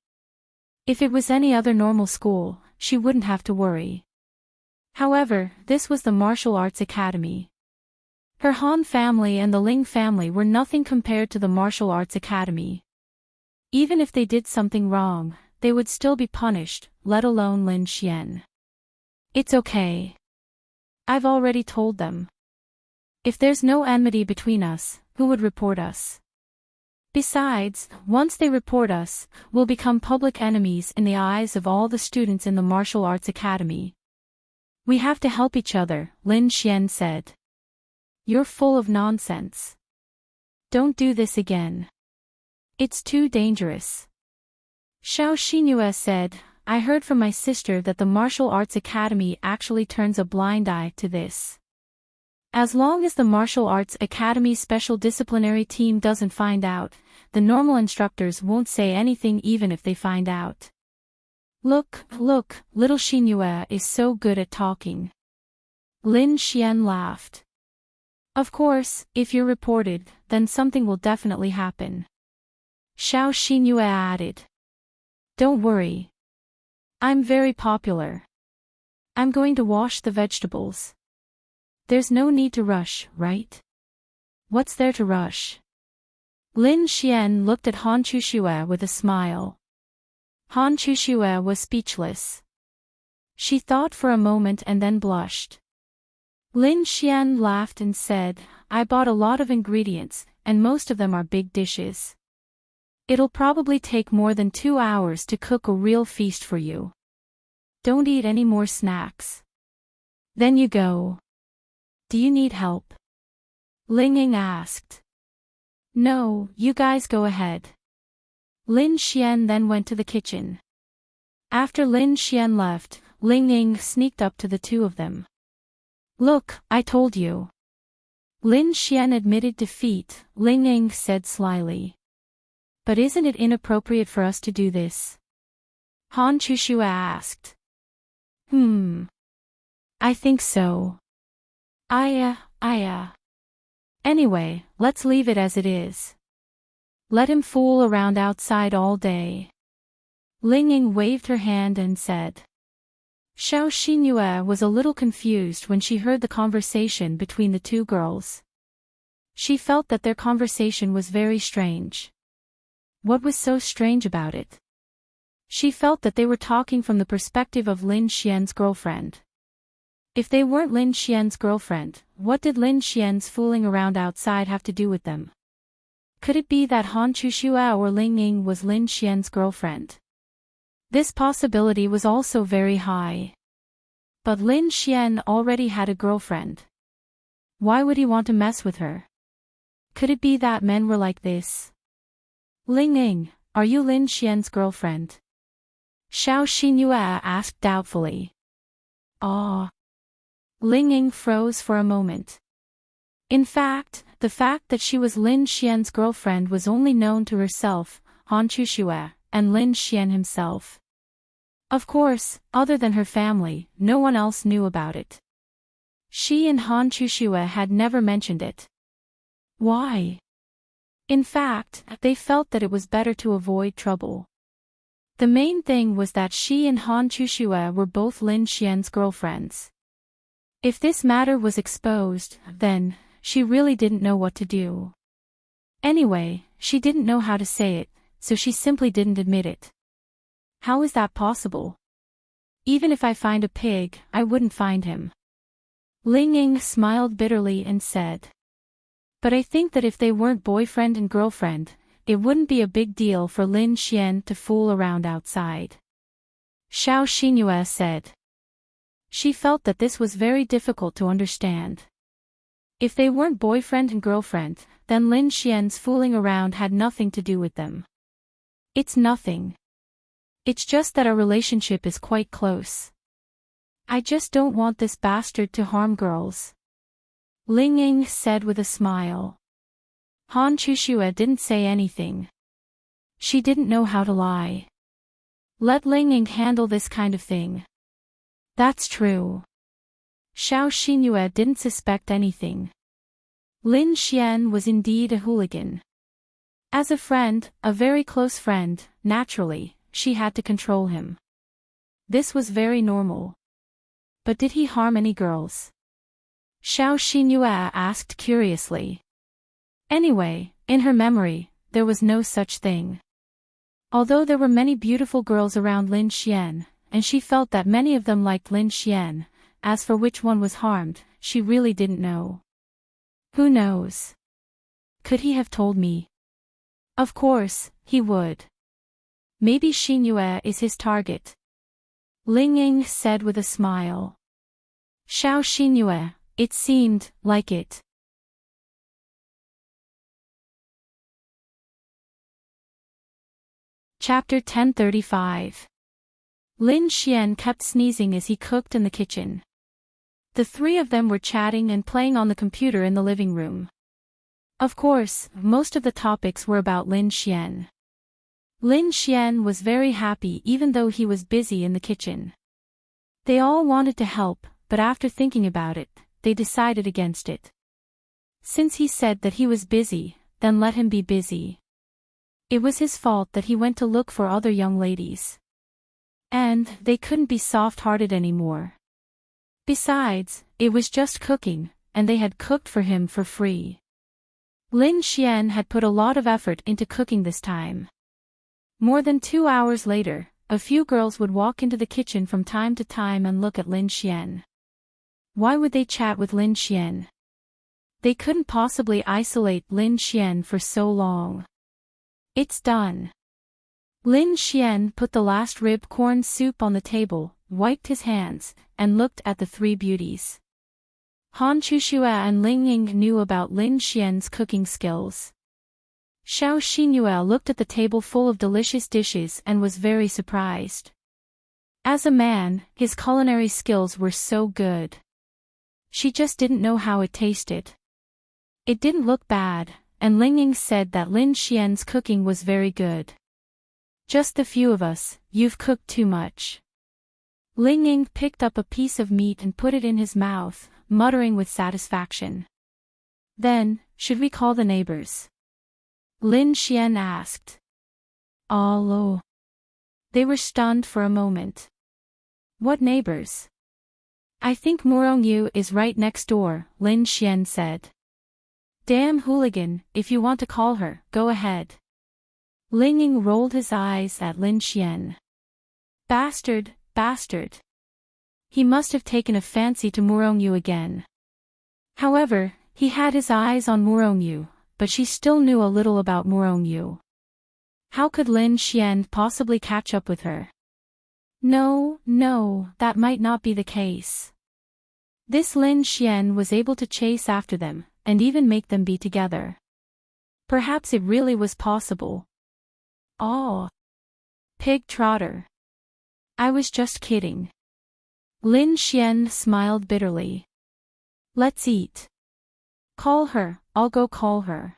If it was any other normal school, she wouldn't have to worry. However, this was the Martial Arts Academy. Her Han family and the Ling family were nothing compared to the Martial Arts Academy. Even if they did something wrong, they would still be punished, let alone Lin Xian. It's okay. I've already told them. If there's no enmity between us, who would report us? Besides, once they report us, we'll become public enemies in the eyes of all the students in the Martial Arts Academy. We have to help each other, Lin Xian said. You're full of nonsense. Don't do this again. It's too dangerous. Xiao Xinyue said, I heard from my sister that the Martial Arts Academy actually turns a blind eye to this. As long as the Martial Arts Academy Special Disciplinary Team doesn't find out, the normal instructors won't say anything even if they find out. Look, little Xinyue is so good at talking. Lin Xian laughed. Of course, if you're reported, then something will definitely happen. Xiao Xinyue added. Don't worry. I'm very popular. I'm going to wash the vegetables. There's no need to rush, right? What's there to rush? Lin Xian looked at Han Chuxue with a smile. Han Chuxue was speechless. She thought for a moment and then blushed. Lin Xian laughed and said, I bought a lot of ingredients, and most of them are big dishes. It'll probably take more than 2 hours to cook a real feast for you. Don't eat any more snacks. Then you go. Do you need help? Ling Ying asked. No, you guys go ahead. Lin Xian then went to the kitchen. After Lin Xian left, Ling Ying sneaked up to the two of them. Look, I told you. Lin Xian admitted defeat, Ling Ying said slyly. But isn't it inappropriate for us to do this? Han Chuxue asked. I think so. Anyway, let's leave it as it is. Let him fool around outside all day. Ling Ying waved her hand and said. Xiao Xinyue was a little confused when she heard the conversation between the two girls. She felt that their conversation was very strange. What was so strange about it? She felt that they were talking from the perspective of Lin Xian's girlfriend. If they weren't Lin Xian's girlfriend, what did Lin Xian's fooling around outside have to do with them? Could it be that Han Chuxue or Ling Ying was Lin Xian's girlfriend? This possibility was also very high. But Lin Xian already had a girlfriend. Why would he want to mess with her? Could it be that men were like this? Ling Ying, are you Lin Xian's girlfriend? Xiao Xinyue asked doubtfully. Ah. Ling Ying froze for a moment. In fact, the fact that she was Lin Xian's girlfriend was only known to herself, Han Chuxue, and Lin Xian himself. Of course, other than her family, no one else knew about it. She and Han Chuxue had never mentioned it. Why? In fact, they felt that it was better to avoid trouble. The main thing was that she and Han Chuxue were both Lin Xian's girlfriends. If this matter was exposed, then, she really didn't know what to do. Anyway, she didn't know how to say it, so she simply didn't admit it. How is that possible? Even if I find a pig, I wouldn't find him. Ling Ying smiled bitterly and said. But I think that if they weren't boyfriend and girlfriend, it wouldn't be a big deal for Lin Xian to fool around outside. Xiao Xinyue said. She felt that this was very difficult to understand. If they weren't boyfriend and girlfriend, then Lin Xian's fooling around had nothing to do with them. It's nothing. It's just that our relationship is quite close. I just don't want this bastard to harm girls. Ling Ying said with a smile. Han Chuxue didn't say anything. She didn't know how to lie. Let Ling Ying handle this kind of thing. That's true. Xiao Xinyue didn't suspect anything. Lin Xian was indeed a hooligan. As a friend, a very close friend, naturally, she had to control him. This was very normal. But did he harm any girls? Xiao Xinyue asked curiously. Anyway, in her memory, there was no such thing. Although there were many beautiful girls around Lin Xian, and she felt that many of them liked Lin Xian, as for which one was harmed, she really didn't know. Who knows? Could he have told me? Of course, he would. Maybe Xinyue is his target. Ling Ying said with a smile. Xiao Xinyue, it seemed like it. Chapter 1035. Lin Xian kept sneezing as he cooked in the kitchen. The three of them were chatting and playing on the computer in the living room. Of course, most of the topics were about Lin Xian. Lin Xian was very happy even though he was busy in the kitchen. They all wanted to help, but after thinking about it, they decided against it. Since he said that he was busy, then let him be busy. It was his fault that he went to look for other young ladies. And they couldn't be soft-hearted anymore. Besides, it was just cooking, and they had cooked for him for free. Lin Xian had put a lot of effort into cooking this time. More than 2 hours later, a few girls would walk into the kitchen from time to time and look at Lin Xian. Why would they chat with Lin Xian? They couldn't possibly isolate Lin Xian for so long. It's done. Lin Xian put the last rib corn soup on the table, wiped his hands, and looked at the three beauties. Han Chuxue and Ling Ying knew about Lin Xian's cooking skills. Xiao Xinyue looked at the table full of delicious dishes and was very surprised. As a man, his culinary skills were so good. She just didn't know how it tasted. It didn't look bad, and Ling Ying said that Lin Xian's cooking was very good. Just the few of us, you've cooked too much. Ling Ying picked up a piece of meat and put it in his mouth, muttering with satisfaction. Then, should we call the neighbors? Lin Xian asked. Oh. They were stunned for a moment. What neighbors? I think Morongyu is right next door, Lin Xian said. Damn hooligan, if you want to call her, go ahead. Ling Ying rolled his eyes at Lin Xian. Bastard, bastard. He must have taken a fancy to Murongyu again. However, he had his eyes on Murongyu, but she still knew a little about Murongyu. How could Lin Xian possibly catch up with her? No, that might not be the case. This Lin Xian was able to chase after them, and even make them be together. Perhaps it really was possible. Oh. Pig trotter. I was just kidding. Lin Xian smiled bitterly. Let's eat. Call her, I'll go call her.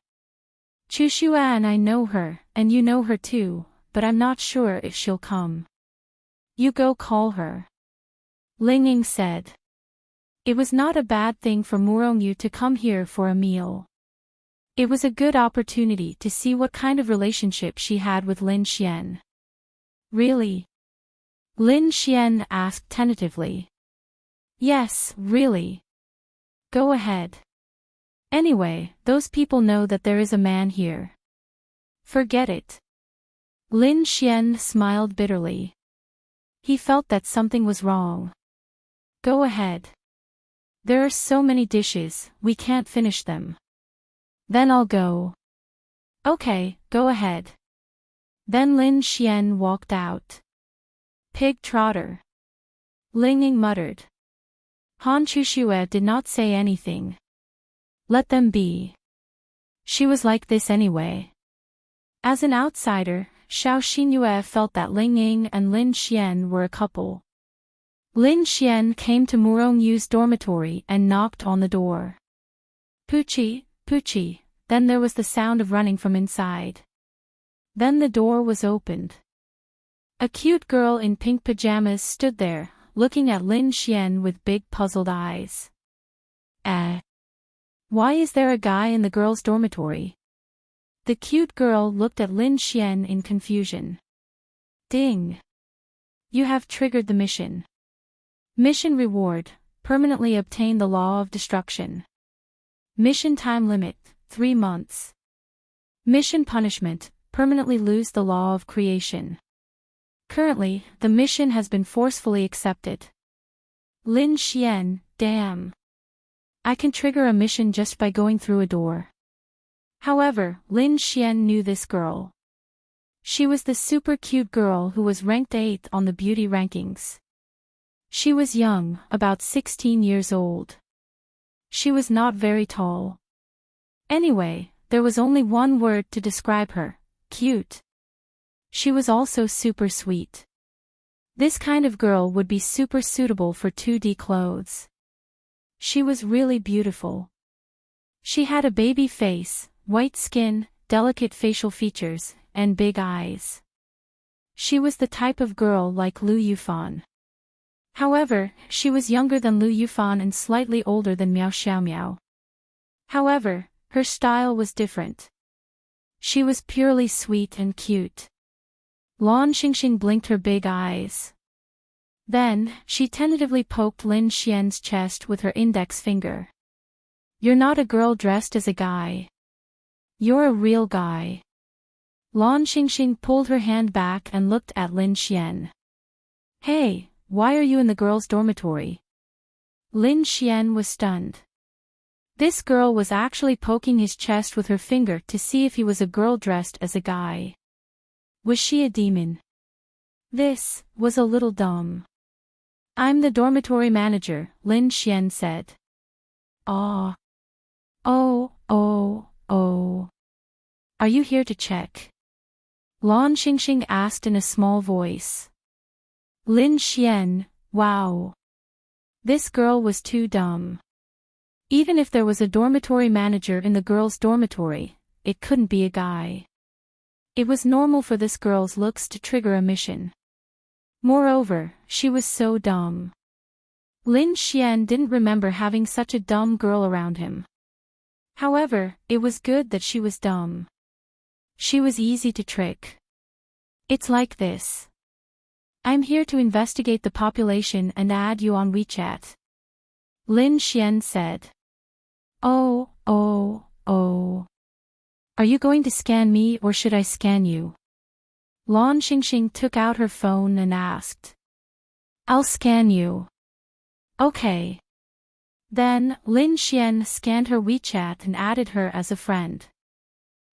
Chushua and I know her, and you know her too, but I'm not sure if she'll come. You go call her. Ling Ying said. It was not a bad thing for Murongyu to come here for a meal. It was a good opportunity to see what kind of relationship she had with Lin Xian. Really? Lin Xian asked tentatively. Yes, really. Go ahead. Anyway, those people know that there is a man here. Forget it. Lin Xian smiled bitterly. He felt that something was wrong. Go ahead. There are so many dishes, we can't finish them. Then I'll go. Okay, go ahead. Then Lin Xian walked out. Pig trotter. Ling Ying muttered. Han Chushue did not say anything. Let them be. She was like this anyway. As an outsider, Xiao Xinyue felt that Ling Ying and Lin Xian were a couple. Lin Xian came to Murongyu's dormitory and knocked on the door. Poochie, Poochie, then there was the sound of running from inside. Then the door was opened. A cute girl in pink pajamas stood there, looking at Lin Xian with big puzzled eyes. Why is there a guy in the girls' dormitory? The cute girl looked at Lin Xian in confusion. Ding! You have triggered the mission. Mission reward, permanently obtain the law of destruction. Mission time limit, 3 months. Mission punishment, permanently lose the law of creation. Currently, the mission has been forcefully accepted. Lin Xian, damn. I can trigger a mission just by going through a door. However, Lin Xian knew this girl. She was the super cute girl who was ranked 8th on the beauty rankings. She was young, about 16 years old. She was not very tall. Anyway, there was only one word to describe her: cute. She was also super sweet. This kind of girl would be super suitable for 2D clothes. She was really beautiful. She had a baby face, white skin, delicate facial features, and big eyes. She was the type of girl like Lu Yufan. However, she was younger than Lu Yufan and slightly older than Miao Xiaomiao. However, her style was different. She was purely sweet and cute. Lan Xingxing blinked her big eyes. Then, she tentatively poked Lin Xian's chest with her index finger. You're not a girl dressed as a guy. You're a real guy. Lan Xingxing pulled her hand back and looked at Lin Xian. Hey, why are you in the girls' dormitory? Lin Xian was stunned. This girl was actually poking his chest with her finger to see if he was a girl dressed as a guy. Was she a demon? This was a little dumb. I'm the dormitory manager, Lin Xian said. Oh. Are you here to check? Lan Xingxing asked in a small voice. Lin Xian, wow. This girl was too dumb. Even if there was a dormitory manager in the girls' dormitory, it couldn't be a guy. It was normal for this girl's looks to trigger a mission. Moreover, she was so dumb. Lin Xian didn't remember having such a dumb girl around him. However, it was good that she was dumb. She was easy to trick. It's like this. I'm here to investigate the population and add you on WeChat. Lin Xian said. Oh. Are you going to scan me or should I scan you? Lan Xingxing took out her phone and asked. I'll scan you. Okay. Then, Lin Xian scanned her WeChat and added her as a friend.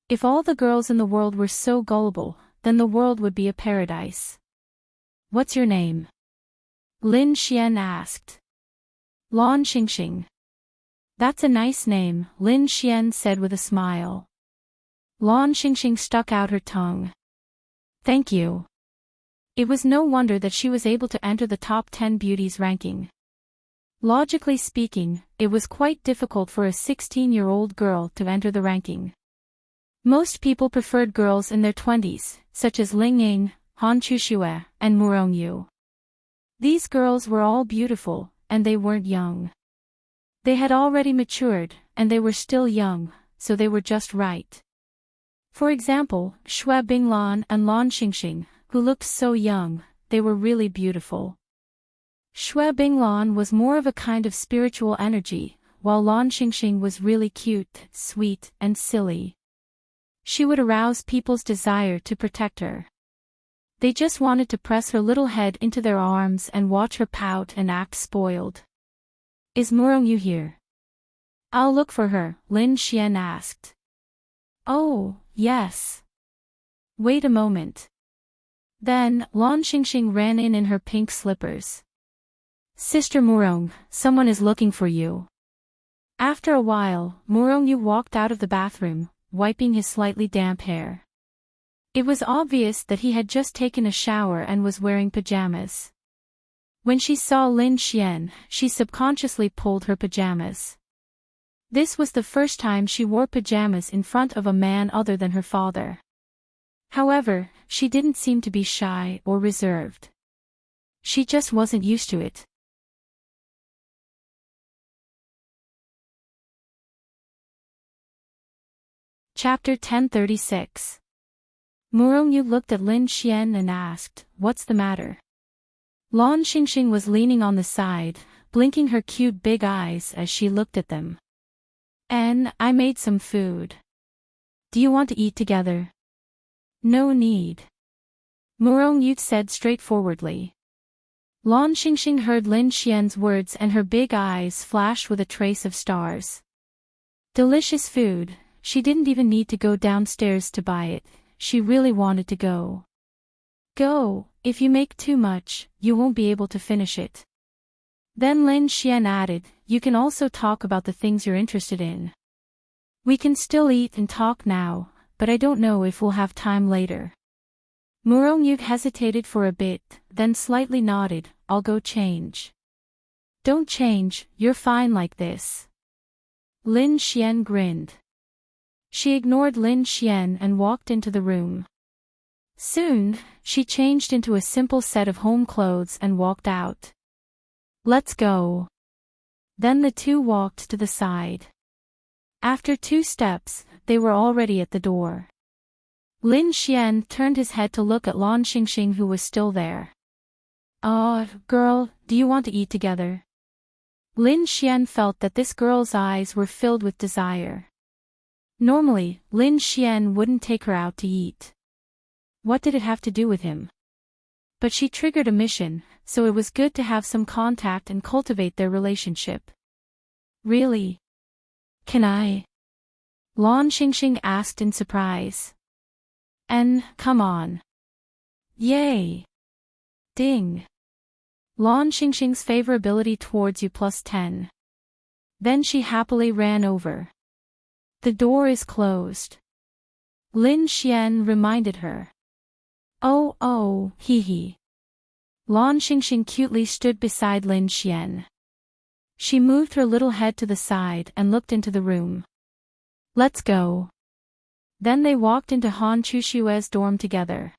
If all the girls in the world were so gullible, then the world would be a paradise. What's your name? Lin Xian asked. Lan Xingxing. That's a nice name, Lin Xian said with a smile. Lan Xingxing stuck out her tongue. Thank you. It was no wonder that she was able to enter the top 10 beauties ranking. Logically speaking, it was quite difficult for a 16-year-old girl to enter the ranking. Most people preferred girls in their 20s, such as Ling Ying, Han Chuxue, and Murong Yu. These girls were all beautiful, and they weren't young. They had already matured, and they were still young, so they were just right. For example, Xue Binglan and Lan Xingxing, who looked so young, they were really beautiful. Xue Binglan was more of a kind of spiritual energy, while Lan Xingxing was really cute, sweet, and silly. She would arouse people's desire to protect her. They just wanted to press her little head into their arms and watch her pout and act spoiled. Is Murong Yu here? I'll look for her, Lin Xian asked. Oh, yes. Wait a moment. Then, Lan Xingxing ran in her pink slippers. Sister Murong, someone is looking for you. After a while, Murong Yu walked out of the bathroom, wiping his slightly damp hair. It was obvious that he had just taken a shower and was wearing pajamas. When she saw Lin Xian, she subconsciously pulled her pajamas. This was the first time she wore pajamas in front of a man other than her father. However, she didn't seem to be shy or reserved. She just wasn't used to it. Chapter 1036. Murong Yu looked at Lin Xian and asked, "What's the matter?" Lan Xingxing was leaning on the side, blinking her cute big eyes as she looked at them. I made some food. Do you want to eat together? No need. Murong Yu said straightforwardly. Lan Xingxing heard Lin Xian's words and her big eyes flashed with a trace of stars. Delicious food, she didn't even need to go downstairs to buy it, she really wanted to go. Go, if you make too much, you won't be able to finish it. Then Lin Xian added, you can also talk about the things you're interested in. We can still eat and talk now, but I don't know if we'll have time later. Murong Yu hesitated for a bit, then slightly nodded, I'll go change. Don't change, you're fine like this. Lin Xian grinned. She ignored Lin Xian and walked into the room. Soon, she changed into a simple set of home clothes and walked out. Let's go. Then the two walked to the side. After 2 steps, they were already at the door. Lin Xian turned his head to look at Lan Xingxing who was still there. Girl, do you want to eat together? Lin Xian felt that this girl's eyes were filled with desire. Normally, Lin Xian wouldn't take her out to eat. What did it have to do with him? But she triggered a mission, so it was good to have some contact and cultivate their relationship. Really? Can I? Lan Xingxing asked in surprise. Come on. Yay. Ding. Lan Xingxing's favorability towards you +10. Then she happily ran over. The door is closed. Lin Xian reminded her. Oh, hee hee. Lan Xingxing cutely stood beside Lin Xian. She moved her little head to the side and looked into the room. Let's go. Then they walked into Han Chushue's dorm together.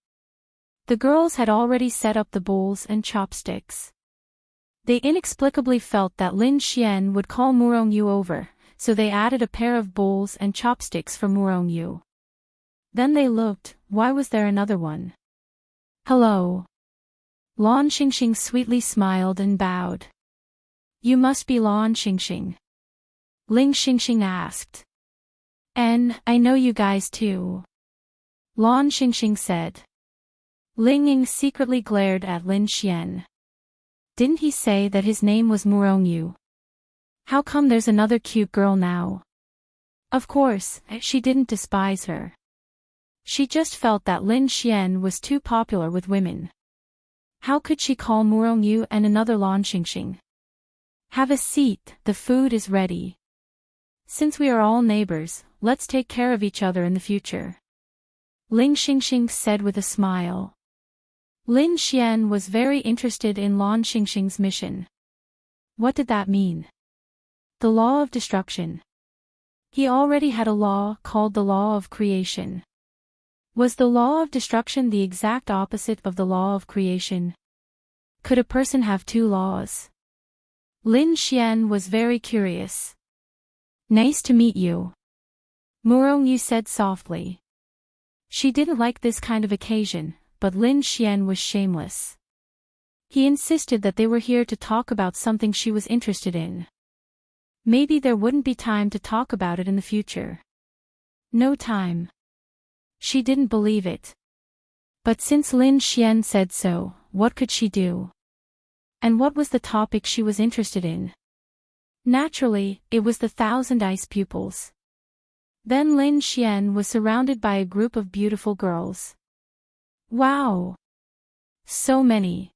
The girls had already set up the bowls and chopsticks. They inexplicably felt that Lin Xian would call Murong Yu over, so they added a pair of bowls and chopsticks for Murong Yu. Then they looked, why was there another one? Hello. Lan Xingxing sweetly smiled and bowed. You must be Lan Xingxing. Ling Xingxing asked. And I know you guys too. Lan Xingxing said. Ling Ying secretly glared at Lin Xian. Didn't he say that his name was Murongyu? How come there's another cute girl now? Of course, she didn't despise her. She just felt that Lin Xian was too popular with women. How could she call Murongyu and another Lan Xingxing? Have a seat, the food is ready. Since we are all neighbors, let's take care of each other in the future. Ling Xingxing said with a smile. Lin Xian was very interested in Lan Xingxing's mission. What did that mean? The law of destruction. He already had a law called the law of creation. Was the law of destruction the exact opposite of the law of creation? Could a person have two laws? Lin Xian was very curious. Nice to meet you. Murongyu said softly. She didn't like this kind of occasion, but Lin Xian was shameless. He insisted that they were here to talk about something she was interested in. Maybe there wouldn't be time to talk about it in the future. No time. She didn't believe it. But since Lin Xian said so, what could she do? And what was the topic she was interested in? Naturally, it was the 1,000 ice pupils. Then Lin Xian was surrounded by a group of beautiful girls. Wow! So many.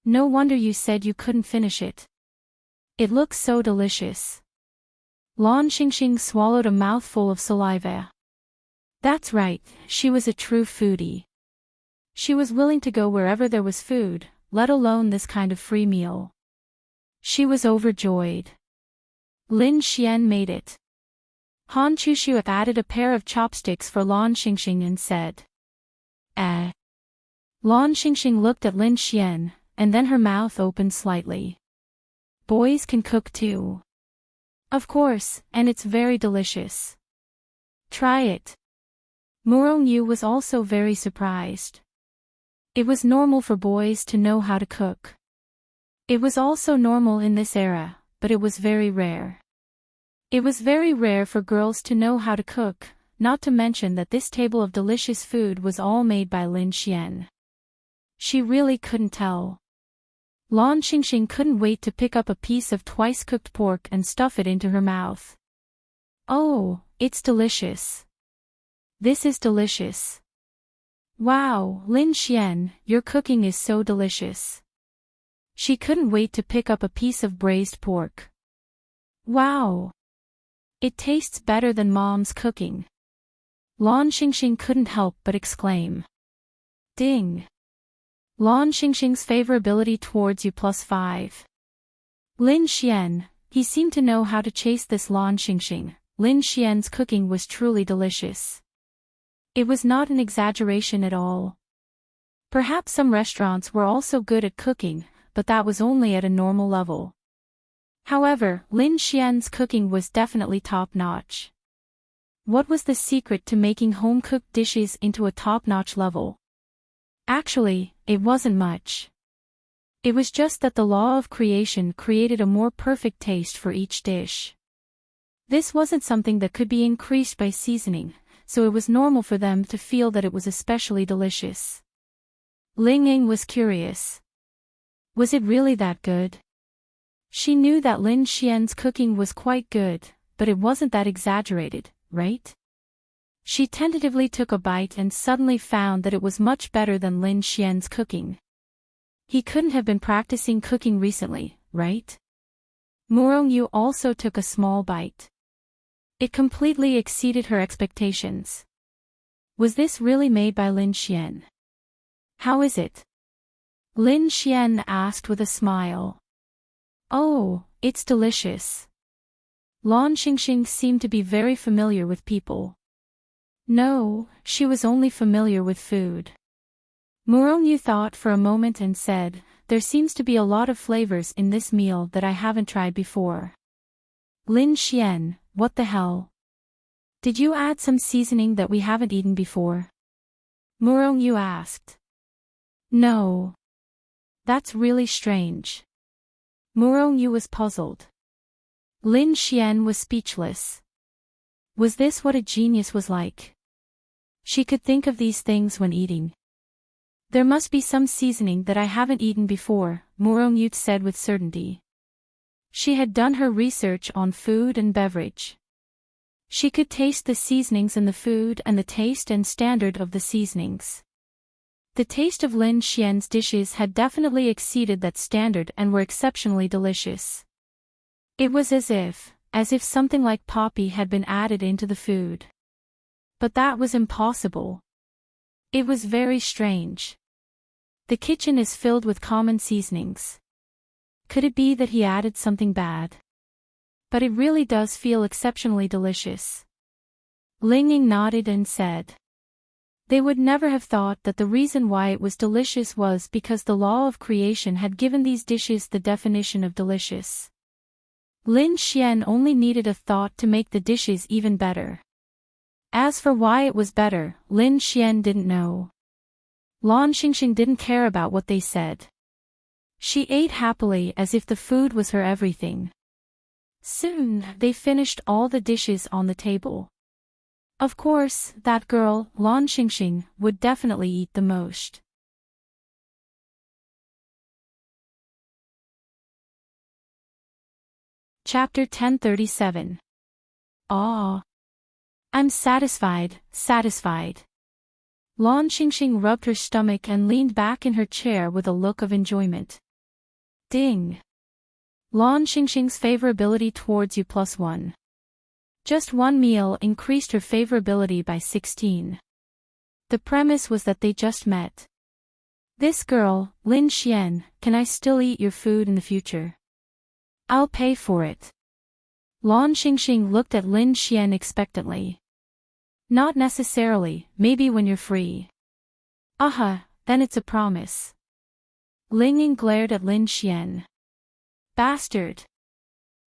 No wonder you said you couldn't finish it. It looks so delicious. Lan Xingxing swallowed a mouthful of saliva. That's right, she was a true foodie. She was willing to go wherever there was food, let alone this kind of free meal. She was overjoyed. Lin Xian made it. Han Chushu added a pair of chopsticks for Lan Xingxing and said. Lan Xingxing looked at Lin Xian, and then her mouth opened slightly. Boys can cook too. Of course, and it's very delicious. Try it. Murongyu was also very surprised. It was normal for boys to know how to cook. It was also normal in this era, but it was very rare. It was very rare for girls to know how to cook, not to mention that this table of delicious food was all made by Lin Xian. She really couldn't tell. Lan Xingxing couldn't wait to pick up a piece of twice-cooked pork and stuff it into her mouth. Oh, it's delicious. This is delicious. Wow, Lin Xian, your cooking is so delicious. She couldn't wait to pick up a piece of braised pork. Wow! It tastes better than Mom's cooking. Lan Xingxing couldn't help but exclaim. Ding! Lan Xingxing's favorability towards you +5. Lin Xian, he seemed to know how to chase this Lan Xingxing. Lin Xian's cooking was truly delicious. It was not an exaggeration at all. Perhaps some restaurants were also good at cooking, but that was only at a normal level. However, Lin Xian's cooking was definitely top-notch. What was the secret to making home-cooked dishes into a top-notch level? Actually, it wasn't much. It was just that the law of creation created a more perfect taste for each dish. This wasn't something that could be increased by seasoning, so it was normal for them to feel that it was especially delicious. Ling Ying was curious. Was it really that good? She knew that Lin Xian's cooking was quite good, but it wasn't that exaggerated, right? She tentatively took a bite and suddenly found that it was much better than Lin Xian's cooking. He couldn't have been practicing cooking recently, right? Murongyu also took a small bite. It completely exceeded her expectations. Was this really made by Lin Xian? How is it? Lin Xian asked with a smile. Oh, it's delicious. Lan Xingxing seemed to be very familiar with people. No, she was only familiar with food. Murongyu thought for a moment and said, there seems to be a lot of flavors in this meal that I haven't tried before. Lin Xian, what the hell? Did you add some seasoning that we haven't eaten before? Murongyu asked. No. That's really strange. Murongyu was puzzled. Lin Xian was speechless. Was this what a genius was like? She could think of these things when eating. There must be some seasoning that I haven't eaten before, Murong said with certainty. She had done her research on food and beverage. She could taste the seasonings in the food and the taste and standard of the seasonings. The taste of Lin Xian's dishes had definitely exceeded that standard and were exceptionally delicious. It was as if something like poppy had been added into the food. But that was impossible. It was very strange. The kitchen is filled with common seasonings. Could it be that he added something bad? But it really does feel exceptionally delicious. Ling Ying nodded and said. They would never have thought that the reason why it was delicious was because the law of creation had given these dishes the definition of delicious. Lin Xian only needed a thought to make the dishes even better. As for why it was better, Lin Xian didn't know. Lan Xingxing didn't care about what they said. She ate happily as if the food was her everything. Soon, they finished all the dishes on the table. Of course, that girl, Lan Xingxing, would definitely eat the most. Chapter 1037. Ah. I'm satisfied, satisfied. Lan Xingxing rubbed her stomach and leaned back in her chair with a look of enjoyment. Ding. Lan Xingxing's favorability towards you +1. Just one meal increased her favorability by 16. The premise was that they just met. This girl, Lin Xian, can I still eat your food in the future? I'll pay for it. Lan Xingxing looked at Lin Xian expectantly. Not necessarily, maybe when you're free. Then it's a promise. Ling Ying glared at Lin Xian. Bastard.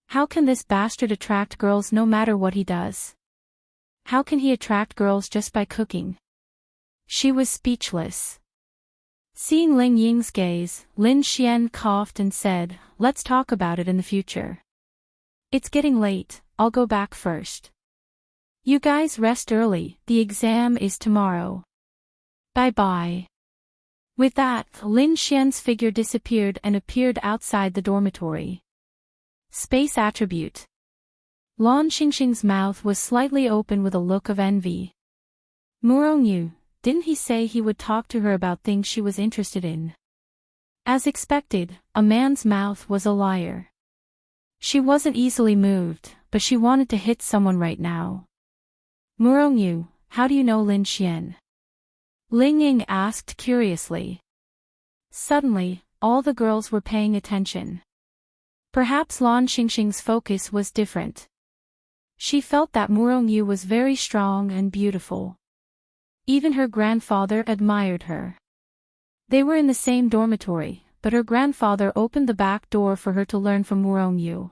How can this bastard attract girls no matter what he does? How can he attract girls just by cooking? She was speechless. Seeing Ling Ying's gaze, Lin Xian coughed and said, let's talk about it in the future. It's getting late, I'll go back first. You guys rest early, the exam is tomorrow. Bye-bye. With that, Lin Xian's figure disappeared and appeared outside the dormitory. Space attribute. Lan Xingxing's mouth was slightly open with a look of envy. Murong, didn't he say he would talk to her about things she was interested in? As expected, a man's mouth was a liar. She wasn't easily moved, but she wanted to hit someone right now. Murong, how do you know Lin Xian? Ling Ying asked curiously. Suddenly, all the girls were paying attention. Perhaps Lan Xingxing's focus was different. She felt that Murong was very strong and beautiful. Even her grandfather admired her. They were in the same dormitory, but her grandfather opened the back door for her to learn from Murong.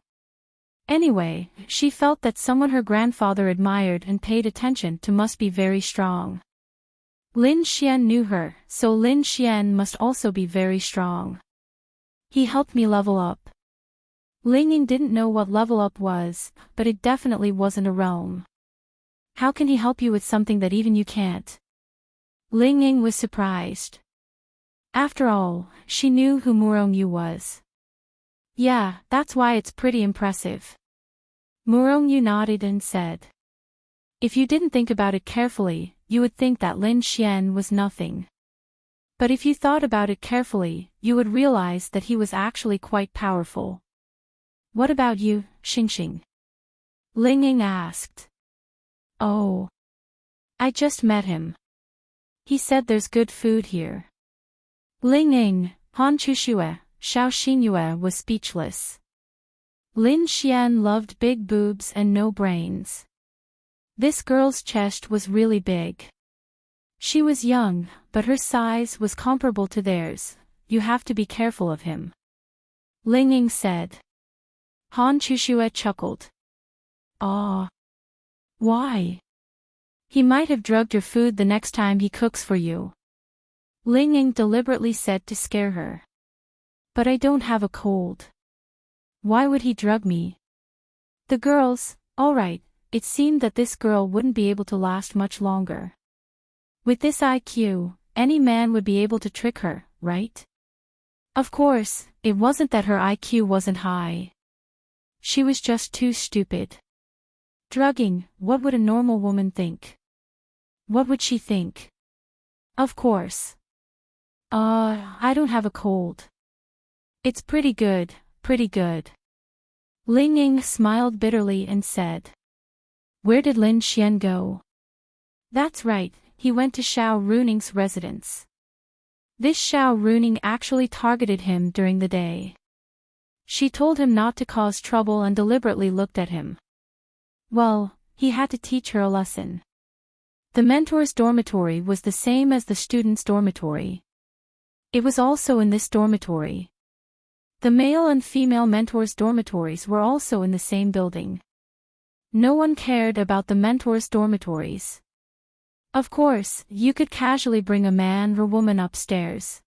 Anyway, she felt that someone her grandfather admired and paid attention to must be very strong. Lin Xian knew her, so Lin Xian must also be very strong. He helped me level up. Ling Ying didn't know what level up was, but it definitely wasn't a realm. How can he help you with something that even you can't? Ling Ying was surprised. After all, she knew who Murong was. Yeah, that's why it's pretty impressive. Murong nodded and said. If you didn't think about it carefully, you would think that Lin Xian was nothing. But if you thought about it carefully, you would realize that he was actually quite powerful. What about you, Xingxing? Ling Ying asked. Oh. I just met him. He said there's good food here. Ling Ying, Han Chuxue, Xiao Xingyue was speechless. Lin Xian loved big boobs and no brains. This girl's chest was really big. She was young, but her size was comparable to theirs. You have to be careful of him. Ling Ying said. Han Chuxue chuckled. Ah. Why? He might have drugged your food the next time he cooks for you. Ling Ying deliberately said to scare her. But I don't have a cold. Why would he drug me? The girls, alright, it seemed that this girl wouldn't be able to last much longer. With this IQ, any man would be able to trick her, right? Of course, it wasn't that her IQ wasn't high. She was just too stupid. Drugging, what would a normal woman think? What would she think? Of course. I don't have a cold. It's pretty good, pretty good. Ling Ying smiled bitterly and said. Where did Lin Xian go? That's right, he went to Xiao Runing's residence. This Xiao Runing actually targeted him during the day. She told him not to cause trouble and deliberately looked at him. Well, he had to teach her a lesson. The mentor's dormitory was the same as the student's dormitory. It was also in this dormitory. The male and female mentors' dormitories were also in the same building. No one cared about the mentors' dormitories. Of course, you could casually bring a man or woman upstairs.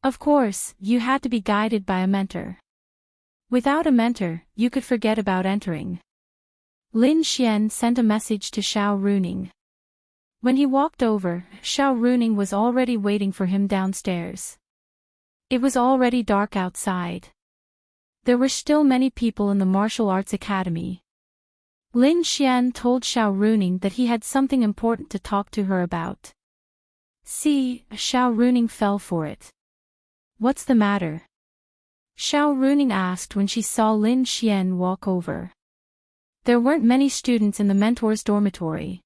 Of course, you had to be guided by a mentor. Without a mentor, you could forget about entering. Lin Xian sent a message to Xiao Runing. When he walked over, Xiao Runing was already waiting for him downstairs. It was already dark outside. There were still many people in the martial arts academy. Lin Xian told Xiao Runing that he had something important to talk to her about. See, Xiao Runing fell for it. What's the matter? Xiao Runing asked when she saw Lin Xian walk over. There weren't many students in the mentor's dormitory.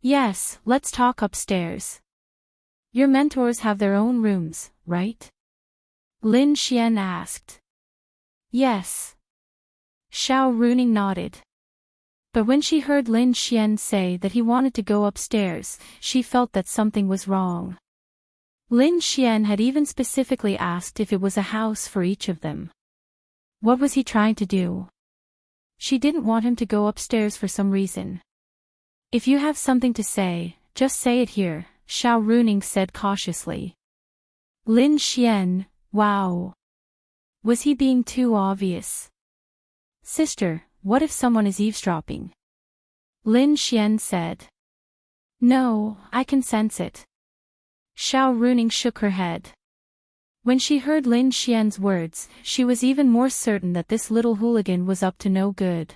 Yes, let's talk upstairs. Your mentors have their own rooms, right? Lin Xian asked. Yes. Xiao Runing nodded. But when she heard Lin Xian say that he wanted to go upstairs, she felt that something was wrong. Lin Xian had even specifically asked if it was a house for each of them. What was he trying to do? She didn't want him to go upstairs for some reason. If you have something to say, just say it here, Xiao Runing said cautiously. Lin Xian, wow. Was he being too obvious? Sister, what if someone is eavesdropping? Lin Xian said. No, I can sense it. Xiao Runing shook her head. When she heard Lin Xian's words, she was even more certain that this little hooligan was up to no good.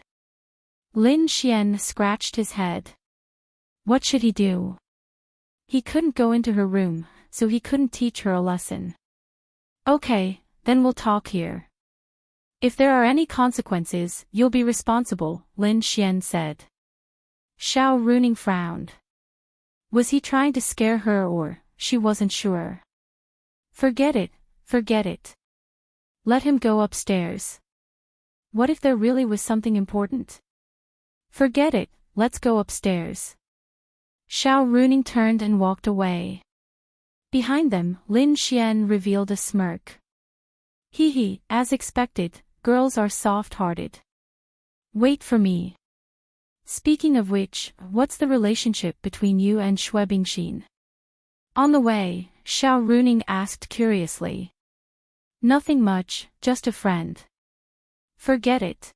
Lin Xian scratched his head. What should he do? He couldn't go into her room, so he couldn't teach her a lesson. Okay, then we'll talk here. If there are any consequences, you'll be responsible, Lin Xian said. Xiao Runing frowned. Was he trying to scare her or, she wasn't sure. Forget it, forget it. Let him go upstairs. What if there really was something important? Forget it, let's go upstairs. Xiao Runing turned and walked away. Behind them, Lin Xian revealed a smirk. Hee, as expected, girls are soft-hearted. Wait for me. Speaking of which, what's the relationship between you and Xue Bingxin? On the way, Xiao Runing asked curiously. Nothing much, just a friend. Forget it.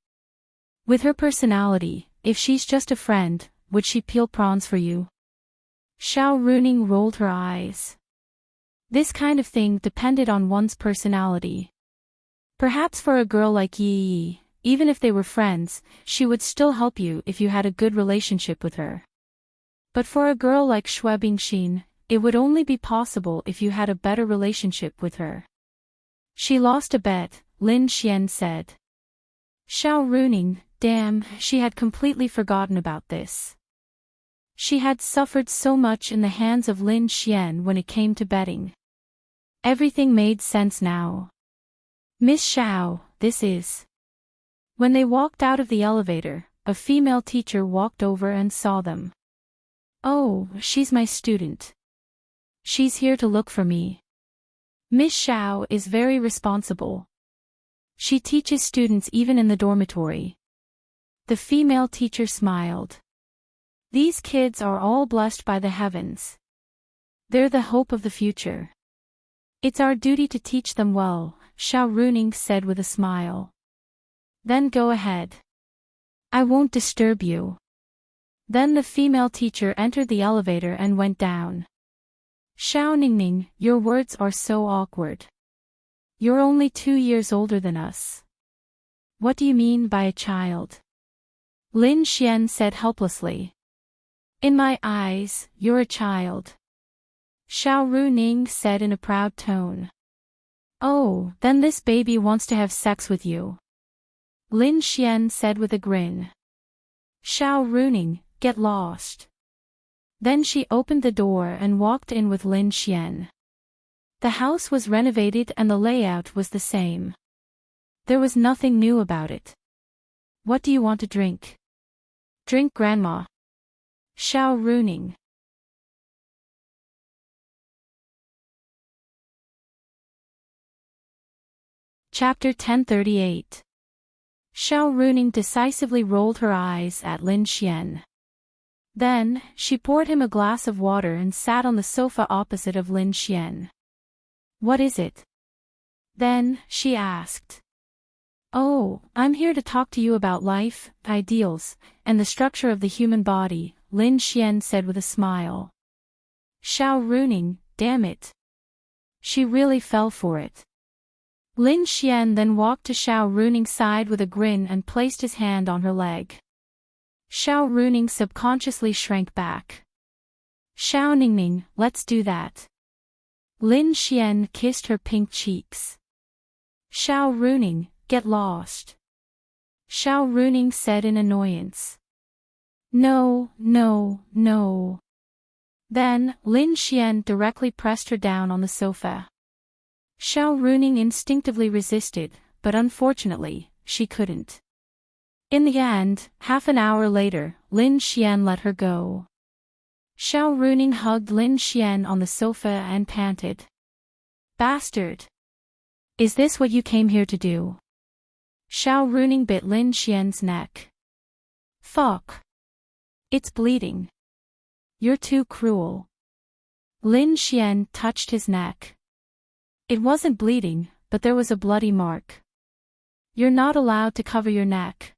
With her personality, if she's just a friend, would she peel prawns for you? Xiao Runing rolled her eyes. This kind of thing depended on one's personality. Perhaps for a girl like Yi, even if they were friends, she would still help you if you had a good relationship with her. But for a girl like Xue Bingxin, it would only be possible if you had a better relationship with her. She lost a bet, Lin Xian said. Xiao Runing, damn, she had completely forgotten about this. She had suffered so much in the hands of Lin Xian when it came to betting. Everything made sense now. Miss Xiao, this is. When they walked out of the elevator, a female teacher walked over and saw them. Oh, she's my student. She's here to look for me. Miss Xiao is very responsible. She teaches students even in the dormitory. The female teacher smiled. These kids are all blessed by the heavens. They're the hope of the future. It's our duty to teach them well, Xiao Runing said with a smile. Then go ahead. I won't disturb you. Then the female teacher entered the elevator and went down. Xiao Ningning, your words are so awkward. You're only 2 years older than us. What do you mean by a child? Lin Xian said helplessly. In my eyes, you're a child. Xiao Runing said in a proud tone. Oh, then this baby wants to have sex with you. Lin Xian said with a grin. Xiao Runing, get lost. Then she opened the door and walked in with Lin Xian. The house was renovated and the layout was the same. There was nothing new about it. What do you want to drink? Drink, Grandma. Xiao Runing. Chapter 1038. Xiao Runing decisively rolled her eyes at Lin Xian. Then, she poured him a glass of water and sat on the sofa opposite of Lin Xian. What is it? Then, she asked. Oh, I'm here to talk to you about life, ideals, and the structure of the human body, Lin Xian said with a smile. Xiao Runing, damn it. She really fell for it. Lin Xian then walked to Xiao Runing's side with a grin and placed his hand on her leg. Xiao Runing subconsciously shrank back. Xiao Ningning, let's do that. Lin Xian kissed her pink cheeks. Xiao Runing, get lost. Xiao Runing said in annoyance. No, no, no. Then, Lin Xian directly pressed her down on the sofa. Xiao Runing instinctively resisted, but unfortunately, she couldn't. In the end, half an hour later, Lin Xian let her go. Xiao Runing hugged Lin Xian on the sofa and panted. Bastard! Is this what you came here to do? Xiao Runing bit Lin Xian's neck. Fuck. It's bleeding. You're too cruel. Lin Xian touched his neck. It wasn't bleeding, but there was a bloody mark. You're not allowed to cover your neck.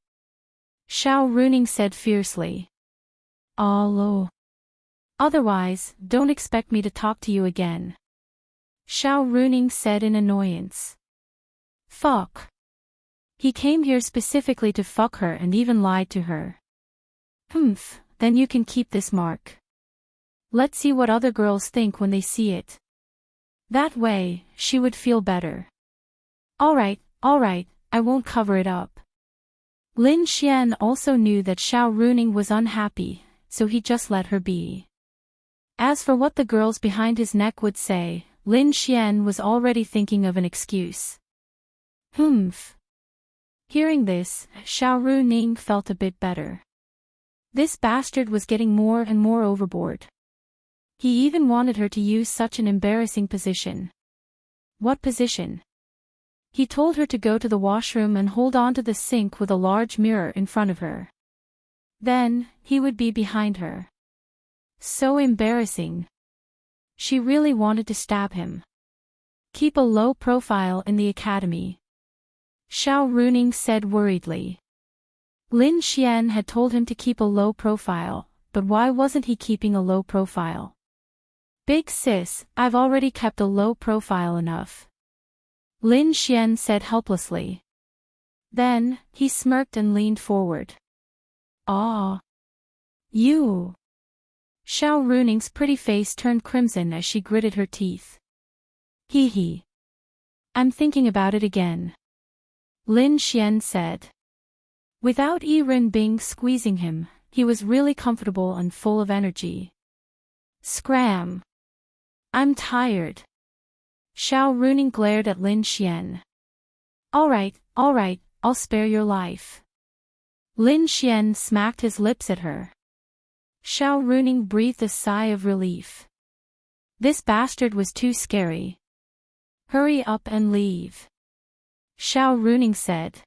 Xiao Runing said fiercely. Allo. Otherwise, don't expect me to talk to you again. Xiao Runing said in annoyance. Fuck. He came here specifically to fuck her and even lied to her. Humph, then you can keep this mark. Let's see what other girls think when they see it. That way, she would feel better. Alright, I won't cover it up. Lin Xian also knew that Xiao Runing was unhappy, so he just let her be. As for what the girls behind his neck would say, Lin Xian was already thinking of an excuse. Humph. Hearing this, Xiao Runing felt a bit better. This bastard was getting more and more overboard. He even wanted her to use such an embarrassing position. What position? He told her to go to the washroom and hold on to the sink with a large mirror in front of her. Then, he would be behind her. So embarrassing. She really wanted to stab him. Keep a low profile in the academy. Xiao Runing said worriedly. Lin Xian had told him to keep a low profile, but why wasn't he keeping a low profile? Big sis, I've already kept a low profile enough. Lin Xian said helplessly. Then, he smirked and leaned forward. Ah. You. Xiao Runing's pretty face turned crimson as she gritted her teeth. Hee hee. I'm thinking about it again. Lin Xian said. Without Yi Rinbing squeezing him, he was really comfortable and full of energy. Scram. I'm tired. Xiao Runing glared at Lin Xian. Alright, I'll spare your life. Lin Xian smacked his lips at her. Xiao Runing breathed a sigh of relief. This bastard was too scary. Hurry up and leave. Xiao Runing said.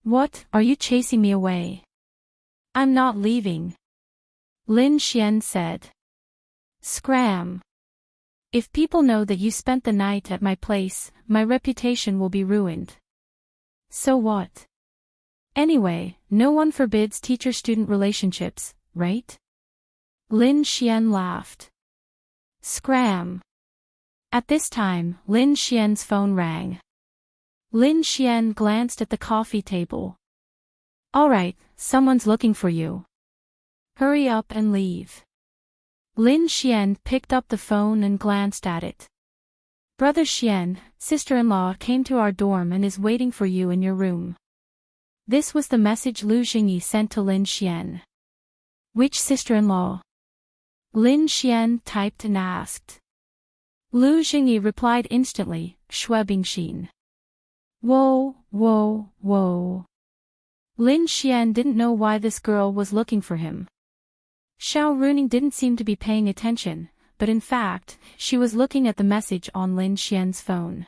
What, are you chasing me away? I'm not leaving. Lin Xian said. Scram. If people know that you spent the night at my place, my reputation will be ruined. So what? Anyway, no one forbids teacher-student relationships, right? Lin Xian laughed. Scram. At this time, Lin Xian's phone rang. Lin Xian glanced at the coffee table. Alright, someone's looking for you. Hurry up and leave. Lin Xian picked up the phone and glanced at it. Brother Xian, sister-in-law came to our dorm and is waiting for you in your room. This was the message Lu Jingyi sent to Lin Xian. Which sister-in-law? Lin Xian typed and asked. Lu Jingyi replied instantly, Shui Bingxin. Whoa, whoa, whoa. Lin Xian didn't know why this girl was looking for him. Xiao Runing didn't seem to be paying attention, but in fact, she was looking at the message on Lin Xian's phone.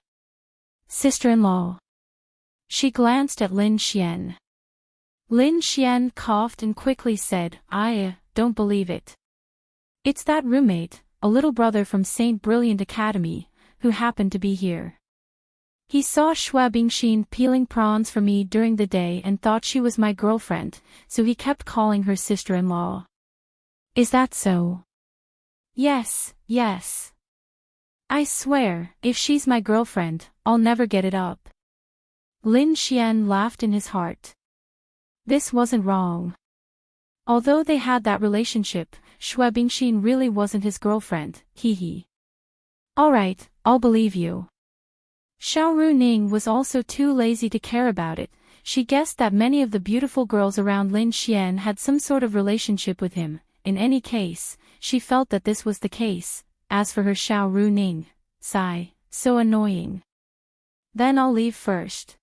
Sister-in-law. She glanced at Lin Xian. Lin Xian coughed and quickly said, I don't believe it. It's that roommate, a little brother from St. Brilliant Academy, who happened to be here. He saw Shui Bingxin peeling prawns for me during the day and thought she was my girlfriend, so he kept calling her sister-in-law. Is that so? Yes, yes. I swear, if she's my girlfriend, I'll never get it up. Lin Xian laughed in his heart. This wasn't wrong. Although they had that relationship, Shui Bingxin really wasn't his girlfriend, hee. Alright, I'll believe you. Xiao Runing was also too lazy to care about it. She guessed that many of the beautiful girls around Lin Xian had some sort of relationship with him. In any case, she felt that this was the case. As for her Xiao Runing, sigh, so annoying. Then I'll leave first.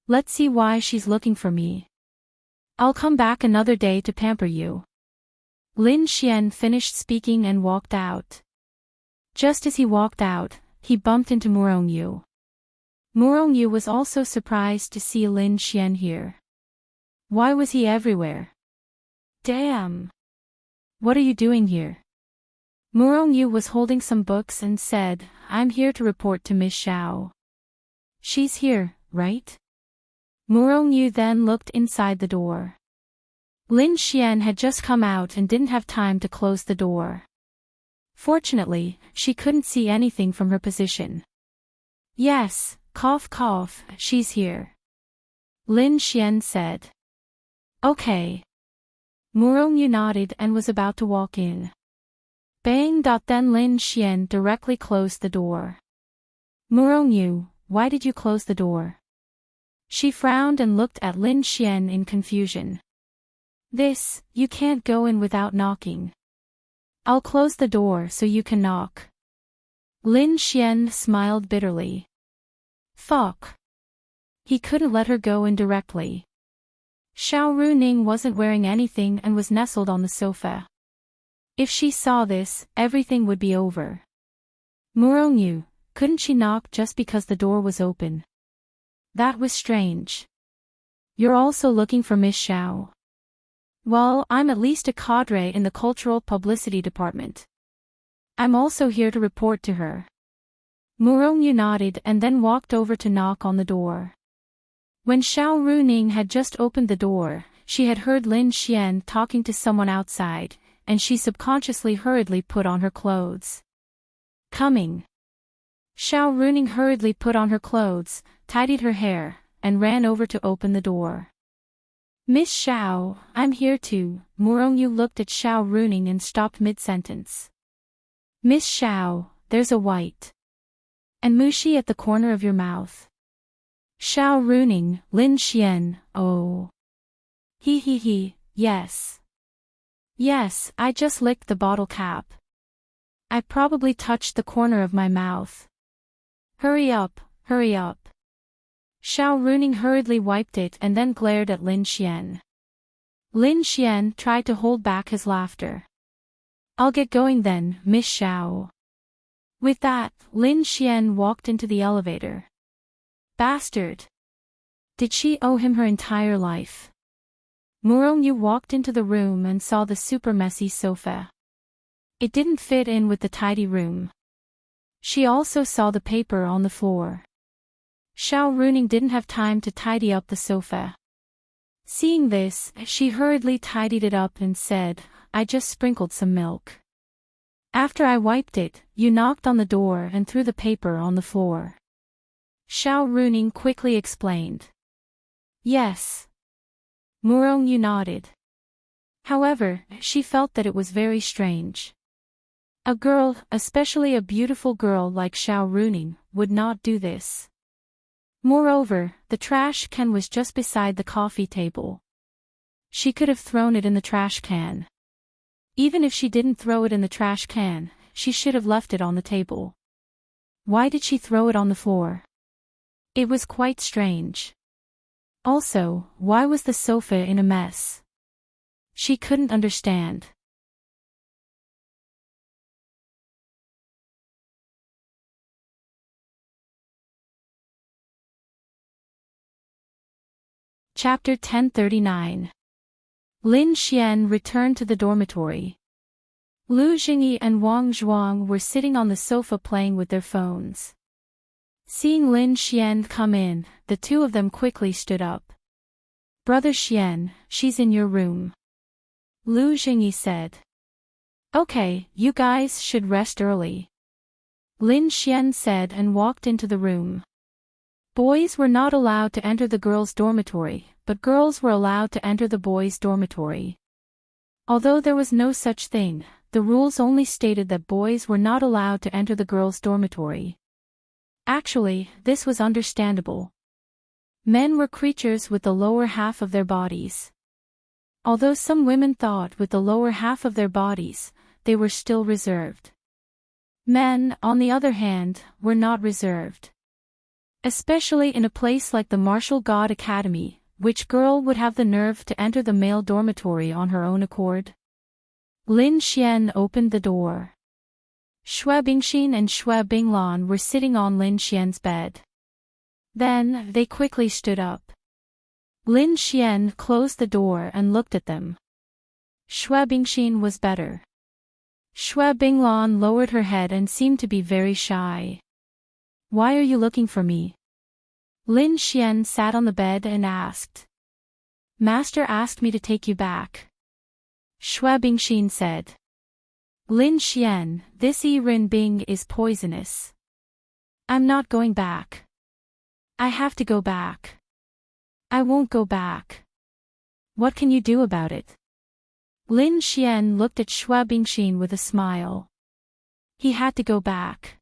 Let's see why she's looking for me. I'll come back another day to pamper you. Lin Xian finished speaking and walked out. Just as he walked out, he bumped into Murongyu. Murongyu was also surprised to see Lin Xian here. Why was he everywhere? Damn! What are you doing here? Murongyu was holding some books and said, I'm here to report to Miss Xiao. She's here, right? Murongyu then looked inside the door. Lin Xian had just come out and didn't have time to close the door. Fortunately, she couldn't see anything from her position. Yes, cough cough, she's here. Lin Xian said. Okay. Murongyu nodded and was about to walk in. Bang! Then Lin Xian directly closed the door. Murongyu, why did you close the door? She frowned and looked at Lin Xian in confusion. You can't go in without knocking. I'll close the door so you can knock. Lin Xian smiled bitterly. Fuck. He couldn't let her go in directly. Xiao Runing wasn't wearing anything and was nestled on the sofa. If she saw this, everything would be over. Murongyu, couldn't she knock just because the door was open? That was strange. You're also looking for Miss Xiao. Well, I'm at least a cadre in the cultural publicity department. I'm also here to report to her. Murongyu nodded and then walked over to knock on the door. When Xiao Runing had just opened the door, she had heard Lin Xian talking to someone outside, and she subconsciously hurriedly put on her clothes. Coming. Xiao Runing hurriedly put on her clothes, tidied her hair, and ran over to open the door. Miss Xiao, I'm here too. Murongyu looked at Xiao Runing and stopped mid-sentence. Miss Xiao, there's a white and mushi at the corner of your mouth. Xiao Runing, Lin Xian, oh. He, yes. Yes, I just licked the bottle cap. I probably touched the corner of my mouth. Hurry up, hurry up. Xiao Runing hurriedly wiped it and then glared at Lin Xian. Lin Xian tried to hold back his laughter. I'll get going then, Miss Xiao. With that, Lin Xian walked into the elevator. Bastard. Did she owe him her entire life? Murongyu walked into the room and saw the super messy sofa. It didn't fit in with the tidy room. She also saw the paper on the floor. Xiao Runing didn't have time to tidy up the sofa. Seeing this, she hurriedly tidied it up and said, "I just sprinkled some milk. After I wiped it, you knocked on the door and threw the paper on the floor." Xiao Runing quickly explained. "Yes." Murong nodded. However, she felt that it was very strange. A girl, especially a beautiful girl like Xiao Runing, would not do this. Moreover, the trash can was just beside the coffee table. She could have thrown it in the trash can. Even if she didn't throw it in the trash can, she should have left it on the table. Why did she throw it on the floor? It was quite strange. Also, why was the sofa in a mess? She couldn't understand. Chapter 1039. Lin Xian returned to the dormitory. Lu Jingyi and Wang Zhuang were sitting on the sofa playing with their phones. Seeing Lin Xian come in, the two of them quickly stood up. "Brother Xian, she's in your room," Lu Jingyi said. "Okay, you guys should rest early," Lin Xian said and walked into the room. Boys were not allowed to enter the girls' dormitory, but girls were allowed to enter the boys' dormitory. Although there was no such thing, the rules only stated that boys were not allowed to enter the girls' dormitory. Actually, this was understandable. Men were creatures with the lower half of their bodies. Although some women thought with the lower half of their bodies, they were still reserved. Men, on the other hand, were not reserved. Especially in a place like the Martial God Academy, which girl would have the nerve to enter the male dormitory on her own accord? Lin Xian opened the door. Xue Bingxin and Xue Binglan were sitting on Lin Xian's bed. Then, they quickly stood up. Lin Xian closed the door and looked at them. Xue Bingxin was better. Xue Binglan lowered her head and seemed to be very shy. "Why are you looking for me?" Lin Xian sat on the bed and asked. "Master asked me to take you back," Xue Bingxin said. "Lin Xian, this Yi Rin Bing is poisonous. I'm not going back. I have to go back. I won't go back. What can you do about it?" Lin Xian looked at Xue Bingxin with a smile. He had to go back.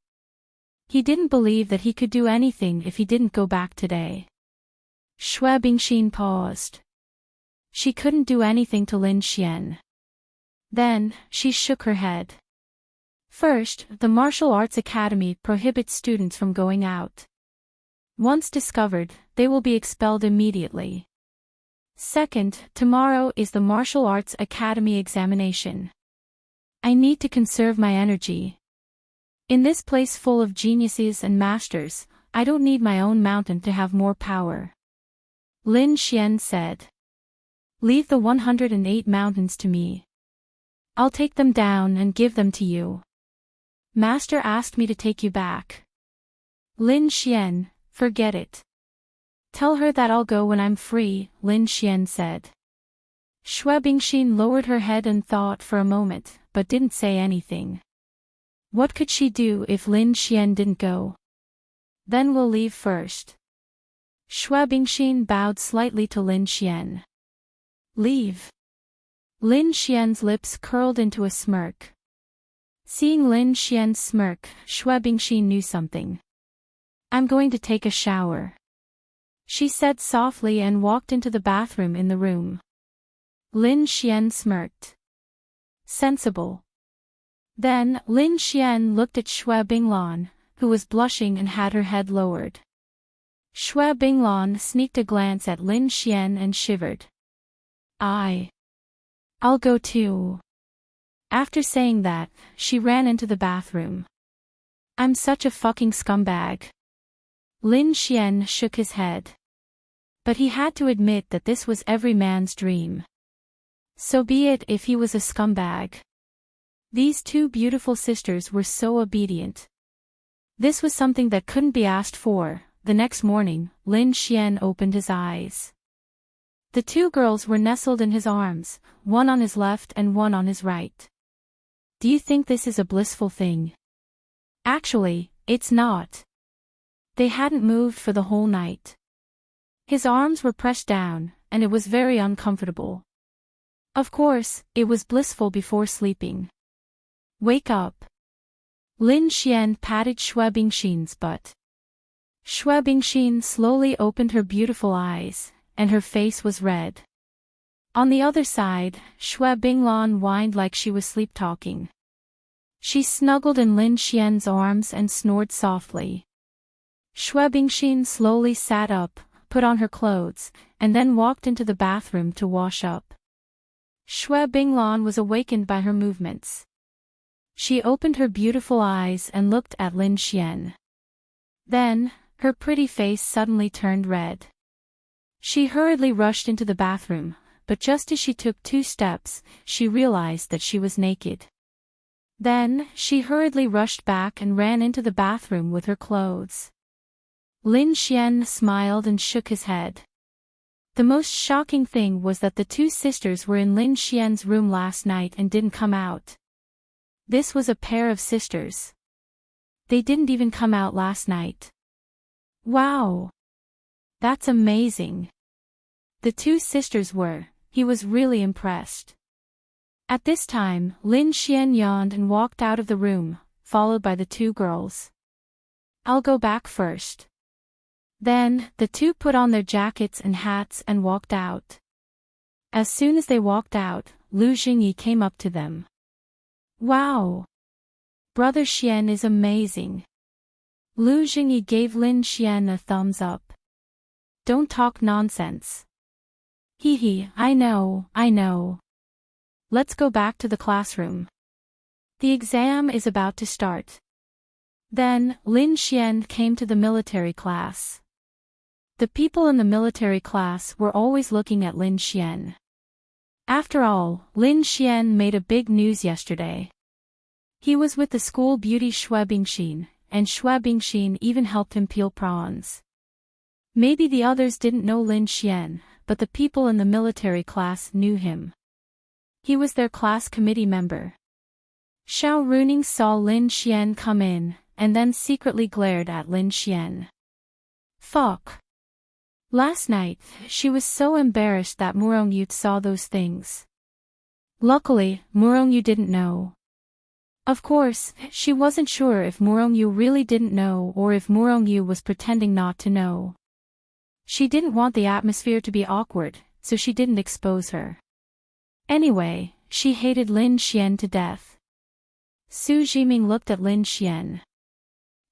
He didn't believe that he could do anything if he didn't go back today. Xue Bingxin paused. She couldn't do anything to Lin Xian. Then, she shook her head. First, the Martial Arts Academy prohibits students from going out. Once discovered, they will be expelled immediately. Second, tomorrow is the Martial Arts Academy examination. I need to conserve my energy. In this place full of geniuses and masters, I don't need my own mountain to have more power. Lin Xian said. Leave the 108 mountains to me. I'll take them down and give them to you. Master asked me to take you back. Lin Xian, forget it. Tell her that I'll go when I'm free, Lin Xian said. Xue Bingxin lowered her head and thought for a moment, but didn't say anything. What could she do if Lin Xian didn't go? Then we'll leave first. Xue Bingxin bowed slightly to Lin Xian. Leave. Lin Xian's lips curled into a smirk. Seeing Lin Xian's smirk, Xue Bingxin knew something. I'm going to take a shower, she said softly and walked into the bathroom in the room. Lin Xian smirked. Sensible. Then, Lin Xian looked at Xue Binglan, who was blushing and had her head lowered. Xue Binglan sneaked a glance at Lin Xian and shivered. I'll go too. After saying that, she ran into the bathroom. I'm such a fucking scumbag. Lin Xian shook his head. But he had to admit that this was every man's dream. So be it if he was a scumbag. These two beautiful sisters were so obedient. This was something that couldn't be asked for. The next morning, Lin Xian opened his eyes. The two girls were nestled in his arms, one on his left and one on his right. Do you think this is a blissful thing? Actually, it's not. They hadn't moved for the whole night. His arms were pressed down, and it was very uncomfortable. Of course, it was blissful before sleeping. Wake up. Lin Xian patted Xue Bingxin's butt. Xue Bingxin slowly opened her beautiful eyes, and her face was red. On the other side, Xue Binglan whined like she was sleep-talking. She snuggled in Lin Xian's arms and snored softly. Xue Bingxin slowly sat up, put on her clothes, and then walked into the bathroom to wash up. Xue Binglan was awakened by her movements. She opened her beautiful eyes and looked at Lin Xian. Then, her pretty face suddenly turned red. She hurriedly rushed into the bathroom, but just as she took 2 steps, she realized that she was naked. Then, she hurriedly rushed back and ran into the bathroom with her clothes. Lin Xian smiled and shook his head. The most shocking thing was that the 2 sisters were in Lin Xian's room last night and didn't come out. This was a pair of sisters. They didn't even come out last night. Wow! That's amazing. The 2 sisters were. He was really impressed. At this time, Lin Xian yawned and walked out of the room, followed by the 2 girls. I'll go back first. Then, the 2 put on their jackets and hats and walked out. As soon as they walked out, Lu Jingyi came up to them. Wow! Brother Xian is amazing. Lu Jingyi gave Lin Xian a thumbs up. Don't talk nonsense. Hee, I know. Let's go back to the classroom. The exam is about to start. Then, Lin Xian came to the military class. The people in the military class were always looking at Lin Xian. After all, Lin Xian made a big news yesterday. He was with the school beauty Xue Bingxin, and Xue Bingxin even helped him peel prawns. Maybe the others didn't know Lin Xian, but the people in the military class knew him. He was their class committee member. Xiao Runing saw Lin Xian come in, and then secretly glared at Lin Xian. Fuck. Last night, she was so embarrassed that Murongyu saw those things. Luckily, Murongyu didn't know. Of course, she wasn't sure if Murongyu really didn't know or if Murongyu was pretending not to know. She didn't want the atmosphere to be awkward, so she didn't expose her. Anyway, she hated Lin Xian to death. Su Jiming looked at Lin Xian.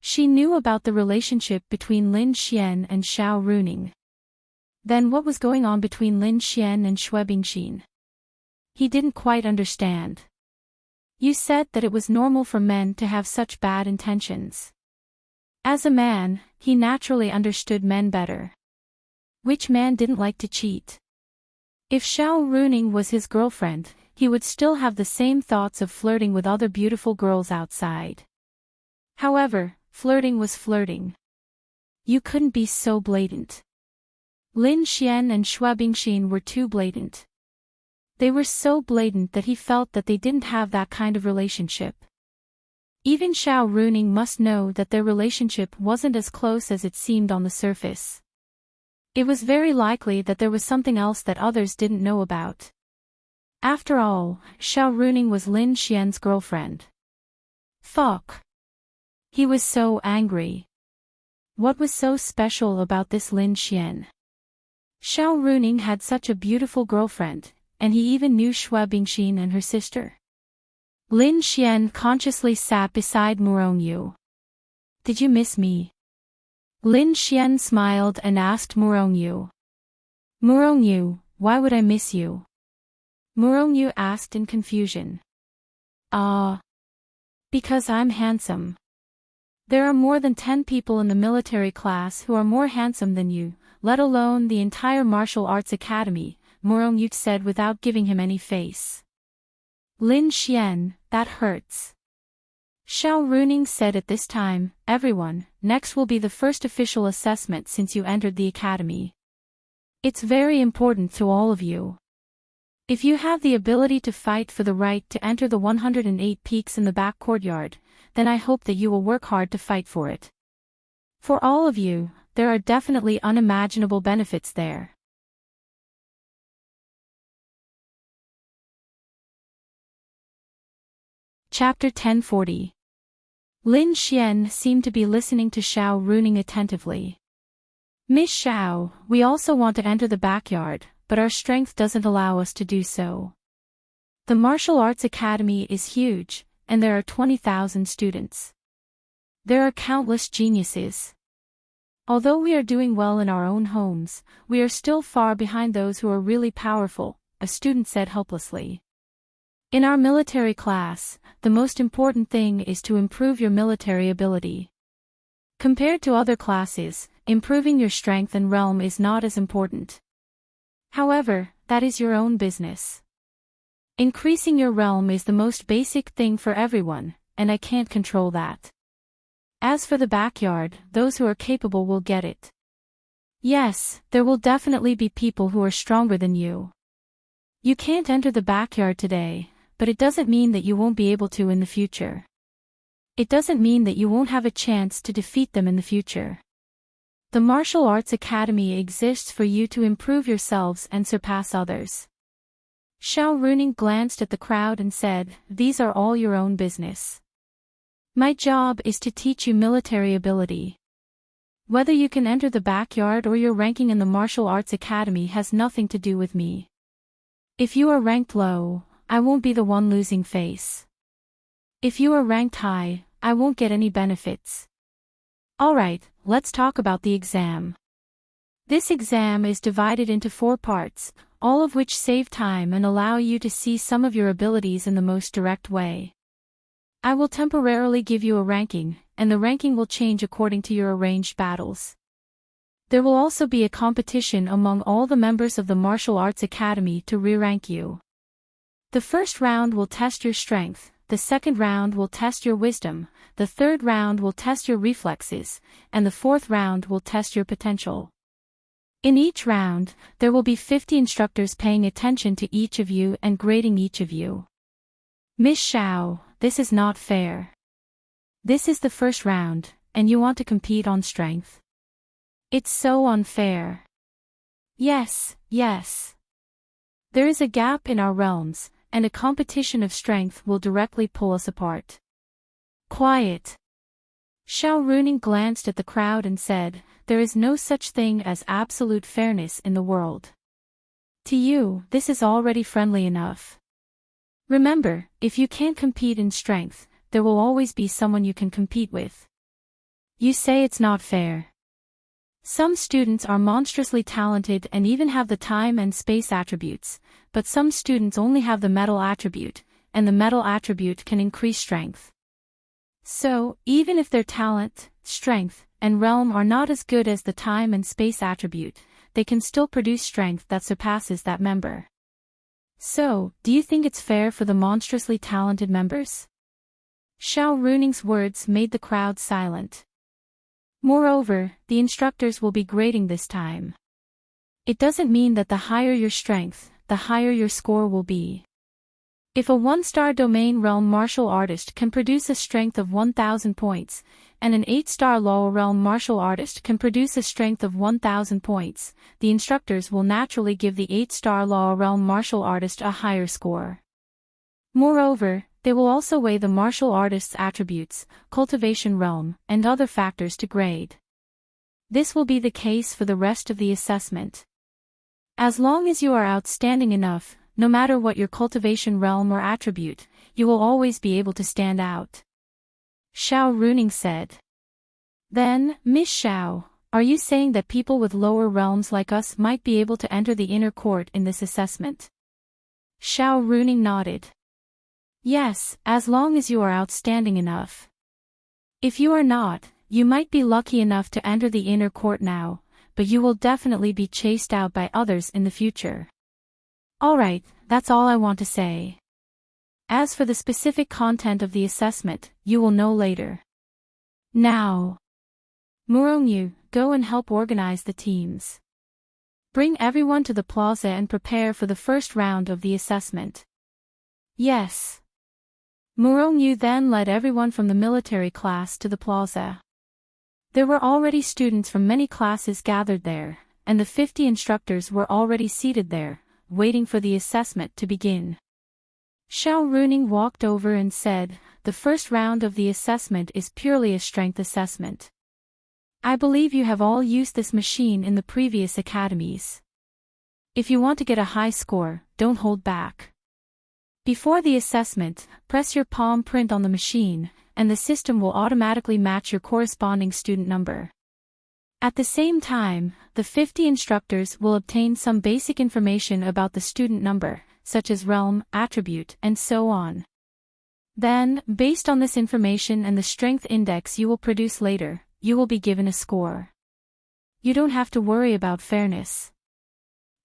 She knew about the relationship between Lin Xian and Xiao Runing. Then what was going on between Lin Xian and Xue Bingxin? He didn't quite understand. You said that it was normal for men to have such bad intentions. As a man, he naturally understood men better. Which man didn't like to cheat? If Xiao Runing was his girlfriend, he would still have the same thoughts of flirting with other beautiful girls outside. However, flirting was flirting. You couldn't be so blatant. Lin Xian and Xue Bingxin were too blatant. They were so blatant that he felt that they didn't have that kind of relationship. Even Xiao Runing must know that their relationship wasn't as close as it seemed on the surface. It was very likely that there was something else that others didn't know about. After all, Xiao Runing was Lin Xian's girlfriend. Fuck. He was so angry. What was so special about this Lin Xian? Xiao Runing had such a beautiful girlfriend, and he even knew Xue Bingxin and her sister. Lin Xian consciously sat beside Murongyu. Did you miss me? Lin Xian smiled and asked Murongyu. Murongyu, why would I miss you? Murongyu asked in confusion. Because I'm handsome. There are more than 10 people in the military class who are more handsome than you, let alone the entire martial arts academy, Murongyu said without giving him any face. Lin Xian, that hurts. Xiao Runing said at this time, everyone, next will be the first official assessment since you entered the academy. It's very important to all of you. If you have the ability to fight for the right to enter the 108 peaks in the back courtyard, then I hope that you will work hard to fight for it. For all of you, there are definitely unimaginable benefits there. Chapter 1040. Lin Xian seemed to be listening to Xiao Runing attentively. Miss Xiao, we also want to enter the backyard, but our strength doesn't allow us to do so. The martial arts academy is huge, and there are 20,000 students. There are countless geniuses. Although we are doing well in our own homes, we are still far behind those who are really powerful, a student said helplessly. In our military class, the most important thing is to improve your military ability. Compared to other classes, improving your strength and realm is not as important. However, that is your own business. Increasing your realm is the most basic thing for everyone, and I can't control that. As for the backyard, those who are capable will get it. Yes, there will definitely be people who are stronger than you. You can't enter the backyard today, but it doesn't mean that you won't be able to in the future. It doesn't mean that you won't have a chance to defeat them in the future. The Martial Arts Academy exists for you to improve yourselves and surpass others. Xiao Runing glanced at the crowd and said, "These are all your own business. My job is to teach you military ability. Whether you can enter the backyard or your ranking in the Martial Arts Academy has nothing to do with me. If you are ranked low, I won't be the one losing face. If you are ranked high, I won't get any benefits. Alright, let's talk about the exam. This exam is divided into 4 parts, all of which save time and allow you to see some of your abilities in the most direct way. I will temporarily give you a ranking, and the ranking will change according to your arranged battles. There will also be a competition among all the members of the Martial Arts Academy to re-rank you. The first round will test your strength, the second round will test your wisdom, the third round will test your reflexes, and the fourth round will test your potential. In each round, there will be 50 instructors paying attention to each of you and grading each of you. Miss Xiao, this is not fair. This is the first round, and you want to compete on strength. It's so unfair. Yes. There is a gap in our realms, and a competition of strength will directly pull us apart. Quiet. Xiao Runing glanced at the crowd and said, "There is no such thing as absolute fairness in the world. To you, this is already friendly enough. Remember, if you can't compete in strength, there will always be someone you can compete with. You say it's not fair. Some students are monstrously talented and even have the time and space attributes, but some students only have the metal attribute, and the metal attribute can increase strength. So, even if their talent, strength, and realm are not as good as the time and space attribute, they can still produce strength that surpasses that member. So, do you think it's fair for the monstrously talented members?" Xiao Runing's words made the crowd silent. Moreover, the instructors will be grading this time. It doesn't mean that the higher your strength, the higher your score will be. If a 1-star domain realm martial artist can produce a strength of 1,000 points, and an 8-star law realm martial artist can produce a strength of 1,000 points, the instructors will naturally give the 8-star law realm martial artist a higher score. Moreover, they will also weigh the martial artist's attributes, cultivation realm, and other factors to grade. This will be the case for the rest of the assessment. As long as you are outstanding enough, no matter what your cultivation realm or attribute, you will always be able to stand out. Xiao Runing said. Then, Miss Xiao, are you saying that people with lower realms like us might be able to enter the inner court in this assessment? Xiao Runing nodded. Yes, as long as you are outstanding enough. If you are not, you might be lucky enough to enter the inner court now, but you will definitely be chased out by others in the future. Alright, that's all I want to say. As for the specific content of the assessment, you will know later. Now, Murongyu, go and help organize the teams. Bring everyone to the plaza and prepare for the first round of the assessment. Yes. Murongyu then led everyone from the military class to the plaza. There were already students from many classes gathered there, and the 50 instructors were already seated there, waiting for the assessment to begin. Xiao Runing walked over and said, "The first round of the assessment is purely a strength assessment. I believe you have all used this machine in the previous academies. If you want to get a high score, don't hold back. Before the assessment, press your palm print on the machine, and the system will automatically match your corresponding student number. At the same time, the 50 instructors will obtain some basic information about the student number, such as realm, attribute, and so on. Then, based on this information and the strength index you will produce later, you will be given a score. You don't have to worry about fairness."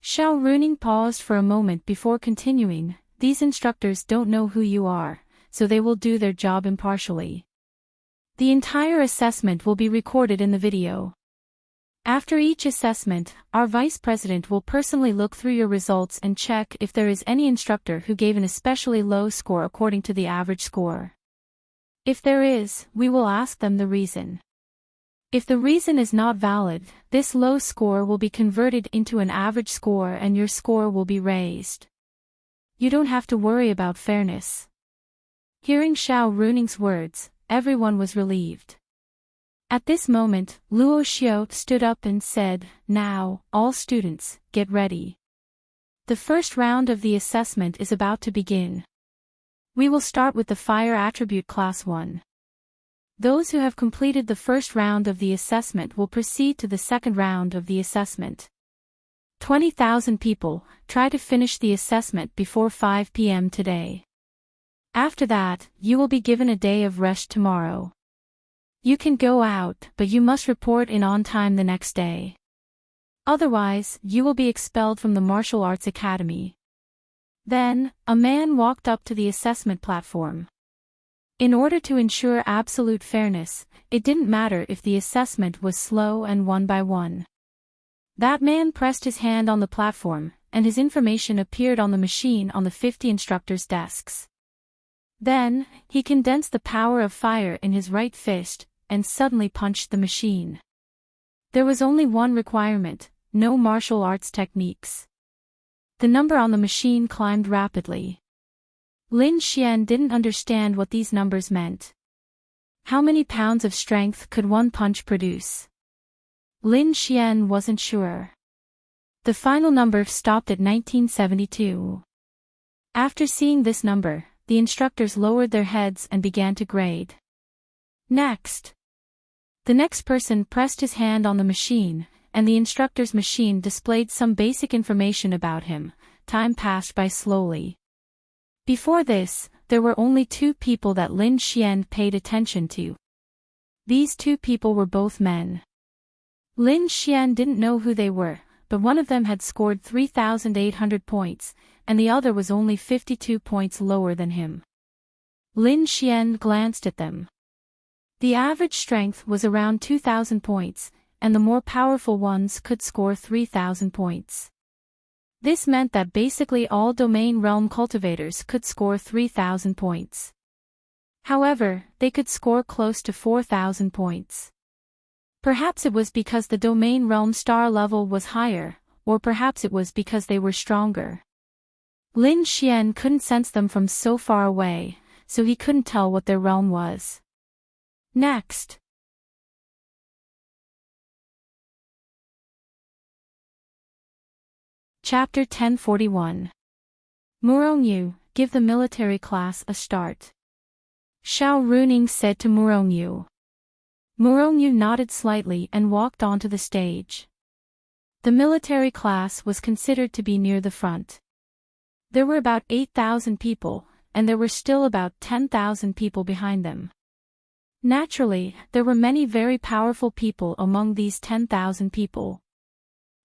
Xiao Runing paused for a moment before continuing, "These instructors don't know who you are, so they will do their job impartially. The entire assessment will be recorded in the video. After each assessment, our vice president will personally look through your results and check if there is any instructor who gave an especially low score according to the average score. If there is, we will ask them the reason. If the reason is not valid, this low score will be converted into an average score and your score will be raised. You don't have to worry about fairness." Hearing Xiao Runing's words, everyone was relieved. At this moment, Luo Xiao stood up and said, "Now, all students, get ready. The first round of the assessment is about to begin. We will start with the Fire Attribute Class 1. Those who have completed the first round of the assessment will proceed to the second round of the assessment. 20,000 people, try to finish the assessment before 5 p.m. today. After that, you will be given a day of rest tomorrow. You can go out, but you must report in on time the next day. Otherwise, you will be expelled from the Martial Arts Academy." Then, a man walked up to the assessment platform. In order to ensure absolute fairness, it didn't matter if the assessment was slow and one by one. That man pressed his hand on the platform, and his information appeared on the machine on the 50 instructors' desks. Then, he condensed the power of fire in his right fist, and suddenly punched the machine. There was only one requirement: no martial arts techniques. The number on the machine climbed rapidly. Lin Xian didn't understand what these numbers meant. How many pounds of strength could one punch produce? Lin Xian wasn't sure. The final number stopped at 1972. After seeing this number, the instructors lowered their heads and began to grade. Next. The next person pressed his hand on the machine, and the instructor's machine displayed some basic information about him. Time passed by slowly. Before this, there were only 2 people that Lin Xian paid attention to. These 2 people were both men. Lin Xian didn't know who they were, but one of them had scored 3,800 points, and the other was only 52 points lower than him. Lin Xian glanced at them. The average strength was around 2,000 points, and the more powerful ones could score 3,000 points. This meant that basically all domain realm cultivators could score 3,000 points. However, they could score close to 4,000 points. Perhaps it was because the domain realm star level was higher, or perhaps it was because they were stronger. Lin Xian couldn't sense them from so far away, so he couldn't tell what their realm was. Next. Chapter 1041. Murongyu, give the military class a start. Xiao Runing said to Murongyu. Murongyu nodded slightly and walked onto the stage. The military class was considered to be near the front. There were about 8,000 people, and there were still about 10,000 people behind them. Naturally, there were many very powerful people among these 10,000 people.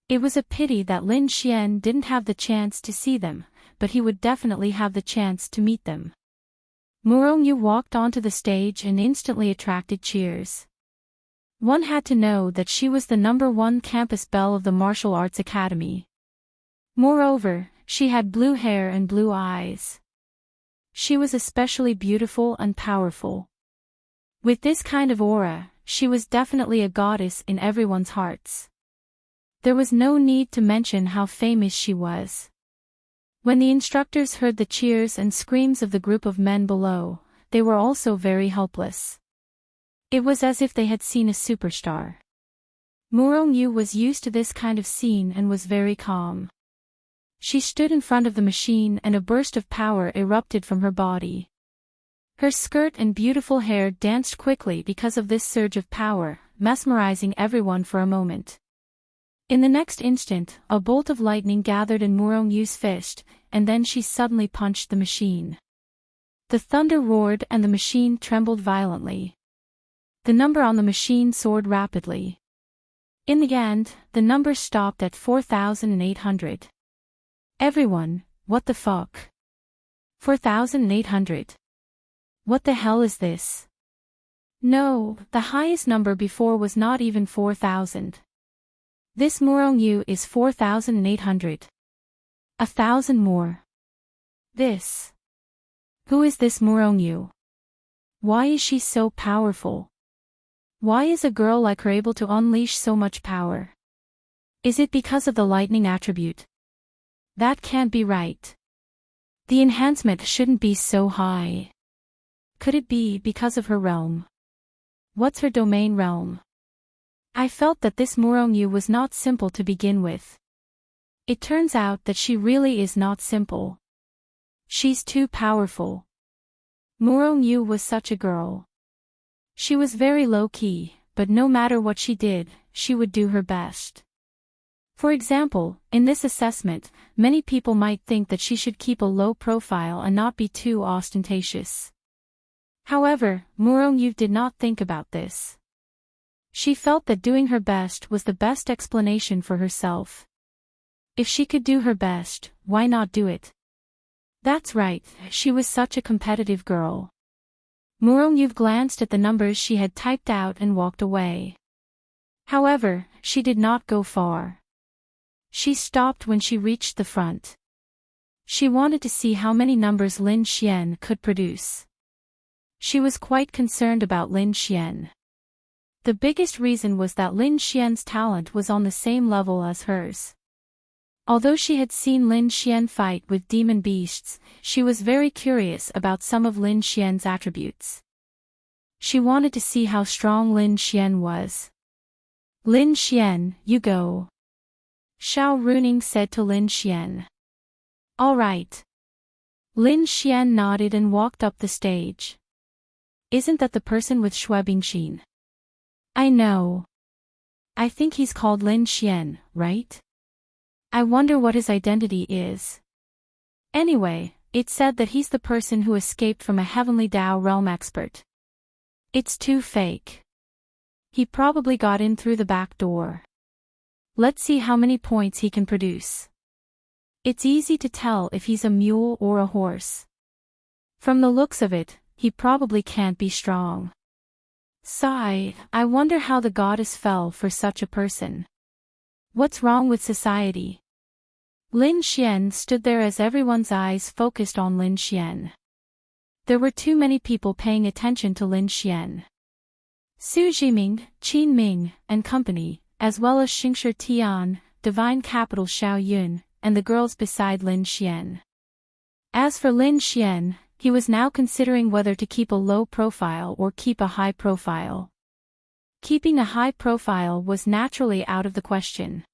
It was a pity that Lin Xian didn't have the chance to see them, but he would definitely have the chance to meet them. Murongyu walked onto the stage and instantly attracted cheers. One had to know that she was the #1 campus belle of the Martial Arts Academy. Moreover, she had blue hair and blue eyes. She was especially beautiful and powerful. With this kind of aura, she was definitely a goddess in everyone's hearts. There was no need to mention how famous she was. When the instructors heard the cheers and screams of the group of men below, they were also very helpless. It was as if they had seen a superstar. Murong-yu was used to this kind of scene and was very calm. She stood in front of the machine and a burst of power erupted from her body. Her skirt and beautiful hair danced quickly because of this surge of power, mesmerizing everyone for a moment. In the next instant, a bolt of lightning gathered in Murong-yu's fist, and then she suddenly punched the machine. The thunder roared and the machine trembled violently. The number on the machine soared rapidly. In the end, the number stopped at 4,800. Everyone, what the fuck? 4,800. What the hell is this? No, the highest number before was not even 4,000. This Murong-yu is 4,800. 1,000 more. This. Who is this Murong-yu? Why is she so powerful? Why is a girl like her able to unleash so much power? Is it because of the lightning attribute? That can't be right. The enhancement shouldn't be so high. Could it be because of her realm? What's her domain realm? I felt that this Murong-yu was not simple to begin with. It turns out that she really is not simple. She's too powerful. Murong-yu was such a girl. She was very low-key, but no matter what she did, she would do her best. For example, in this assessment, many people might think that she should keep a low profile and not be too ostentatious. However, Murong-yu did not think about this. She felt that doing her best was the best explanation for herself. If she could do her best, why not do it? That's right, she was such a competitive girl. Murong-yu glanced at the numbers she had typed out and walked away. However, she did not go far. She stopped when she reached the front. She wanted to see how many numbers Lin Xian could produce. She was quite concerned about Lin Xian. The biggest reason was that Lin Xian's talent was on the same level as hers. Although she had seen Lin Xian fight with demon beasts, she was very curious about some of Lin Xian's attributes. She wanted to see how strong Lin Xian was. Lin Xian, you go. Xiao Runing said to Lin Xian. All right. Lin Xian nodded and walked up the stage. Isn't that the person with Shuebingxin? I know. I think he's called Lin Xian, right? I wonder what his identity is. Anyway, it said that he's the person who escaped from a heavenly Dao realm expert. It's too fake. He probably got in through the back door. Let's see how many points he can produce. It's easy to tell if he's a mule or a horse. From the looks of it, he probably can't be strong. Sigh, I wonder how the goddess fell for such a person. What's wrong with society? Lin Xian stood there as everyone's eyes focused on Lin Xian. There were too many people paying attention to Lin Xian. Su Jiming, Qin Ming, and company, as well as Xingshi Tian, divine capital Xiao Yun, and the girls beside Lin Xian. As for Lin Xian, he was now considering whether to keep a low profile or keep a high profile. Keeping a high profile was naturally out of the question.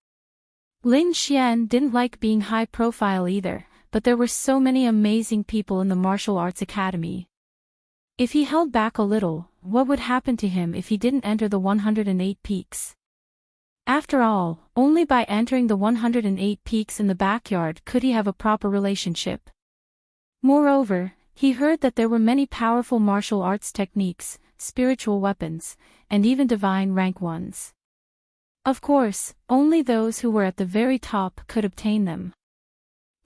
Lin Xian didn't like being high profile either, but there were so many amazing people in the martial arts academy. If he held back a little, what would happen to him if he didn't enter the 108 peaks? After all, only by entering the 108 peaks in the backyard could he have a proper relationship. Moreover, he heard that there were many powerful martial arts techniques, spiritual weapons, and even divine rank ones. Of course, only those who were at the very top could obtain them.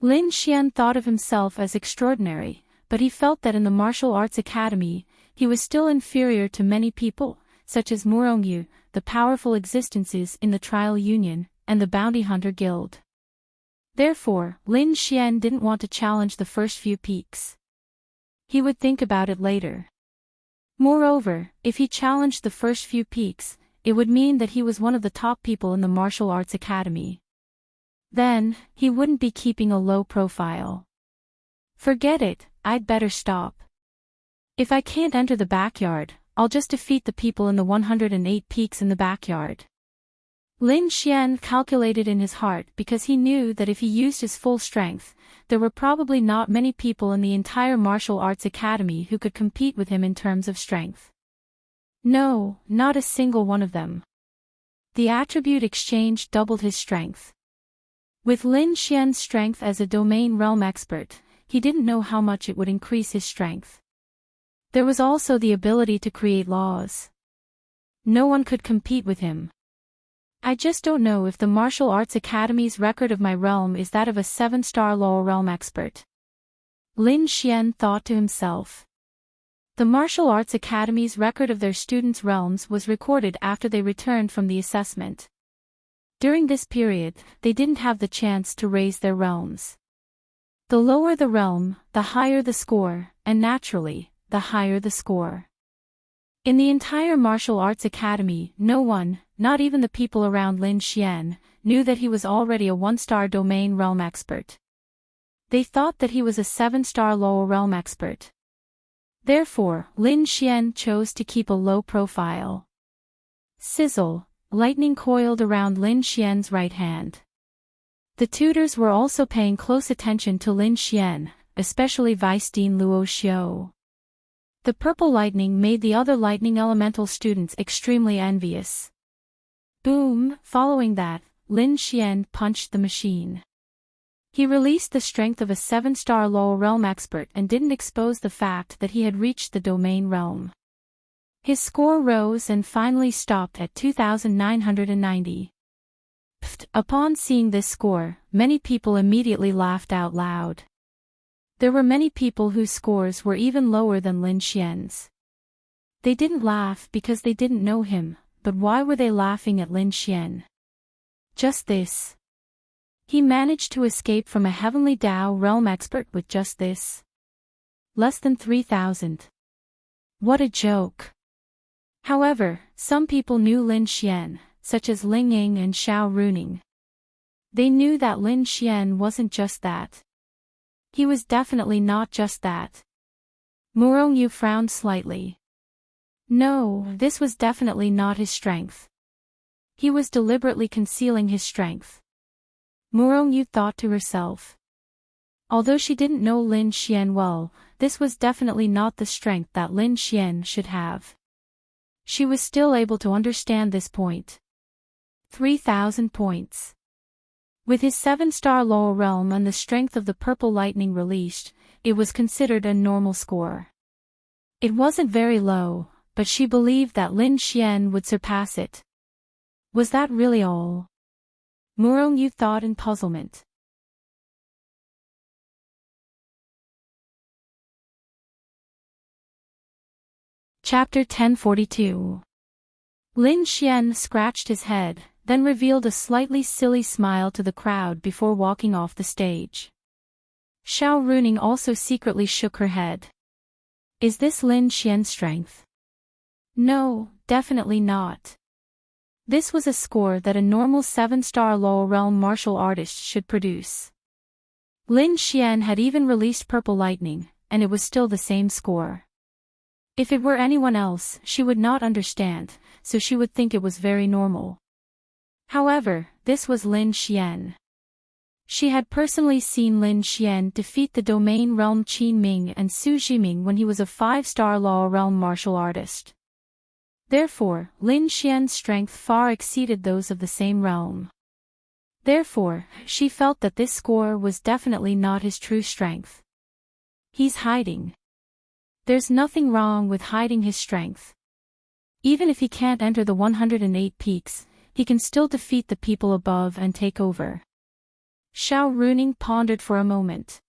Lin Xian thought of himself as extraordinary, but he felt that in the martial arts academy, he was still inferior to many people, such as Murong-yu, the powerful existences in the Trial Union, and the Bounty Hunter Guild. Therefore, Lin Xian didn't want to challenge the first few peaks. He would think about it later. Moreover, if he challenged the first few peaks, it would mean that he was one of the top people in the martial arts academy. Then, he wouldn't be keeping a low profile. Forget it, I'd better stop. If I can't enter the backyard, I'll just defeat the people in the 108 peaks in the backyard. Lin Xian calculated in his heart because he knew that if he used his full strength, there were probably not many people in the entire martial arts academy who could compete with him in terms of strength. No, not a single one of them. The attribute exchange doubled his strength. With Lin Xian's strength as a domain realm expert, he didn't know how much it would increase his strength. There was also the ability to create laws. No one could compete with him. I just don't know if the Martial Arts Academy's record of my realm is that of a 7-star law realm expert. Lin Xian thought to himself. The Martial Arts Academy's record of their students' realms was recorded after they returned from the assessment. During this period, they didn't have the chance to raise their realms. The lower the realm, the higher the score, and naturally, the higher the score. In the entire Martial Arts Academy, no one, not even the people around Lin Xian, knew that he was already a 1-star domain realm expert. They thought that he was a 7-star lower realm expert. Therefore, Lin Xian chose to keep a low profile. Sizzle, lightning coiled around Lin Xian's right hand. The tutors were also paying close attention to Lin Xian, especially Vice Dean Luo Xiao. The purple lightning made the other lightning elemental students extremely envious. Boom! Following that, Lin Xian punched the machine. He released the strength of a 7-star lower realm expert and didn't expose the fact that he had reached the domain realm. His score rose and finally stopped at 2,990. Upon seeing this score, many people immediately laughed out loud. There were many people whose scores were even lower than Lin Xian's. They didn't laugh because they didn't know him, but why were they laughing at Lin Xian? Just this. He managed to escape from a heavenly Dao realm expert with just this. Less than 3,000. What a joke. However, some people knew Lin Xian, such as Ling Ying and Xiao Runing. They knew that Lin Xian wasn't just that. He was definitely not just that. Murong Yu frowned slightly. No, this was definitely not his strength. He was deliberately concealing his strength. Murong Yu thought to herself. Although she didn't know Lin Xian well, this was definitely not the strength that Lin Xian should have. She was still able to understand this point. 3,000 points. With his 7-star lower realm and the strength of the purple lightning released, it was considered a normal score. It wasn't very low, but she believed that Lin Xian would surpass it. Was that really all? Murong Yu thought in puzzlement. Chapter 1042. Lin Xian scratched his head, then revealed a slightly silly smile to the crowd before walking off the stage. Xiao Runing also secretly shook her head. Is this Lin Xian's strength? No, definitely not. This was a score that a normal 7-star lower realm martial artist should produce. Lin Xian had even released purple lightning, and it was still the same score. If it were anyone else, she would not understand, so she would think it was very normal. However, this was Lin Xian. She had personally seen Lin Xian defeat the domain realm Qin Ming and Su Jiming when he was a 5-star law realm martial artist. Therefore, Lin Xian's strength far exceeded those of the same realm. Therefore, she felt that this score was definitely not his true strength. He's hiding. There's nothing wrong with hiding his strength. Even if he can't enter the 108 peaks, he can still defeat the people above and take over. Xiao Runing pondered for a moment.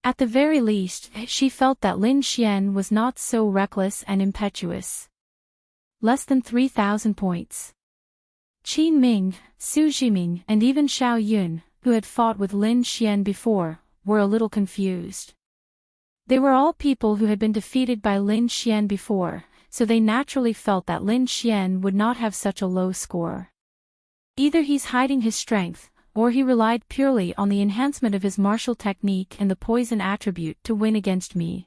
At the very least, she felt that Lin Xian was not so reckless and impetuous. less than 3,000 points. Qin Ming, Su Jiming and even Xiao Yun, who had fought with Lin Xian before, were a little confused. They were all people who had been defeated by Lin Xian before, so they naturally felt that Lin Xian would not have such a low score. Either he's hiding his strength, or he relied purely on the enhancement of his martial technique and the poison attribute to win against me.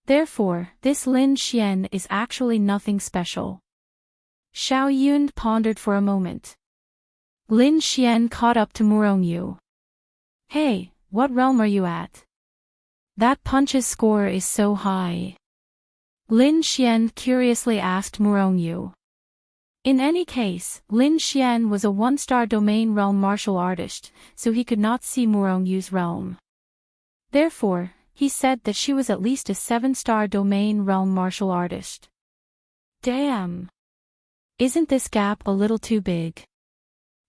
Therefore, this Lin Xian is actually nothing special. Xiao Yun pondered for a moment. Lin Xian caught up to Murongyu. Hey, what realm are you at? That punch's score is so high. Lin Xian curiously asked Murongyu. In any case, Lin Xian was a one-star domain realm martial artist, so he could not see Murongyu's realm. Therefore, he said that she was at least a 7-star domain realm martial artist. Damn! Isn't this gap a little too big?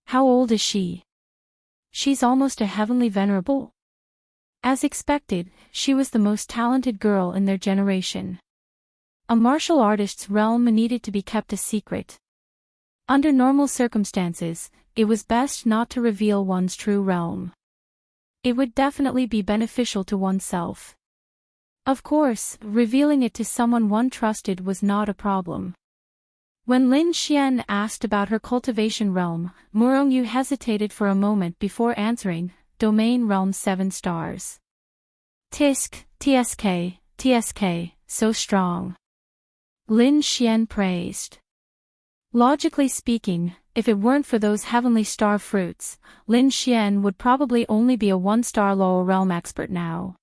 How old is she? She's almost a heavenly venerable. As expected, she was the most talented girl in their generation. A martial artist's realm needed to be kept a secret. Under normal circumstances, it was best not to reveal one's true realm. It would definitely be beneficial to oneself. Of course, revealing it to someone one trusted was not a problem. When Lin Xian asked about her cultivation realm, Murongyu hesitated for a moment before answering, domain realm 7 stars. Tisk, TSK, so strong. Lin Xian praised. Logically speaking, if it weren't for those heavenly star fruits, Lin Xian would probably only be a 1-star lower realm expert now.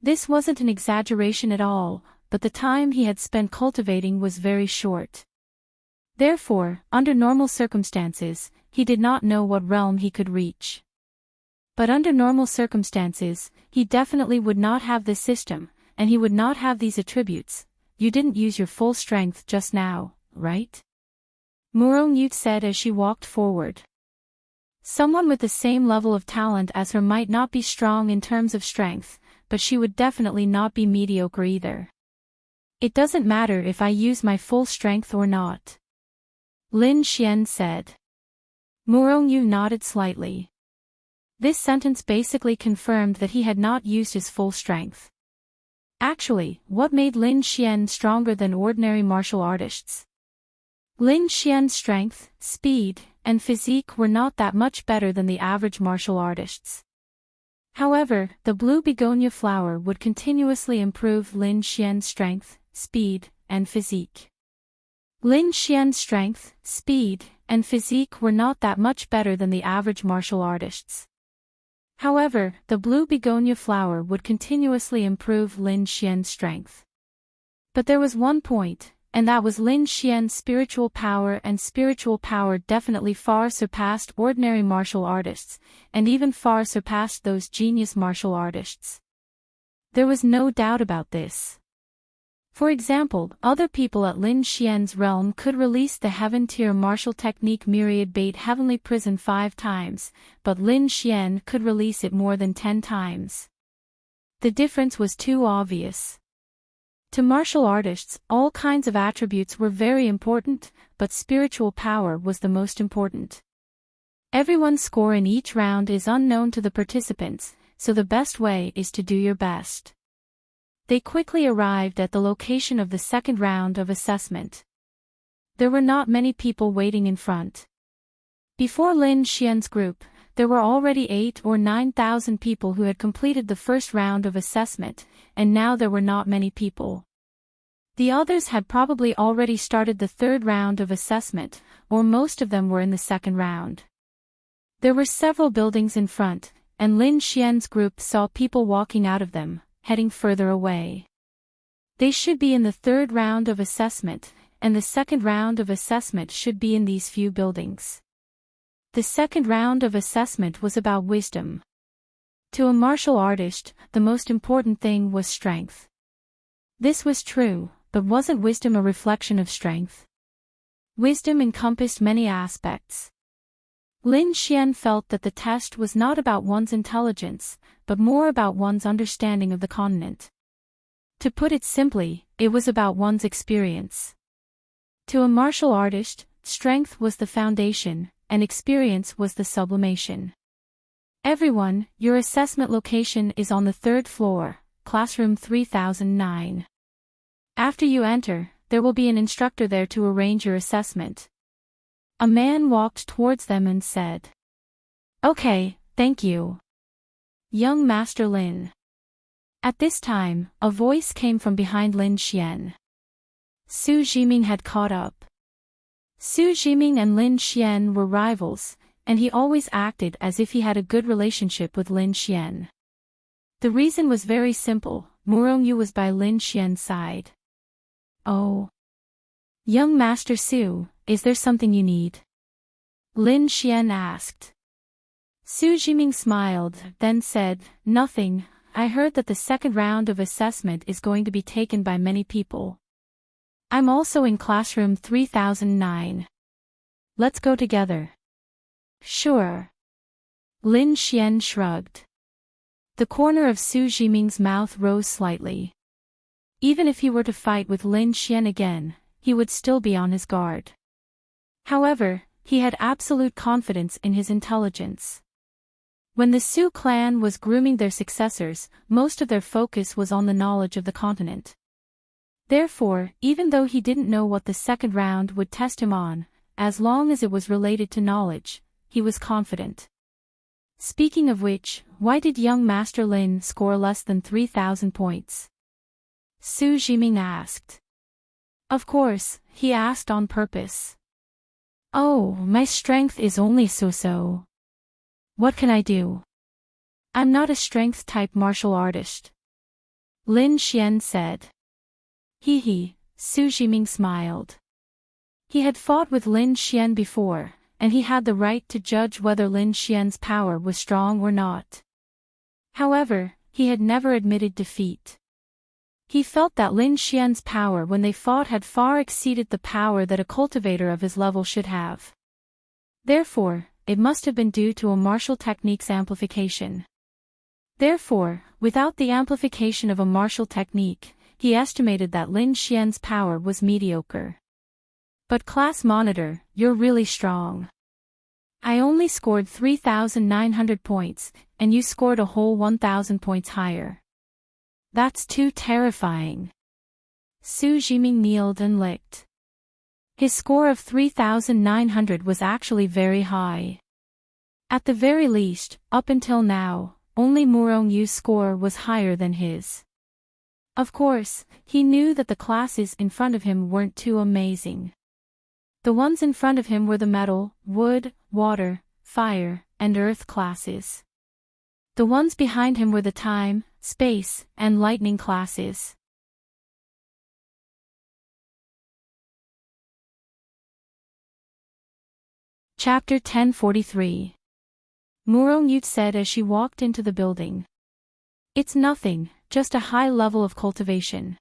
This wasn't an exaggeration at all, but the time he had spent cultivating was very short. Therefore, under normal circumstances, he did not know what realm he could reach. But under normal circumstances, he definitely would not have this system, and he would not have these attributes. You didn't use your full strength just now, right? Murongyu said as she walked forward. Someone with the same level of talent as her might not be strong in terms of strength, but she would definitely not be mediocre either. It doesn't matter if I use my full strength or not. Lin Xian said. Murongyu nodded slightly. This sentence basically confirmed that he had not used his full strength. Actually, what made Lin Xian stronger than ordinary martial artists? Lin Xian's strength, speed, and physique were not that much better than the average martial artists. However, the blue begonia flower would continuously improve Lin Xian's strength, speed, and physique. Lin Xian's strength, speed, and physique were not that much better than the average martial artists. However, the blue begonia flower would continuously improve Lin Xian's strength. But there was one point, and that was Lin Xian's spiritual power, and spiritual power definitely far surpassed ordinary martial artists, and even far surpassed those genius martial artists. There was no doubt about this. For example, other people at Lin Xian's realm could release the Heaven Tier martial technique Myriad Bait Heavenly Prison 5 times, but Lin Xian could release it more than 10 times. The difference was too obvious. To martial artists, all kinds of attributes were very important, but spiritual power was the most important. Everyone's score in each round is unknown to the participants, so the best way is to do your best. They quickly arrived at the location of the second round of assessment. There were not many people waiting in front. Before Lin Xian's group, there were already 8,000 or 9,000 people who had completed the first round of assessment, and now there were not many people. The others had probably already started the third round of assessment, or most of them were in the second round. There were several buildings in front, and Lin Xian's group saw people walking out of them, heading further away. They should be in the third round of assessment, and the second round of assessment should be in these few buildings. The second round of assessment was about wisdom. To a martial artist, the most important thing was strength. This was true, but wasn't wisdom a reflection of strength? Wisdom encompassed many aspects. Lin Xian felt that the test was not about one's intelligence, but more about one's understanding of the continent. To put it simply, it was about one's experience. To a martial artist, strength was the foundation, and experience was the sublimation. Everyone, your assessment location is on the 3rd floor, classroom 3009. After you enter, there will be an instructor there to arrange your assessment. A man walked towards them and said, "Okay, thank you. Young Master Lin." At this time, a voice came from behind Lin Xian. Su Jiming had caught up. Su Jiming and Lin Xian were rivals, and he always acted as if he had a good relationship with Lin Xian. The reason was very simple, Murongyu was by Lin Xian's side. "Oh. Young Master Su, is there something you need?" Lin Xian asked. Su Jiming smiled, then said, "Nothing, I heard that the second round of assessment is going to be taken by many people. I'm also in classroom 3009. Let's go together." "Sure." Lin Xian shrugged. The corner of Su Jiming's mouth rose slightly. Even if he were to fight with Lin Xian again, he would still be on his guard. However, he had absolute confidence in his intelligence. When the Su clan was grooming their successors, most of their focus was on the knowledge of the continent. Therefore, even though he didn't know what the second round would test him on, as long as it was related to knowledge, he was confident. Speaking of which, why did young Master Lin score less than 3,000 points? Su Jiming asked. Of course, he asked on purpose. "Oh, my strength is only so-so. What can I do? I'm not a strength-type martial artist." Lin Xian said. He, Su Jiming smiled. He had fought with Lin Xian before, and he had the right to judge whether Lin Xian's power was strong or not. However, he had never admitted defeat. He felt that Lin Xian's power when they fought had far exceeded the power that a cultivator of his level should have. Therefore, it must have been due to a martial technique's amplification. Therefore, without the amplification of a martial technique, he estimated that Lin Xian's power was mediocre. "But class monitor, you're really strong. I only scored 3,900 points, and you scored a whole 1,000 points higher. That's too terrifying." Su Jiming kneeled and licked. His score of 3,900 was actually very high. At the very least, up until now, only Murongyu's score was higher than his. Of course, he knew that the classes in front of him weren't too amazing. The ones in front of him were the metal, wood, water, fire, and earth classes. The ones behind him were the time, space, and lightning classes. Chapter 1043. Murongyu said as she walked into the building. "It's nothing, just a high level of cultivation."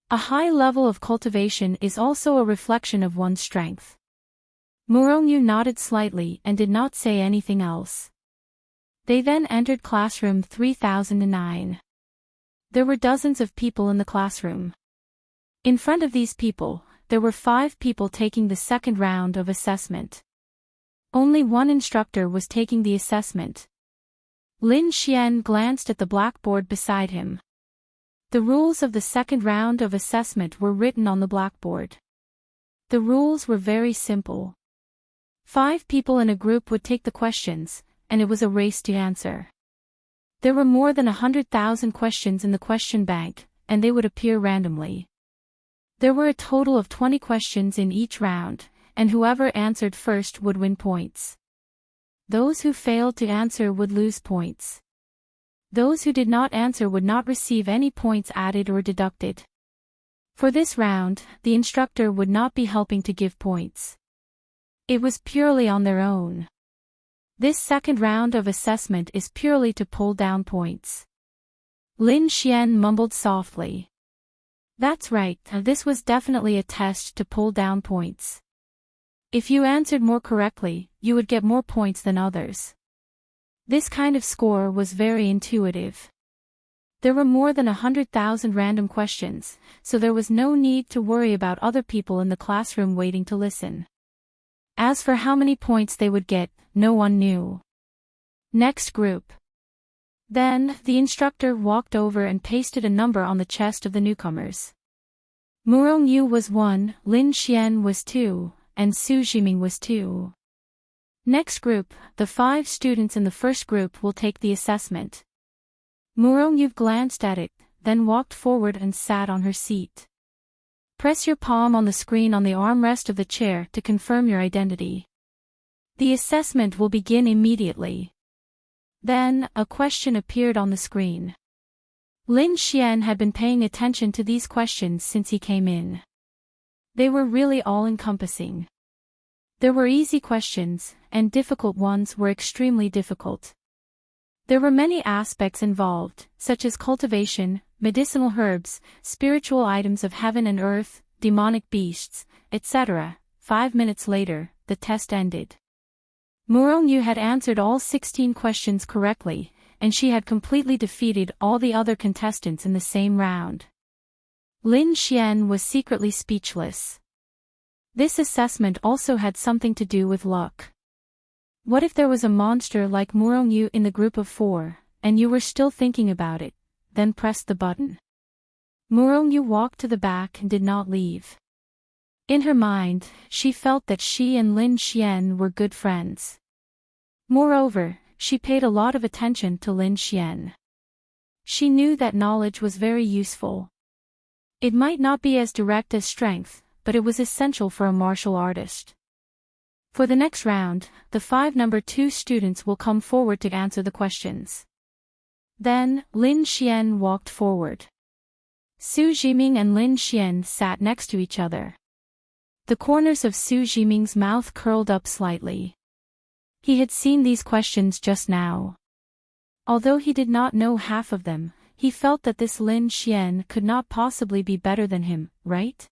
A high level of cultivation is also a reflection of one's strength. Murongyu nodded slightly and did not say anything else. They then entered classroom 3009. There were dozens of people in the classroom. In front of these people, there were 5 people taking the second round of assessment. Only one instructor was taking the assessment. Lin Xian glanced at the blackboard beside him. The rules of the second round of assessment were written on the blackboard. The rules were very simple. 5 people in a group would take the questions, and it was a race to answer. There were more than 100,000 questions in the question bank, and they would appear randomly. There were a total of 20 questions in each round, and whoever answered first would win points. Those who failed to answer would lose points. Those who did not answer would not receive any points added or deducted. For this round, the instructor would not be helping to give points. It was purely on their own. This second round of assessment is purely to pull down points. Lin Xian mumbled softly. That's right, this was definitely a test to pull down points. If you answered more correctly, you would get more points than others. This kind of score was very intuitive. There were more than 100,000 random questions, so there was no need to worry about other people in the classroom waiting to listen. As for how many points they would get, no one knew. Next group. Then, the instructor walked over and pasted a number on the chest of the newcomers. Murong-yu was 1, Lin Xian was 2, and Su Jiming was 2. Next group, the 5 students in the first group will take the assessment. Murong-yu glanced at it, then walked forward and sat on her seat. Press your palm on the screen on the armrest of the chair to confirm your identity. The assessment will begin immediately. Then, a question appeared on the screen. Lin Xian had been paying attention to these questions since he came in. They were really all-encompassing. There were easy questions, and difficult ones were extremely difficult. There were many aspects involved, such as cultivation, medicinal herbs, spiritual items of heaven and earth, demonic beasts, etc. 5 minutes later, the test ended. Murong-yu had answered all 16 questions correctly, and she had completely defeated all the other contestants in the same round. Lin Xian was secretly speechless. This assessment also had something to do with luck. What if there was a monster like Murong-yu in the group of 4, and you were still thinking about it, then pressed the button? Murong-yu walked to the back and did not leave. In her mind, she felt that she and Lin Xian were good friends. Moreover, she paid a lot of attention to Lin Xian. She knew that knowledge was very useful. It might not be as direct as strength, but it was essential for a martial artist. For the next round, the 5 number 2 students will come forward to answer the questions. Then, Lin Xian walked forward. Su Jiming and Lin Xian sat next to each other. The corners of Su Jiming's mouth curled up slightly. He had seen these questions just now. Although he did not know half of them, he felt that this Lin Xian could not possibly be better than him, right?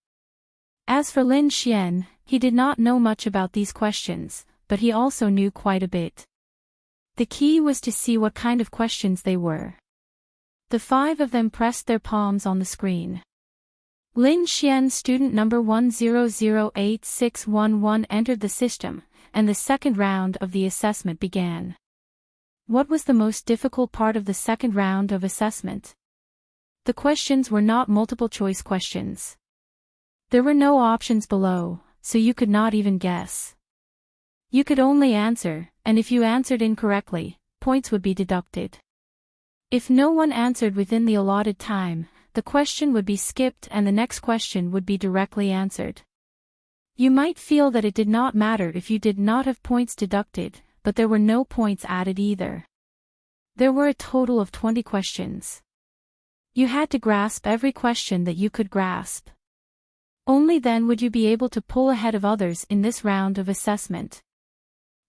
As for Lin Xian, he did not know much about these questions, but he also knew quite a bit. The key was to see what kind of questions they were. The 5 of them pressed their palms on the screen. Lin Xian student number 1008611 entered the system, and the second round of the assessment began. What was the most difficult part of the second round of assessment? The questions were not multiple-choice questions. There were no options below, so you could not even guess. You could only answer, and if you answered incorrectly, points would be deducted. If no one answered within the allotted time, the question would be skipped and the next question would be directly answered. You might feel that it did not matter if you did not have points deducted, but there were no points added either. There were a total of 20 questions. You had to grasp every question that you could grasp. Only then would you be able to pull ahead of others in this round of assessment.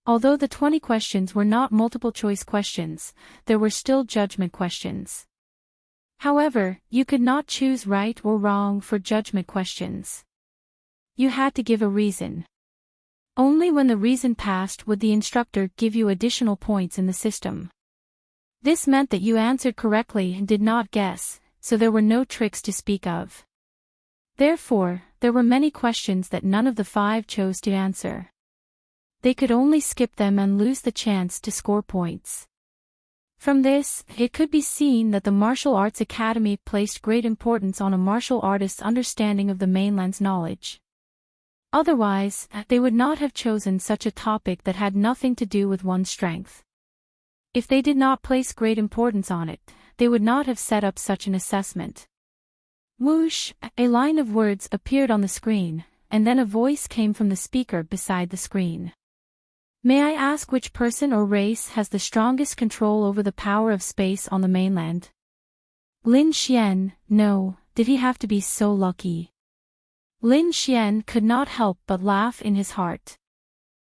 Although the 20 questions were not multiple-choice questions, there were still judgment questions. However, you could not choose right or wrong for judgment questions. You had to give a reason. Only when the reason passed would the instructor give you additional points in the system. This meant that you answered correctly and did not guess, so there were no tricks to speak of. Therefore, there were many questions that none of the 5 chose to answer. They could only skip them and lose the chance to score points. From this, it could be seen that the Martial Arts Academy placed great importance on a martial artist's understanding of the mainland's knowledge. Otherwise, they would not have chosen such a topic that had nothing to do with one's strength. If they did not place great importance on it, they would not have set up such an assessment. Whoosh, a line of words appeared on the screen, and then a voice came from the speaker beside the screen. May I ask which person or race has the strongest control over the power of space on the mainland? Lin Xian, no, did he have to be so lucky? Lin Xian could not help but laugh in his heart.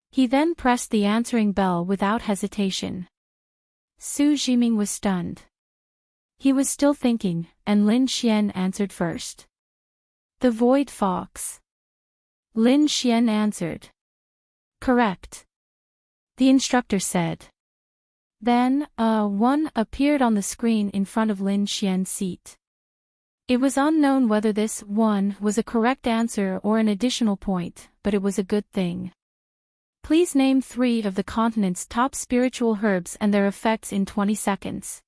He then pressed the answering bell without hesitation. Su Jiming was stunned. He was still thinking, and Lin Xian answered first. The Void Fox. Lin Xian answered. Correct. The instructor said. Then, one appeared on the screen in front of Lin Xian's seat. It was unknown whether this one was a correct answer or an additional point, but it was a good thing. Please name 3 of the continent's top spiritual herbs and their effects in 20 seconds.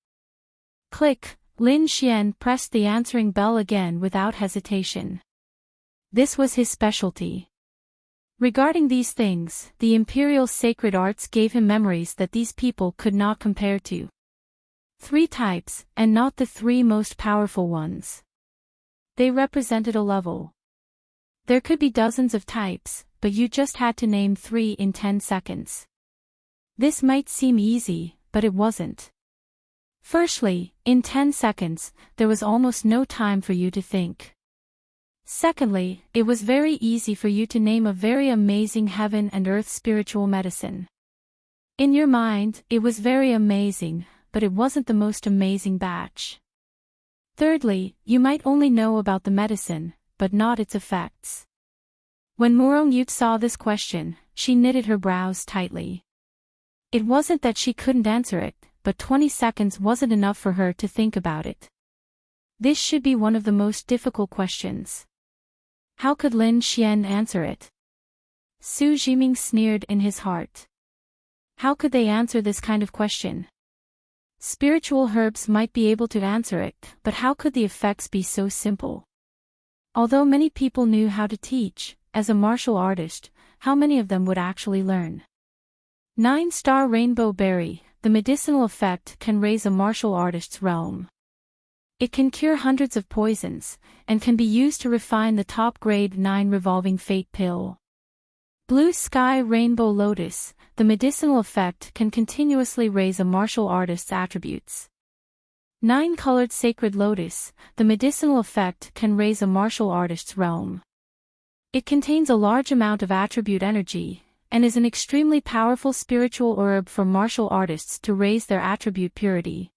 Click. Lin Xian pressed the answering bell again without hesitation. This was his specialty. Regarding these things, the imperial sacred arts gave him memories that these people could not compare to. 3 types, and not the 3 most powerful ones. They represented a level. There could be dozens of types, but you just had to name 3 in 10 seconds. This might seem easy, but it wasn't. Firstly, in 10 seconds, there was almost no time for you to think. Secondly, it was very easy for you to name a very amazing heaven and earth spiritual medicine. In your mind, it was very amazing, but it wasn't the most amazing batch. Thirdly, you might only know about the medicine, but not its effects. When Morong saw this question, she knitted her brows tightly. It wasn't that she couldn't answer it, but 20 seconds wasn't enough for her to think about it. This should be one of the most difficult questions. How could Lin Xian answer it? Su Jiming sneered in his heart. How could they answer this kind of question? Spiritual herbs might be able to answer it, but how could the effects be so simple? Although many people knew how to teach, as a martial artist, how many of them would actually learn? 9-star rainbow berry, the medicinal effect can raise a martial artist's realm. It can cure hundreds of poisons, and can be used to refine the top grade 9 revolving fate pill. Blue sky rainbow lotus, the medicinal effect can continuously raise a martial artist's attributes. 9-colored sacred lotus, the medicinal effect can raise a martial artist's realm. It contains a large amount of attribute energy, and is an extremely powerful spiritual herb for martial artists to raise their attribute purity.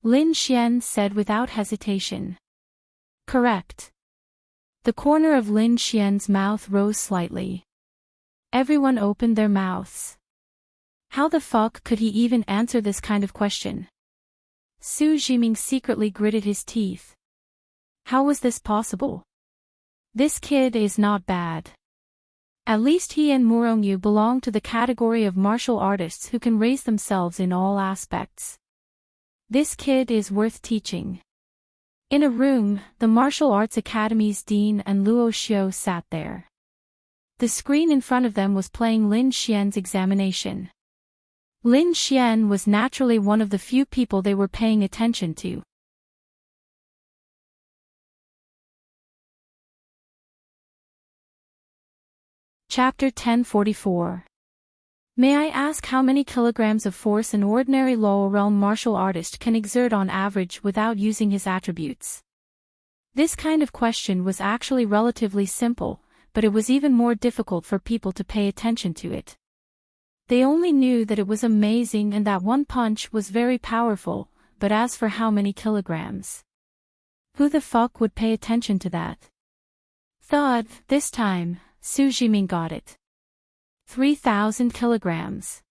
Lin Xian said without hesitation. Correct. The corner of Lin Xian's mouth rose slightly. Everyone opened their mouths. How the fuck could he even answer this kind of question? Su Jiming secretly gritted his teeth. How was this possible? This kid is not bad. At least he and Morong belong to the category of martial artists who can raise themselves in all aspects. This kid is worth teaching. In a room, the Martial Arts Academy's dean and Luo Xiao sat there. The screen in front of them was playing Lin Xian's examination. Lin Xian was naturally one of the few people they were paying attention to. Chapter 1044. May I ask how many kilograms of force an ordinary lower realm martial artist can exert on average without using his attributes? This kind of question was actually relatively simple, but it was even more difficult for people to pay attention to it. They only knew that it was amazing and that one punch was very powerful, but as for how many kilograms? Who the fuck would pay attention to that? Thud, this time, Su Jiming got it. 3,000 kilograms.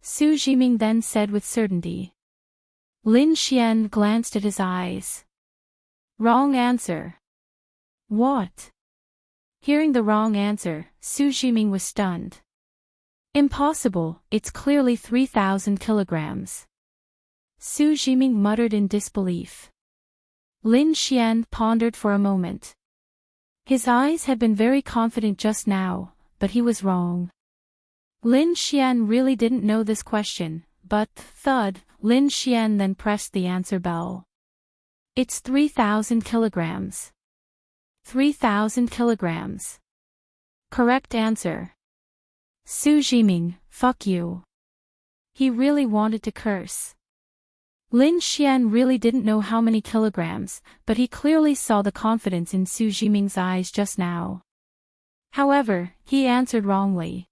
Su Jiming then said with certainty. Lin Xian glanced at his eyes. Wrong answer. What? Hearing the wrong answer, Su Jiming was stunned. Impossible, it's clearly 3,000 kilograms. Su Jiming muttered in disbelief. Lin Xian pondered for a moment. His eyes had been very confident just now, but he was wrong. Lin Xian really didn't know this question, but, thud, Lin Xian then pressed the answer bell. It's 3,000 kilograms. 3,000 kilograms. Correct answer. Su Jiming, fuck you. He really wanted to curse. Lin Xian really didn't know how many kilograms, but he clearly saw the confidence in Su Jiming's eyes just now. However, he answered wrongly.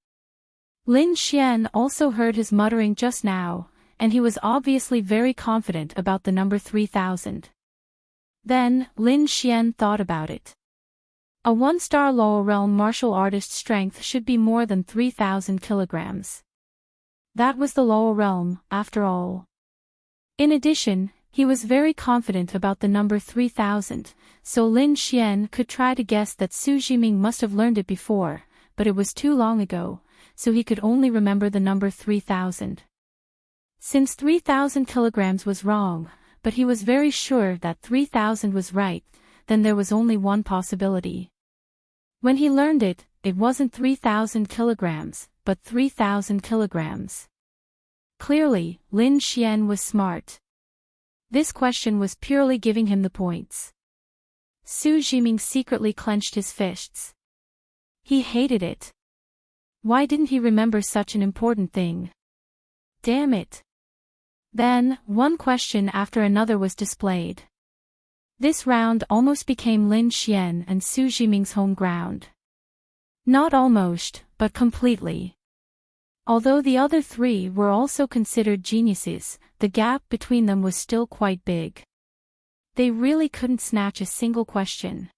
Lin Xian also heard his muttering just now, and he was obviously very confident about the number 3,000. Then, Lin Xian thought about it. A 1-star lower realm martial artist's strength should be more than 3,000 kilograms. That was the lower realm, after all. In addition, he was very confident about the number 3000, so Lin Xian could try to guess that Su Jiming must have learned it before, but it was too long ago, so he could only remember the number 3000. Since 3000 kilograms was wrong, but he was very sure that 3000 was right, then there was only one possibility. When he learned it, it wasn't 3000 kilograms, but 3000 kilograms. Clearly, Lin Xian was smart. This question was purely giving him the points. Su Jiming secretly clenched his fists. He hated it. Why didn't he remember such an important thing? Damn it. Then, one question after another was displayed. This round almost became Lin Xian and Su Jiming's home ground. Not almost, but completely. Although the other three were also considered geniuses, the gap between them was still quite big. They really couldn't snatch a single question.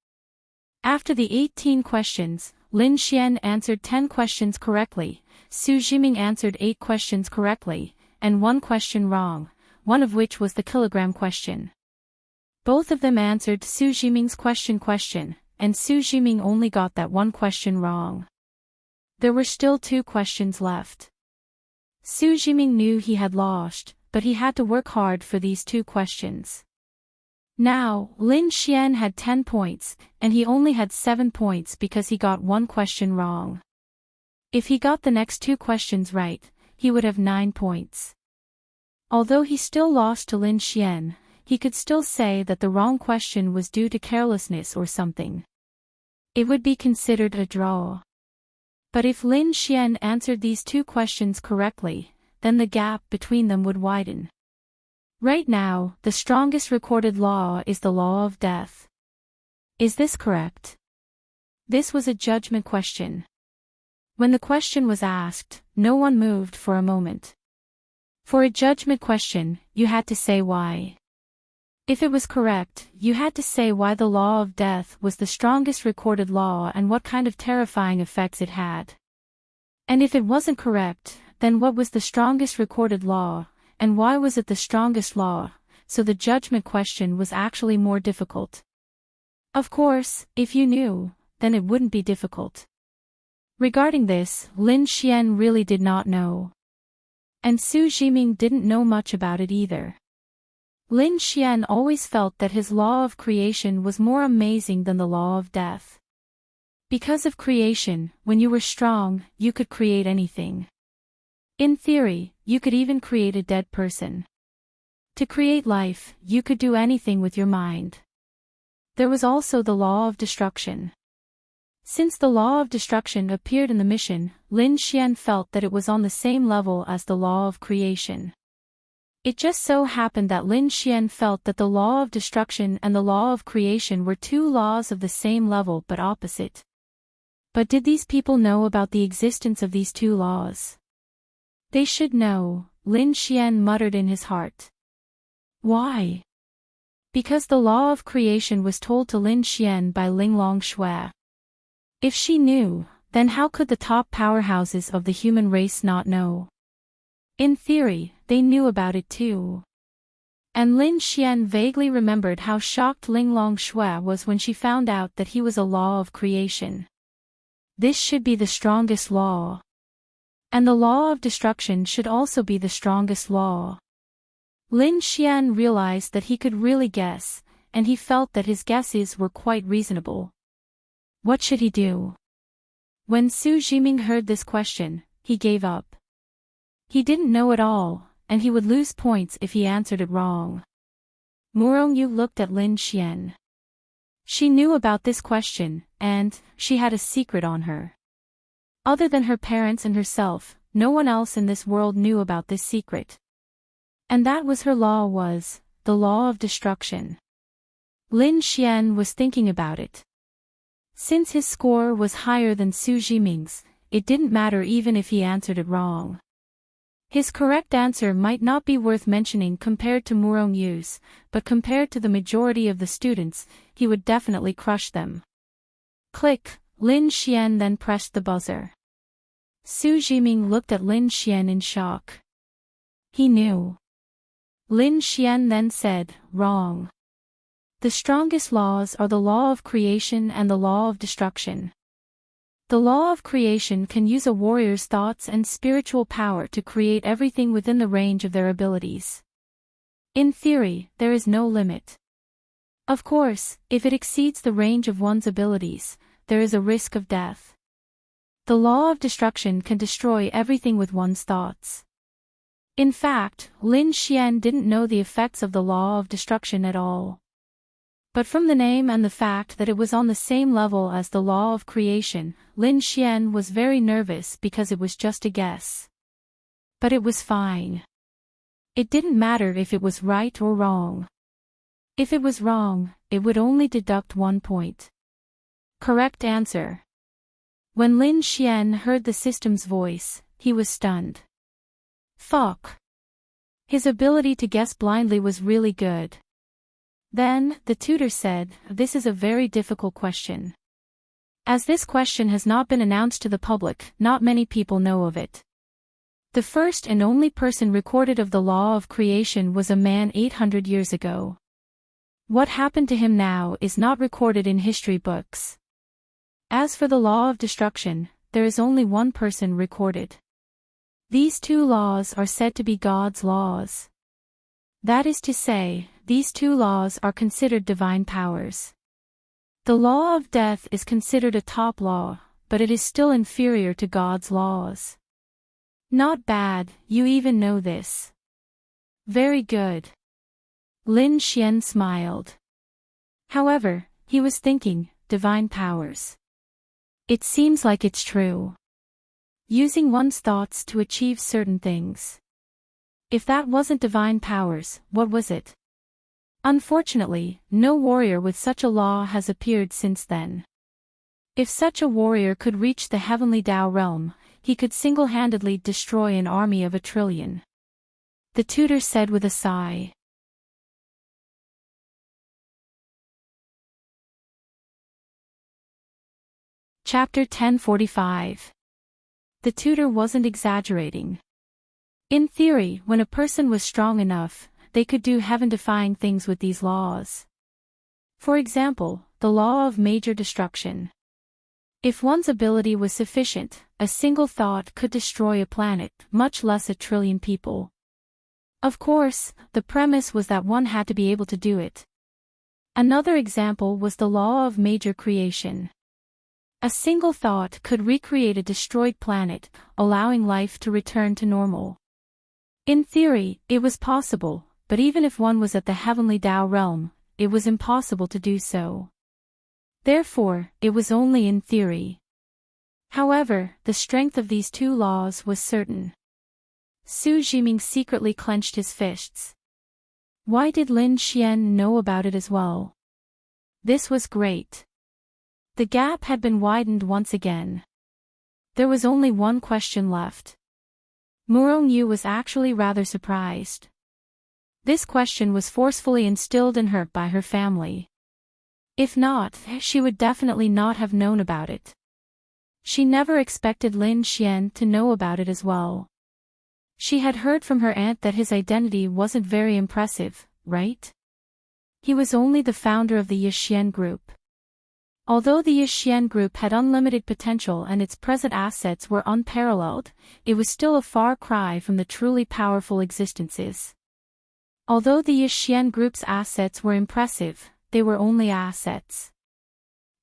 After the 18 questions, Lin Xian answered 10 questions correctly, Su Jiming answered 8 questions correctly, and 1 question wrong, one of which was the kilogram question. Both of them answered Su Jiming's question, and Su Jiming only got that 1 question wrong. There were still 2 questions left. Su Jiming knew he had lost, but he had to work hard for these 2 questions. Now, Lin Xian had 10 points, and he only had 7 points because he got 1 question wrong. If he got the next 2 questions right, he would have 9 points. Although he still lost to Lin Xian, he could still say that the wrong question was due to carelessness or something. It would be considered a draw. But if Lin Xian answered these 2 questions correctly, then the gap between them would widen. Right now, the strongest recorded law is the law of death. Is this correct? This was a judgment question. When the question was asked, no one moved for a moment. For a judgment question, you had to say why. If it was correct, you had to say why the law of death was the strongest recorded law and what kind of terrifying effects it had. And if it wasn't correct, then what was the strongest recorded law, and why was it the strongest law, so the judgment question was actually more difficult. Of course, if you knew, then it wouldn't be difficult. Regarding this, Lin Xian really did not know. And Su Jiming didn't know much about it either. Lin Xian always felt that his law of creation was more amazing than the law of death. Because of creation, when you were strong, you could create anything. In theory, you could even create a dead person. To create life, you could do anything with your mind. There was also the law of destruction. Since the law of destruction appeared in the mission, Lin Xian felt that it was on the same level as the law of creation. It just so happened that Lin Xian felt that the law of destruction and the law of creation were 2 laws of the same level but opposite. But did these people know about the existence of these 2 laws? They should know, Lin Xian muttered in his heart. Why? Because the law of creation was told to Lin Xian by Linglong Shui. If she knew, then how could the top powerhouses of the human race not know? In theory, they knew about it too. And Lin Xian vaguely remembered how shocked Linglong Shui was when she found out that he was a law of creation. This should be the strongest law. And the law of destruction should also be the strongest law. Lin Xian realized that he could really guess, and he felt that his guesses were quite reasonable. What should he do? When Su Jiming heard this question, he gave up. He didn't know it all, and he would lose points if he answered it wrong. Murongyu looked at Lin Xian. She knew about this question, and she had a secret on her. Other than her parents and herself, no one else in this world knew about this secret. And that was her law was, the law of destruction. Lin Xian was thinking about it. Since his score was higher than Su Jiming's, it didn't matter even if he answered it wrong. His correct answer might not be worth mentioning compared to Murongyu's, but compared to the majority of the students, he would definitely crush them. Click, Lin Xian then pressed the buzzer. Su Jiming looked at Lin Xian in shock. He knew. Lin Xian then said, "Wrong. The strongest laws are the law of creation and the law of destruction. The law of creation can use a warrior's thoughts and spiritual power to create everything within the range of their abilities. In theory, there is no limit. Of course, if it exceeds the range of one's abilities, there is a risk of death. The law of destruction can destroy everything with one's thoughts." In fact, Lin Xian didn't know the effects of the law of destruction at all. But from the name and the fact that it was on the same level as the law of creation, Lin Xian was very nervous because it was just a guess. But it was fine. It didn't matter if it was right or wrong. If it was wrong, it would only deduct 1 point. Correct answer. When Lin Xian heard the system's voice, he was stunned. Fuck. His ability to guess blindly was really good. Then, the tutor said, "This is a very difficult question. As this question has not been announced to the public, not many people know of it. The first and only person recorded of the law of creation was a man 800 years ago. What happened to him now is not recorded in history books. As for the law of destruction, there is only one person recorded. These two laws are said to be God's laws. That is to say, these two laws are considered divine powers. The law of death is considered a top law, but it is still inferior to God's laws." "Not bad, you even know this." "Very good." Lin Xian smiled. However, he was thinking, divine powers. It seems like it's true. Using one's thoughts to achieve certain things. If that wasn't divine powers, what was it? Unfortunately, no warrior with such a law has appeared since then. If such a warrior could reach the heavenly Tao realm, he could single-handedly destroy an army of 1,000,000,000. The tutor said with a sigh. Chapter 1045. The tutor wasn't exaggerating. In theory, when a person was strong enough, they could do heaven-defying things with these laws. For example, the law of major destruction. If one's ability was sufficient, a single thought could destroy a planet, much less 1,000,000,000,000 people. Of course, the premise was that one had to be able to do it. Another example was the law of major creation. A single thought could recreate a destroyed planet, allowing life to return to normal. In theory, it was possible, but even if one was at the heavenly Tao realm, it was impossible to do so. Therefore, it was only in theory. However, the strength of these two laws was certain. Su Jiming secretly clenched his fists. Why did Lin Xian know about it as well? This was great. The gap had been widened once again. There was only one question left. Murong Yu was actually rather surprised. This question was forcefully instilled in her by her family. If not, she would definitely not have known about it. She never expected Lin Xian to know about it as well. She had heard from her aunt that his identity wasn't very impressive, right? He was only the founder of the Yixian Group. Although the Yixian Group had unlimited potential and its present assets were unparalleled, it was still a far cry from the truly powerful existences. Although the Yixian Group's assets were impressive, they were only assets.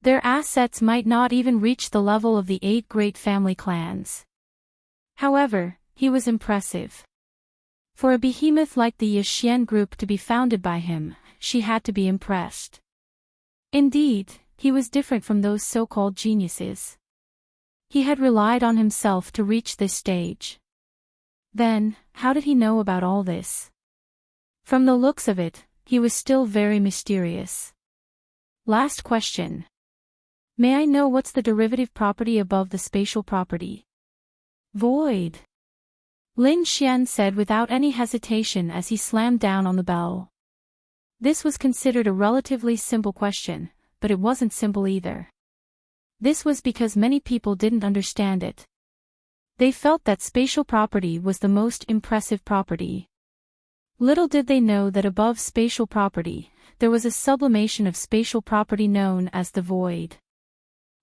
Their assets might not even reach the level of the 8 great family clans. However, he was impressive. For a behemoth like the Yixian Group to be founded by him, she had to be impressed. Indeed, he was different from those so-called geniuses. He had relied on himself to reach this stage. Then, how did he know about all this? From the looks of it, he was still very mysterious. Last question. May I know what's the derivative property above the spatial property? Void. Lin Xian said without any hesitation as he slammed down on the bell. This was considered a relatively simple question, but it wasn't simple either. This was because many people didn't understand it. They felt that spatial property was the most impressive property. Little did they know that above spatial property, there was a sublimation of spatial property known as the void.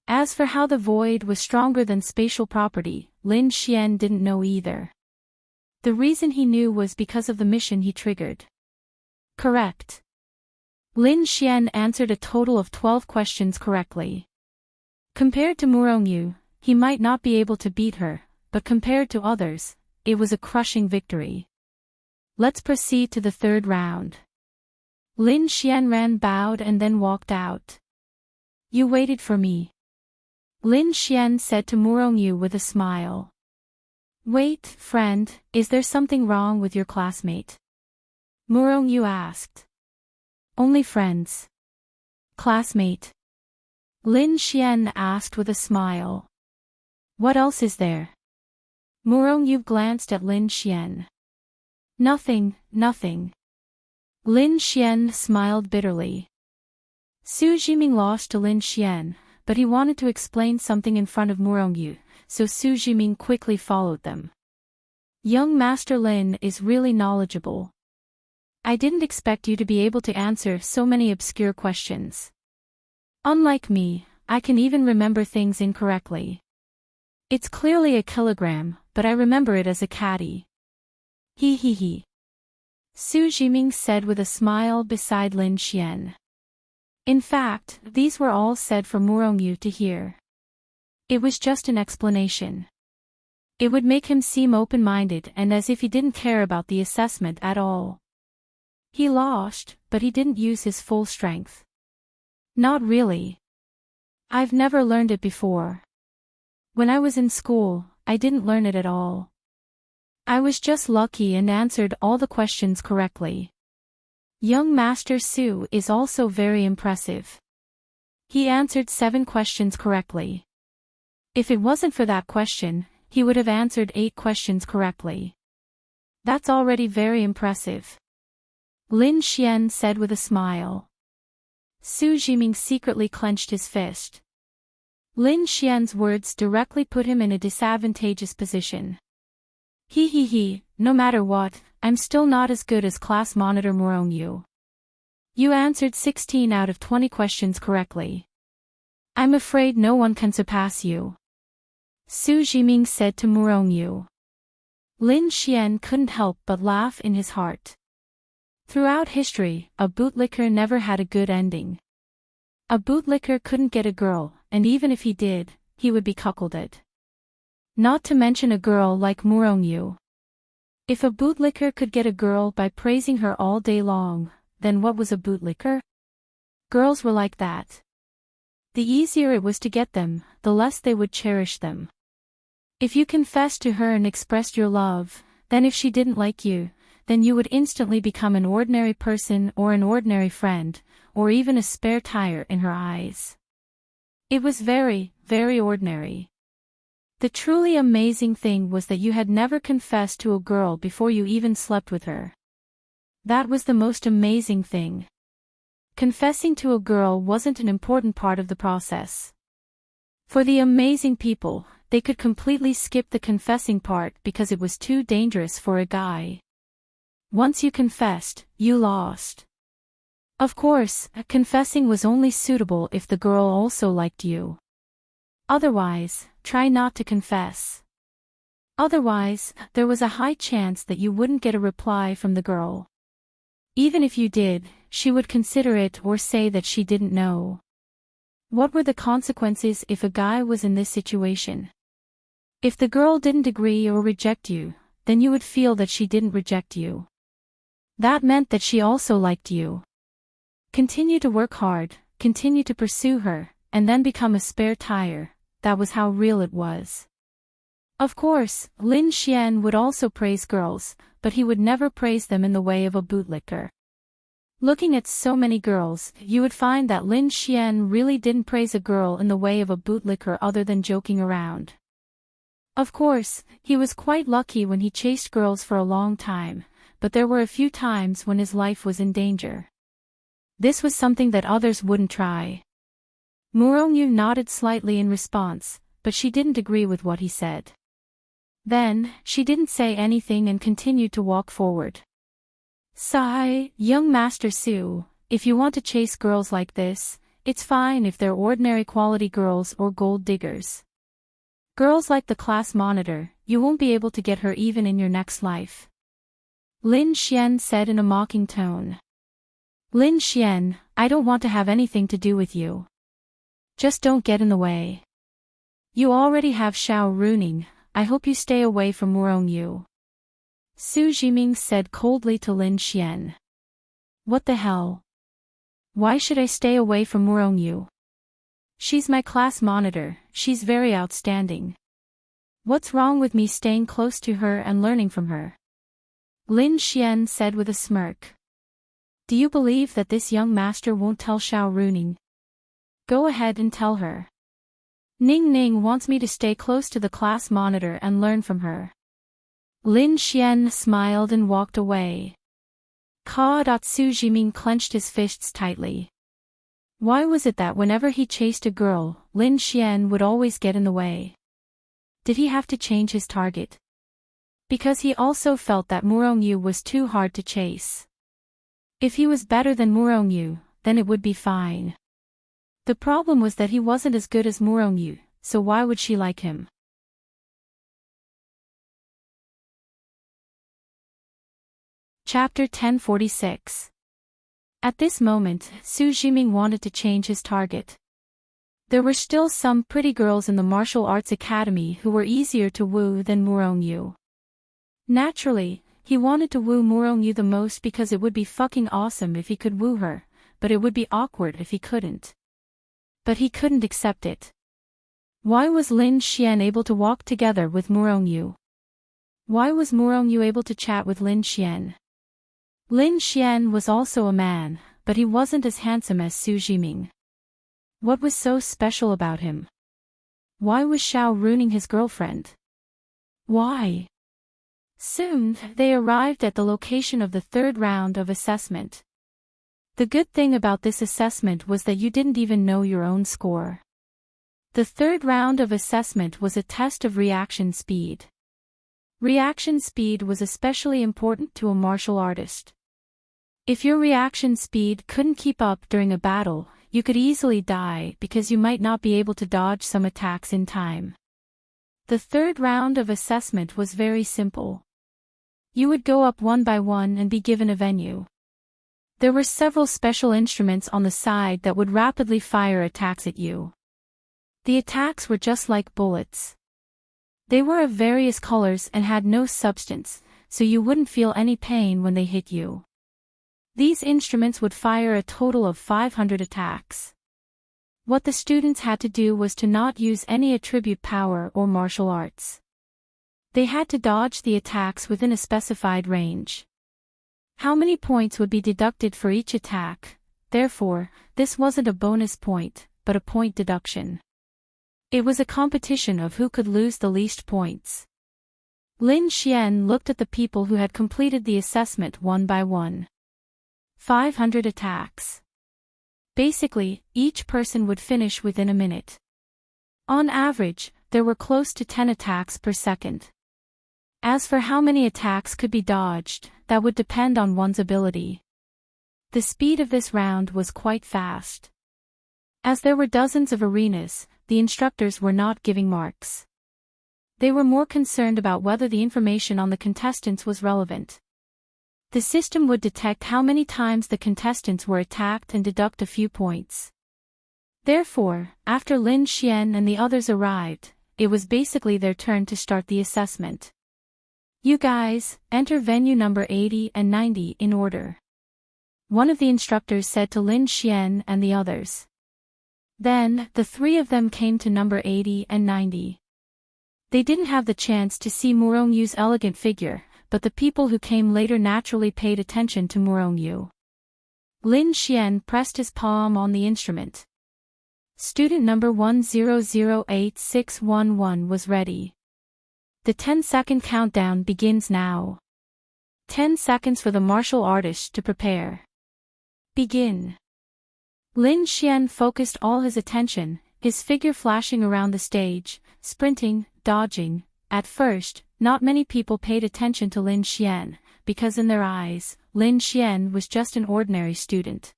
As for how the void was stronger than spatial property, Lin Xian didn't know either. The reason he knew was because of the mission he triggered. Correct. Lin Xian answered a total of 12 questions correctly. Compared to Murongyu, he might not be able to beat her, but compared to others, it was a crushing victory. Let's proceed to the third round. Lin Xianran bowed and then walked out. You waited for me. Lin Xian said to Murongyu with a smile. Wait, friend, is there something wrong with your classmate? Murongyu asked. Only friends. Classmate. Lin Xian asked with a smile. What else is there? Murongyu glanced at Lin Xian. Nothing, nothing. Lin Xian smiled bitterly. Su Jiming lost to Lin Xian, but he wanted to explain something in front of Murongyu, so Su Jiming quickly followed them. Young Master Lin is really knowledgeable. I didn't expect you to be able to answer so many obscure questions. Unlike me, I can even remember things incorrectly. It's clearly a kilogram, but I remember it as a caddy. He. Su Jiming said with a smile beside Lin Xian. In fact, these were all said for Murongyu to hear. It was just an explanation. It would make him seem open-minded and as if he didn't care about the assessment at all. He lost, but he didn't use his full strength. Not really. I've never learned it before. When I was in school, I didn't learn it at all. I was just lucky and answered all the questions correctly. Young Master Su is also very impressive. He answered 7 questions correctly. If it wasn't for that question, he would have answered 8 questions correctly. That's already very impressive. Lin Xian said with a smile. Su Jiming secretly clenched his fist. Lin Xian's words directly put him in a disadvantageous position. He, no matter what, I'm still not as good as class monitor Murongyu. You answered 16 out of 20 questions correctly. I'm afraid no one can surpass you. Su Jiming said to Murongyu. Lin Xian couldn't help but laugh in his heart. Throughout history, a bootlicker never had a good ending. A bootlicker couldn't get a girl, and even if he did, he would be cuckolded. Not to mention a girl like Murongyu. If a bootlicker could get a girl by praising her all day long, then what was a bootlicker? Girls were like that. The easier it was to get them, the less they would cherish them. If you confessed to her and expressed your love, then if she didn't like you, then you would instantly become an ordinary person or an ordinary friend, or even a spare tire in her eyes. It was very, very ordinary. The truly amazing thing was that you had never confessed to a girl before you even slept with her. That was the most amazing thing. Confessing to a girl wasn't an important part of the process. For the amazing people, they could completely skip the confessing part because it was too dangerous for a guy. Once you confessed, you lost. Of course, confessing was only suitable if the girl also liked you. Otherwise, try not to confess. Otherwise, there was a high chance that you wouldn't get a reply from the girl. Even if you did, she would consider it or say that she didn't know. What were the consequences if a guy was in this situation? If the girl didn't agree or reject you, then you would feel that she didn't reject you. That meant that she also liked you. Continue to work hard, continue to pursue her, and then become a spare tire. That was how real it was. Of course, Lin Xian would also praise girls, but he would never praise them in the way of a bootlicker. Looking at so many girls, you would find that Lin Xian really didn't praise a girl in the way of a bootlicker other than joking around. Of course, he was quite lucky when he chased girls for a long time, but there were a few times when his life was in danger. This was something that others wouldn't try. Murongyu nodded slightly in response, but she didn't agree with what he said. Then, she didn't say anything and continued to walk forward. Sigh, young Master Su, if you want to chase girls like this, it's fine if they're ordinary quality girls or gold diggers. Girls like the class monitor, you won't be able to get her even in your next life. Lin Xian said in a mocking tone. Lin Xian, I don't want to have anything to do with you. Just don't get in the way. You already have Xiao Runing, I hope you stay away from Murongyu. Su Jiming said coldly to Lin Xian. What the hell? Why should I stay away from Murongyu? She's my class monitor, she's very outstanding. What's wrong with me staying close to her and learning from her? Lin Xian said with a smirk. Do you believe that this young master won't tell Xiao Runing? Go ahead and tell her. Ning Ning wants me to stay close to the class monitor and learn from her. Lin Xian smiled and walked away. Su Jiming clenched his fists tightly. Why was it that whenever he chased a girl, Lin Xian would always get in the way? Did he have to change his target? Because he also felt that Murongyu was too hard to chase. If he was better than Murongyu, then it would be fine. The problem was that he wasn't as good as Murongyu, so why would she like him? Chapter 1046. At this moment, Su Jiming wanted to change his target. There were still some pretty girls in the martial arts academy who were easier to woo than Murongyu. Naturally, he wanted to woo Murongyu the most because it would be fucking awesome if he could woo her, but it would be awkward if he couldn't. But he couldn't accept it. Why was Lin Xian able to walk together with Murongyu? Why was Murongyu able to chat with Lin Xian? Lin Xian was also a man, but he wasn't as handsome as Su Jiming. What was so special about him? Why was Xiao Runing his girlfriend? Why? Soon, they arrived at the location of the third round of assessment. The good thing about this assessment was that you didn't even know your own score. The third round of assessment was a test of reaction speed. Reaction speed was especially important to a martial artist. If your reaction speed couldn't keep up during a battle, you could easily die because you might not be able to dodge some attacks in time. The third round of assessment was very simple. You would go up one by one and be given a venue. There were several special instruments on the side that would rapidly fire attacks at you. The attacks were just like bullets. They were of various colors and had no substance, so you wouldn't feel any pain when they hit you. These instruments would fire a total of 500 attacks. What the students had to do was to not use any attribute power or martial arts. They had to dodge the attacks within a specified range. How many points would be deducted for each attack? Therefore, this wasn't a bonus point, but a point deduction. It was a competition of who could lose the least points. Lin Xian looked at the people who had completed the assessment one by one. 500 attacks. Basically, each person would finish within a minute. On average, there were close to 10 attacks per second. As for how many attacks could be dodged, that would depend on one's ability. The speed of this round was quite fast. As there were dozens of arenas, the instructors were not giving marks. They were more concerned about whether the information on the contestants was relevant. The system would detect how many times the contestants were attacked and deduct a few points. Therefore, after Lin Xian and the others arrived, it was basically their turn to start the assessment. You guys, enter venue number 80 and 90 in order. One of the instructors said to Lin Xian and the others. Then, the three of them came to number 80 and 90. They didn't have the chance to see Murongyu's elegant figure, but the people who came later naturally paid attention to Murongyu. Lin Xian pressed his palm on the instrument. Student number 10086111 was ready. The 10-second countdown begins now. 10 seconds for the martial artist to prepare. Begin. Lin Xian focused all his attention, his figure flashing around the stage, sprinting, dodging. At first, not many people paid attention to Lin Xian, because in their eyes, Lin Xian was just an ordinary student.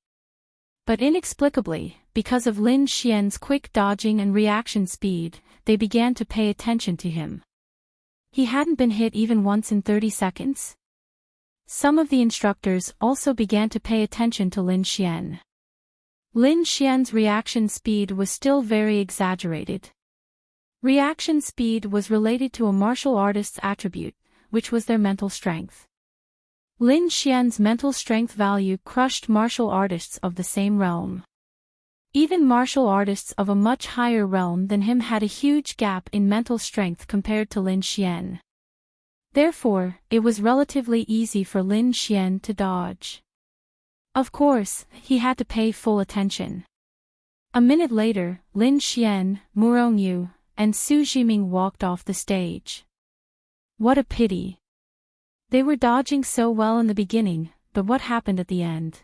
But inexplicably, because of Lin Xian's quick dodging and reaction speed, they began to pay attention to him. He hadn't been hit even once in 30 seconds. Some of the instructors also began to pay attention to Lin Xian. Lin Xian's reaction speed was still very exaggerated. Reaction speed was related to a martial artist's attribute, which was their mental strength. Lin Xian's mental strength value crushed martial artists of the same realm. Even martial artists of a much higher realm than him had a huge gap in mental strength compared to Lin Xian. Therefore, it was relatively easy for Lin Xian to dodge. Of course, he had to pay full attention. A minute later, Lin Xian, Murongyu, and Su Jiming walked off the stage. What a pity. They were dodging so well in the beginning, but what happened at the end?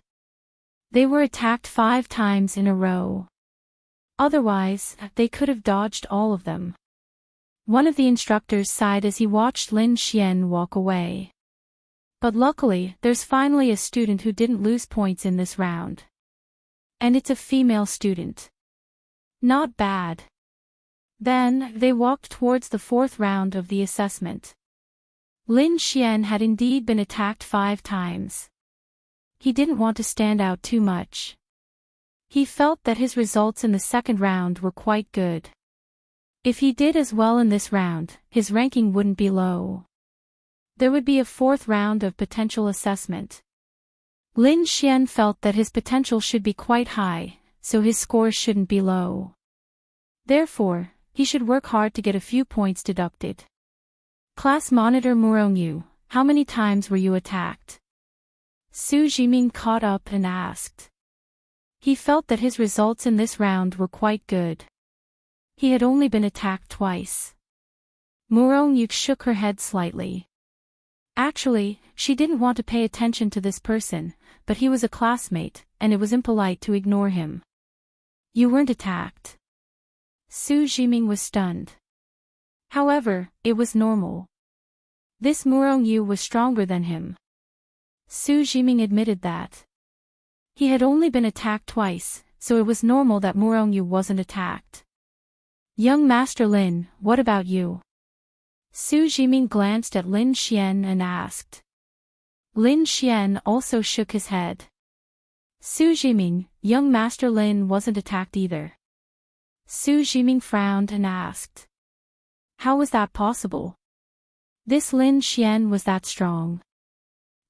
They were attacked 5 times in a row. Otherwise, they could have dodged all of them. One of the instructors sighed as he watched Lin Xian walk away. But luckily, there's finally a student who didn't lose points in this round. And it's a female student. Not bad. Then, they walked towards the 4th round of the assessment. Lin Xian had indeed been attacked 5 times. He didn't want to stand out too much. He felt that his results in the 2nd round were quite good. If he did as well in this round, his ranking wouldn't be low. There would be a 4th round of potential assessment. Lin Xian felt that his potential should be quite high, so his score shouldn't be low. Therefore, he should work hard to get a few points deducted. Class monitor Murongyu, how many times were you attacked? Su Jiming caught up and asked. He felt that his results in this round were quite good. He had only been attacked twice. Murongyu shook her head slightly. Actually, she didn't want to pay attention to this person, but he was a classmate, and it was impolite to ignore him. You weren't attacked. Su Jiming was stunned. However, it was normal. This Murongyu was stronger than him. Su Jiming admitted that. He had only been attacked twice, so it was normal that Murongyu wasn't attacked. Young Master Lin, what about you? Su Jiming glanced at Lin Xian and asked. Lin Xian also shook his head. Su Jiming, young Master Lin wasn't attacked either. Su Jiming frowned and asked. How was that possible? This Lin Xian was that strong.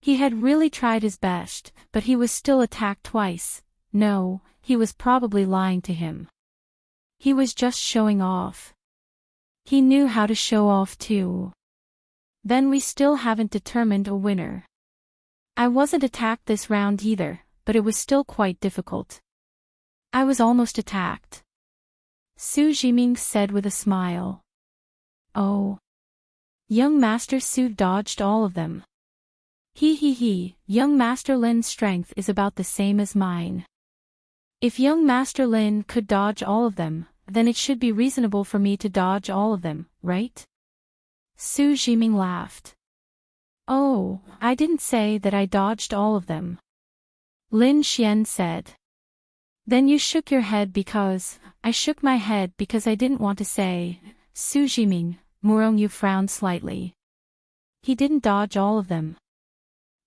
He had really tried his best, but he was still attacked twice. No, he was probably lying to him. He was just showing off. He knew how to show off too. Then we still haven't determined a winner. I wasn't attacked this round either, but it was still quite difficult. I was almost attacked. Su Jiming said with a smile. Oh. Young Master Su dodged all of them. He, young Master Lin's strength is about the same as mine. If young Master Lin could dodge all of them, then it should be reasonable for me to dodge all of them, right? Su Jiming laughed. Oh, I didn't say that I dodged all of them. Lin Xian said. Then you shook your head because, I shook my head because I didn't want to say. Su Jiming, Murongyu frowned slightly. He didn't dodge all of them.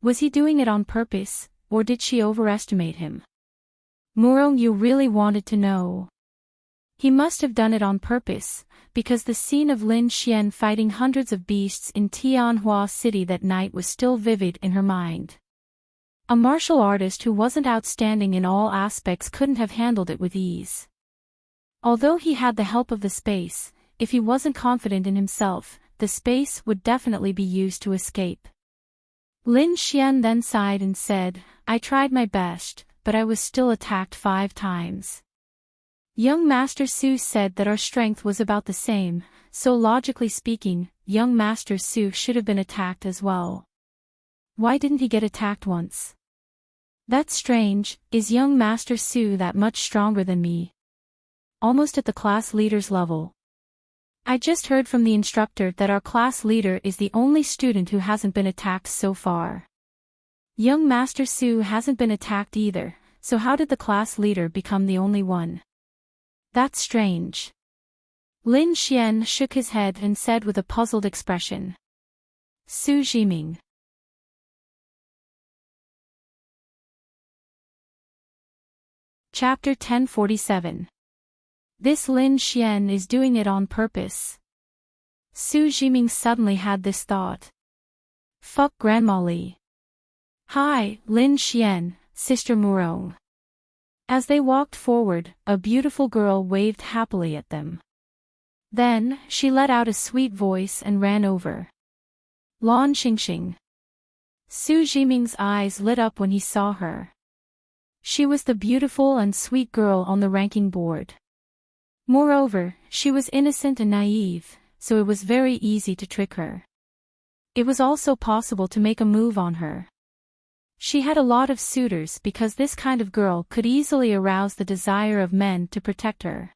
Was he doing it on purpose, or did she overestimate him? Murongyu really wanted to know. He must have done it on purpose, because the scene of Lin Xian fighting hundreds of beasts in Tianhua City that night was still vivid in her mind. A martial artist who wasn't outstanding in all aspects couldn't have handled it with ease. Although he had the help of the space, if he wasn't confident in himself, the space would definitely be used to escape. Lin Xian then sighed and said, I tried my best, but I was still attacked 5 times. Young Master Su said that our strength was about the same, so logically speaking, young Master Su should have been attacked as well. Why didn't he get attacked once? That's strange, is young Master Su that much stronger than me? Almost at the class leader's level. I just heard from the instructor that our class leader is the only student who hasn't been attacked so far. Young Master Su hasn't been attacked either, so how did the class leader become the only one? That's strange. Lin Xian shook his head and said with a puzzled expression. Su Jiming. Chapter 1047. This Lin Xian is doing it on purpose. Su Jiming suddenly had this thought. Fuck Grandma Li. Hi, Lin Xian, Sister Murong. As they walked forward, a beautiful girl waved happily at them. Then, she let out a sweet voice and ran over. Lan Xingxing. Su Jiming's eyes lit up when he saw her. She was the beautiful and sweet girl on the ranking board. Moreover, she was innocent and naive, so it was very easy to trick her. It was also possible to make a move on her. She had a lot of suitors because this kind of girl could easily arouse the desire of men to protect her.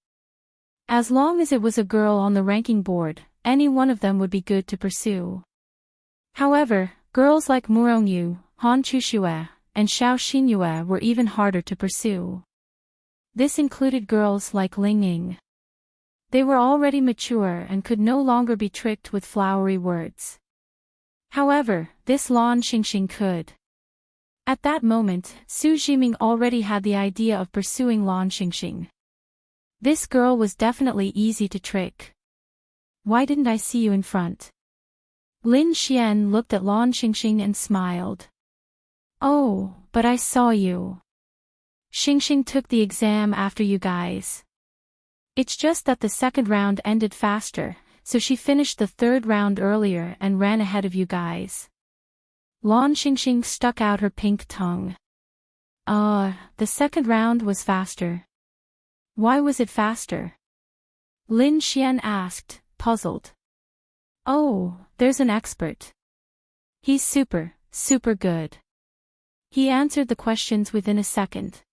As long as it was a girl on the ranking board, any one of them would be good to pursue. However, girls like Murongyu, Han Chuxue, and Xiao Xinyue were even harder to pursue. This included girls like Ling Ying. They were already mature and could no longer be tricked with flowery words. However, this Lan Xingxing could. At that moment, Su Jiming already had the idea of pursuing Lan Xingxing. This girl was definitely easy to trick. Why didn't I see you in front? Lin Xian looked at Lan Xingxing and smiled. Oh, but I saw you. Xingxing took the exam after you guys. It's just that the second round ended faster, so she finished the third round earlier and ran ahead of you guys. Lan Xingxing stuck out her pink tongue. The second round was faster. Why was it faster? Lin Xian asked, puzzled. Oh, there's an expert. He's super good. He answered the questions within a second.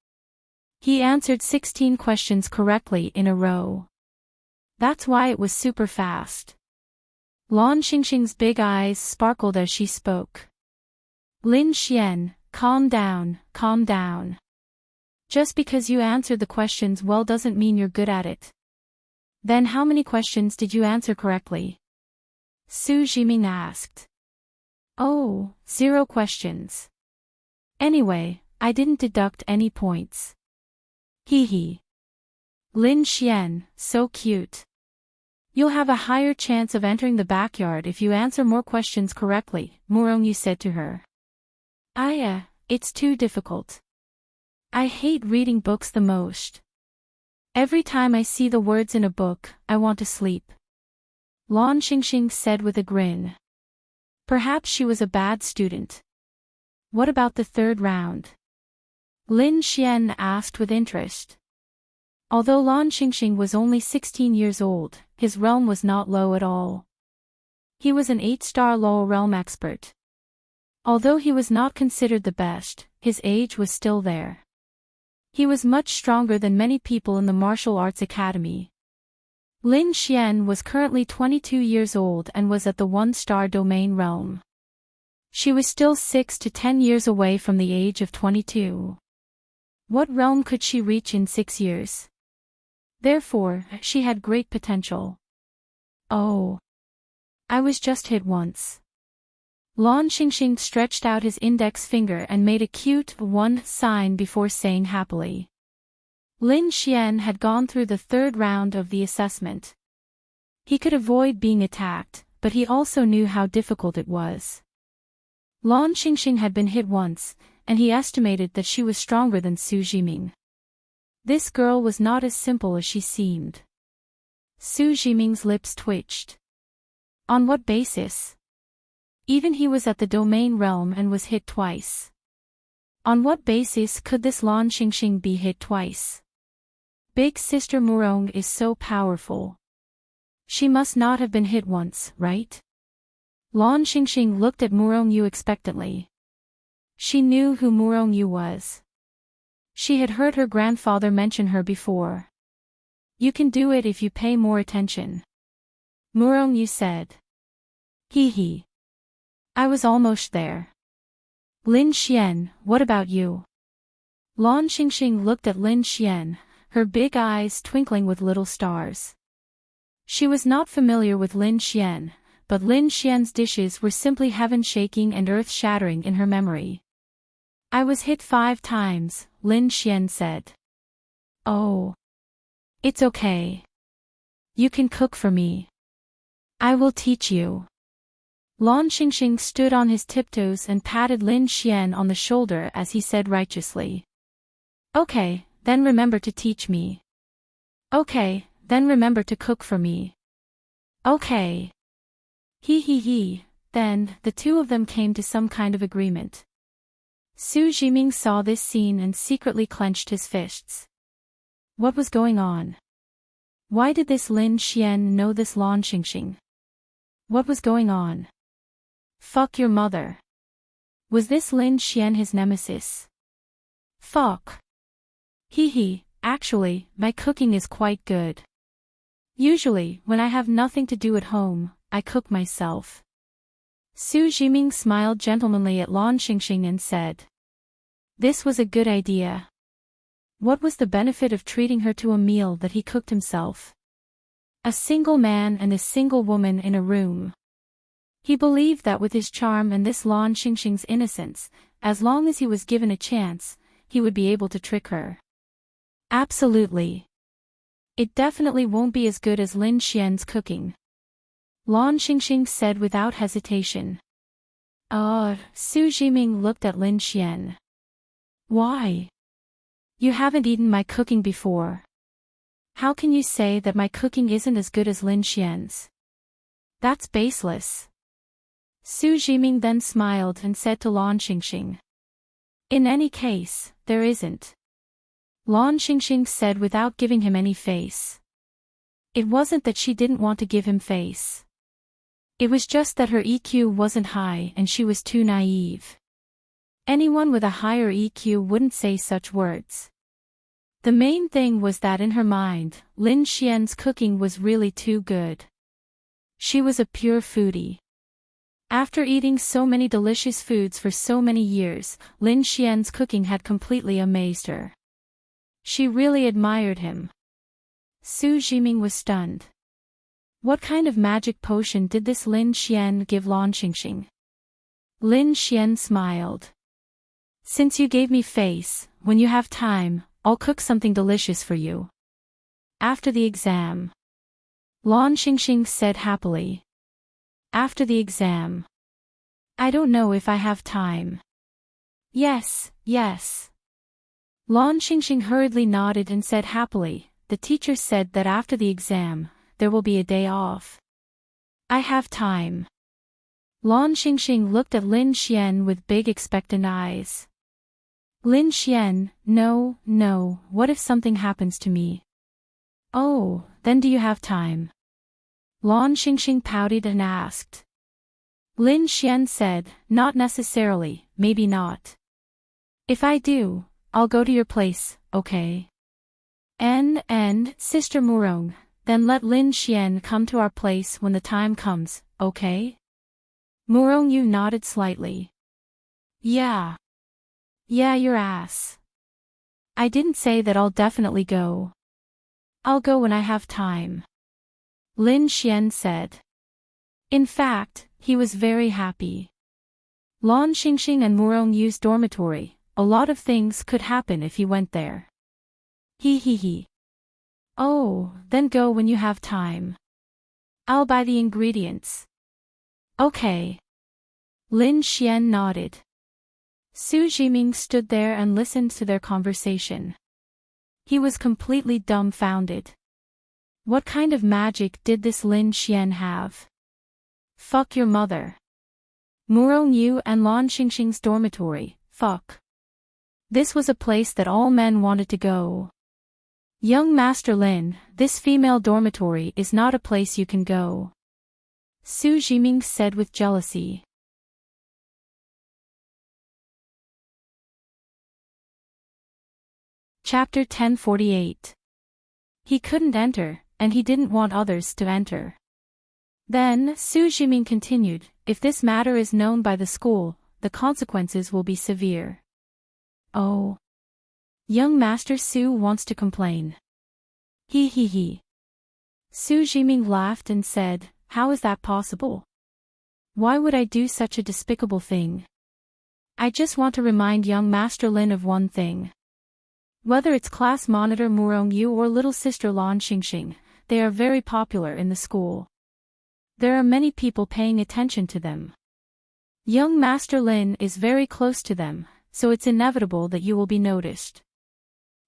He answered 16 questions correctly in a row. That's why it was super fast. Lan Xingxing's big eyes sparkled as she spoke. Lin Xian, calm down, calm down. Just because you answered the questions well doesn't mean you're good at it. Then how many questions did you answer correctly? Su Jiming asked. Oh, 0 questions. Anyway, I didn't deduct any points. Hee hee. Lin Xian, so cute. You'll have a higher chance of entering the backyard if you answer more questions correctly, Murongyu said to her. It's too difficult. I hate reading books the most. Every time I see the words in a book, I want to sleep. Lan Xingxing said with a grin. Perhaps she was a bad student. What about the third round? Lin Xian asked with interest. Although Lan Xingxing was only 16 years old, his realm was not low at all. He was an 8-star low realm expert. Although he was not considered the best, his age was still there. He was much stronger than many people in the martial arts academy. Lin Xian was currently 22 years old and was at the 1-star domain realm. She was still 6 to 10 years away from the age of 22. What realm could she reach in 6 years? Therefore, she had great potential. Oh. I was just hit once. Lan Xingxing stretched out his index finger and made a cute 1 sign before saying happily. Lin Xian had gone through the third round of the assessment. He could avoid being attacked, but he also knew how difficult it was. Lan Xingxing had been hit once, and he estimated that she was stronger than Su Jiming. This girl was not as simple as she seemed. Su Jiming's lips twitched. On what basis? Even he was at the domain realm and was hit twice. On what basis could this Lan Xingxing be hit twice? Big Sister Murong is so powerful. She must not have been hit once, right? Lan Xingxing looked at Murongyu expectantly. She knew who Murongyu was. She had heard her grandfather mention her before. You can do it if you pay more attention. Murong Yu said. Hee hee. I was almost there. Lin Xian, what about you? Lan Xingxing looked at Lin Xian, her big eyes twinkling with little stars. She was not familiar with Lin Xian, but Lin Xian's dishes were simply heaven-shaking and earth-shattering in her memory. I was hit 5 times, Lin Xian said. Oh. It's okay. You can cook for me. I will teach you. Lan Xingxing stood on his tiptoes and patted Lin Xian on the shoulder as he said righteously. Okay, then remember to teach me. Okay, then remember to cook for me. Okay. He. Then, the two of them came to some kind of agreement. Su Jiming saw this scene and secretly clenched his fists. What was going on? Why did this Lin Xian know this Lan Xingxing? What was going on? Fuck your mother. Was this Lin Xian his nemesis? Fuck. He, actually, my cooking is quite good. Usually, when I have nothing to do at home, I cook myself. Su Jiming smiled gentlemanly at Lan Xingxing and said. This was a good idea. What was the benefit of treating her to a meal that he cooked himself? A single man and a single woman in a room. He believed that with his charm and this Lan Xingxing's innocence, as long as he was given a chance, he would be able to trick her. Absolutely. It definitely won't be as good as Lin Xian's cooking. Lan Xingxing said without hesitation. Su Jiming looked at Lin Xian. Why? You haven't eaten my cooking before. How can you say that my cooking isn't as good as Lin Xian's? That's baseless. Su Jiming then smiled and said to Lan Xingxing. In any case, there isn't. Lan Xingxing said without giving him any face. It wasn't that she didn't want to give him face. It was just that her EQ wasn't high and she was too naive. Anyone with a higher EQ wouldn't say such words. The main thing was that in her mind, Lin Xian's cooking was really too good. She was a pure foodie. After eating so many delicious foods for so many years, Lin Xian's cooking had completely amazed her. She really admired him. Su Jiming was stunned. What kind of magic potion did this Lin Xian give Lan Xingxing? Lin Xian smiled. Since you gave me face, when you have time, I'll cook something delicious for you. After the exam. Lan Xingxing said happily. After the exam. I don't know if I have time. Yes. Lan Xingxing hurriedly nodded and said happily, the teacher said that after the exam, there will be a day off. I have time. Lan Xingxing looked at Lin Xian with big expectant eyes. Lin Xian, no, what if something happens to me? Oh, then do you have time? Lan Xingxing pouted and asked. Lin Xian said, not necessarily, maybe not. If I do, I'll go to your place, okay? And, Sister Murong, then let Lin Xian come to our place when the time comes, okay? Murong Yu nodded slightly. Yeah, your ass. I didn't say that I'll definitely go. I'll go when I have time. Lin Xian said. In fact, he was very happy. Lan Xingxing and Murong Yu's dormitory, a lot of things could happen if he went there. He. Oh, then go when you have time. I'll buy the ingredients. Okay. Lin Xian nodded. Su Jiming stood there and listened to their conversation. He was completely dumbfounded. What kind of magic did this Lin Xian have? Fuck your mother. Murong Yu and Lan Xingxing's dormitory, fuck. This was a place that all men wanted to go. Young Master Lin, this female dormitory is not a place you can go. Su Jiming said with jealousy. Chapter 1048. He couldn't enter, and he didn't want others to enter. Then, Su Jiming continued, if this matter is known by the school, the consequences will be severe. Oh. Young Master Su wants to complain. He. Su Jiming laughed and said, how is that possible? Why would I do such a despicable thing? I just want to remind young Master Lin of one thing. Whether it's class monitor Murong Yu or little sister Lan Xingxing, they are very popular in the school. There are many people paying attention to them. Young Master Lin is very close to them, so it's inevitable that you will be noticed.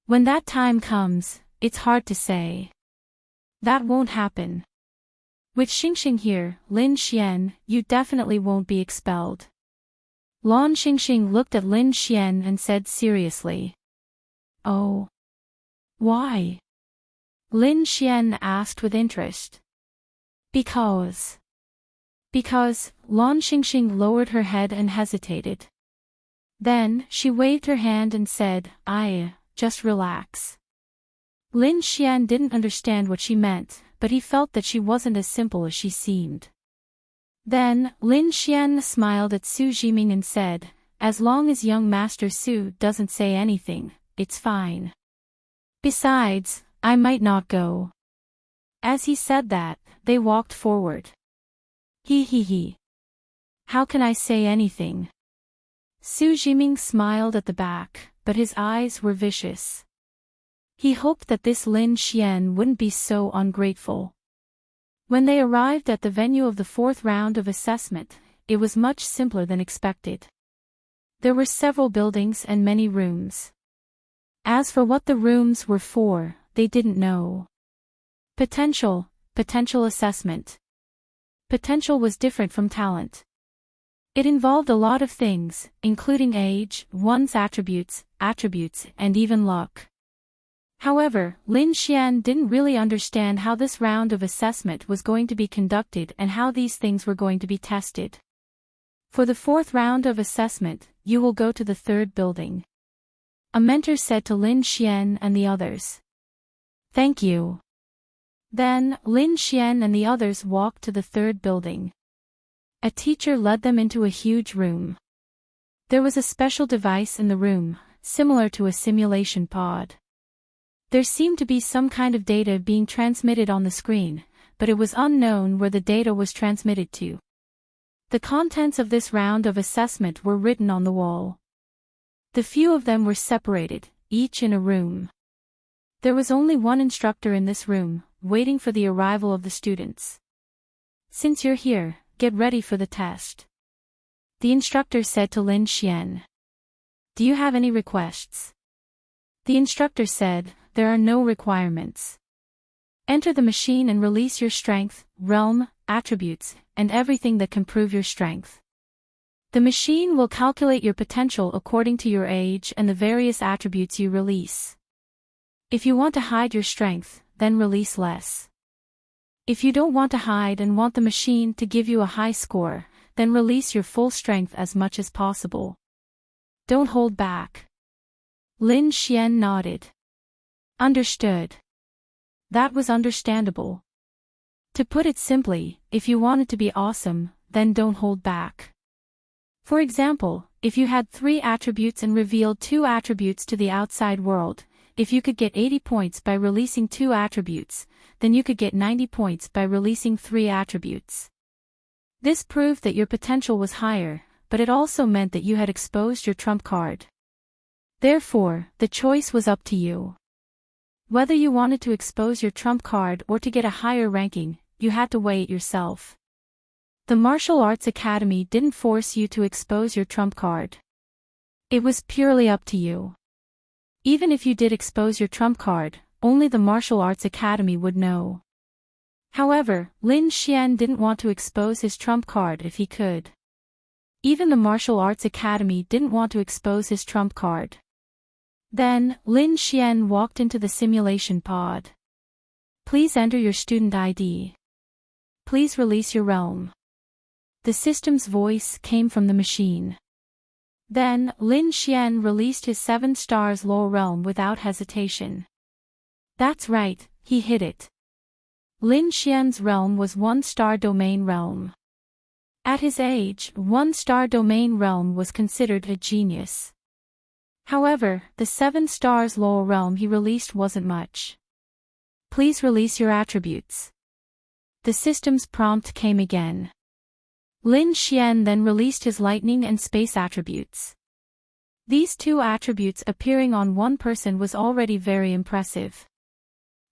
When that time comes, it's hard to say. That won't happen. With Xingxing here, Lin Xian, you definitely won't be expelled. Lan Xingxing looked at Lin Xian and said seriously. Oh. Why? Lin Xian asked with interest. Because, Lan Xingxing lowered her head and hesitated. Then, she waved her hand and said, just relax. Lin Xian didn't understand what she meant, but he felt that she wasn't as simple as she seemed. Then, Lin Xian smiled at Su Jiming and said, as long as young Master Su doesn't say anything, it's fine. Besides, I might not go. As he said that, they walked forward. He. How can I say anything? Su Jiming smiled at the back, but his eyes were vicious. He hoped that this Lin Xian wouldn't be so ungrateful. When they arrived at the venue of the fourth round of assessment, it was much simpler than expected. There were several buildings and many rooms. As for what the rooms were for, they didn't know. Potential assessment. Potential was different from talent. It involved a lot of things, including age, one's attributes, and even luck. However, Lin Xian didn't really understand how this round of assessment was going to be conducted and how these things were going to be tested. For the fourth round of assessment, you will go to the third building. A mentor said to Lin Xian and the others. Thank you. Then, Lin Xian and the others walked to the third building. A teacher led them into a huge room. There was a special device in the room, similar to a simulation pod. There seemed to be some kind of data being transmitted on the screen, but it was unknown where the data was transmitted to. The contents of this round of assessment were written on the wall. The few of them were separated, each in a room. There was only one instructor in this room, waiting for the arrival of the students. Since you're here, get ready for the test. The instructor said to Lin Xian. Do you have any requests? The instructor said, there are no requirements. Enter the machine and release your strength, realm, attributes, and everything that can prove your strength. The machine will calculate your potential according to your age and the various attributes you release. If you want to hide your strength, then release less. If you don't want to hide and want the machine to give you a high score, then release your full strength as much as possible. Don't hold back. Lin Xian nodded. Understood. That was understandable. To put it simply, if you wanted to be awesome, then don't hold back. For example, if you had 3 attributes and revealed 2 attributes to the outside world, if you could get 80 points by releasing 2 attributes, then you could get 90 points by releasing 3 attributes. This proved that your potential was higher, but it also meant that you had exposed your trump card. Therefore, the choice was up to you. Whether you wanted to expose your trump card or to get a higher ranking, you had to weigh it yourself. The Martial Arts Academy didn't force you to expose your trump card. It was purely up to you. Even if you did expose your trump card, only the Martial Arts Academy would know. However, Lin Xian didn't want to expose his trump card if he could. Even the Martial Arts Academy didn't want to expose his trump card. Then, Lin Xian walked into the simulation pod. Please enter your student ID. Please release your realm. The system's voice came from the machine. Then, Lin Xian released his 7 stars low realm without hesitation. That's right, he hit it. Lin Xian's realm was one-star domain realm. At his age, one-star domain realm was considered a genius. However, the 7 stars LoL realm he released wasn't much. Please release your attributes. The system's prompt came again. Lin Xian then released his lightning and space attributes. These 2 attributes appearing on one person was already very impressive.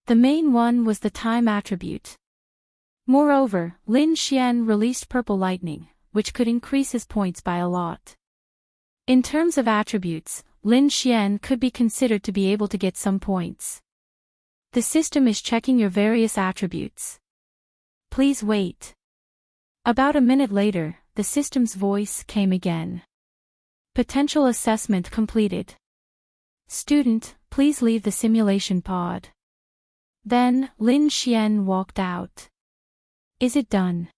The main one was the time attribute. Moreover, Lin Xian released purple lightning, which could increase his points by a lot. In terms of attributes, Lin Xian could be considered to be able to get some points. The system is checking your various attributes. Please wait. About a minute later, the system's voice came again. Potential assessment completed. Student, please leave the simulation pod. Then, Lin Xian walked out. Is it done?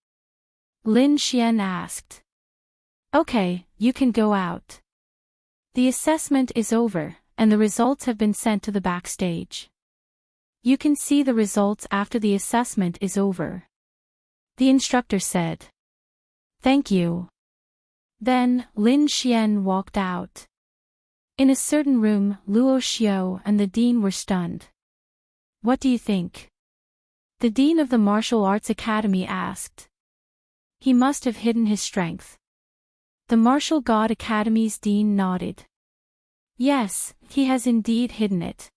Lin Xian asked. Okay, you can go out. The assessment is over, and the results have been sent to the backstage. You can see the results after the assessment is over. The instructor said. Thank you. Then, Lin Xian walked out. In a certain room, Luo Xiao and the dean were stunned. What do you think? The dean of the martial arts academy asked. He must have hidden his strength. The martial god academy's dean nodded. Yes, he has indeed hidden it.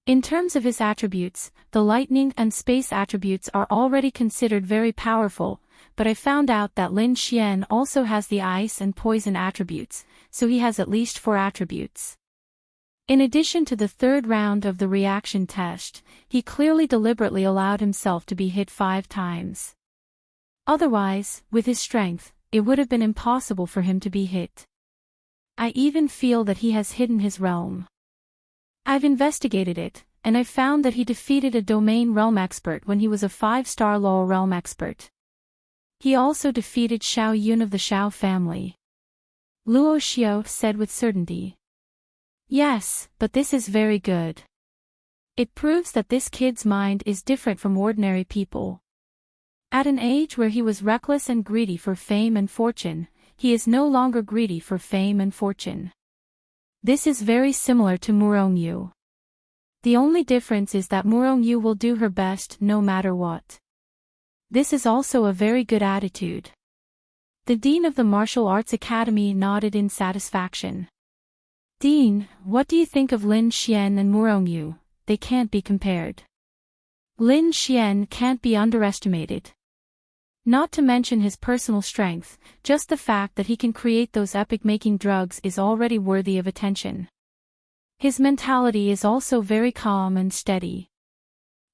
In terms of his attributes, the lightning and space attributes are already considered very powerful, but I found out that Lin Xian also has the ice and poison attributes, so he has at least 4 attributes. In addition to the 3rd round of the reaction test, he clearly deliberately allowed himself to be hit 5 times. Otherwise, with his strength, it would have been impossible for him to be hit. I even feel that he has hidden his realm. I've investigated it, and I found that he defeated a domain realm expert when he was a 5-star LoL realm expert. He also defeated Xiao Yun of the Xiao family. Luo Xiao said with certainty. Yes, but this is very good. It proves that this kid's mind is different from ordinary people. At an age where he was reckless and greedy for fame and fortune, he is no longer greedy for fame and fortune. This is very similar to Murongyu. The only difference is that Murongyu will do her best no matter what. This is also a very good attitude. The dean of the martial arts academy nodded in satisfaction. Dean, what do you think of Lin Xian and Murongyu? They can't be compared. Lin Xian can't be underestimated. Not to mention his personal strength, just the fact that he can create those epic-making drugs is already worthy of attention. His mentality is also very calm and steady.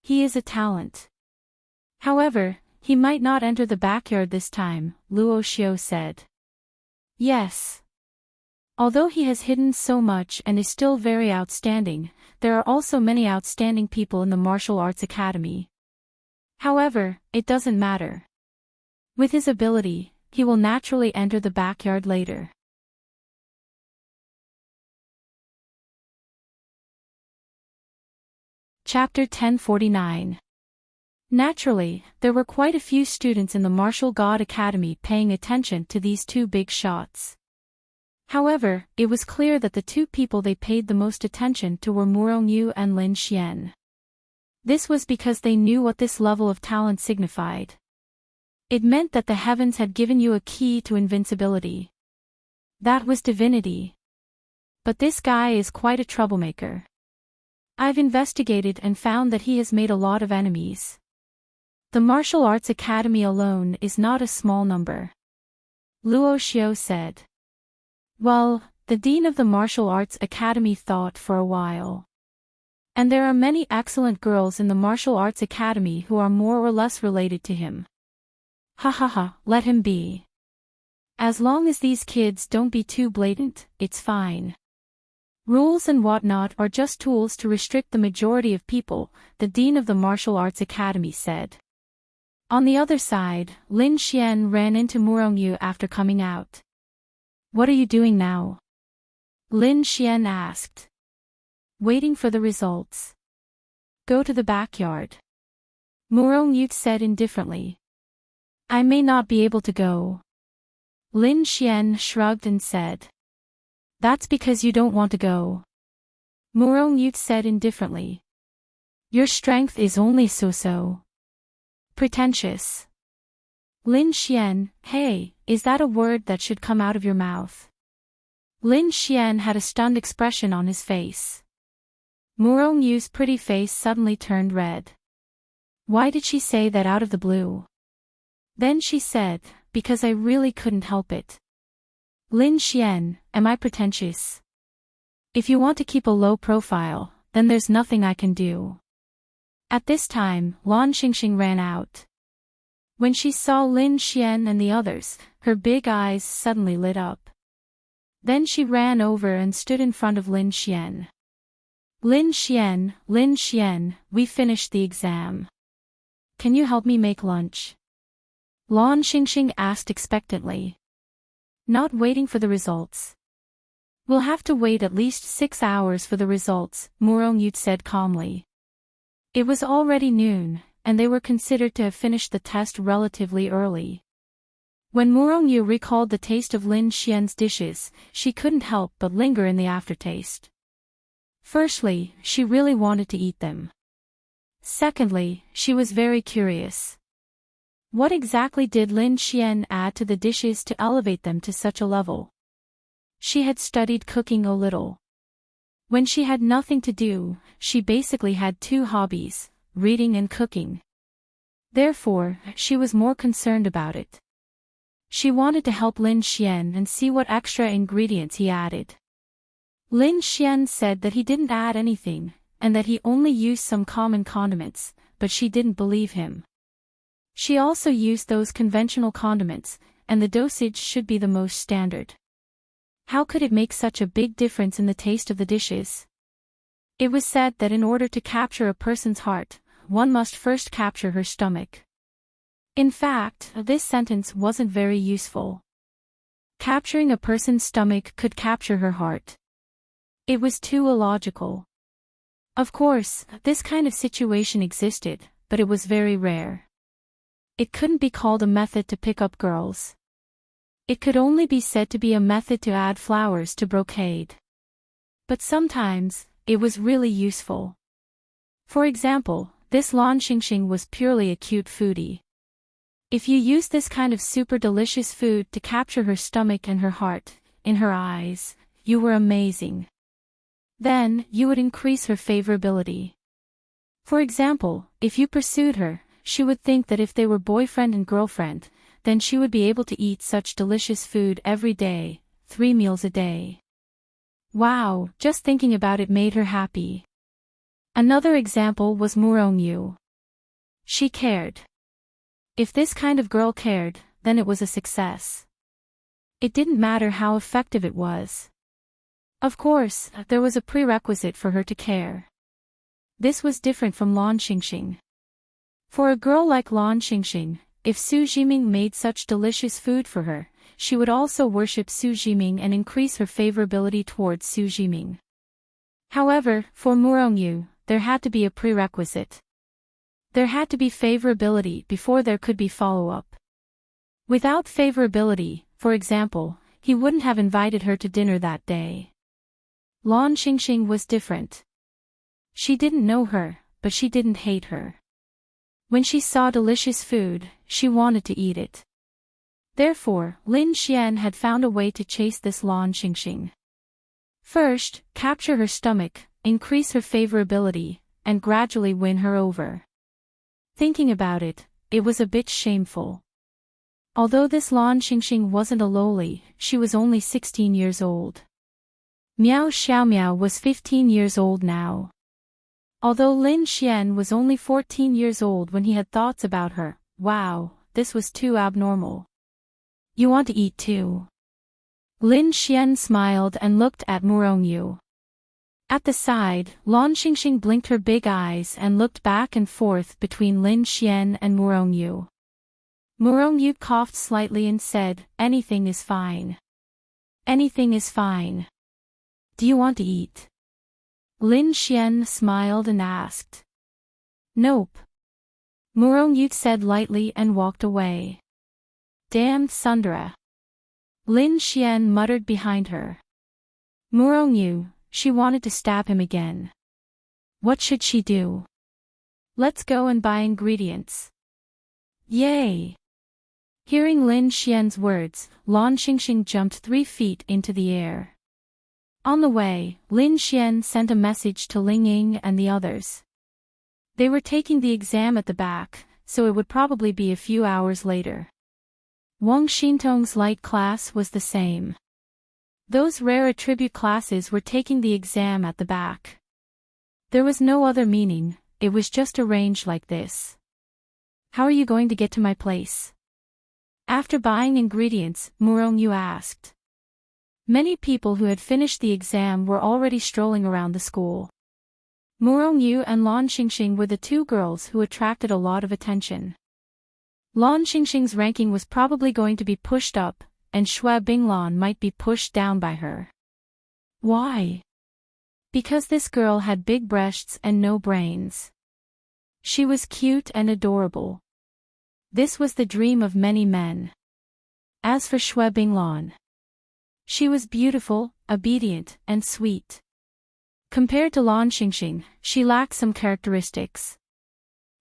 He is a talent. However, he might not enter the backyard this time, Luo Xiao said. Yes. Although he has hidden so much and is still very outstanding, there are also many outstanding people in the martial arts academy. However, it doesn't matter. With his ability, he will naturally enter the backyard later. Chapter 1049. Naturally, there were quite a few students in the Martial God Academy paying attention to these 2 big shots. However, it was clear that the 2 people they paid the most attention to were Murongyu and Lin Xian. This was because they knew what this level of talent signified. It meant that the heavens had given you a key to invincibility. That was divinity. But this guy is quite a troublemaker. I've investigated and found that he has made a lot of enemies. The Martial Arts Academy alone is not a small number. Luo Xiao said. Well, the dean of the Martial Arts Academy thought for a while. And there are many excellent girls in the Martial Arts Academy who are more or less related to him. Ha ha ha, let him be. As long as these kids don't be too blatant, it's fine. Rules and whatnot are just tools to restrict the majority of people, the dean of the Martial Arts Academy said. On the other side, Lin Xian ran into Murongyu after coming out. What are you doing now? Lin Xian asked. Waiting for the results. Go to the backyard. Murong Yu said indifferently. I may not be able to go. Lin Xian shrugged and said. That's because you don't want to go. Murong Yu said indifferently. Your strength is only so-so. Pretentious. Lin Xian, hey, is that a word that should come out of your mouth? Lin Xian had a stunned expression on his face. Murong Yu's pretty face suddenly turned red. Why did she say that out of the blue? Then she said, because I really couldn't help it. Lin Xian, am I pretentious? If you want to keep a low profile, then there's nothing I can do. At this time, Lan Xingxing ran out. When she saw Lin Xian and the others, her big eyes suddenly lit up. Then she ran over and stood in front of Lin Xian. Lin Xian, we finished the exam. Can you help me make lunch? Lan Xingxing asked expectantly. Not waiting for the results. We'll have to wait at least 6 hours for the results, Murong Yu said calmly. It was already noon, and they were considered to have finished the test relatively early. When Murong Yu recalled the taste of Lin Xian's dishes, she couldn't help but linger in the aftertaste. Firstly, she really wanted to eat them. Secondly, she was very curious. What exactly did Lin Xian add to the dishes to elevate them to such a level? She had studied cooking a little. When she had nothing to do, she basically had two hobbies, reading and cooking. Therefore, she was more concerned about it. She wanted to help Lin Xian and see what extra ingredients he added. Lin Xian said that he didn't add anything, and that he only used some common condiments, but she didn't believe him. She also used those conventional condiments, and the dosage should be the most standard. How could it make such a big difference in the taste of the dishes? It was said that in order to capture a person's heart, one must first capture her stomach. In fact, this sentence wasn't very useful. Capturing a person's stomach could capture her heart. It was too illogical. Of course, this kind of situation existed, but it was very rare. It couldn't be called a method to pick up girls. It could only be said to be a method to add flowers to brocade. But sometimes, it was really useful. For example, this Lan Xingxing was purely a cute foodie. If you use this kind of super delicious food to capture her stomach and her heart, in her eyes, you were amazing. Then, you would increase her favorability. For example, if you pursued her, she would think that if they were boyfriend and girlfriend, then she would be able to eat such delicious food every day, 3 meals a day. Wow, just thinking about it made her happy. Another example was Murong Yu. She cared. If this kind of girl cared, then it was a success. It didn't matter how effective it was. Of course, there was a prerequisite for her to care. This was different from Lan Xingxing. For a girl like Lan Xingxing, if Su Jiming made such delicious food for her, she would also worship Su Jiming and increase her favorability towards Su Jiming. However, for Murong Yu, there had to be a prerequisite. There had to be favorability before there could be follow-up. Without favorability, for example, he wouldn't have invited her to dinner that day. Lan Xingxing was different. She didn't know her, but she didn't hate her. When she saw delicious food, she wanted to eat it. Therefore, Lin Xian had found a way to chase this Lan Xingxing. First, capture her stomach, increase her favorability, and gradually win her over. Thinking about it, it was a bit shameful. Although this Lan Xingxing wasn't a lowly, she was only 16 years old. Miao Xiaomiao was 15 years old now. Although Lin Xian was only 14 years old when he had thoughts about her, wow, this was too abnormal. You want to eat too? Lin Xian smiled and looked at Murong Yu. At the side, Lan Xingxing blinked her big eyes and looked back and forth between Lin Xian and Murong Yu. Murong Yu coughed slightly and said, anything is fine. Anything is fine. Do you want to eat? Lin Xian smiled and asked. Nope. Murong said lightly and walked away. Damned Sundara. Lin Xian muttered behind her. Murong, she wanted to stab him again. What should she do? Let's go and buy ingredients. Yay! Hearing Lin Xian's words, Lan Xingxing jumped 3 feet into the air. On the way, Lin Xian sent a message to Ling Ying and the others. They were taking the exam at the back, so it would probably be a few hours later. Wang Xintong's light class was the same. Those rare attribute classes were taking the exam at the back. There was no other meaning, it was just arranged like this. How are you going to get to my place? After buying ingredients, Murong asked. Many people who had finished the exam were already strolling around the school. Murong and Lan Xingxing were the 2 girls who attracted a lot of attention. Lan Xingxing's ranking was probably going to be pushed up, and Xue Binglan might be pushed down by her. Why? Because this girl had big breasts and no brains. She was cute and adorable. This was the dream of many men. As for Xue Binglan, she was beautiful, obedient, and sweet. Compared to Lan Xingxing, she lacked some characteristics.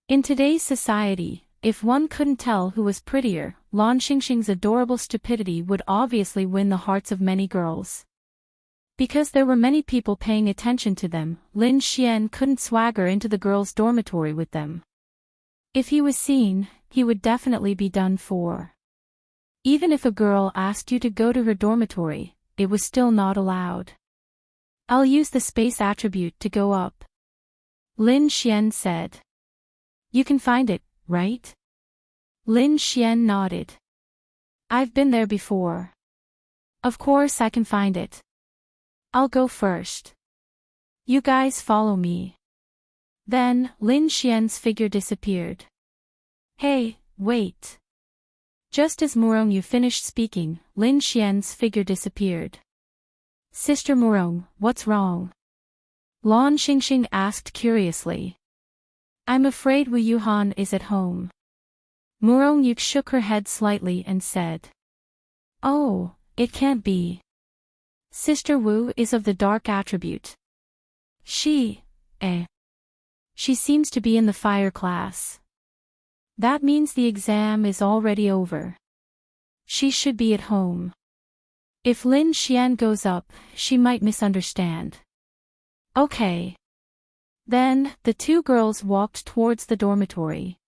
In today's society, if one couldn't tell who was prettier, Lan Xingxing's adorable stupidity would obviously win the hearts of many girls. Because there were many people paying attention to them, Lin Xian couldn't swagger into the girls' dormitory with them. If he was seen, he would definitely be done for. Even if a girl asked you to go to her dormitory, it was still not allowed. I'll use the space attribute to go up. Lin Xian said. You can find it, right? Lin Xian nodded. I've been there before. Of course I can find it. I'll go first. You guys follow me. Then, Lin Xian's figure disappeared. Hey, wait. Just as Murong finished speaking, Lin Xian's figure disappeared. Sister Murong, what's wrong? Lan Xingxing asked curiously. I'm afraid Wu Yuhan is at home. Murong shook her head slightly and said. Oh, it can't be. Sister Wu is of the dark attribute. She seems to be in the fire class. That means the exam is already over. She should be at home. If Lin Xian goes up, she might misunderstand. Okay. Then, the 2 girls walked towards the dormitory.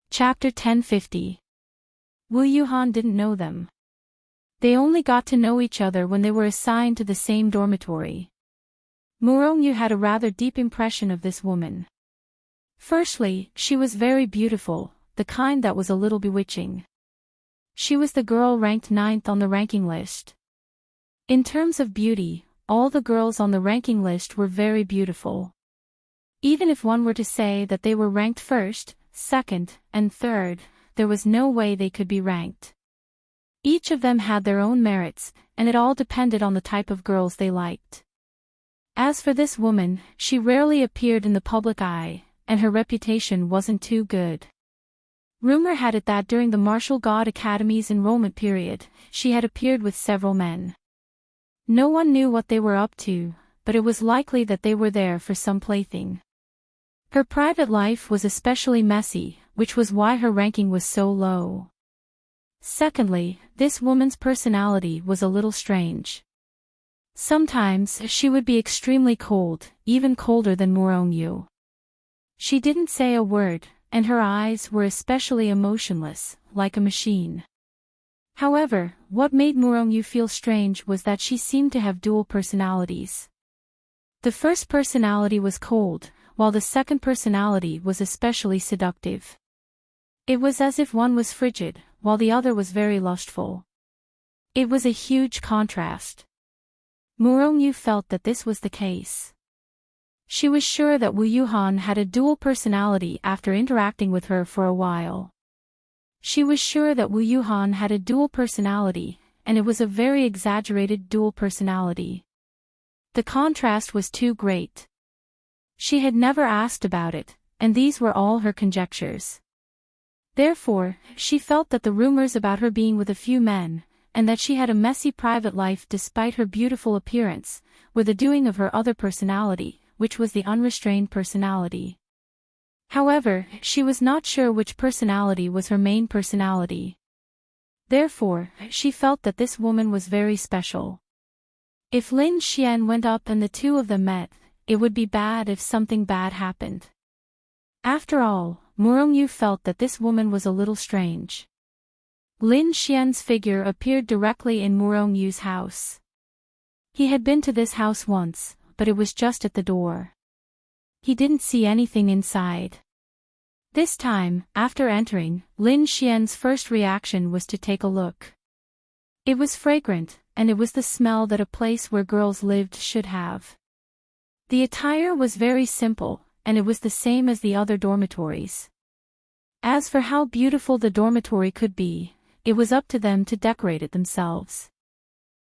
Chapter 1050. Wu Yuhan didn't know them. They only got to know each other when they were assigned to the same dormitory. Murong had a rather deep impression of this woman. Firstly, she was very beautiful, the kind that was a little bewitching. She was the girl ranked 9th on the ranking list. In terms of beauty, all the girls on the ranking list were very beautiful. Even if one were to say that they were ranked 1st, 2nd, and 3rd, there was no way they could be ranked. Each of them had their own merits, and it all depended on the type of girls they liked. As for this woman, she rarely appeared in the public eye, and her reputation wasn't too good. Rumor had it that during the Martial God Academy's enrollment period, she had appeared with several men. No one knew what they were up to, but it was likely that they were there for some plaything. Her private life was especially messy, which was why her ranking was so low. Secondly, this woman's personality was a little strange. Sometimes she would be extremely cold, even colder than Murong. She didn't say a word, and her eyes were especially emotionless, like a machine. However, what made Murong feel strange was that she seemed to have dual personalities. The first personality was cold, while the second personality was especially seductive. It was as if one was frigid, while the other was very lustful. It was a huge contrast. Murong felt that this was the case. She was sure that Wu Yuhan had a dual personality after interacting with her for a while. She was sure that Wu Yuhan had a dual personality, and it was a very exaggerated dual personality. The contrast was too great. She had never asked about it, and these were all her conjectures. Therefore, she felt that the rumors about her being with a few men, and that she had a messy private life despite her beautiful appearance, were the doing of her other personality, which was the unrestrained personality. However, she was not sure which personality was her main personality. Therefore, she felt that this woman was very special. If Lin Xian went up and the two of them met, it would be bad if something bad happened. After all, Murongyu felt that this woman was a little strange. Lin Xian's figure appeared directly in Murongyu's house. He had been to this house once, but it was just at the door. He didn't see anything inside. This time, after entering, Lin Xian's first reaction was to take a look. It was fragrant, and it was the smell that a place where girls lived should have. The attire was very simple, and it was the same as the other dormitories. As for how beautiful the dormitory could be, it was up to them to decorate it themselves.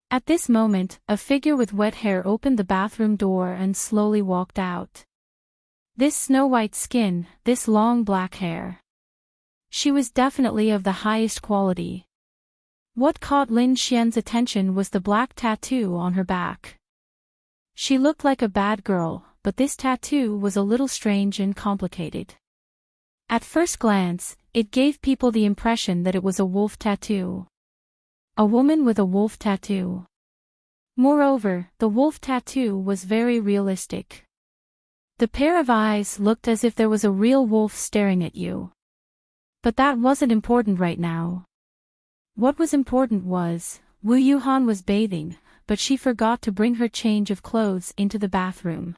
At this moment, a figure with wet hair opened the bathroom door and slowly walked out. This snow-white skin, this long black hair. She was definitely of the highest quality. What caught Lin Xian's attention was the black tattoo on her back. She looked like a bad girl, but this tattoo was a little strange and complicated. At first glance, it gave people the impression that it was a wolf tattoo. A woman with a wolf tattoo. Moreover, the wolf tattoo was very realistic. The pair of eyes looked as if there was a real wolf staring at you. But that wasn't important right now. What was important was, Wu Yuhan was bathing, but she forgot to bring her change of clothes into the bathroom.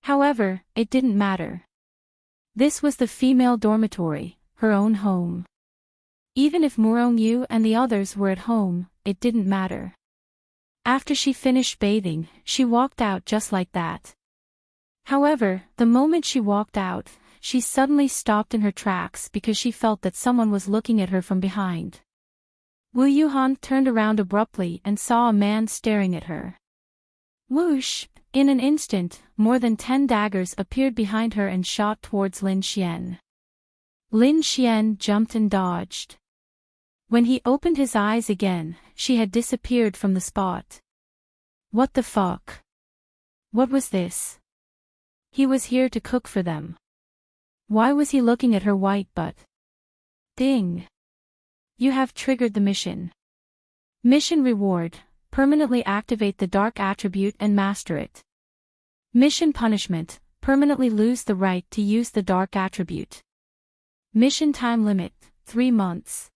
However, it didn't matter. This was the female dormitory, her own home. Even if Murongyu and the others were at home, it didn't matter. After she finished bathing, she walked out just like that. However, the moment she walked out, she suddenly stopped in her tracks because she felt that someone was looking at her from behind. Wu Yuhan turned around abruptly and saw a man staring at her. Whoosh! In an instant, more than 10 daggers appeared behind her and shot towards Lin Xian. Lin Xian jumped and dodged. When he opened his eyes again, she had disappeared from the spot. What the fuck? What was this? He was here to cook for them. Why was he looking at her white butt? Ding! You have triggered the mission. Mission reward: permanently activate the dark attribute and master it. Mission punishment: permanently lose the right to use the dark attribute. Mission time limit: 3 months.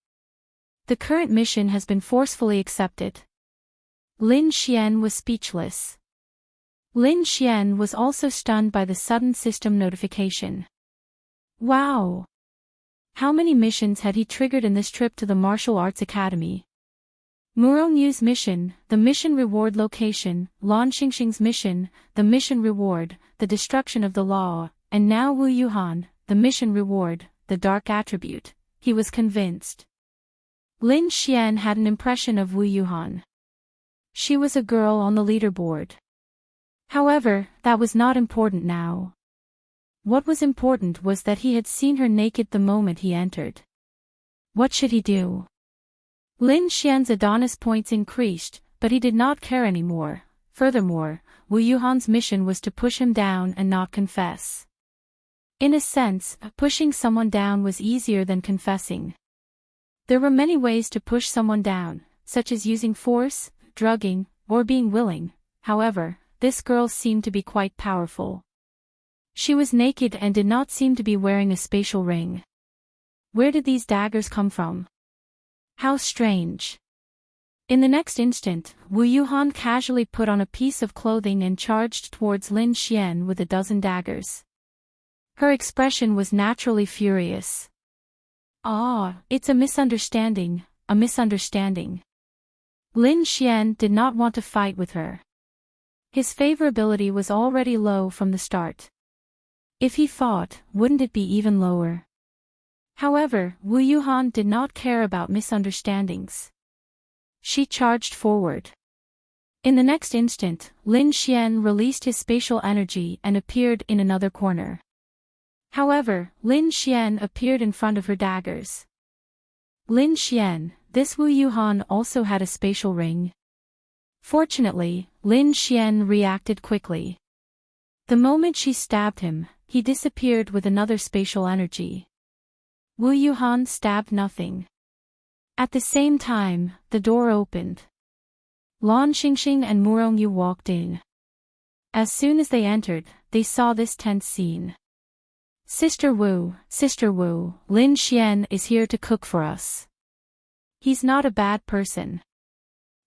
The current mission has been forcefully accepted. Lin Xian was speechless. Lin Xian was also stunned by the sudden system notification. Wow! How many missions had he triggered in this trip to the Martial Arts Academy? Murongyu's mission, the mission reward location, Lan Xingxing's mission, the mission reward, the destruction of the law, and now Wu Yuhan, the mission reward, the dark attribute. He was convinced. Lin Xian had an impression of Wu Yuhan. She was a girl on the leaderboard. However, that was not important now. What was important was that he had seen her naked the moment he entered. What should he do? Lin Xian's Adonis points increased, but he did not care anymore. Furthermore, Wu Yuhan's mission was to push him down and not confess. In a sense, pushing someone down was easier than confessing. There were many ways to push someone down, such as using force, drugging, or being willing. However, this girl seemed to be quite powerful. She was naked and did not seem to be wearing a spatial ring. Where did these daggers come from? How strange. In the next instant, Wu Yuhan casually put on a piece of clothing and charged towards Lin Xian with 12 daggers. Her expression was naturally furious. Ah, it's a misunderstanding, a misunderstanding. Lin Xian did not want to fight with her. His favorability was already low from the start. If he fought, wouldn't it be even lower? However, Wu Yuhan did not care about misunderstandings. She charged forward. In the next instant, Lin Xian released his spatial energy and appeared in another corner. However, Lin Xian appeared in front of her daggers. Lin Xian, this Wu Yuhan also had a spatial ring. Fortunately, Lin Xian reacted quickly. The moment she stabbed him, he disappeared with another spatial energy. Wu Yuhan stabbed nothing. At the same time, the door opened. Lan Xingxing and Murongyu walked in. As soon as they entered, they saw this tense scene. Sister Wu, Lin Xian is here to cook for us. He's not a bad person.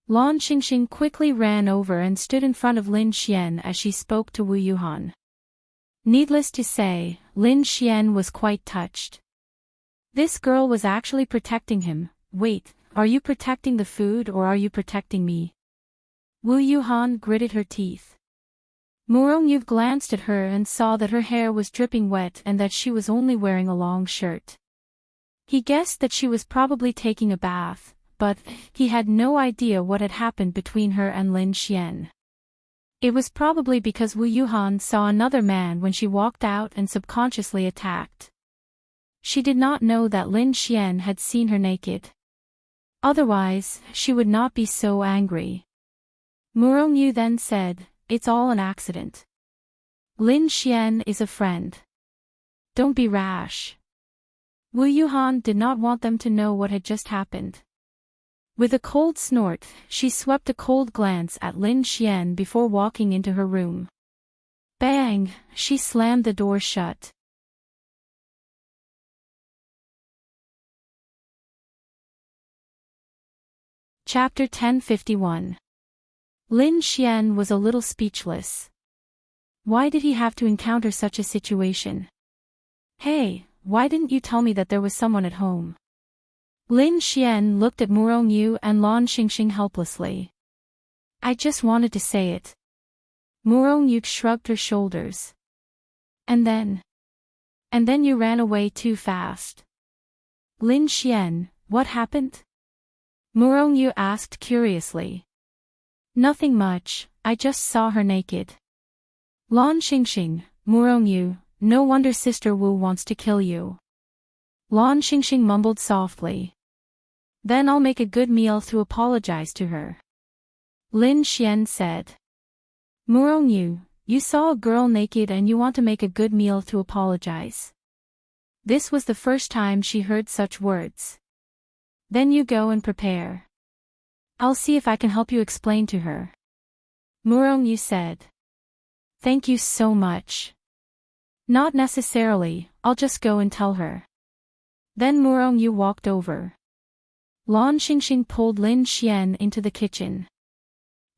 Lan Xingxing quickly ran over and stood in front of Lin Xian as she spoke to Wu Yuhan. Needless to say, Lin Xian was quite touched. This girl was actually protecting him. Wait, are you protecting the food or are you protecting me? Wu Yuhan gritted her teeth. Murongyu glanced at her and saw that her hair was dripping wet and that she was only wearing a long shirt. He guessed that she was probably taking a bath, but he had no idea what had happened between her and Lin Xian. It was probably because Wu Yuhan saw another man when she walked out and subconsciously attacked. She did not know that Lin Xian had seen her naked. Otherwise, she would not be so angry. Murongyu then said, "It's all an accident. Lin Xian is a friend. Don't be rash." Wu Yuhan did not want them to know what had just happened. With a cold snort, she swept a cold glance at Lin Xian before walking into her room. Bang! She slammed the door shut. Chapter 1051. Lin Xian was a little speechless. Why did he have to encounter such a situation? Hey, why didn't you tell me that there was someone at home? Lin Xian looked at Murongyu and Lan Xingxing helplessly. I just wanted to say it. Murongyu shrugged her shoulders. And then you ran away too fast. Lin Xian, what happened? Murongyu asked curiously. Nothing much, I just saw her naked. Lan Xingxing, Murongyu, no wonder Sister Wu wants to kill you. Lan Xingxing mumbled softly. Then I'll make a good meal to apologize to her. Lin Xian said. Murongyu, you saw a girl naked and you want to make a good meal to apologize. This was the first time she heard such words. Then you go and prepare. I'll see if I can help you explain to her. Murongyu said. Thank you so much. Not necessarily, I'll just go and tell her. Then Murongyu walked over. Lan Xingxing pulled Lin Xian into the kitchen.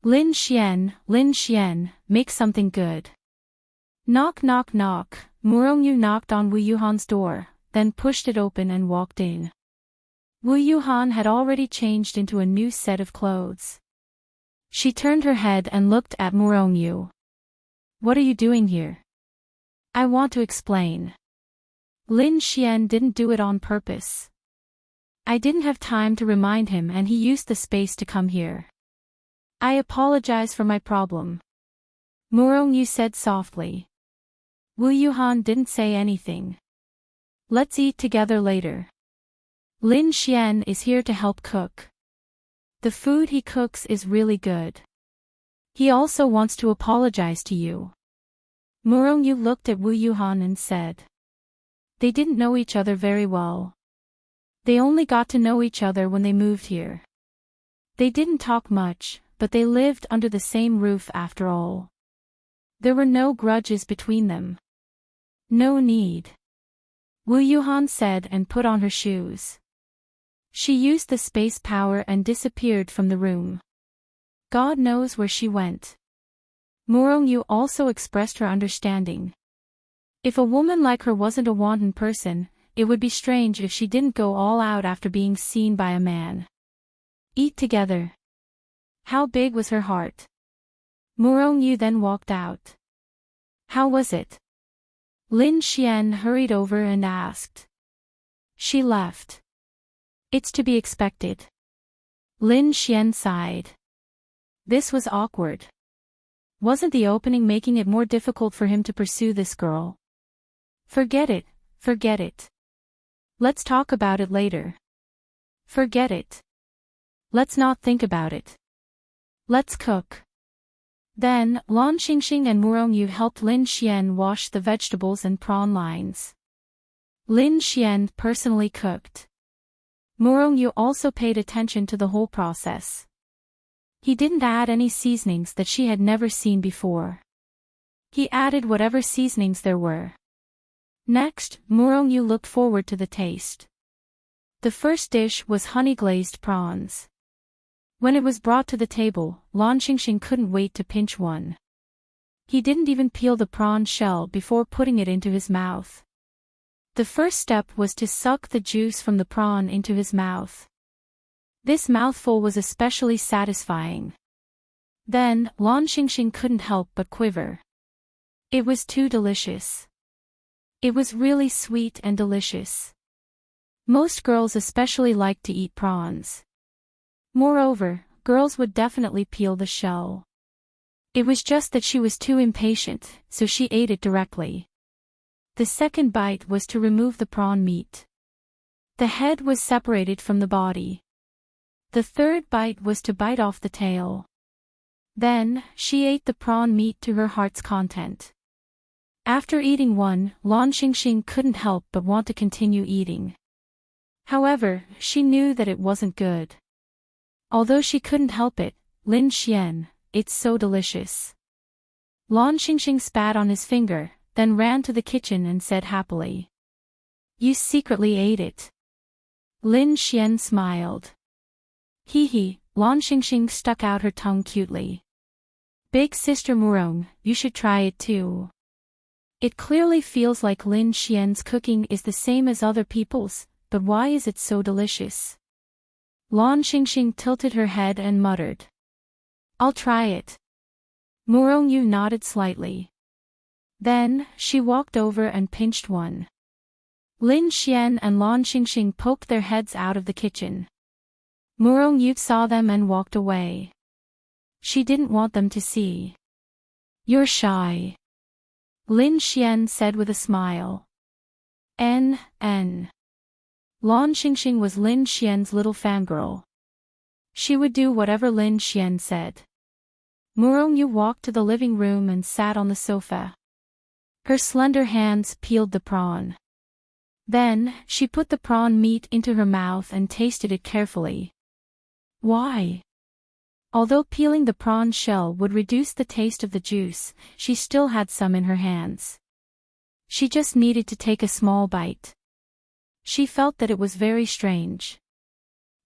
Lin Xian, make something good. Knock knock knock, Murongyu knocked on Wu Yuhan's door, then pushed it open and walked in. Wu Yuhan had already changed into a new set of clothes. She turned her head and looked at Murongyu. What are you doing here? I want to explain. Lin Xian didn't do it on purpose. I didn't have time to remind him and he used the space to come here. I apologize for my problem. Murongyu said softly. Wu Yuhan didn't say anything. Let's eat together later. Lin Xian is here to help cook. The food he cooks is really good. He also wants to apologize to you. Murongyu looked at Wu Yuhan and said. They didn't know each other very well. They only got to know each other when they moved here. They didn't talk much, but they lived under the same roof after all. There were no grudges between them. No need. Wu Yuhan said and put on her shoes. She used the space power and disappeared from the room. God knows where she went. Murongyu also expressed her understanding. If a woman like her wasn't a wanton person, it would be strange if she didn't go all out after being seen by a man. Eat together. How big was her heart? Murongyu then walked out. How was it? Lin Xian hurried over and asked. She left. It's to be expected. Lin Xian sighed. This was awkward. Wasn't the opening making it more difficult for him to pursue this girl? Forget it, forget it. Let's talk about it later. Forget it. Let's not think about it. Let's cook. Then, Lan Xingxing and Murongyu helped Lin Xian wash the vegetables and prawn lines. Lin Xian personally cooked. Murongyu also paid attention to the whole process. He didn't add any seasonings that she had never seen before. He added whatever seasonings there were. Next, Murongyu looked forward to the taste. The first dish was honey-glazed prawns. When it was brought to the table, Lan Xingxing couldn't wait to pinch one. He didn't even peel the prawn shell before putting it into his mouth. The first step was to suck the juice from the prawn into his mouth. This mouthful was especially satisfying. Then, Lan Xingxing couldn't help but quiver. It was too delicious. It was really sweet and delicious. Most girls especially like to eat prawns. Moreover, girls would definitely peel the shell. It was just that she was too impatient, so she ate it directly. The second bite was to remove the prawn meat. The head was separated from the body. The third bite was to bite off the tail. Then, she ate the prawn meat to her heart's content. After eating one, Lan Xingxing couldn't help but want to continue eating. However, she knew that it wasn't good. Although she couldn't help it, Lin Xian, it's so delicious. Lan Xingxing spat on his finger, then ran to the kitchen and said happily. You secretly ate it. Lin Xian smiled. Hee hee, Lan Xingxing stuck out her tongue cutely. Big sister Murong, you should try it too. It clearly feels like Lin Xian's cooking is the same as other people's, but why is it so delicious? Lan Xingxing tilted her head and muttered. I'll try it. Murongyu nodded slightly. Then, she walked over and pinched one. Lin Xian and Lan Xingxing poked their heads out of the kitchen. Murongyu saw them and walked away. She didn't want them to see. You're shy. Lin Xian said with a smile. N. Lan Xingxing was Lin Xian's little fangirl. She would do whatever Lin Xian said. Murongyu walked to the living room and sat on the sofa. Her slender hands peeled the prawn. Then, she put the prawn meat into her mouth and tasted it carefully. Why? Although peeling the prawn shell would reduce the taste of the juice, she still had some in her hands. She just needed to take a small bite. She felt that it was very strange.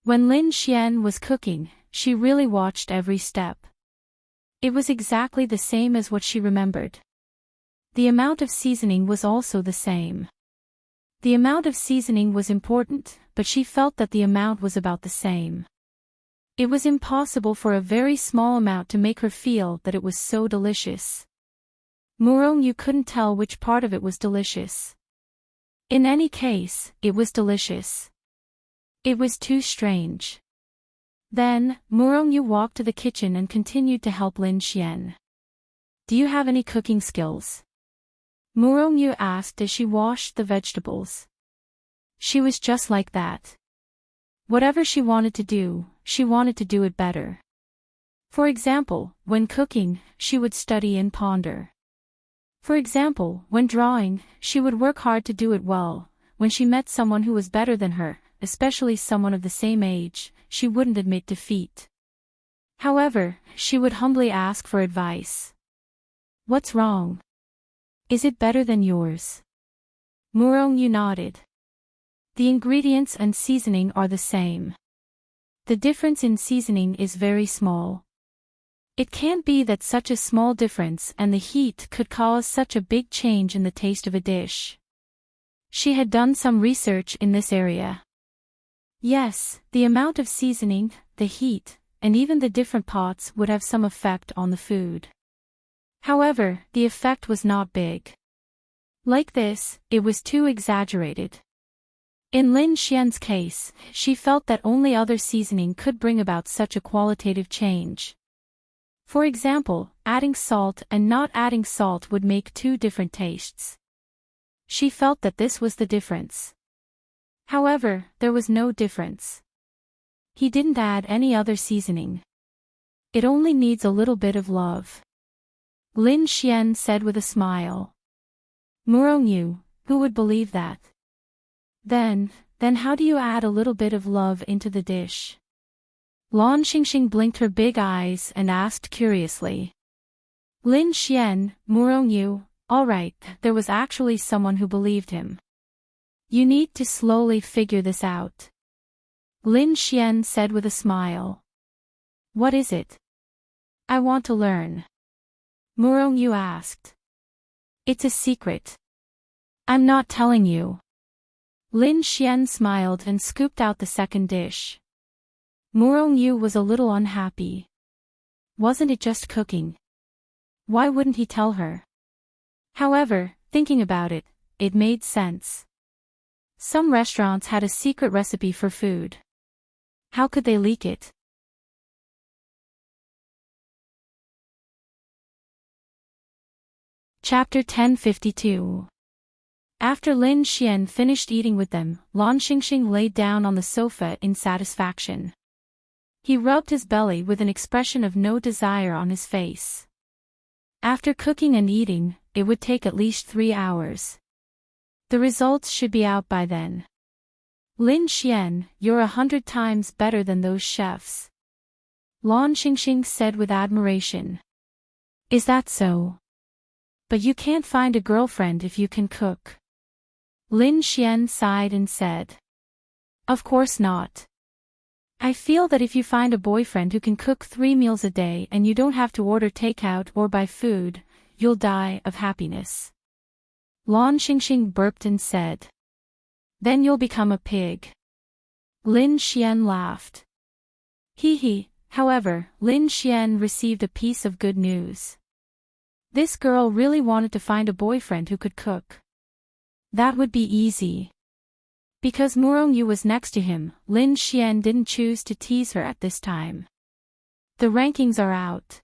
When Lin Xian was cooking, she really watched every step. It was exactly the same as what she remembered. The amount of seasoning was also the same. The amount of seasoning was important, but she felt that the amount was about the same. It was impossible for a very small amount to make her feel that it was so delicious. Murongyu couldn't tell which part of it was delicious. In any case, it was delicious. It was too strange. Then, Murongyu walked to the kitchen and continued to help Lin Xian. Do you have any cooking skills? Murongyu asked as she washed the vegetables. She was just like that. Whatever she wanted to do it better. For example, when cooking, she would study and ponder. For example, when drawing, she would work hard to do it well. When she met someone who was better than her, especially someone of the same age, she wouldn't admit defeat. However, she would humbly ask for advice. What's wrong? Is it better than yours? Murongyu nodded. The ingredients and seasoning are the same. The difference in seasoning is very small. It can't be that such a small difference and the heat could cause such a big change in the taste of a dish. She had done some research in this area. Yes, the amount of seasoning, the heat, and even the different pots would have some effect on the food. However, the effect was not big. Like this, it was too exaggerated. In Lin Xian's case, she felt that only other seasoning could bring about such a qualitative change. For example, adding salt and not adding salt would make two different tastes. She felt that this was the difference. However, there was no difference. He didn't add any other seasoning. It only needs a little bit of love. Lin Xian said with a smile. Murongyu, who would believe that? Then how do you add a little bit of love into the dish? Lan Xingxing blinked her big eyes and asked curiously. Lin Xian, Murongyu, alright, there was actually someone who believed him. You need to slowly figure this out. Lin Xian said with a smile. What is it? I want to learn. Murongyu asked. It's a secret. I'm not telling you. Lin Xian smiled and scooped out the second dish. Murongyu was a little unhappy. Wasn't it just cooking? Why wouldn't he tell her? However, thinking about it, it made sense. Some restaurants had a secret recipe for food. How could they leak it? Chapter 1052. After Lin Xian finished eating with them, Lan Xingxing laid down on the sofa in satisfaction. He rubbed his belly with an expression of no desire on his face. After cooking and eating, it would take at least 3 hours. The results should be out by then. Lin Xian, you're 100 times better than those chefs. Lan Xingxing said with admiration. Is that so? But you can't find a girlfriend if you can cook. Lin Xian sighed and said. Of course not. I feel that if you find a boyfriend who can cook 3 meals a day and you don't have to order takeout or buy food, you'll die of happiness. Lan Xingxing burped and said. Then you'll become a pig. Lin Xian laughed. Hee. However, Lin Xian received a piece of good news. This girl really wanted to find a boyfriend who could cook. That would be easy. Because Murongyu was next to him, Lin Xian didn't choose to tease her at this time. The rankings are out.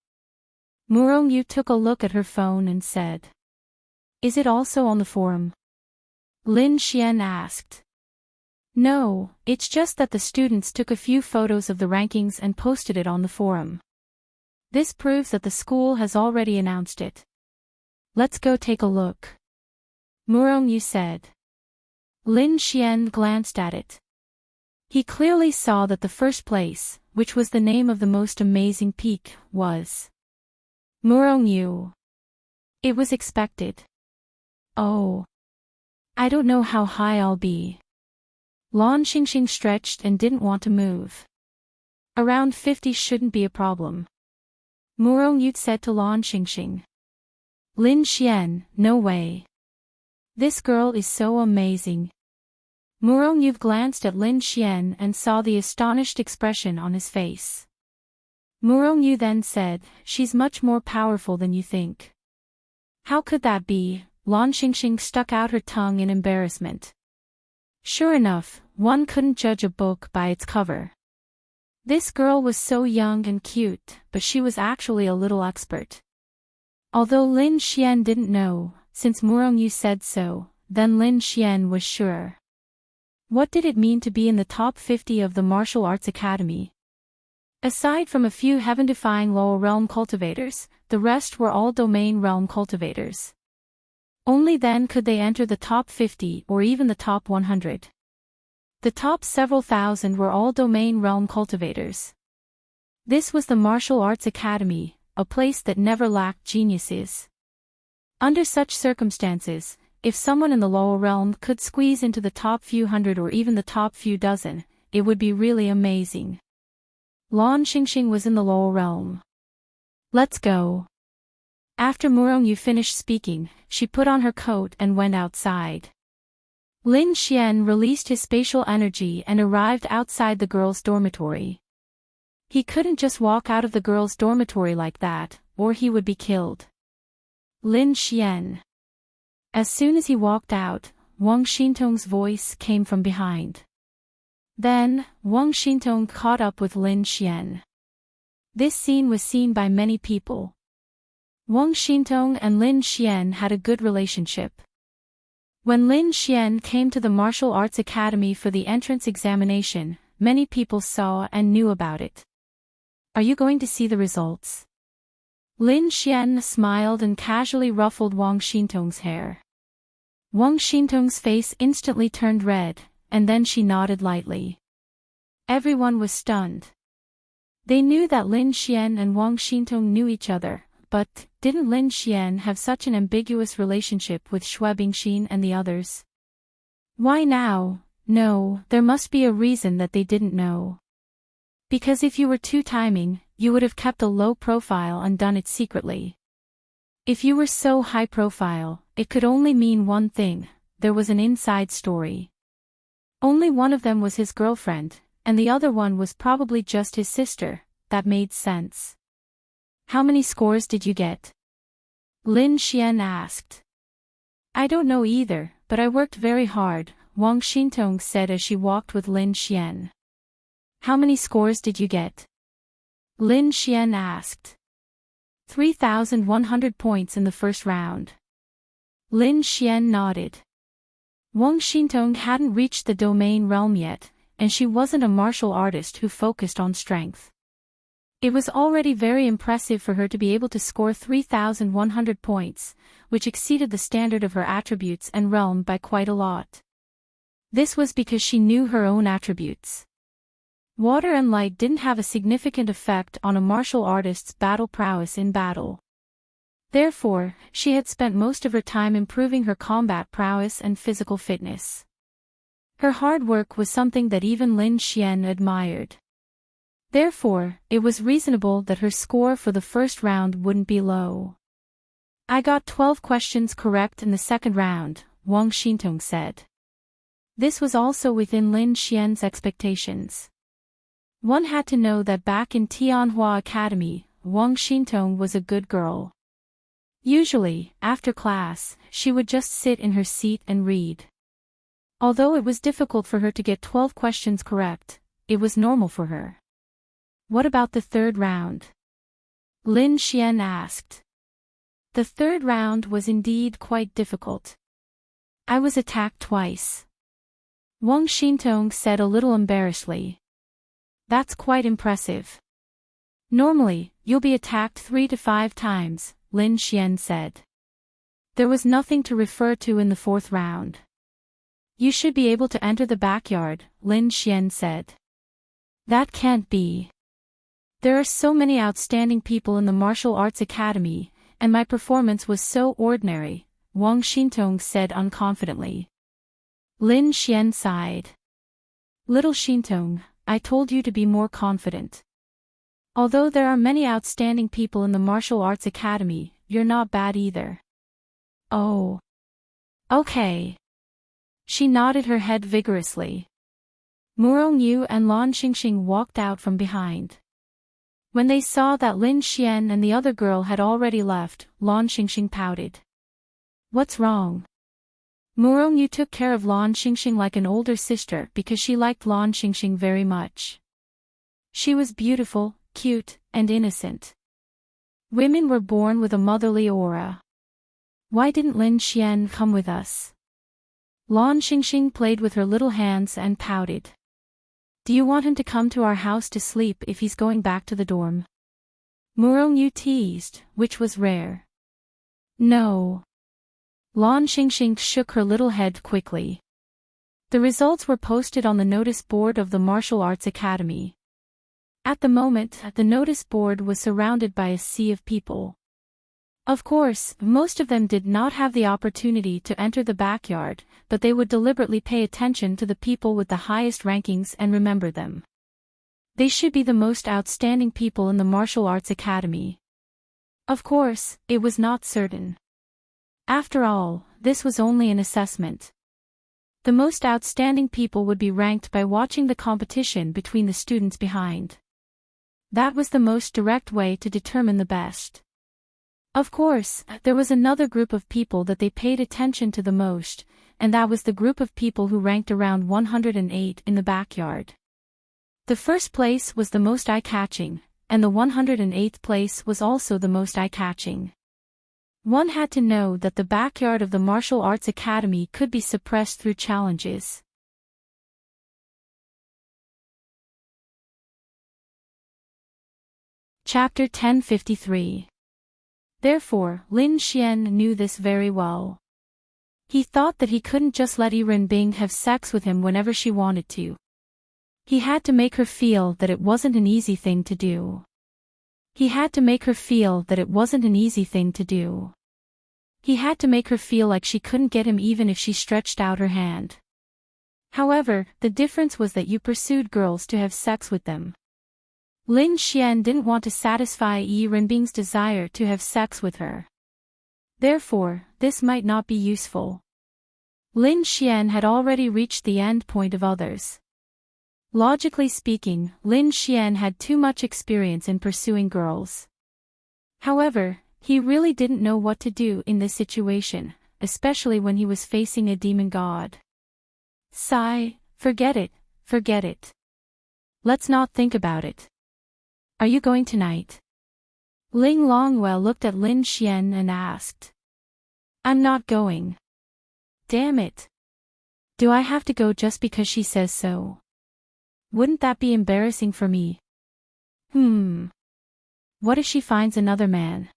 Murongyu took a look at her phone and said. Is it also on the forum? Lin Xian asked. No, it's just that the students took a few photos of the rankings and posted it on the forum. This proves that the school has already announced it. Let's go take a look. Murongyu said. Lin Xian glanced at it. He clearly saw that the first place, which was the name of the most amazing peak, was Murongyu. It was expected. Oh. I don't know how high I'll be. Lan Xingxing stretched and didn't want to move. Around 50 shouldn't be a problem. Murongyu said to Lan Xingxing. Lin Xian, no way. This girl is so amazing. Murongyu glanced at Lin Xian and saw the astonished expression on his face. Murongyu then said, she's much more powerful than you think. How could that be? Lan Xingxing stuck out her tongue in embarrassment. Sure enough, one couldn't judge a book by its cover. This girl was so young and cute, but she was actually a little expert. Although Lin Xian didn't know, since Murongyu said so, then Lin Xian was sure. What did it mean to be in the top 50 of the martial arts academy? Aside from a few heaven-defying lower realm cultivators, the rest were all domain realm cultivators. Only then could they enter the top 50 or even the top 100. The top several thousand were all domain realm cultivators. This was the martial arts academy, a place that never lacked geniuses. Under such circumstances, if someone in the lower realm could squeeze into the top few hundred or even the top few dozen, it would be really amazing. Lan Xingxing was in the lower realm. Let's go. After Murongyu finished speaking, she put on her coat and went outside. Lin Xian released his spatial energy and arrived outside the girls' dormitory. He couldn't just walk out of the girls' dormitory like that, or he would be killed. Lin Xian. As soon as he walked out, Wang Xintong's voice came from behind. Then, Wang Xintong caught up with Lin Xian. This scene was seen by many people. Wang Xintong and Lin Xian had a good relationship. When Lin Xian came to the martial arts academy for the entrance examination, many people saw and knew about it. Are you going to see the results? Lin Xian smiled and casually ruffled Wang Xintong's hair. Wang Xintong's face instantly turned red, and then she nodded lightly. Everyone was stunned. They knew that Lin Xian and Wang Xintong knew each other, but didn't Lin Xian have such an ambiguous relationship with Xue Bingxin and the others? Why now? No, there must be a reason that they didn't know. Because if you were two-timing, you would have kept a low profile and done it secretly. If you were so high profile, it could only mean one thing: there was an inside story. Only one of them was his girlfriend, and the other one was probably just his sister. That made sense. How many scores did you get? Lin Xian asked. I don't know either, but I worked very hard, Wang Xintong said as she walked with Lin Xian. How many scores did you get? Lin Xian asked. 3,100 points in the first round. Lin Xian nodded. Wang Xintong hadn't reached the domain realm yet, and she wasn't a martial artist who focused on strength. It was already very impressive for her to be able to score 3,100 points, which exceeded the standard of her attributes and realm by quite a lot. This was because she knew her own attributes. Water and light didn't have a significant effect on a martial artist's battle prowess in battle. Therefore, she had spent most of her time improving her combat prowess and physical fitness. Her hard work was something that even Lin Xian admired. Therefore, it was reasonable that her score for the first round wouldn't be low. I got 12 questions correct in the second round, Wang Xintong said. This was also within Lin Xian's expectations. One had to know that back in Tianhua Academy, Wang Xintong was a good girl. Usually, after class, she would just sit in her seat and read. Although it was difficult for her to get 12 questions correct, it was normal for her. What about the third round? Lin Xian asked. The third round was indeed quite difficult. I was attacked twice. Wang Xintong said a little embarrassedly. That's quite impressive. Normally, you'll be attacked 3 to 5 times, Lin Xian said. There was nothing to refer to in the fourth round. You should be able to enter the backyard, Lin Xian said. That can't be. There are so many outstanding people in the martial arts academy, and my performance was so ordinary, Wang Xintong said unconfidently. Lin Xian sighed. Little Xintong, I told you to be more confident. Although there are many outstanding people in the martial arts academy, you're not bad either. Oh. Okay. She nodded her head vigorously. Murong Yu and Lan Xingxing walked out from behind. When they saw that Lin Xian and the other girl had already left, Lan Xingxing pouted. What's wrong? Murong Yu took care of Lan Xingxing like an older sister because she liked Lan Xingxing very much. She was beautiful, cute, and innocent. Women were born with a motherly aura. Why didn't Lin Xian come with us? Lan Xingxing played with her little hands and pouted. Do you want him to come to our house to sleep if he's going back to the dorm? Murong Yu teased, which was rare. No. Lan Xingxing shook her little head quickly. The results were posted on the notice board of the Martial Arts Academy. At the moment, the notice board was surrounded by a sea of people. Of course, most of them did not have the opportunity to enter the backyard, but they would deliberately pay attention to the people with the highest rankings and remember them. They should be the most outstanding people in the Martial Arts Academy. Of course, it was not certain. After all, this was only an assessment. The most outstanding people would be ranked by watching the competition between the students behind. That was the most direct way to determine the best. Of course, there was another group of people that they paid attention to the most, and that was the group of people who ranked around 108 in the backyard. The first place was the most eye-catching, and the 108th place was also the most eye-catching. One had to know that the backyard of the martial arts academy could be suppressed through challenges. Chapter 1053. Therefore, Lin Xian knew this very well. He thought that he couldn't just let Yi Renbing have sex with him whenever she wanted to. He had to make her feel that it wasn't an easy thing to do. He had to make her feel that it wasn't an easy thing to do. He had to make her feel like she couldn't get him even if she stretched out her hand. However, the difference was that you pursued girls to have sex with them. Lin Xian didn't want to satisfy Yi Renbing's desire to have sex with her. Therefore, this might not be useful. Lin Xian had already reached the end point of others. Logically speaking, Lin Xian had too much experience in pursuing girls. However, he really didn't know what to do in this situation, especially when he was facing a demon god. Sigh, forget it, forget it. Let's not think about it. Are you going tonight? Ling Longwell looked at Lin Xian and asked. I'm not going. Damn it. Do I have to go just because she says so? Wouldn't that be embarrassing for me? What if she finds another man?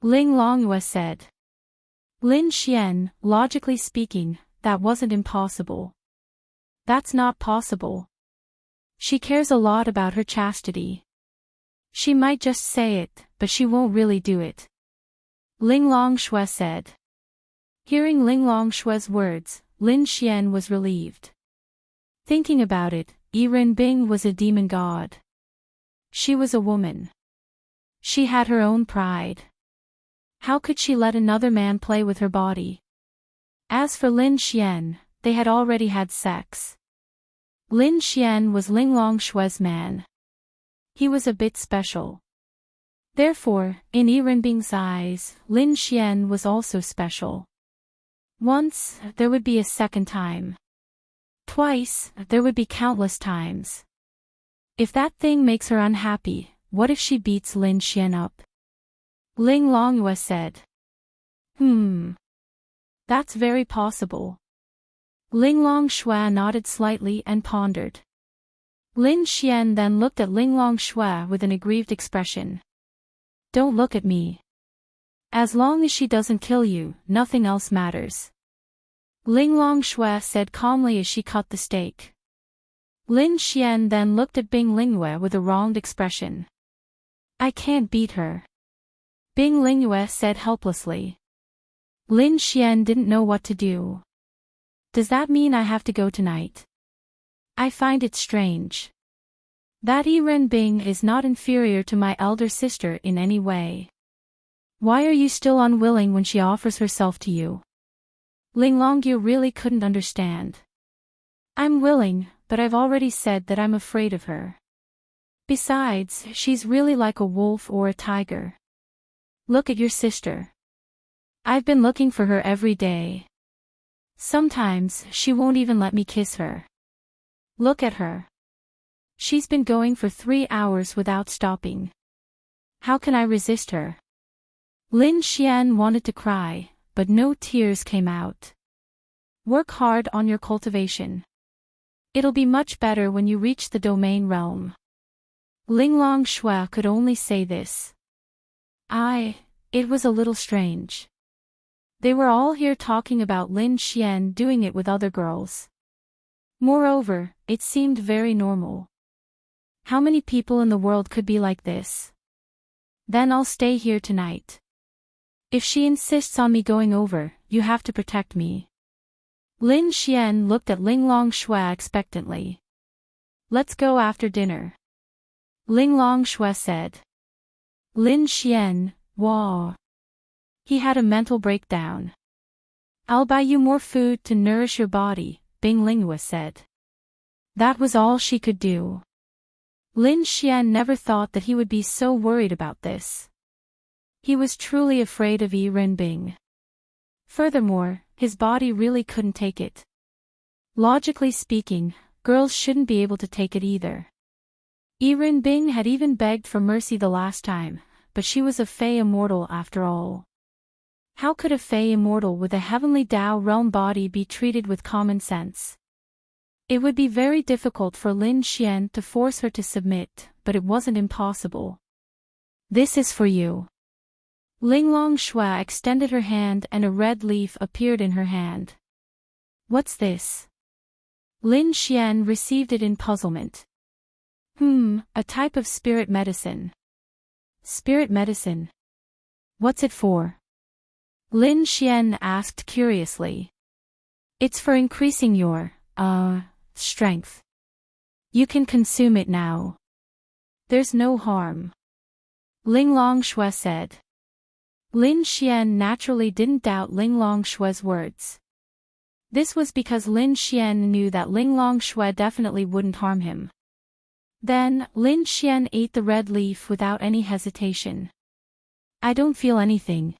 Ling Longhua said. Lin Xian, logically speaking, that wasn't impossible. That's not possible. She cares a lot about her chastity. She might just say it, but she won't really do it. Ling Longshue said. Hearing Ling Longshue's words, Lin Xian was relieved. Thinking about it, Yi Renbing was a demon god. She was a woman. She had her own pride. How could she let another man play with her body? As for Lin Xian, they had already had sex. Lin Xian was Ling Longshue's man. He was a bit special. Therefore, in Yi Renbing's eyes, Lin Xian was also special. Once, there would be a second time. Twice, there would be countless times. If that thing makes her unhappy, what if she beats Lin Xian up? Ling Longhua said. That's very possible. Ling Longshue nodded slightly and pondered. Lin Xian then looked at Ling Longshue with an aggrieved expression. Don't look at me. As long as she doesn't kill you, nothing else matters. Ling Longshue said calmly as she cut the steak. Lin Xian then looked at Bing Lingyue with a wronged expression. I can't beat her. Bing Lingyue said helplessly. Lin Xian didn't know what to do. Does that mean I have to go tonight? I find it strange. That Yi Renbing is not inferior to my elder sister in any way. Why are you still unwilling when she offers herself to you? Ling Longyu really couldn't understand. I'm willing, but I've already said that I'm afraid of her. Besides, she's really like a wolf or a tiger. Look at your sister. I've been looking for her every day. Sometimes, she won't even let me kiss her. Look at her. She's been going for 3 hours without stopping. How can I resist her? Lin Xian wanted to cry, but no tears came out. Work hard on your cultivation. It'll be much better when you reach the domain realm. Ling Longshue could only say this. It was a little strange. They were all here talking about Lin Xian doing it with other girls. Moreover, it seemed very normal. How many people in the world could be like this? Then I'll stay here tonight. If she insists on me going over, you have to protect me. Lin Xian looked at Ling Longshue expectantly. Let's go after dinner. Ling Longshue said. Lin Xian, wow. He had a mental breakdown. I'll buy you more food to nourish your body, Bing Lingyue said. That was all she could do. Lin Xian never thought that he would be so worried about this. He was truly afraid of Yi Renbing. Furthermore, his body really couldn't take it. Logically speaking, girls shouldn't be able to take it either. Ren Bing had even begged for mercy the last time, but she was a Fey immortal after all. How could a Fey immortal with a heavenly Tao realm body be treated with common sense? It would be very difficult for Lin Xian to force her to submit, but it wasn't impossible. This is for you. Linglong Shui extended her hand and a red leaf appeared in her hand. What's this? Lin Xian received it in puzzlement. A type of spirit medicine. Spirit medicine? What's it for? Lin Xian asked curiously. It's for increasing your, strength. You can consume it now. There's no harm. Linglong Shui said. Lin Xian naturally didn't doubt Linglong Shui's words. This was because Lin Xian knew that Linglong Shui definitely wouldn't harm him. Then, Lin Xian ate the red leaf without any hesitation. I don't feel anything.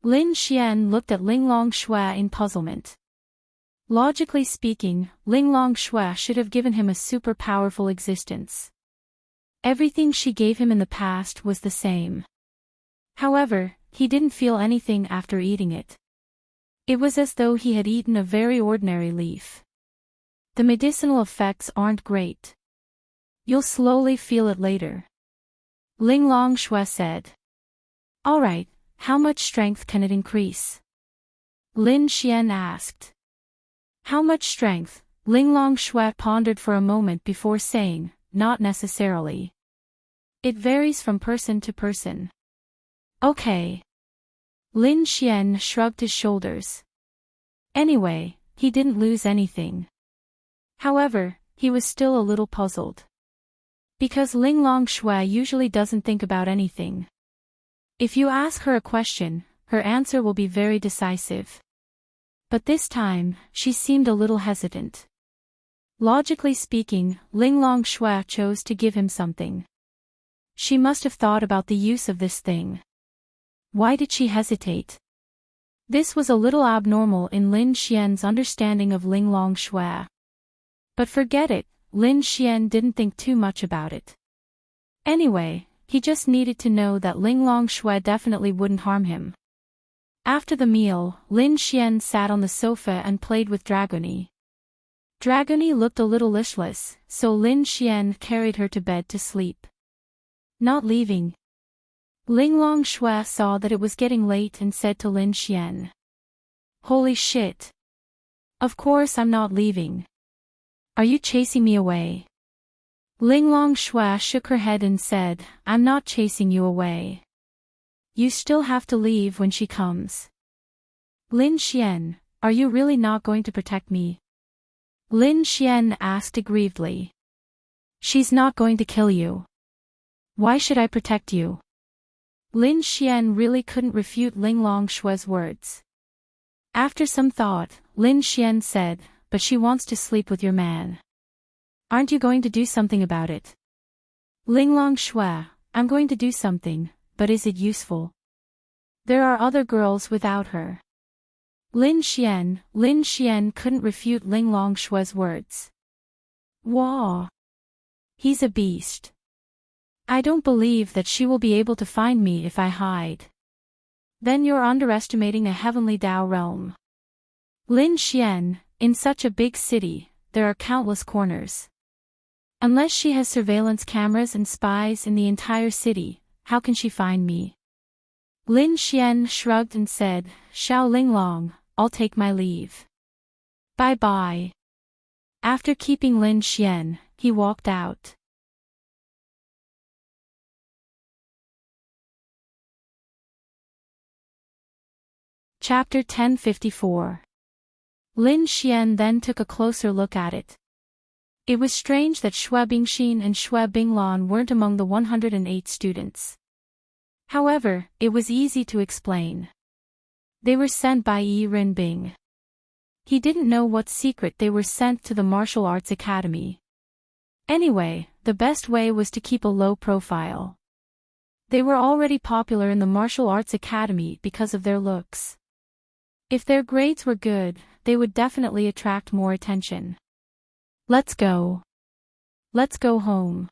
Lin Xian looked at Linglong Shui in puzzlement. Logically speaking, Linglong Shui should have given him a super powerful existence. Everything she gave him in the past was the same. However, he didn't feel anything after eating it. It was as though he had eaten a very ordinary leaf. The medicinal effects aren't great. You'll slowly feel it later. Linglong Shui said. Alright, how much strength can it increase? Lin Xian asked. How much strength? Linglong Shui pondered for a moment before saying, not necessarily. It varies from person to person. Okay. Lin Xian shrugged his shoulders. Anyway, he didn't lose anything. However, he was still a little puzzled. Because Linglong Shui usually doesn't think about anything. If you ask her a question, her answer will be very decisive. But this time, she seemed a little hesitant. Logically speaking, Linglong Shui chose to give him something. She must have thought about the use of this thing. Why did she hesitate? This was a little abnormal in Lin Xian's understanding of Linglong Shui. But forget it, Lin Xian didn't think too much about it. Anyway, he just needed to know that Linglong Shui definitely wouldn't harm him. After the meal, Lin Xian sat on the sofa and played with Dragony. Dragony looked a little listless, so Lin Xian carried her to bed to sleep. Not leaving. Linglong Shui saw that it was getting late and said to Lin Xian. Holy shit. Of course I'm not leaving. Are you chasing me away? Linglong Shui shook her head and said, I'm not chasing you away. You still have to leave when she comes. Lin Xian, are you really not going to protect me? Lin Xian asked aggrievedly. She's not going to kill you. Why should I protect you? Lin Xian really couldn't refute Linglong Shui's words. After some thought, Lin Xian said, but she wants to sleep with your man. Aren't you going to do something about it? Linglong Shui, I'm going to do something, but is it useful? There are other girls without her. Lin Xian couldn't refute Linglong Shui's words. Wow. He's a beast. I don't believe that she will be able to find me if I hide. Then you're underestimating a heavenly Tao realm. Lin Xian, in such a big city, there are countless corners. Unless she has surveillance cameras and spies in the entire city, how can she find me? Lin Xian shrugged and said, Xiao Linglong, I'll take my leave. Bye-bye. After keeping Lin Xian, he walked out. Chapter 1054. Lin Xian then took a closer look at it. It was strange that Shui Bingxin and Shui Binglan weren't among the 108 students. However, it was easy to explain. They were sent by Ren Bing. He didn't know what secret they were sent to the martial arts academy. Anyway, the best way was to keep a low profile. They were already popular in the martial arts academy because of their looks. If their grades were good, they would definitely attract more attention. Let's go. Let's go home.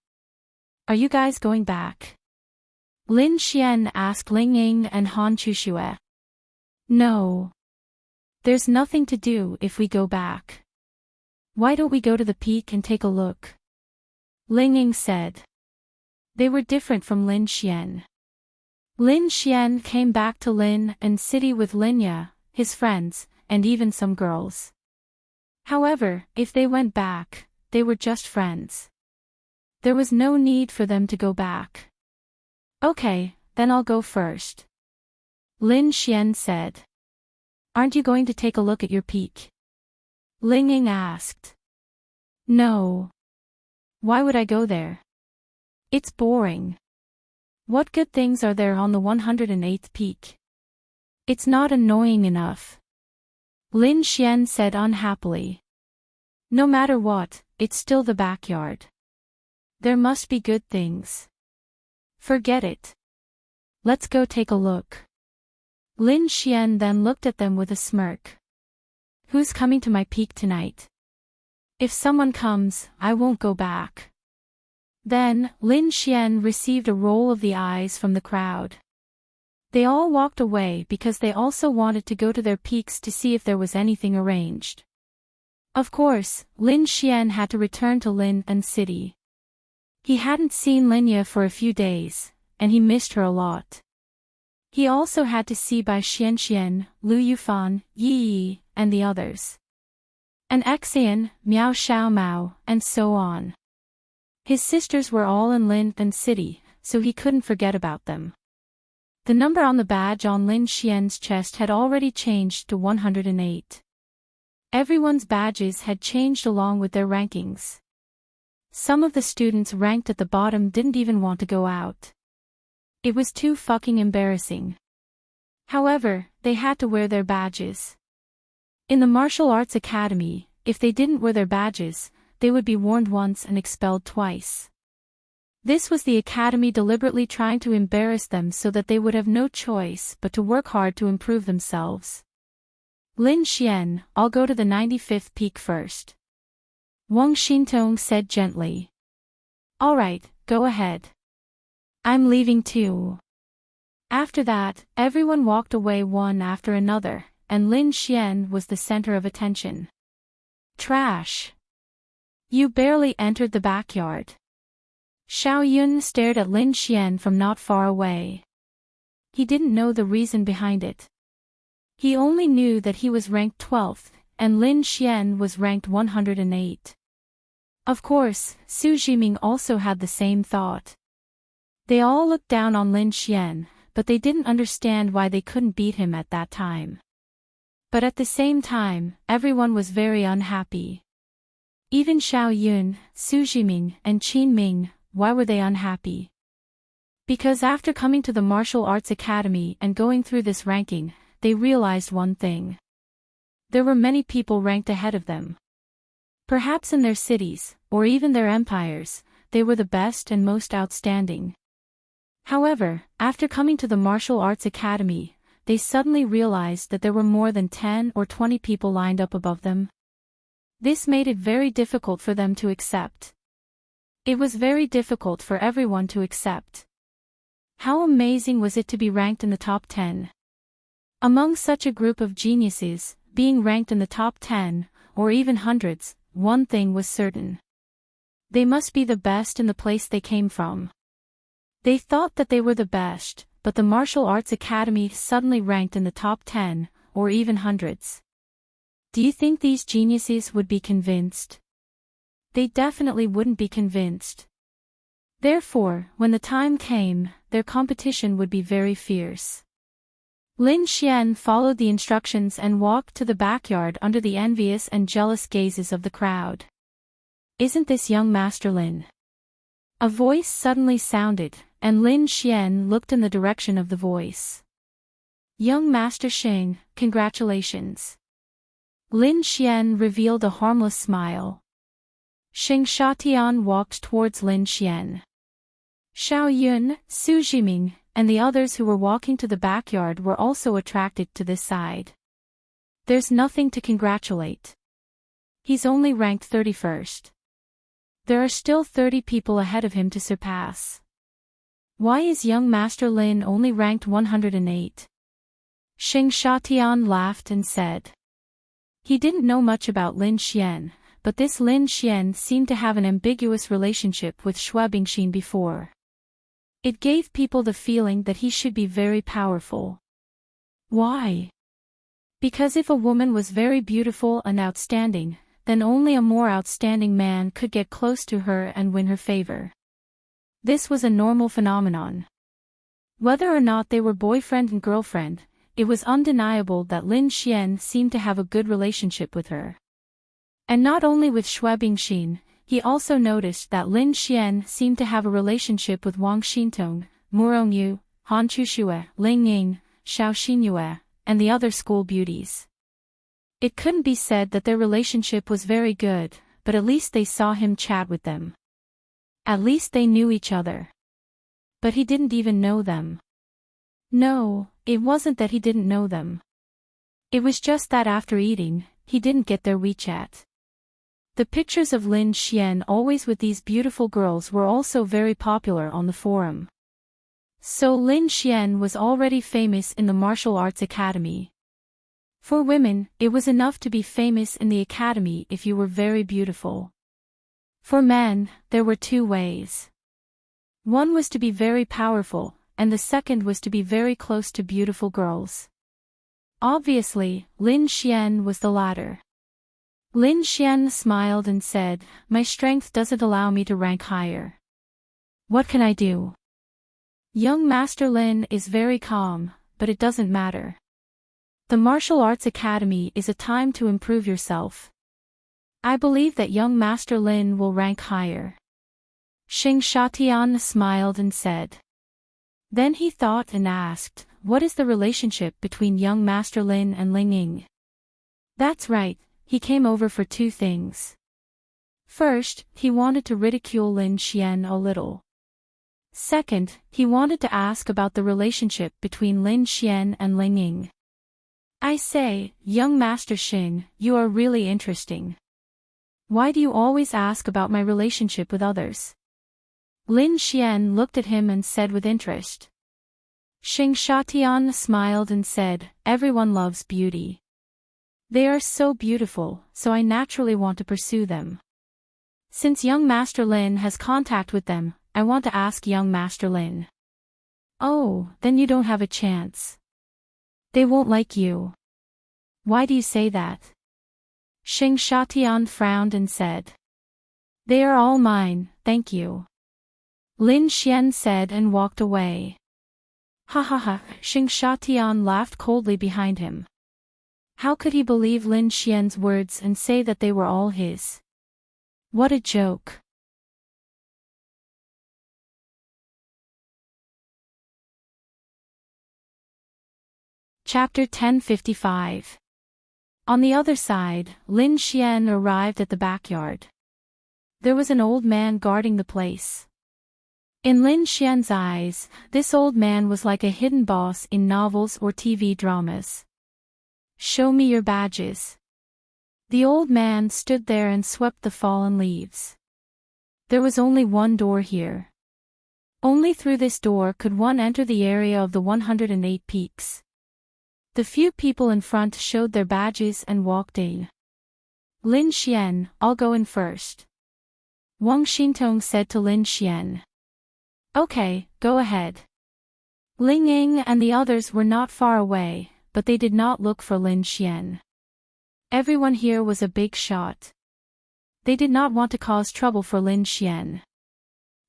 Are you guys going back? Lin Xian asked Ling Ying and Han Chuxue. No. There's nothing to do if we go back. Why don't we go to the peak and take a look? Ling Ying said. They were different from Lin Xian. Lin Xian came back to Lin and City with Linya, his friends, and even some girls. However, if they went back, they were just friends. There was no need for them to go back. Okay, then I'll go first. Lin Xian said. Aren't you going to take a look at your peak? Ling Ying asked. No. Why would I go there? It's boring. What good things are there on the 108th peak? It's not annoying enough. Lin Xian said unhappily. No matter what, it's still the backyard. There must be good things. Forget it. Let's go take a look. Lin Xian then looked at them with a smirk. Who's coming to my peak tonight? If someone comes, I won't go back. Then, Lin Xian received a roll of the eyes from the crowd. They all walked away because they also wanted to go to their peaks to see if there was anything arranged. Of course, Lin Xian had to return to Lin and City. He hadn't seen Linya for a few days, and he missed her a lot. He also had to see Bai Xianxian, Lu Yufan, Yi Yi, and the others. And Xian, Miao Xiaomao, and so on. His sisters were all in Lin and City, so he couldn't forget about them. The number on the badge on Lin Xian's chest had already changed to 108. Everyone's badges had changed along with their rankings. Some of the students ranked at the bottom didn't even want to go out. It was too fucking embarrassing. However, they had to wear their badges. In the martial arts academy, if they didn't wear their badges, they would be warned once and expelled twice. This was the academy deliberately trying to embarrass them so that they would have no choice but to work hard to improve themselves. Lin Xian, I'll go to the 95th peak first. Wang Xintong said gently. All right, go ahead. I'm leaving too. After that, everyone walked away one after another, and Lin Xian was the center of attention. Trash. You barely entered the backyard. Xiao Yun stared at Lin Xian from not far away. He didn't know the reason behind it. He only knew that he was ranked 12th, and Lin Xian was ranked 108. Of course, Su Jiming also had the same thought. They all looked down on Lin Xian, but they didn't understand why they couldn't beat him at that time. But at the same time, everyone was very unhappy. Even Xiao Yun, Su Jiming, and Qin Ming, why were they unhappy? Because after coming to the martial arts academy and going through this ranking, they realized one thing. There were many people ranked ahead of them. Perhaps in their cities, or even their empires, they were the best and most outstanding. However, after coming to the martial arts academy, they suddenly realized that there were more than 10 or 20 people lined up above them. This made it very difficult for them to accept. It was very difficult for everyone to accept. How amazing was it to be ranked in the top 10? Among such a group of geniuses, being ranked in the top 10, or even hundreds, one thing was certain. They must be the best in the place they came from. They thought that they were the best, but the martial arts academy suddenly ranked in the top 10, or even hundreds. Do you think these geniuses would be convinced? They definitely wouldn't be convinced. Therefore, when the time came, their competition would be very fierce. Lin Xian followed the instructions and walked to the backyard under the envious and jealous gazes of the crowd. Isn't this young Master Lin? A voice suddenly sounded, and Lin Xian looked in the direction of the voice. Young Master Xing, congratulations. Lin Xian revealed a harmless smile. Xing Shatian walked towards Lin Xian. Xiao Yun, Su Jiming, and the others who were walking to the backyard were also attracted to this side. There's nothing to congratulate. He's only ranked 31st. There are still 30 people ahead of him to surpass. Why is young Master Lin only ranked 108? Xing Shatian laughed and said. He didn't know much about Lin Xian, but this Lin Xian seemed to have an ambiguous relationship with Xue Bingxin before. It gave people the feeling that he should be very powerful. Why? Because if a woman was very beautiful and outstanding, then only a more outstanding man could get close to her and win her favor. This was a normal phenomenon. Whether or not they were boyfriend and girlfriend, it was undeniable that Lin Xian seemed to have a good relationship with her. And not only with Xue Bingxin, he also noticed that Lin Xian seemed to have a relationship with Wang Xintong, Murongyu, Han Chuxue, Ling Ying, Xiao Xinyue, and the other school beauties. It couldn't be said that their relationship was very good, but at least they saw him chat with them. At least they knew each other. But he didn't even know them. No, it wasn't that he didn't know them. It was just that after eating, he didn't get their WeChat. The pictures of Lin Xian always with these beautiful girls were also very popular on the forum. So Lin Xian was already famous in the martial arts academy. For women, it was enough to be famous in the academy if you were very beautiful. For men, there were two ways. One was to be very powerful, and the second was to be very close to beautiful girls. Obviously, Lin Xian was the latter. Lin Xian smiled and said, "My strength doesn't allow me to rank higher. What can I do?" Young Master Lin is very calm, but it doesn't matter. The Martial Arts Academy is a time to improve yourself. I believe that young Master Lin will rank higher. Xing Shatian smiled and said. Then he thought and asked, what is the relationship between young Master Lin and Ling Ying? That's right, he came over for two things. First, he wanted to ridicule Lin Xian a little. Second, he wanted to ask about the relationship between Lin Xian and Ling Ying. I say, young Master Xing, you are really interesting. Why do you always ask about my relationship with others? Lin Xian looked at him and said with interest. Xing Shatian smiled and said, everyone loves beauty. They are so beautiful, so I naturally want to pursue them. Since young Master Lin has contact with them, I want to ask young Master Lin. Oh, then you don't have a chance. They won't like you. Why do you say that? Xing Shatian frowned and said. They are all mine, thank you. Lin Xian said and walked away. Ha ha ha, Xing Shatian laughed coldly behind him. How could he believe Lin Xian's words and say that they were all his? What a joke. Chapter 1055. On the other side, Lin Xian arrived at the backyard. There was an old man guarding the place. In Lin Xian's eyes, this old man was like a hidden boss in novels or TV dramas. Show me your badges. The old man stood there and swept the fallen leaves. There was only one door here. Only through this door could one enter the area of the 108 peaks. The few people in front showed their badges and walked in. Lin Xian, I'll go in first. Wang Xintong said to Lin Xian. Okay, go ahead. Ling Ying and the others were not far away, but they did not look for Lin Xian. Everyone here was a big shot. They did not want to cause trouble for Lin Xian.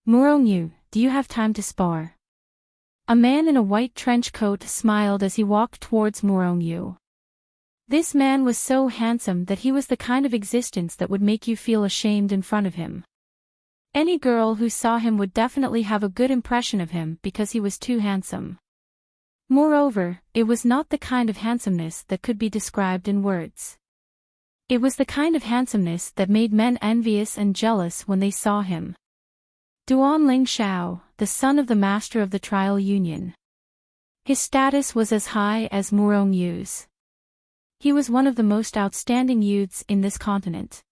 Murongyu, do you have time to spar? A man in a white trench coat smiled as he walked towards Murongyu. This man was so handsome that he was the kind of existence that would make you feel ashamed in front of him. Any girl who saw him would definitely have a good impression of him because he was too handsome. Moreover, it was not the kind of handsomeness that could be described in words. It was the kind of handsomeness that made men envious and jealous when they saw him. Duan Ling Xiao, the son of the master of the trial union. His status was as high as Murongyu's. He was one of the most outstanding youths in this continent.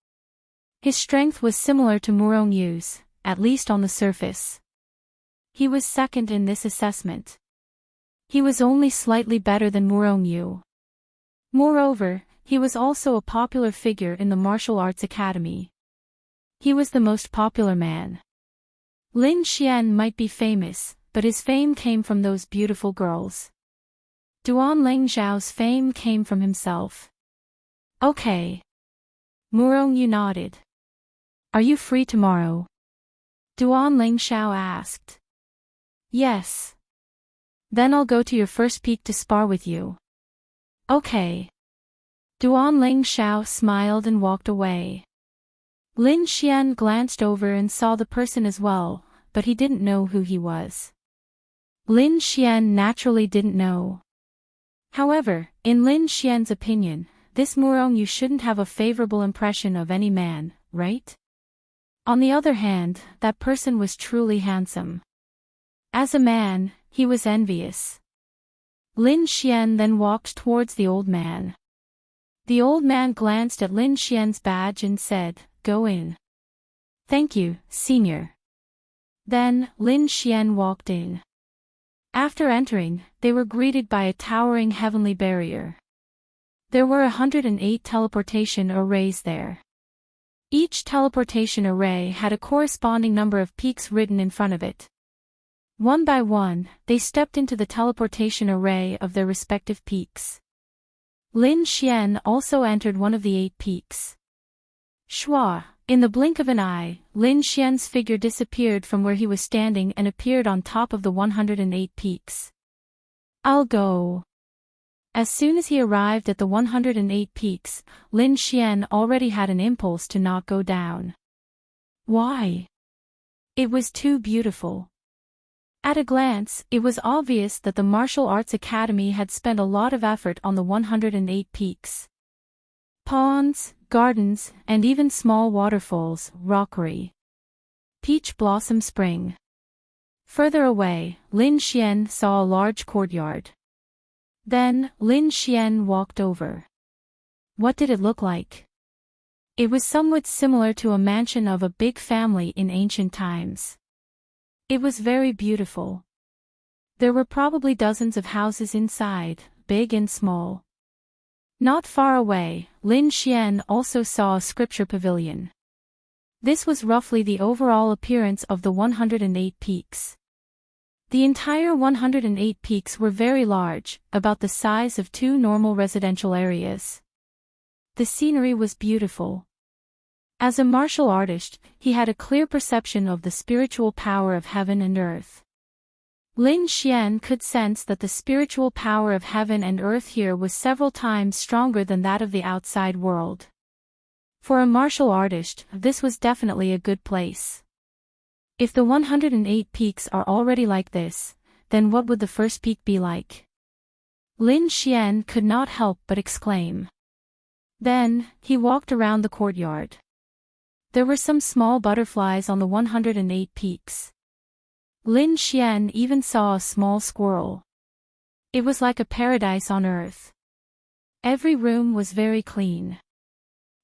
His strength was similar to Murongyu's, at least on the surface. He was second in this assessment. He was only slightly better than Murongyu. Moreover, he was also a popular figure in the martial arts academy. He was the most popular man. Lin Xian might be famous, but his fame came from those beautiful girls. Duan Lingzhao's fame came from himself. Okay. Murongyu nodded. Are you free tomorrow? Duan Lingzhao asked. Yes. Then I'll go to your first peak to spar with you. Okay. Duan Lingzhao smiled and walked away. Lin Xian glanced over and saw the person as well, but he didn't know who he was. Lin Xian naturally didn't know. However, in Lin Xian's opinion, this Murongyu shouldn't have a favorable impression of any man, right? On the other hand, that person was truly handsome. As a man, he was envious. Lin Xian then walked towards the old man. The old man glanced at Lin Xian's badge and said, "Go in." "Thank you, senior." Then, Lin Xian walked in. After entering, they were greeted by a towering heavenly barrier. There were 108 teleportation arrays there. Each teleportation array had a corresponding number of peaks written in front of it. One by one, they stepped into the teleportation array of their respective peaks. Lin Xian also entered one of the 8 peaks. Shua, in the blink of an eye, Lin Xian's figure disappeared from where he was standing and appeared on top of the 108 peaks. "I'll go." As soon as he arrived at the 108 peaks, Lin Xian already had an impulse to not go down. Why? It was too beautiful. At a glance, it was obvious that the Martial Arts Academy had spent a lot of effort on the 108 peaks. Ponds, gardens, and even small waterfalls, rockery. Peach Blossom Spring. Further away, Lin Xian saw a large courtyard. Then, Lin Xian walked over. What did it look like? It was somewhat similar to a mansion of a big family in ancient times. It was very beautiful. There were probably dozens of houses inside, big and small. Not far away, Lin Xian also saw a scripture pavilion. This was roughly the overall appearance of the 108 peaks. The entire 108 peaks were very large, about the size of 2 normal residential areas. The scenery was beautiful. As a martial artist, he had a clear perception of the spiritual power of heaven and earth. Lin Xian could sense that the spiritual power of heaven and earth here was several times stronger than that of the outside world. For a martial artist, this was definitely a good place. If the 108 peaks are already like this, then what would the first peak be like? Lin Xian could not help but exclaim. Then, he walked around the courtyard. There were some small butterflies on the 108 peaks. Lin Xian even saw a small squirrel. It was like a paradise on earth. Every room was very clean.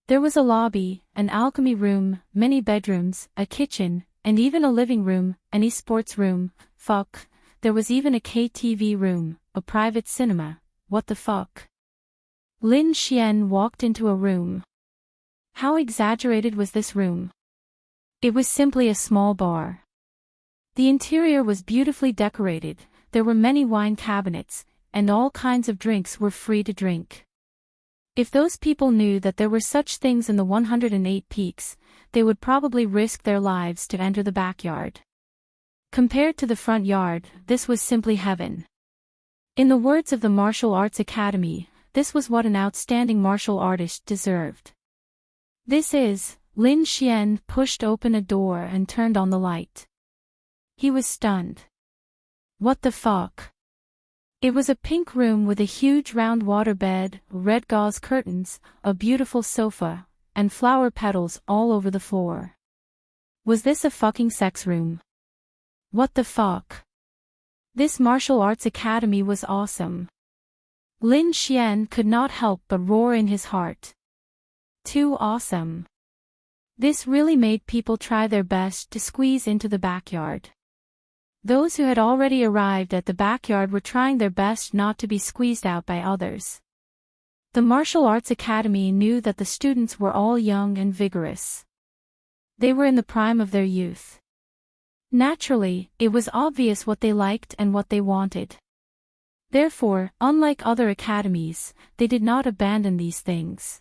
There was a lobby, an alchemy room, many bedrooms, a kitchen, and even a living room, an esports room. Fuck, there was even a KTV room, a private cinema. What the fuck? Lin Xian walked into a room. How exaggerated was this room? It was simply a small bar. The interior was beautifully decorated, there were many wine cabinets, and all kinds of drinks were free to drink. If those people knew that there were such things in the 108 peaks, they would probably risk their lives to enter the backyard. Compared to the front yard, this was simply heaven. In the words of the Martial Arts Academy, this was what an outstanding martial artist deserved. This is, Lin Xian pushed open a door and turned on the light. He was stunned. What the fuck? It was a pink room with a huge round waterbed, red gauze curtains, a beautiful sofa, and flower petals all over the floor. Was this a fucking sex room? What the fuck? This martial arts academy was awesome. Lin Xian could not help but roar in his heart. Too awesome. This really made people try their best to squeeze into the backyard. Those who had already arrived at the backyard were trying their best not to be squeezed out by others. The Martial Arts Academy knew that the students were all young and vigorous. They were in the prime of their youth. Naturally, it was obvious what they liked and what they wanted. Therefore, unlike other academies, they did not abandon these things.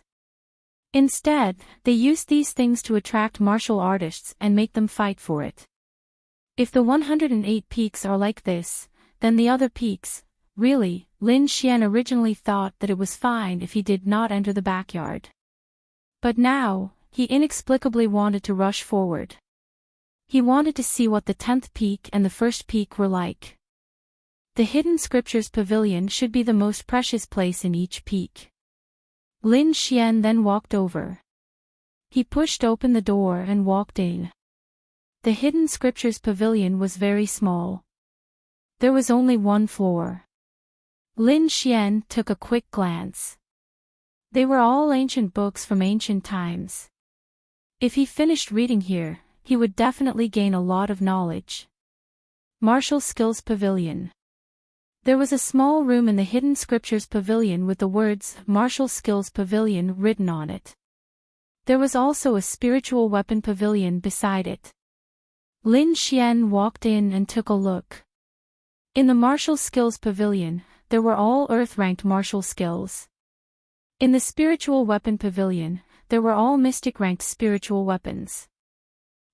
Instead, they used these things to attract martial artists and make them fight for it. If the 108 peaks are like this, then the other peaks, really, Lin Xian originally thought that it was fine if he did not enter the backyard. But now, he inexplicably wanted to rush forward. He wanted to see what the 10th peak and the first peak were like. The Hidden Scriptures Pavilion should be the most precious place in each peak. Lin Xian then walked over. He pushed open the door and walked in. The Hidden Scriptures Pavilion was very small. There was only one floor. Lin Xian took a quick glance. They were all ancient books from ancient times. If he finished reading here, he would definitely gain a lot of knowledge. Martial Skills Pavilion. There was a small room in the Hidden Scriptures Pavilion with the words Martial Skills Pavilion written on it. There was also a Spiritual Weapon Pavilion beside it. Lin Xian walked in and took a look. In the Martial Skills Pavilion, there were all Earth-ranked martial skills. In the Spiritual Weapon Pavilion, there were all Mystic-ranked spiritual weapons.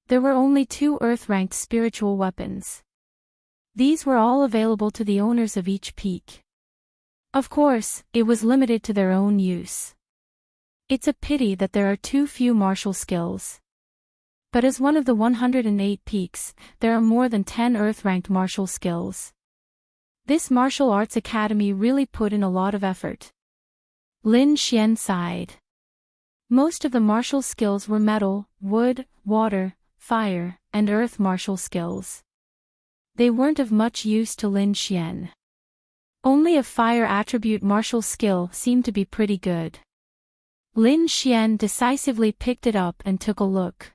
There were only 2 Earth-ranked spiritual weapons. These were all available to the owners of each peak. Of course, it was limited to their own use. It's a pity that there are too few martial skills. But as one of the 108 peaks, there are more than 10 Earth-ranked martial skills. This martial arts academy really put in a lot of effort. Lin Xian sighed. Most of the martial skills were metal, wood, water, fire, and earth martial skills. They weren't of much use to Lin Xian. Only a fire attribute martial skill seemed to be pretty good. Lin Xian decisively picked it up and took a look.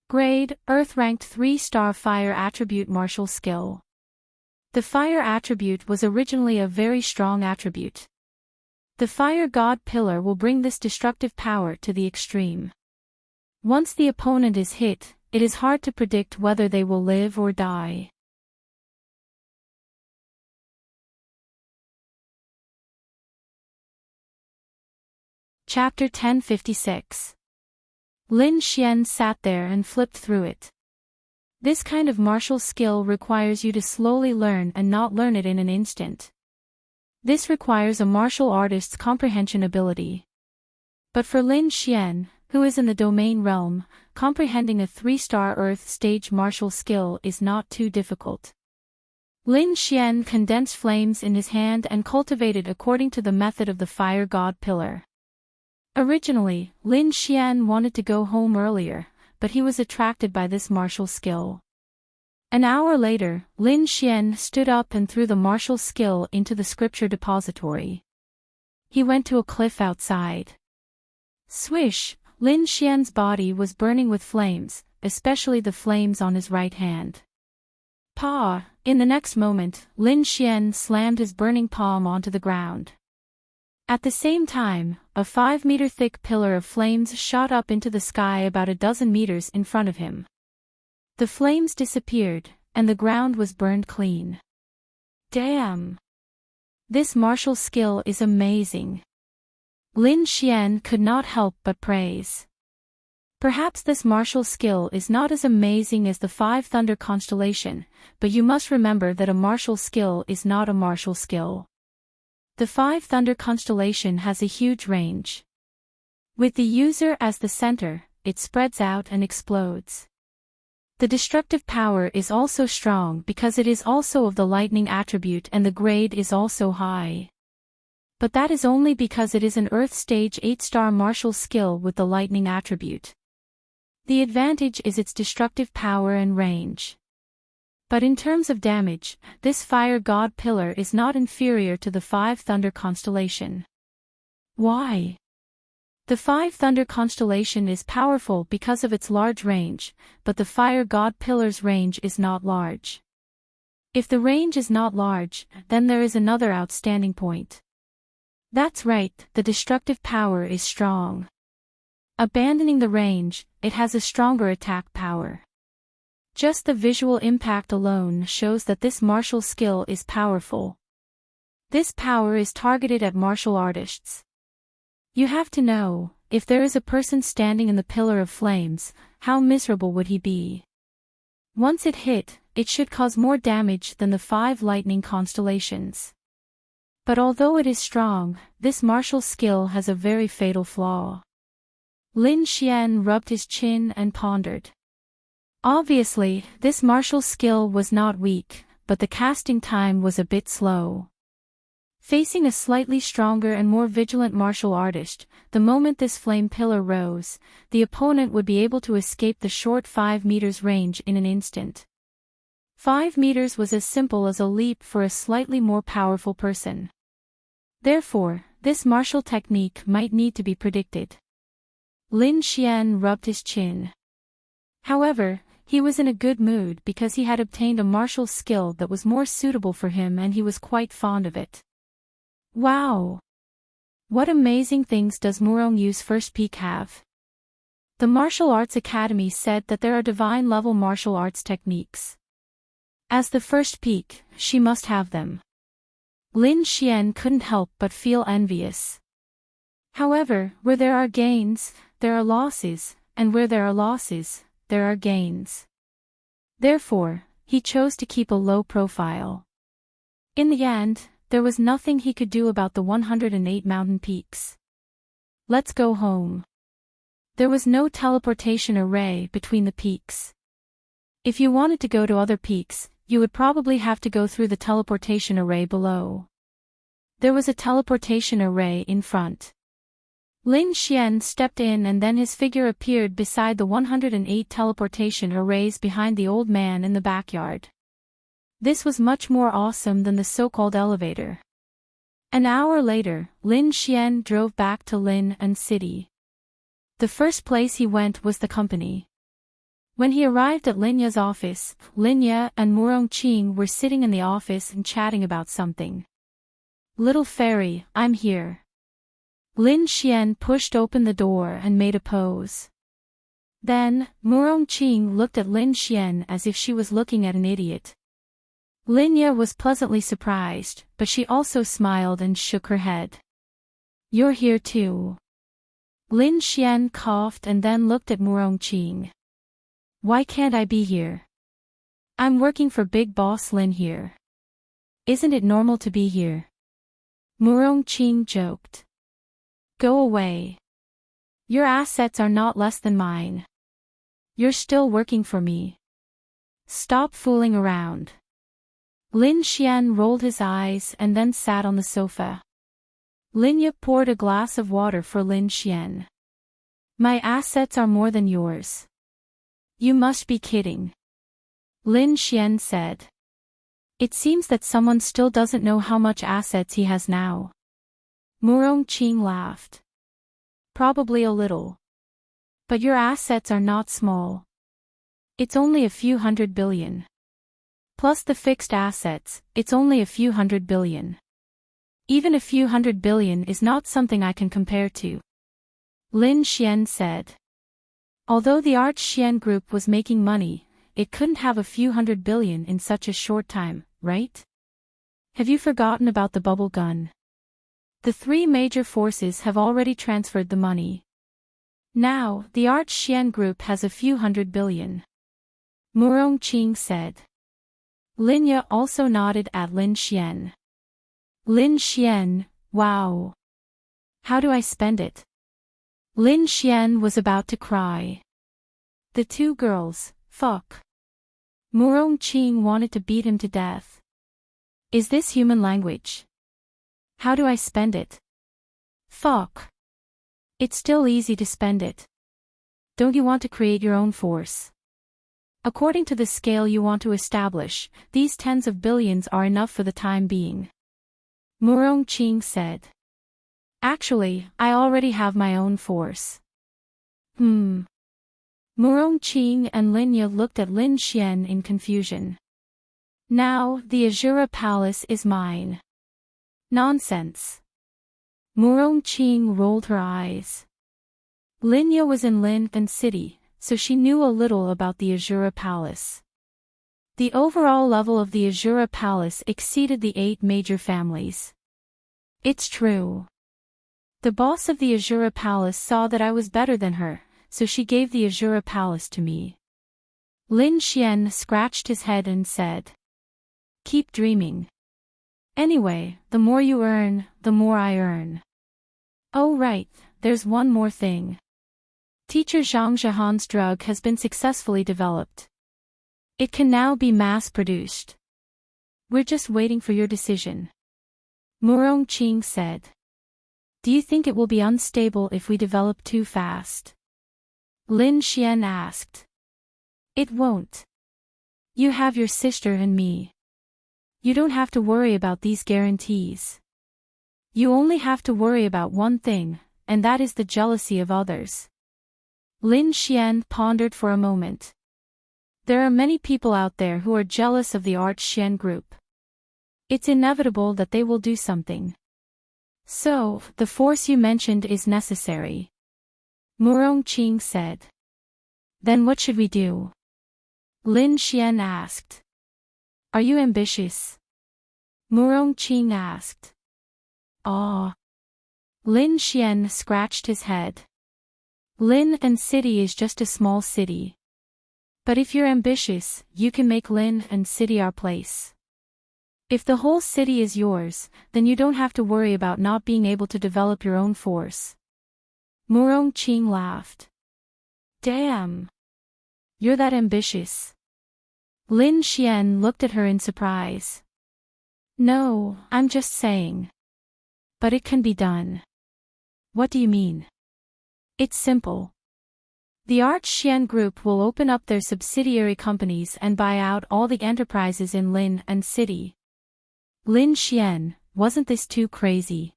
Grade, Earth-ranked 3-star fire attribute martial skill. The fire attribute was originally a very strong attribute. The fire god pillar will bring this destructive power to the extreme. Once the opponent is hit, it is hard to predict whether they will live or die. Chapter 1056. Lin Xian sat there and flipped through it. This kind of martial skill requires you to slowly learn and not learn it in an instant. This requires a martial artist's comprehension ability. But for Lin Xian, who is in the domain realm, comprehending a 3-star Earth stage martial skill is not too difficult. Lin Xian condensed flames in his hand and cultivated according to the method of the fire god pillar. Originally, Lin Xian wanted to go home earlier, but he was attracted by this martial skill. An hour later, Lin Xian stood up and threw the martial skill into the scripture depository. He went to a cliff outside. Swish! Lin Xian's body was burning with flames, especially the flames on his right hand. Paw! In the next moment, Lin Xian slammed his burning palm onto the ground. At the same time, a 5-meter-thick pillar of flames shot up into the sky about a dozen meters in front of him. The flames disappeared, and the ground was burned clean. Damn! This martial skill is amazing. Lin Xian could not help but praise. Perhaps this martial skill is not as amazing as the 5 Thunder constellation, but you must remember that a martial skill is not a martial skill. The 5 Thunder constellation has a huge range. With the user as the center, it spreads out and explodes. The destructive power is also strong because it is also of the lightning attribute and the grade is also high. But that is only because it is an Earth Stage 8-star martial skill with the lightning attribute. The advantage is its destructive power and range. But in terms of damage, this fire god pillar is not inferior to the 5 Thunder constellation. Why? The Five Thunder constellation is powerful because of its large range, but the Fire God Pillar's range is not large. If the range is not large, then there is another outstanding point. That's right, the destructive power is strong. Abandoning the range, it has a stronger attack power. Just the visual impact alone shows that this martial skill is powerful. This power is targeted at martial artists. You have to know, if there is a person standing in the pillar of flames, how miserable would he be? Once it hit, it should cause more damage than the 5 lightning constellations. But although it is strong, this martial skill has a very fatal flaw. Lin Xian rubbed his chin and pondered. Obviously, this martial skill was not weak, but the casting time was a bit slow. Facing a slightly stronger and more vigilant martial artist, the moment this flame pillar rose, the opponent would be able to escape the short 5 meters range in an instant. 5 meters was as simple as a leap for a slightly more powerful person. Therefore, this martial technique might need to be predicted. Lin Xian rubbed his chin. However, he was in a good mood because he had obtained a martial skill that was more suitable for him and he was quite fond of it. Wow! What amazing things does Murong Yu's first peak have? The Martial Arts Academy said that there are divine-level martial arts techniques. As the first peak, she must have them. Lin Xian couldn't help but feel envious. However, where there are gains, there are losses, and where there are losses, there are gains. Therefore, he chose to keep a low profile. In the end, there was nothing he could do about the 108 mountain peaks. Let's go home. There was no teleportation array between the peaks. If you wanted to go to other peaks, you would probably have to go through the teleportation array below. There was a teleportation array in front. Lin Xian stepped in and then his figure appeared beside the 108 teleportation arrays behind the old man in the backyard. This was much more awesome than the so-called elevator. An hour later, Lin Xian drove back to Lin and City. The first place he went was the company. When he arrived at Lin Ye's office, Lin Ye and Murong Qing were sitting in the office and chatting about something. "Little fairy, I'm here." Lin Xian pushed open the door and made a pose. Then, Murong Qing looked at Lin Xian as if she was looking at an idiot. Lin Ye was pleasantly surprised, but she also smiled and shook her head. "You're here too." Lin Xian coughed and then looked at Murong Qing. "Why can't I be here? I'm working for Big Boss Lin here. Isn't it normal to be here?" Murong Qing joked. "Go away. Your assets are not less than mine. You're still working for me. Stop fooling around." Lin Xian rolled his eyes and then sat on the sofa. Lin Ye poured a glass of water for Lin Xian. "My assets are more than yours." "You must be kidding," Lin Xian said. "It seems that someone still doesn't know how much assets he has now." Murong Qing laughed. "Probably a little. But your assets are not small. It's only a few 100 billion. Plus the fixed assets, it's only a few 100 billion. Even a few 100 billion is not something I can compare to," Lin Xian said. Although the Arch Xian group was making money, it couldn't have a few 100 billion in such a short time, right? Have you forgotten about the bubble gun? The 3 major forces have already transferred the money. Now, the Arch Xian group has a few 100 billion. Murong Qing said. Lin Ye also nodded at Lin Xian. "Lin Xian, wow. How do I spend it?" Lin Xian was about to cry. The 2 girls, fuck. Murong Qing wanted to beat him to death. Is this human language? How do I spend it? Fuck. It's still easy to spend it. Don't you want to create your own force? According to the scale you want to establish, these tens of billions are enough for the time being. Murong Qing said. Actually, I already have my own force. Murong Qing and Linya looked at Lin Xian in confusion. Now, the Azura Palace is mine. Nonsense. Murong Qing rolled her eyes. Linya was in Lin and City, so she knew a little about the Azura Palace. The overall level of the Azura Palace exceeded the 8 major families. It's true. The boss of the Azura Palace saw that I was better than her, so she gave the Azura Palace to me. Lin Xian scratched his head and said, "Keep dreaming. Anyway, the more you earn, the more I earn. Oh right, there's one more thing. Teacher Zhang Zhehan's drug has been successfully developed. It can now be mass-produced. We're just waiting for your decision." Murong Qing said. "Do you think it will be unstable if we develop too fast?" Lin Xian asked. "It won't. You have your sister and me. You don't have to worry about these guarantees. You only have to worry about one thing, and that is the jealousy of others." Lin Xian pondered for a moment. There are many people out there who are jealous of the Art Xian group. It's inevitable that they will do something. So, the force you mentioned is necessary. Murong Qing said. Then what should we do? Lin Xian asked. Are you ambitious? Murong Qing asked. Ah. Lin Xian scratched his head. Lin and City is just a small city. But if you're ambitious, you can make Lin and City our place. If the whole city is yours, then you don't have to worry about not being able to develop your own force. Murong Qing laughed. Damn. You're that ambitious. Lin Xian looked at her in surprise. No, I'm just saying. But it can be done. What do you mean? It's simple. The Art Xian Group will open up their subsidiary companies and buy out all the enterprises in Lin and City. Lin Xian, wasn't this too crazy?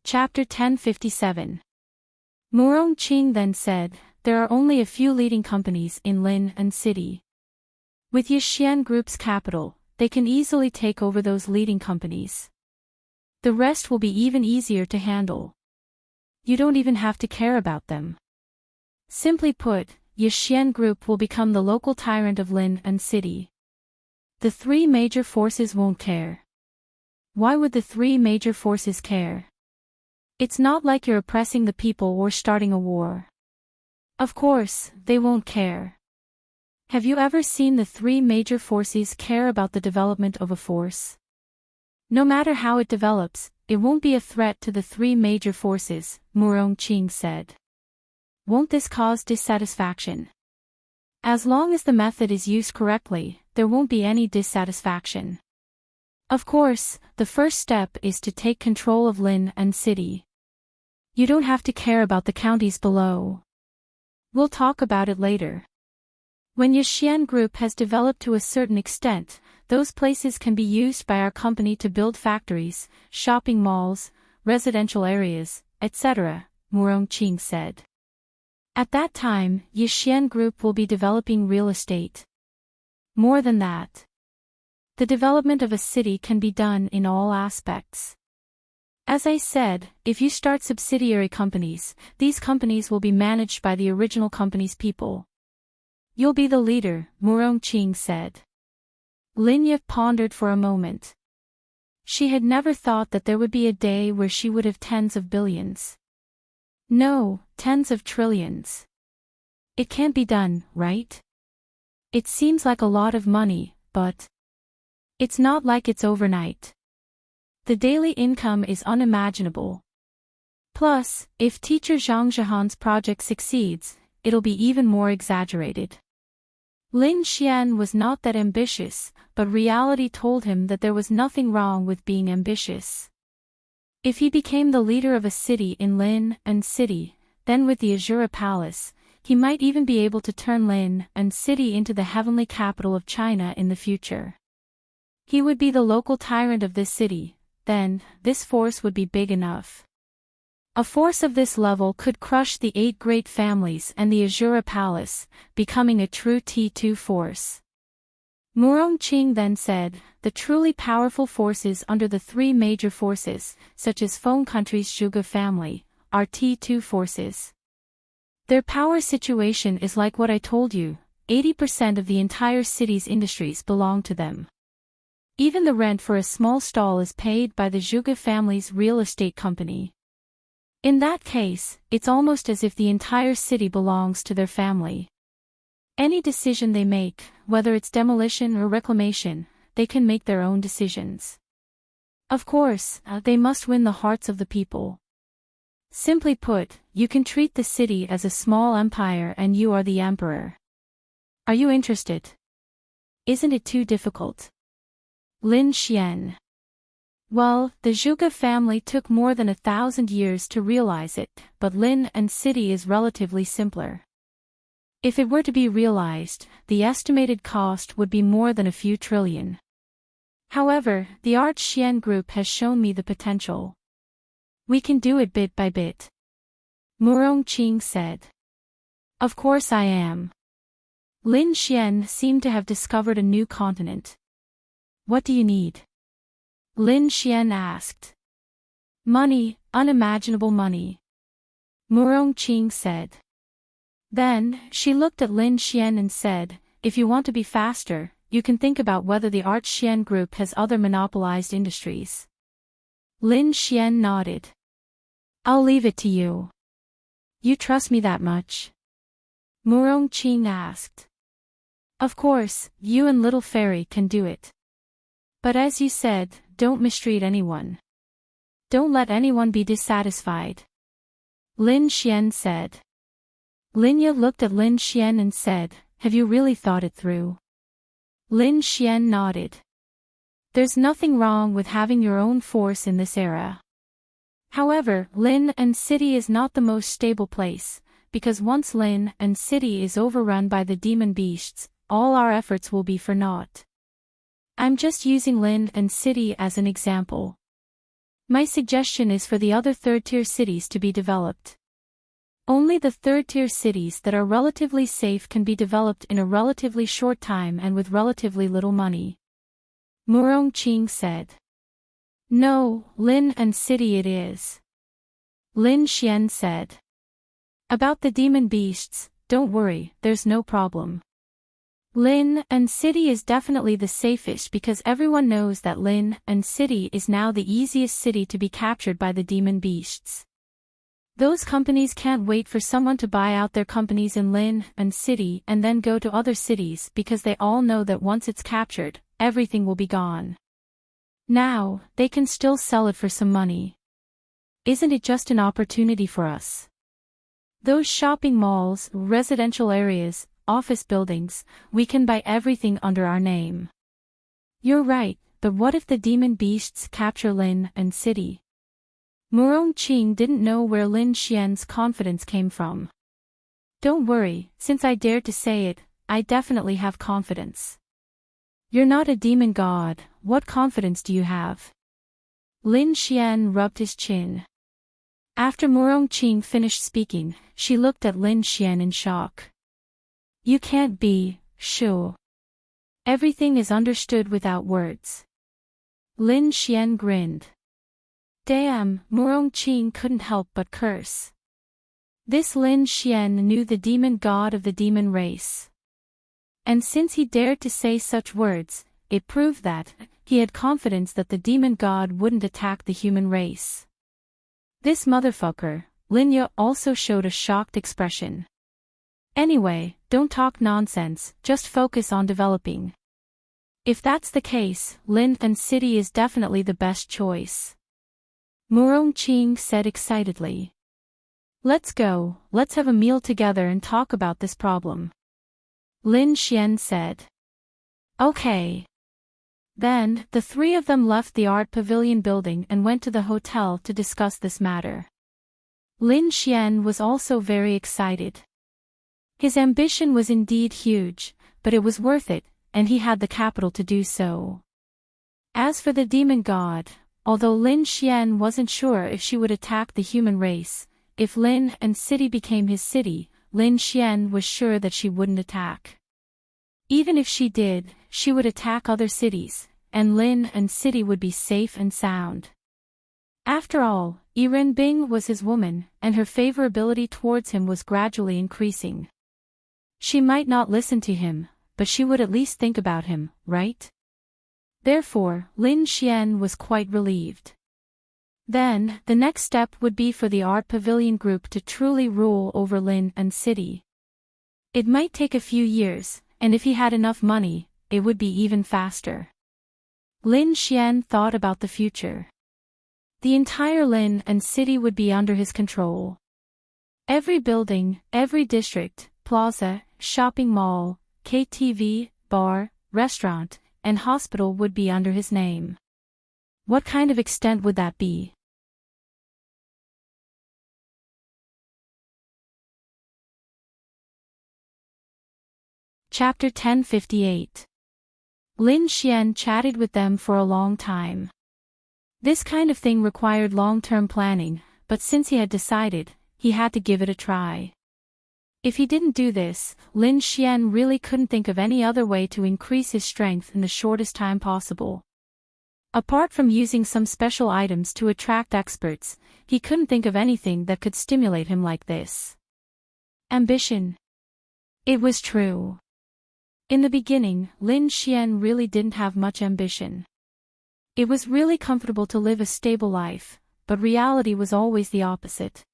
Chapter 1057. Murong Qing then said, there are only a few leading companies in Lin and City. With Yixian Group's capital, they can easily take over those leading companies. The rest will be even easier to handle. You don't even have to care about them. Simply put, Yixian Group will become the local tyrant of Lin and City. The 3 major forces won't care. Why would the 3 major forces care? It's not like you're oppressing the people or starting a war. Of course, they won't care. Have you ever seen the 3 major forces care about the development of a force? No matter how it develops, it won't be a threat to the 3 major forces, Murong Qing said. Won't this cause dissatisfaction? As long as the method is used correctly, there won't be any dissatisfaction. Of course, the first step is to take control of Lin and City. You don't have to care about the counties below. We'll talk about it later. When Yixian Group has developed to a certain extent, those places can be used by our company to build factories, shopping malls, residential areas, etc., Murong Qing said. At that time, Yixian Group will be developing real estate. More than that. The development of a city can be done in all aspects. As I said, if you start subsidiary companies, these companies will be managed by the original company's people. You'll be the leader, Murong Qing said. Linya pondered for a moment. She had never thought that there would be a day where she would have tens of billions. No, tens of trillions. It can't be done, right? It seems like a lot of money, but it's not like it's overnight. The daily income is unimaginable. Plus, if teacher Zhang Zhehan's project succeeds, it'll be even more exaggerated. Lin Xian was not that ambitious, but reality told him that there was nothing wrong with being ambitious. If he became the leader of a city in Lin and City, then with the Azura Palace, he might even be able to turn Lin and city into the heavenly capital of China in the future. He would be the local tyrant of this city, then, this force would be big enough. A force of this level could crush the 8 great families and the Azura Palace, becoming a true T2 force. Murongqing then said, the truly powerful forces under the 3 major forces, such as Feng country's Zhuge family, are T2 forces. Their power situation is like what I told you, 80% of the entire city's industries belong to them. Even the rent for a small stall is paid by the Zhuge family's real estate company. In that case, it's almost as if the entire city belongs to their family. Any decision they make, whether it's demolition or reclamation, they can make their own decisions. Of course, they must win the hearts of the people. Simply put, you can treat the city as a small empire and you are the emperor. Are you interested? Isn't it too difficult? Lin Xian. Well, the Zhuge family took more than 1,000 years to realize it, but Lin and city is relatively simpler. If it were to be realized, the estimated cost would be more than a few trillion. However, the Art Xian group has shown me the potential. We can do it bit by bit. Murongqing said. Of course I am. Lin Xian seemed to have discovered a new continent. What do you need? Lin Xian asked. Money, unimaginable money. Murongqing said. Then, she looked at Lin Xian and said, if you want to be faster, you can think about whether the Art Xian group has other monopolized industries. Lin Xian nodded. I'll leave it to you. You trust me that much? Murongqing asked. Of course, you and Little Fairy can do it. But as you said, don't mistreat anyone. Don't let anyone be dissatisfied. Lin Xian said. Linya looked at Lin Xian and said, have you really thought it through? Lin Xian nodded. There's nothing wrong with having your own force in this era. However, Lin and city is not the most stable place, because once Lin and city is overrun by the demon beasts, all our efforts will be for naught. I'm just using Lin and city as an example. My suggestion is for the other third-tier cities to be developed. Only the third-tier cities that are relatively safe can be developed in a relatively short time and with relatively little money. Murongqing said. No, Lin and city it is. Lin Xian said. About the demon beasts, don't worry, there's no problem. Lin and city is definitely the safest because everyone knows that Lin and city is now the easiest city to be captured by the demon beasts. Those companies can't wait for someone to buy out their companies in Lin and city and then go to other cities because they all know that once it's captured, everything will be gone. Now, they can still sell it for some money. Isn't it just an opportunity for us? Those shopping malls, residential areas, office buildings, we can buy everything under our name. You're right, but what if the demon beasts capture Lin and city? Murongqing didn't know where Lin Xian's confidence came from. Don't worry, since I dared to say it, I definitely have confidence. You're not a demon god, what confidence do you have? Lin Xian rubbed his chin. After Murongqing finished speaking, she looked at Lin Xian in shock. You can't be sure. Everything is understood without words. Lin Xian grinned. Damn, Murongqing couldn't help but curse. This Lin Xian knew the demon god of the demon race. And since he dared to say such words, it proved that he had confidence that the demon god wouldn't attack the human race. This motherfucker, Linya also showed a shocked expression. Anyway, don't talk nonsense, just focus on developing. If that's the case, Lin and city is definitely the best choice. Murongqing said excitedly. Let's go, let's have a meal together and talk about this problem. Lin Xian said. Okay. Then, the three of them left the art pavilion building and went to the hotel to discuss this matter. Lin Xian was also very excited. His ambition was indeed huge, but it was worth it, and he had the capital to do so. As for the demon god, although Lin Xian wasn't sure if she would attack the human race, if Lin and city became his city, Lin Xian was sure that she wouldn't attack. Even if she did, she would attack other cities, and Lin and city would be safe and sound. After all, Yiren Bing was his woman, and her favorability towards him was gradually increasing. She might not listen to him, but she would at least think about him, right? Therefore, Lin Xian was quite relieved. Then, the next step would be for the Art Pavilion Group to truly rule over Lin and city. It might take a few years, and if he had enough money, it would be even faster. Lin Xian thought about the future. The entire Lin and city would be under his control. Every building, every district, plaza, shopping mall, KTV, bar, restaurant, and hospital would be under his name. What kind of extent would that be? Chapter 1058. Lin Xian chatted with them for a long time. This kind of thing required long-term planning, but since he had decided, he had to give it a try. If he didn't do this, Lin Xian really couldn't think of any other way to increase his strength in the shortest time possible. Apart from using some special items to attract experts, he couldn't think of anything that could stimulate him like this. Ambition. It was true. In the beginning, Lin Xian really didn't have much ambition. It was really comfortable to live a stable life, but reality was always the opposite.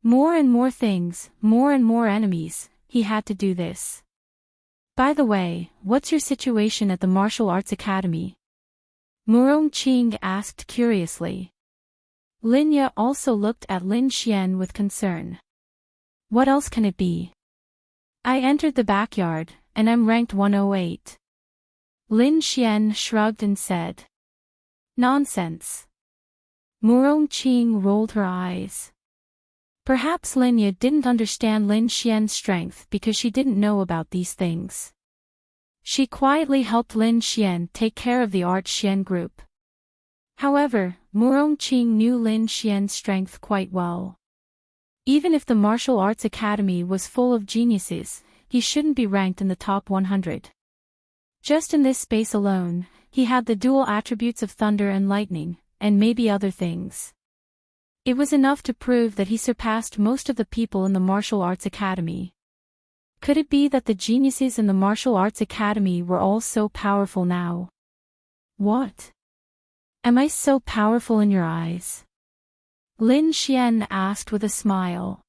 More and more things, more and more enemies, he had to do this. By the way, what's your situation at the Martial Arts Academy? Murong Qing asked curiously. Linya also looked at Lin Xian with concern. What else can it be? I entered the backyard, and I'm ranked 108. Lin Xian shrugged and said. Nonsense. Murong Qing rolled her eyes. Perhaps Linya didn't understand Lin Xian's strength because she didn't know about these things. She quietly helped Lin Xian take care of the Art Xian group. However, Murong Qing knew Lin Xian's strength quite well. Even if the Martial Arts Academy was full of geniuses, he shouldn't be ranked in the top 100. Just in this space alone, he had the dual attributes of thunder and lightning, and maybe other things. It was enough to prove that he surpassed most of the people in the Martial Arts Academy. Could it be that the geniuses in the Martial Arts Academy were all so powerful now? What? Am I so powerful in your eyes? Lin Xian asked with a smile.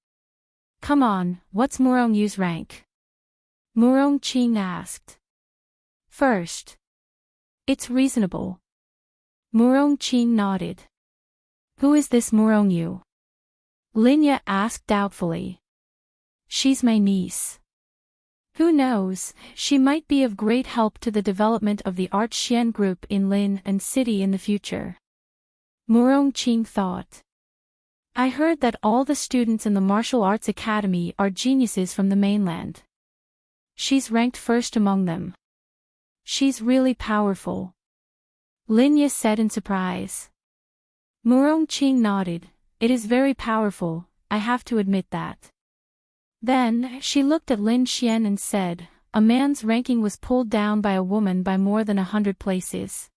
Come on, what's Murong Yu's rank? Murong Qing asked. First. It's reasonable. Murong Qing nodded. Who is this Murong Yu? Linya asked doubtfully. She's my niece. Who knows, she might be of great help to the development of the Art Xian group in Lin and City in the future. Murong Qing thought. I heard that all the students in the Martial Arts Academy are geniuses from the mainland. She's ranked first among them. She's really powerful. Linya said in surprise. Murong Qing nodded. It is very powerful, I have to admit that. Then, she looked at Lin Xian and said, a man's ranking was pulled down by a woman by more than 100 places.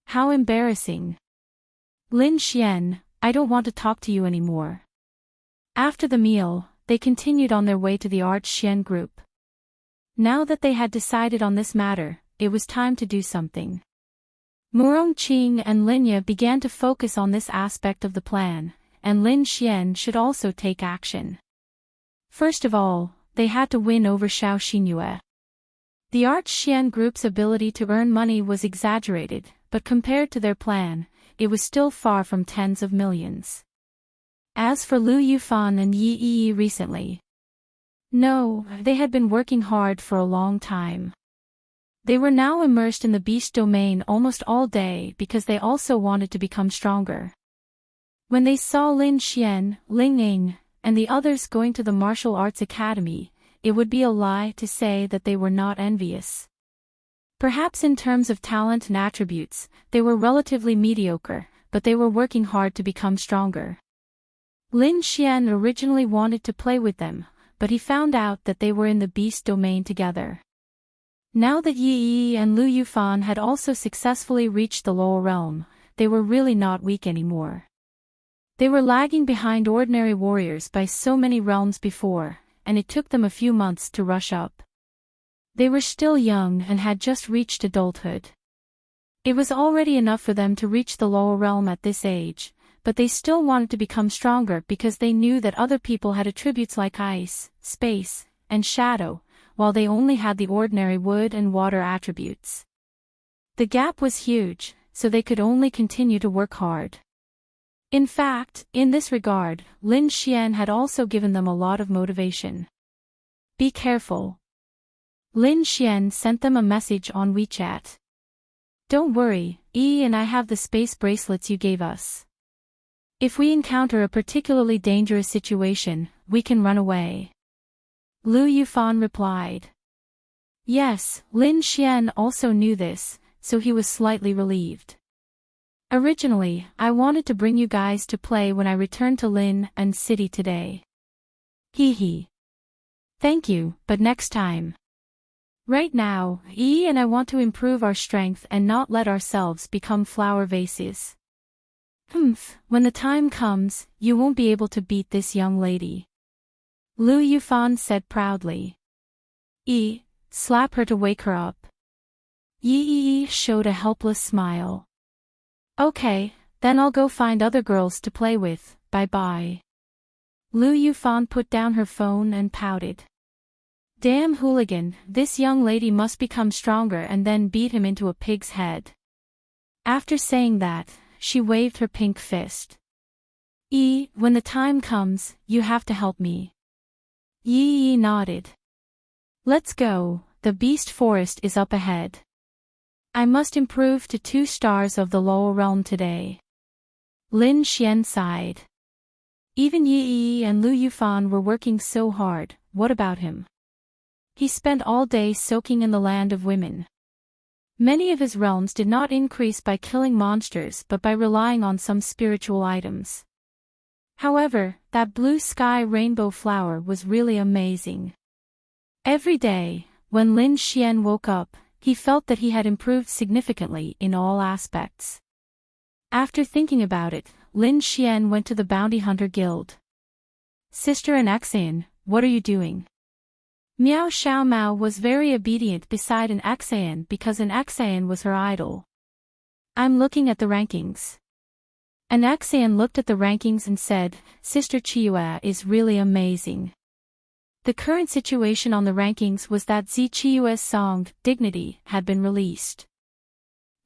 How embarrassing. Lin Xian, I don't want to talk to you anymore. After the meal, they continued on their way to the Art Xian group. Now that they had decided on this matter, it was time to do something. Murong Qing and Linya began to focus on this aspect of the plan, and Lin Xian should also take action. First of all, they had to win over Xiao Xinyue. The Art Xian group's ability to earn money was exaggerated, but compared to their plan, it was still far from tens of millions. As for Lu Yufan and Yi Yi recently. No, they had been working hard for a long time. They were now immersed in the beast domain almost all day because they also wanted to become stronger. When they saw Lin Xian, Ling Ying, and the others going to the Martial Arts Academy, it would be a lie to say that they were not envious. Perhaps in terms of talent and attributes, they were relatively mediocre, but they were working hard to become stronger. Lin Xian originally wanted to play with them, but he found out that they were in the beast domain together. Now that Yi Yi and Lu Yufan had also successfully reached the lower realm, they were really not weak anymore. They were lagging behind ordinary warriors by so many realms before, and it took them a few months to rush up. They were still young and had just reached adulthood. It was already enough for them to reach the lower realm at this age, but they still wanted to become stronger because they knew that other people had attributes like ice, space, and shadow, while they only had the ordinary wood and water attributes. The gap was huge, so they could only continue to work hard. In fact, in this regard, Lin Xian had also given them a lot of motivation. Be careful. Lin Xian sent them a message on WeChat. Don't worry, Yi and I have the space bracelets you gave us. If we encounter a particularly dangerous situation, we can run away. Lu Yufan replied. Yes, Lin Xian also knew this, so he was slightly relieved. Originally, I wanted to bring you guys to play when I returned to Lin and City today. Hee hee. Thank you, but next time. Right now, Yi and I want to improve our strength and not let ourselves become flower vases. When the time comes, you won't be able to beat this young lady. Lu Yufan said proudly. Slap her to wake her up. Yi showed a helpless smile. Okay, then I'll go find other girls to play with, bye-bye. Lu Yufan put down her phone and pouted. Damn hooligan, this young lady must become stronger and then beat him into a pig's head. After saying that, she waved her pink fist. When the time comes, you have to help me. Yi nodded. Let's go, the beast forest is up ahead. I must improve to 2 stars of the lower realm today. Lin Xian sighed. Even Yi and Lu Yufan were working so hard, what about him? He spent all day soaking in the land of women. Many of his realms did not increase by killing monsters but by relying on some spiritual items. However, that blue sky rainbow flower was really amazing. Every day, when Lin Xian woke up, he felt that he had improved significantly in all aspects. After thinking about it, Lin Xian went to the Bounty Hunter Guild. Sister and Axian, what are you doing? Miao Xiaomao was very obedient beside an Axian because an Axian was her idol. I'm looking at the rankings. An Axian looked at the rankings and said, Sister Chiyue is really amazing. The current situation on the rankings was that Zi Chiyue's song, Dignity, had been released.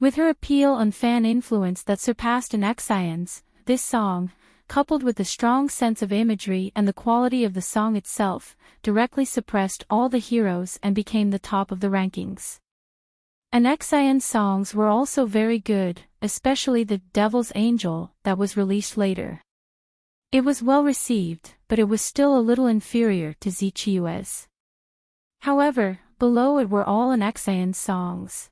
With her appeal and fan influence that surpassed an Axian's, this song, coupled with the strong sense of imagery and the quality of the song itself, directly suppressed all the heroes and became the top of the rankings. An Axian's songs were also very good, especially the Devil's Angel, that was released later. It was well received, but it was still a little inferior to Zi Chiyue's. However, below it were all an Axian's songs.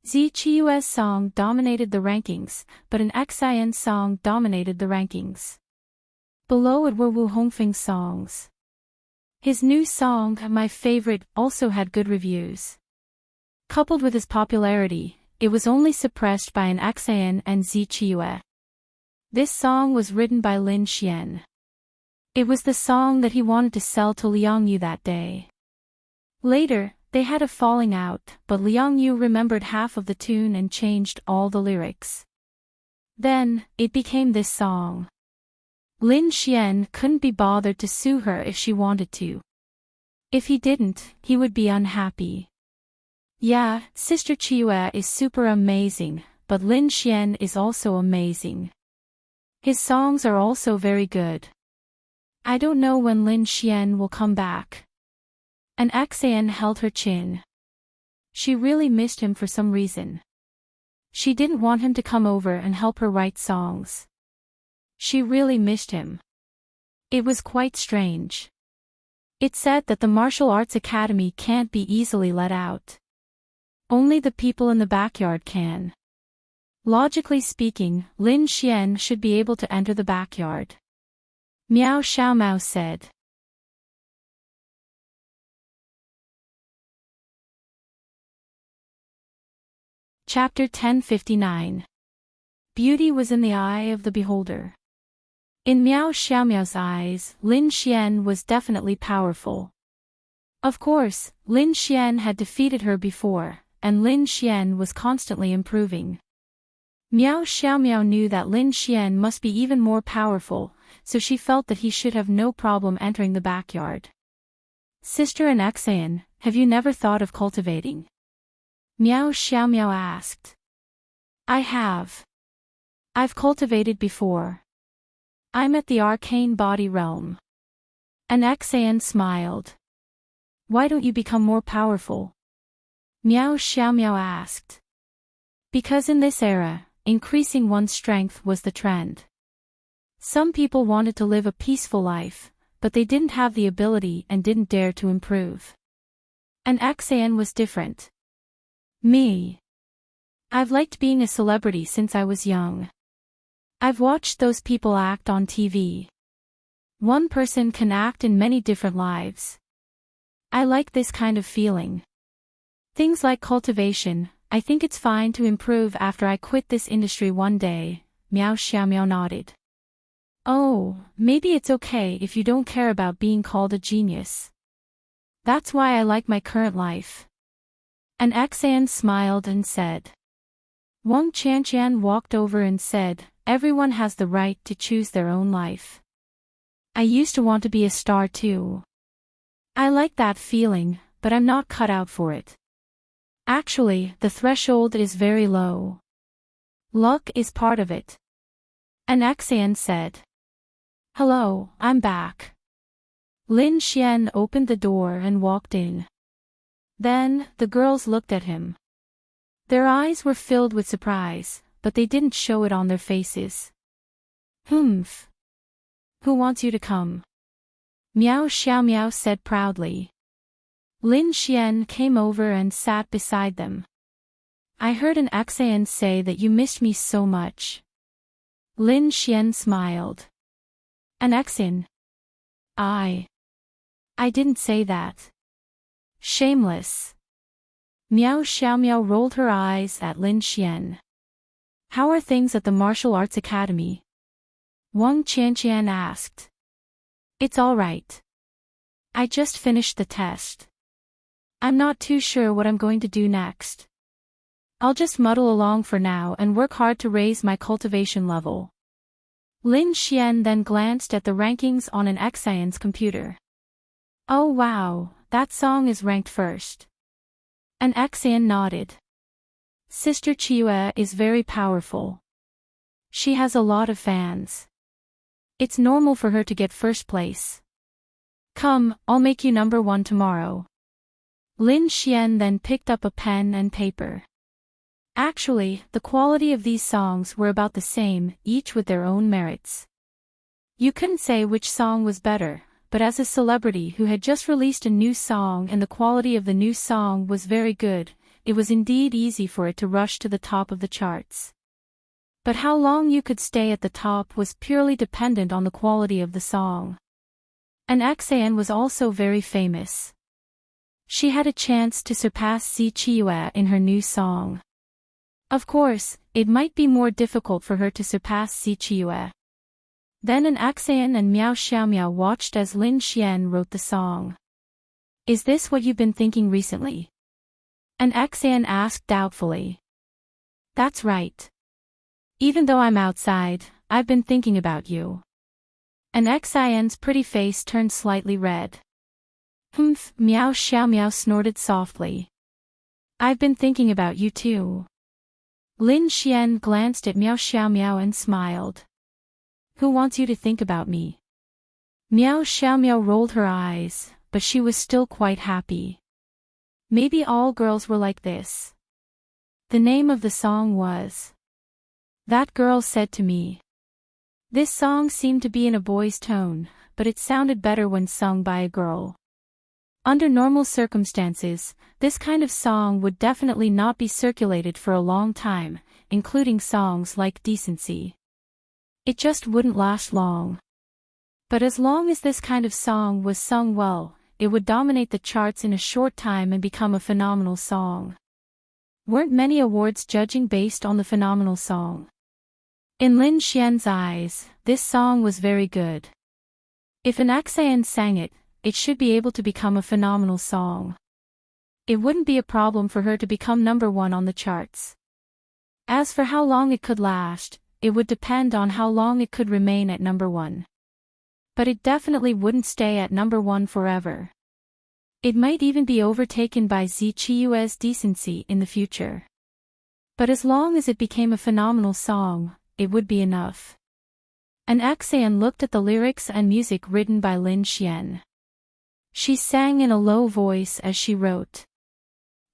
Zi Chiyue's song dominated the rankings, but an Axian's song dominated the rankings. Below it were Wu Hongfeng's songs. His new song, My Favorite, also had good reviews. Coupled with his popularity, it was only suppressed by an Axian and Zi Chiyue. This song was written by Lin Xian. It was the song that he wanted to sell to Liang Yu that day. Later, they had a falling out, but Liang Yu remembered half of the tune and changed all the lyrics. Then, it became this song. Lin Xian couldn't be bothered to sue her if she wanted to. If he didn't, he would be unhappy. Yeah, Sister Chiyue is super amazing, but Lin Xian is also amazing. His songs are also very good. I don't know when Lin Xian will come back. An Axian held her chin. She really missed him for some reason. She didn't want him to come over and help her write songs. She really missed him. It was quite strange. It said that the martial arts academy can't be easily let out. Only the people in the backyard can. Logically speaking, Lin Xian should be able to enter the backyard. Miao Xiaomao said. Chapter 1059. Beauty was in the eye of the beholder. In Miao Xiaomiao's eyes, Lin Xian was definitely powerful. Of course, Lin Xian had defeated her before, and Lin Xian was constantly improving. Miao Xiaomiao knew that Lin Xian must be even more powerful, so she felt that he should have no problem entering the backyard. Sister and Exayan, have you never thought of cultivating? Miao Xiaomiao asked. I have. I've cultivated before. I'm at the arcane body realm. And Exayan smiled. Why don't you become more powerful? Miao Xiaomiao asked. Because in this era, increasing one's strength was the trend. Some people wanted to live a peaceful life, but they didn't have the ability and didn't dare to improve. And Exayan was different. Me. I've liked being a celebrity since I was young. I've watched those people act on TV. One person can act in many different lives. I like this kind of feeling. Things like cultivation, I think it's fine to improve after I quit this industry one day, Miao Xiaomiao nodded. Oh, maybe it's okay if you don't care about being called a genius. That's why I like my current life. And Exayan smiled and said. Wang Qianqian walked over and said, everyone has the right to choose their own life. I used to want to be a star too. I like that feeling, but I'm not cut out for it. Actually, the threshold is very low. Luck is part of it. And Exayan said. Hello, I'm back. Lin Xian opened the door and walked in. Then, the girls looked at him. Their eyes were filled with surprise, but they didn't show it on their faces. Humph. Who wants you to come? Miao Xiaomiao said proudly. Lin Xian came over and sat beside them. I heard an Exayan say that you missed me so much. Lin Xian smiled. An Exayan? I didn't say that. Shameless. Miao Xiaomiao rolled her eyes at Lin Xian. How are things at the Martial Arts Academy? Wang Qianqian asked. It's all right. I just finished the test. I'm not too sure what I'm going to do next. I'll just muddle along for now and work hard to raise my cultivation level. Lin Xian then glanced at the rankings on an Exayan's computer. Oh wow, that song is ranked first. An Exayan nodded. Sister Chiyu is very powerful. She has a lot of fans. It's normal for her to get first place. Come, I'll make you number 1 tomorrow. Lin Xian then picked up a pen and paper. Actually, the quality of these songs were about the same, each with their own merits. You couldn't say which song was better, but as a celebrity who had just released a new song and the quality of the new song was very good, it was indeed easy for it to rush to the top of the charts. But how long you could stay at the top was purely dependent on the quality of the song. And Exayan was also very famous. She had a chance to surpass Si Chiyu in her new song. Of course, it might be more difficult for her to surpass Si Chiyu. Then an Exayan and Miao Xiaomiao watched as Lin Xian wrote the song. Is this what you've been thinking recently? An Exayan asked doubtfully. That's right. Even though I'm outside, I've been thinking about you. An Exayan's pretty face turned slightly red. Humph, Miao Xiaomiao snorted softly. I've been thinking about you too. Lin Xian glanced at Miao Xiaomiao and smiled. Who wants you to think about me? Miao Xiaomiao rolled her eyes, but she was still quite happy. Maybe all girls were like this. The name of the song was That Girl Said to Me. This song seemed to be in a boy's tone, but it sounded better when sung by a girl. Under normal circumstances, this kind of song would definitely not be circulated for a long time, including songs like Decency. It just wouldn't last long. But as long as this kind of song was sung well, it would dominate the charts in a short time and become a phenomenal song. Weren't many awards judging based on the phenomenal song? In Lin Xian's eyes, this song was very good. If an Axian sang it, it should be able to become a phenomenal song. It wouldn't be a problem for her to become #1 on the charts. As for how long it could last, it would depend on how long it could remain at #1. But it definitely wouldn't stay at #1 forever. It might even be overtaken by Zichu's Decency in the future. But as long as it became a phenomenal song, it would be enough. An Axian looked at the lyrics and music written by Lin Xian. She sang in a low voice as she wrote.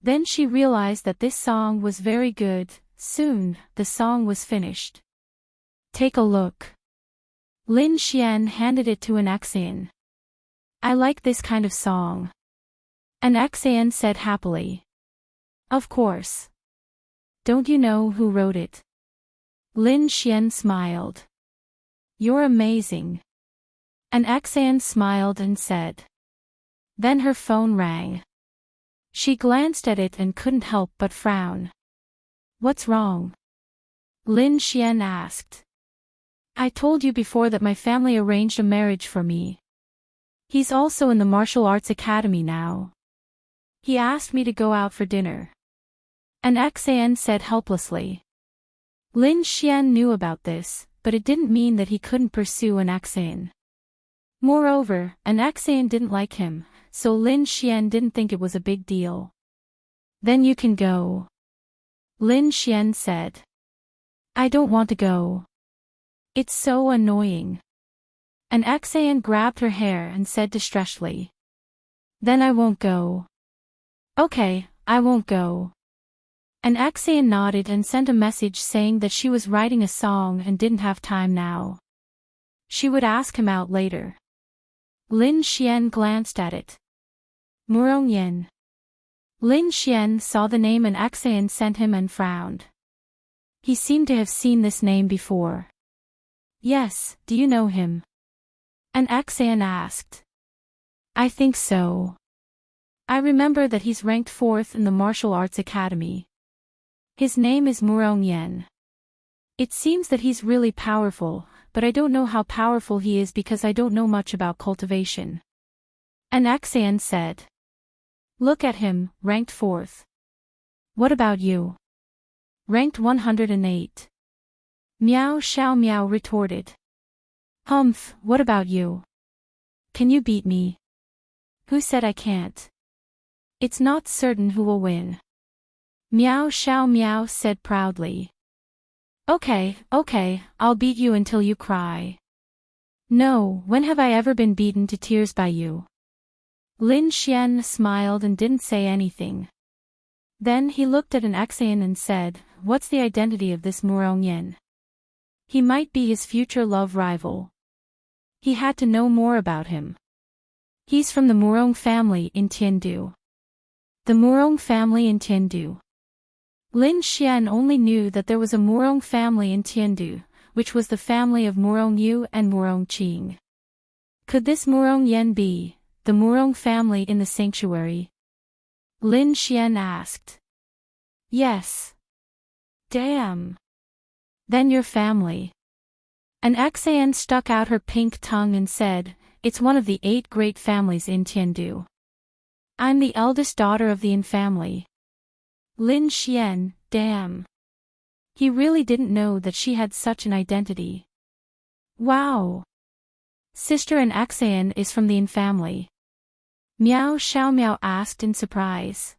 Then she realized that this song was very good. Soon, the song was finished. Take a look. Lin Xian handed it to an Axian. I like this kind of song. An Axian said happily. Of course. Don't you know who wrote it? Lin Xian smiled. You're amazing. An Axian smiled and said. Then her phone rang. She glanced at it and couldn't help but frown. What's wrong? Lin Xian asked. I told you before that my family arranged a marriage for me. He's also in the martial arts academy now. He asked me to go out for dinner. An Axian said helplessly. Lin Xian knew about this, but it didn't mean that he couldn't pursue an Axian. Moreover, an Axian didn't like him, so Lin Xian didn't think it was a big deal. Then you can go. Lin Xian said. I don't want to go. It's so annoying. An Axian grabbed her hair and said distressfully. Then I won't go. Okay, I won't go. An Axian nodded and sent a message saying that she was writing a song and didn't have time now. She would ask him out later. Lin Xian glanced at it. Murongyan. Lin Xian saw the name an Axian sent him and frowned. He seemed to have seen this name before. Yes, do you know him? An Axian asked. I think so. I remember that he's ranked 4th in the martial arts academy. His name is Murongyan. It seems that he's really powerful, but I don't know how powerful he is because I don't know much about cultivation. An Axian said. Look at him, ranked 4th. What about you? Ranked 108. Miao Xiao Miao retorted. Humph, what about you? Can you beat me? Who said I can't? It's not certain who will win. Miao Xiao Miao said proudly. Okay, I'll beat you until you cry. No, when have I ever been beaten to tears by you? Lin Xian smiled and didn't say anything. Then he looked at an Axian and said, what's the identity of this Murongyan? He might be his future love rival. He had to know more about him. He's from the Murong family in Tiandu. The Murong family in Tiandu. Lin Xian only knew that there was a Murong family in Tiandu, which was the family of Murong Yu and Murong Qing. Could this Murong Yan be the Murong family in the sanctuary? Lin Xian asked. Yes. Damn. Then your family. An Axian stuck out her pink tongue and said, it's one of the 8 great families in Tiandu. I'm the eldest daughter of the Yin family. Lin Xian, damn. He really didn't know that she had such an identity. Wow. Sister and Axian is from the Yin family. Miao Xiao Miao asked in surprise.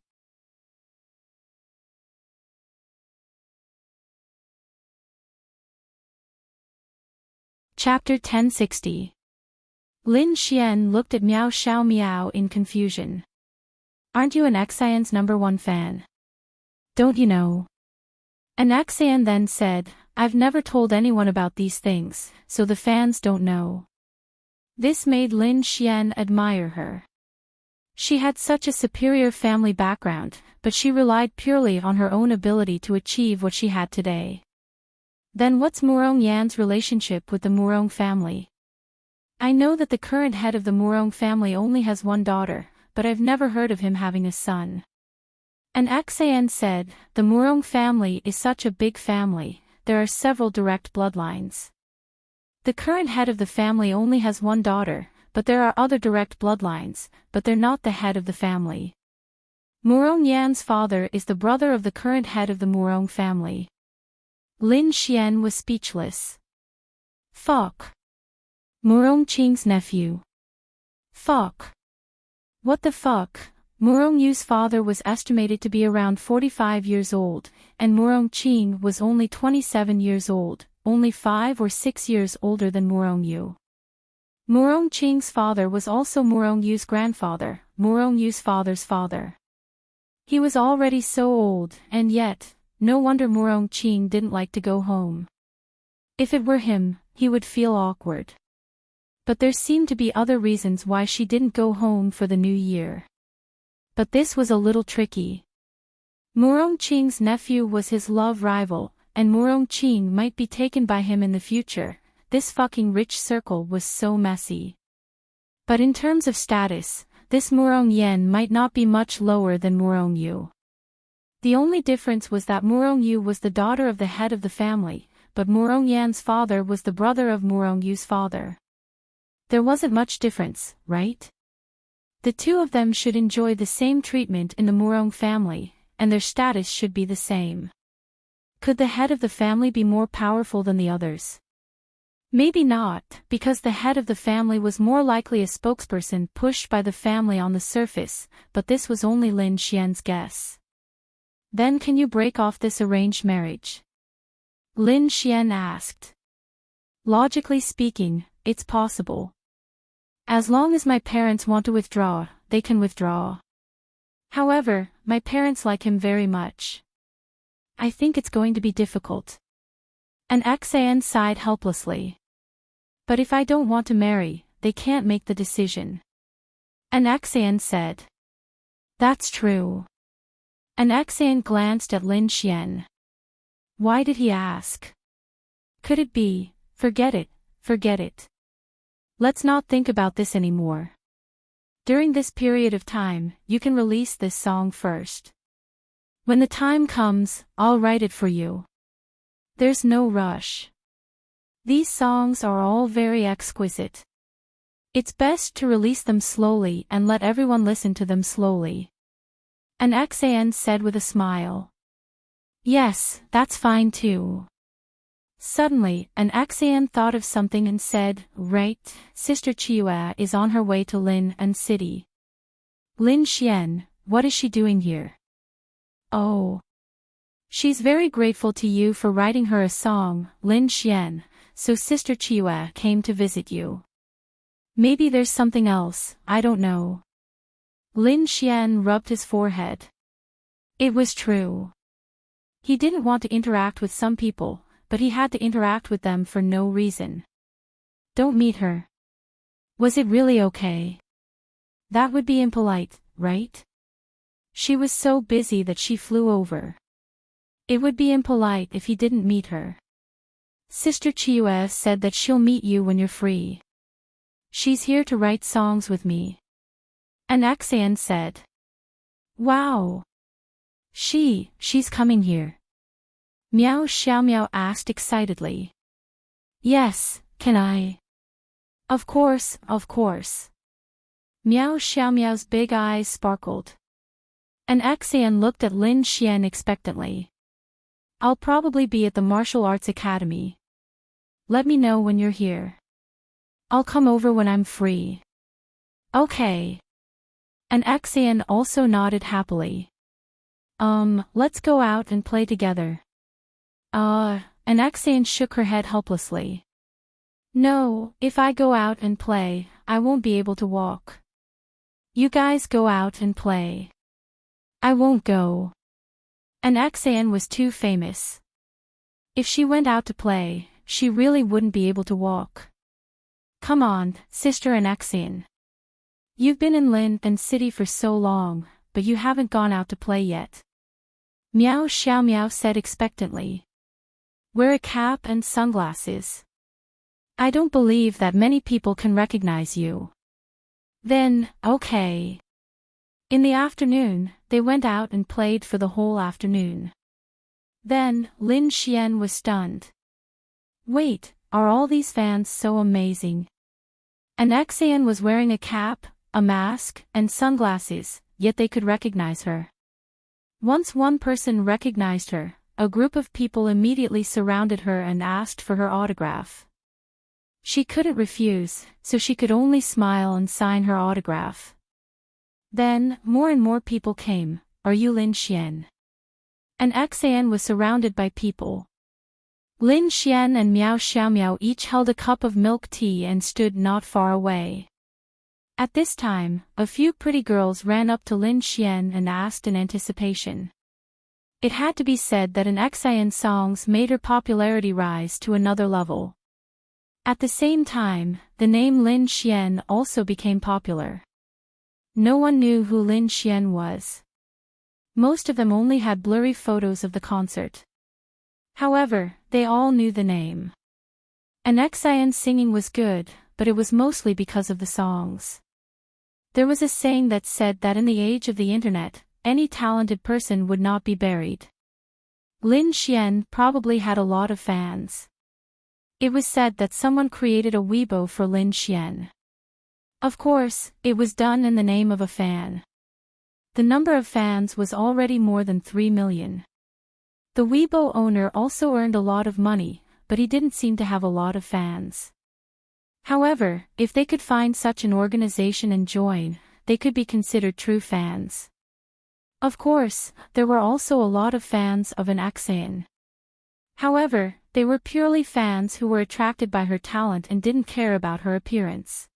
Chapter 1060. Lin Xian looked at Miao Xiao Miao in confusion. Aren't you an Axian's #1 fan? Don't you know? An Axian then said, I've never told anyone about these things, so the fans don't know. This made Lin Xian admire her. She had such a superior family background, but she relied purely on her own ability to achieve what she had today. Then what's Murong Yan's relationship with the Murong family? I know that the current head of the Murong family only has one daughter, but I've never heard of him having a son. And Xan said, the Murong family is such a big family, there are several direct bloodlines. The current head of the family only has one daughter, but there are other direct bloodlines, but they're not the head of the family. Murong Yan's father is the brother of the current head of the Murong family. Lin Xian was speechless. Fuck. Murong Qing's nephew. Fuck. What the fuck? Murong Yu's father was estimated to be around 45 years old, and Murong Qing was only 27 years old, only 5 or 6 years older than Murong Yu. Murong Qing's father was also Murong Yu's grandfather, Murong Yu's father's father. He was already so old, and yet, no wonder Murong Qing didn't like to go home. If it were him, he would feel awkward. But there seemed to be other reasons why she didn't go home for the new year. But this was a little tricky. Murong Qing's nephew was his love rival, and Murong Qing might be taken by him in the future. This fucking rich circle was so messy. But in terms of status, this Murong Yan might not be much lower than Murong Yu. The only difference was that Murong Yu was the daughter of the head of the family, but Murong Yan's father was the brother of Murong Yu's father. There wasn't much difference, right? The two of them should enjoy the same treatment in the Murong family, and their status should be the same. Could the head of the family be more powerful than the others? Maybe not, because the head of the family was more likely a spokesperson pushed by the family on the surface, but this was only Lin Xian's guess. Then can you break off this arranged marriage? Lin Xian asked. Logically speaking, it's possible. As long as my parents want to withdraw, they can withdraw. However, my parents like him very much. I think it's going to be difficult. And Xan sighed helplessly. But if I don't want to marry, they can't make the decision. And Xan said. That's true. And Xan glanced at Lin Xian. Why did he ask? Could it be, forget it, forget it. Let's not think about this anymore. During this period of time, you can release this song first. When the time comes, I'll write it for you. There's no rush. These songs are all very exquisite. It's best to release them slowly and let everyone listen to them slowly. And Xan said with a smile. Yes, that's fine too. Suddenly, an Xan thought of something and said, right, Sister Chiua is on her way to Lin and City. Lin Xian, what is she doing here? Oh. She's very grateful to you for writing her a song, Lin Xian, so Sister Chiua came to visit you. Maybe there's something else, I don't know. Lin Xian rubbed his forehead. It was true. He didn't want to interact with some people, but he had to interact with them for no reason. Don't meet her. Was it really okay? That would be impolite, right? She was so busy that she flew over. It would be impolite if he didn't meet her. Sister Chiua said that she'll meet you when you're free. She's here to write songs with me. And Xan said. Wow. She's coming here. Miao Xiaomiao asked excitedly. Yes, can I? Of course, of course. Miao Xiaomiao's big eyes sparkled. And Xan looked at Lin Xian expectantly. I'll probably be at the Martial Arts Academy. Let me know when you're here. I'll come over when I'm free. Okay. And Xan also nodded happily. Let's go out and play together. And Xan shook her head helplessly. No, if I go out and play, I won't be able to walk. You guys go out and play. I won't go. And Xan was too famous. If she went out to play, she really wouldn't be able to walk. Come on, sister and Xan. You've been in Lin and City for so long, but you haven't gone out to play yet. Meow Xiao Meow said expectantly. Wear a cap and sunglasses. I don't believe that many people can recognize you. Then, okay. In the afternoon, they went out and played for the whole afternoon. Then, Lin Xian was stunned. Wait, are all these fans so amazing? An Xian was wearing a cap, a mask, and sunglasses, yet they could recognize her. Once one person recognized her, a group of people immediately surrounded her and asked for her autograph. She couldn't refuse, so she could only smile and sign her autograph. Then, more and more people came. Are you Lin Xian? An Xian was surrounded by people. Lin Xian and Meow Xiao Meow each held a cup of milk tea and stood not far away. At this time, a few pretty girls ran up to Lin Xian and asked in anticipation. It had to be said that an Xian's songs made her popularity rise to another level. At the same time, the name Lin Xian also became popular. No one knew who Lin Xian was. Most of them only had blurry photos of the concert. However, they all knew the name. An Xian's singing was good, but it was mostly because of the songs. There was a saying that said that in the age of the internet, any talented person would not be buried. Lin Xian probably had a lot of fans. It was said that someone created a Weibo for Lin Xian. Of course, it was done in the name of a fan. The number of fans was already more than 3 million. The Weibo owner also earned a lot of money, but he didn't seem to have a lot of fans. However, if they could find such an organization and join, they could be considered true fans. Of course, there were also a lot of fans of an Xian. However, they were purely fans who were attracted by her talent and didn't care about her appearance.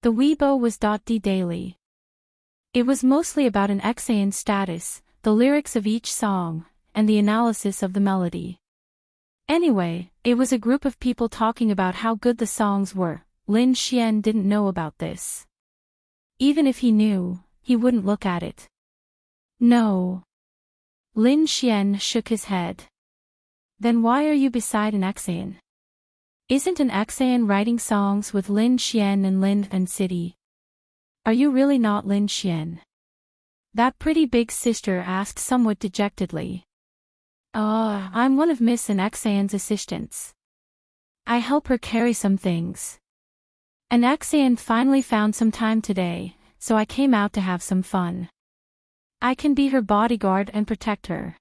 The Weibo was .d daily. It was mostly about an Xian status, the lyrics of each song, and the analysis of the melody. Anyway, it was a group of people talking about how good the songs were. Lin Xian didn't know about this. Even if he knew, he wouldn't look at it. No. Lin Xian shook his head. Then why are you beside an Xian? Isn't an Xian writing songs with Lin Xian and Lin and City? Are you really not Lin Xian? That pretty big sister asked somewhat dejectedly. I'm one of Miss and Xian's assistants. I help her carry some things. An Xian finally found some time today, so I came out to have some fun. I can be her bodyguard and protect her.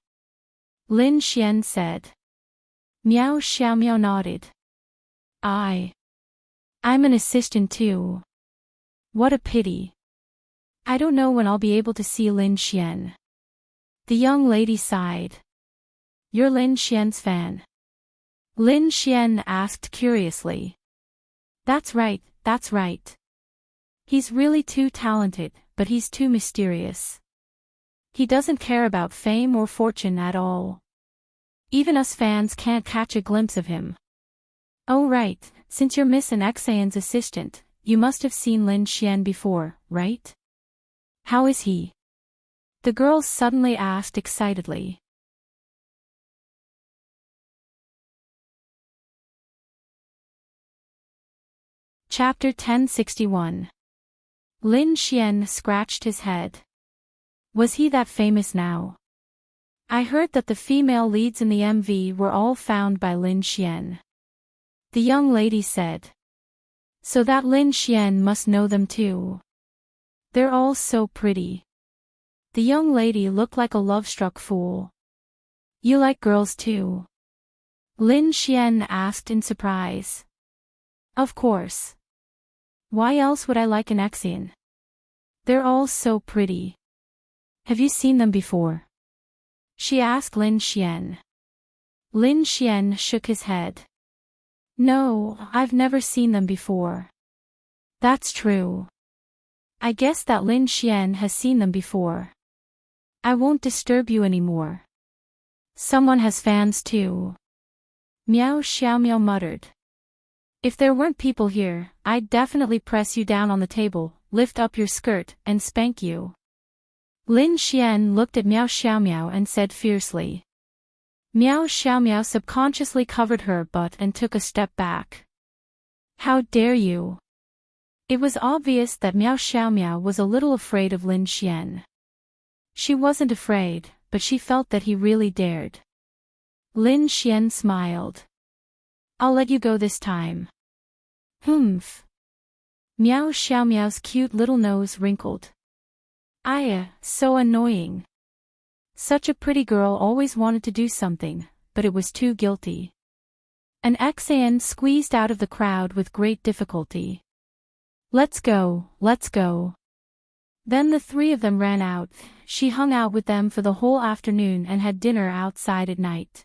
Lin Xian said. Meow Xiao Meow nodded. I'm an assistant too. What a pity. I don't know when I'll be able to see Lin Xian. The young lady sighed. You're Lin Xian's fan? Lin Xian asked curiously. That's right, that's right. He's really too talented, but he's too mysterious. He doesn't care about fame or fortune at all. Even us fans can't catch a glimpse of him. Oh right, since you're Miss and Xian's assistant, you must have seen Lin Xian before, right? How is he? The girls suddenly asked excitedly. Chapter 1061. Lin Xian scratched his head. Was he that famous now? I heard that the female leads in the MV were all found by Lin Xian. The young lady said. So that Lin Xian must know them too. They're all so pretty. The young lady looked like a love-struck fool. You like girls too? Lin Xian asked in surprise. Of course. Why else would I like an Xian? They're all so pretty. Have you seen them before? She asked Lin Xian. Lin Xian shook his head. No, I've never seen them before. That's true. I guess that Lin Xian has seen them before. I won't disturb you anymore. Someone has fans too. Meow Xiao Meow muttered. If there weren't people here, I'd definitely press you down on the table, lift up your skirt, and spank you. Lin Xian looked at Miao Xiaomiao and said fiercely. Miao Xiaomiao subconsciously covered her butt and took a step back. How dare you? It was obvious that Miao Xiaomiao was a little afraid of Lin Xian. She wasn't afraid, but she felt that he really dared. Lin Xian smiled. I'll let you go this time. Humph. Miao Xiaomiao's cute little nose wrinkled. So annoying. Such a pretty girl always wanted to do something, but it was too guilty. An Xan squeezed out of the crowd with great difficulty. Let's go, let's go. Then the three of them ran out. She hung out with them for the whole afternoon and had dinner outside at night.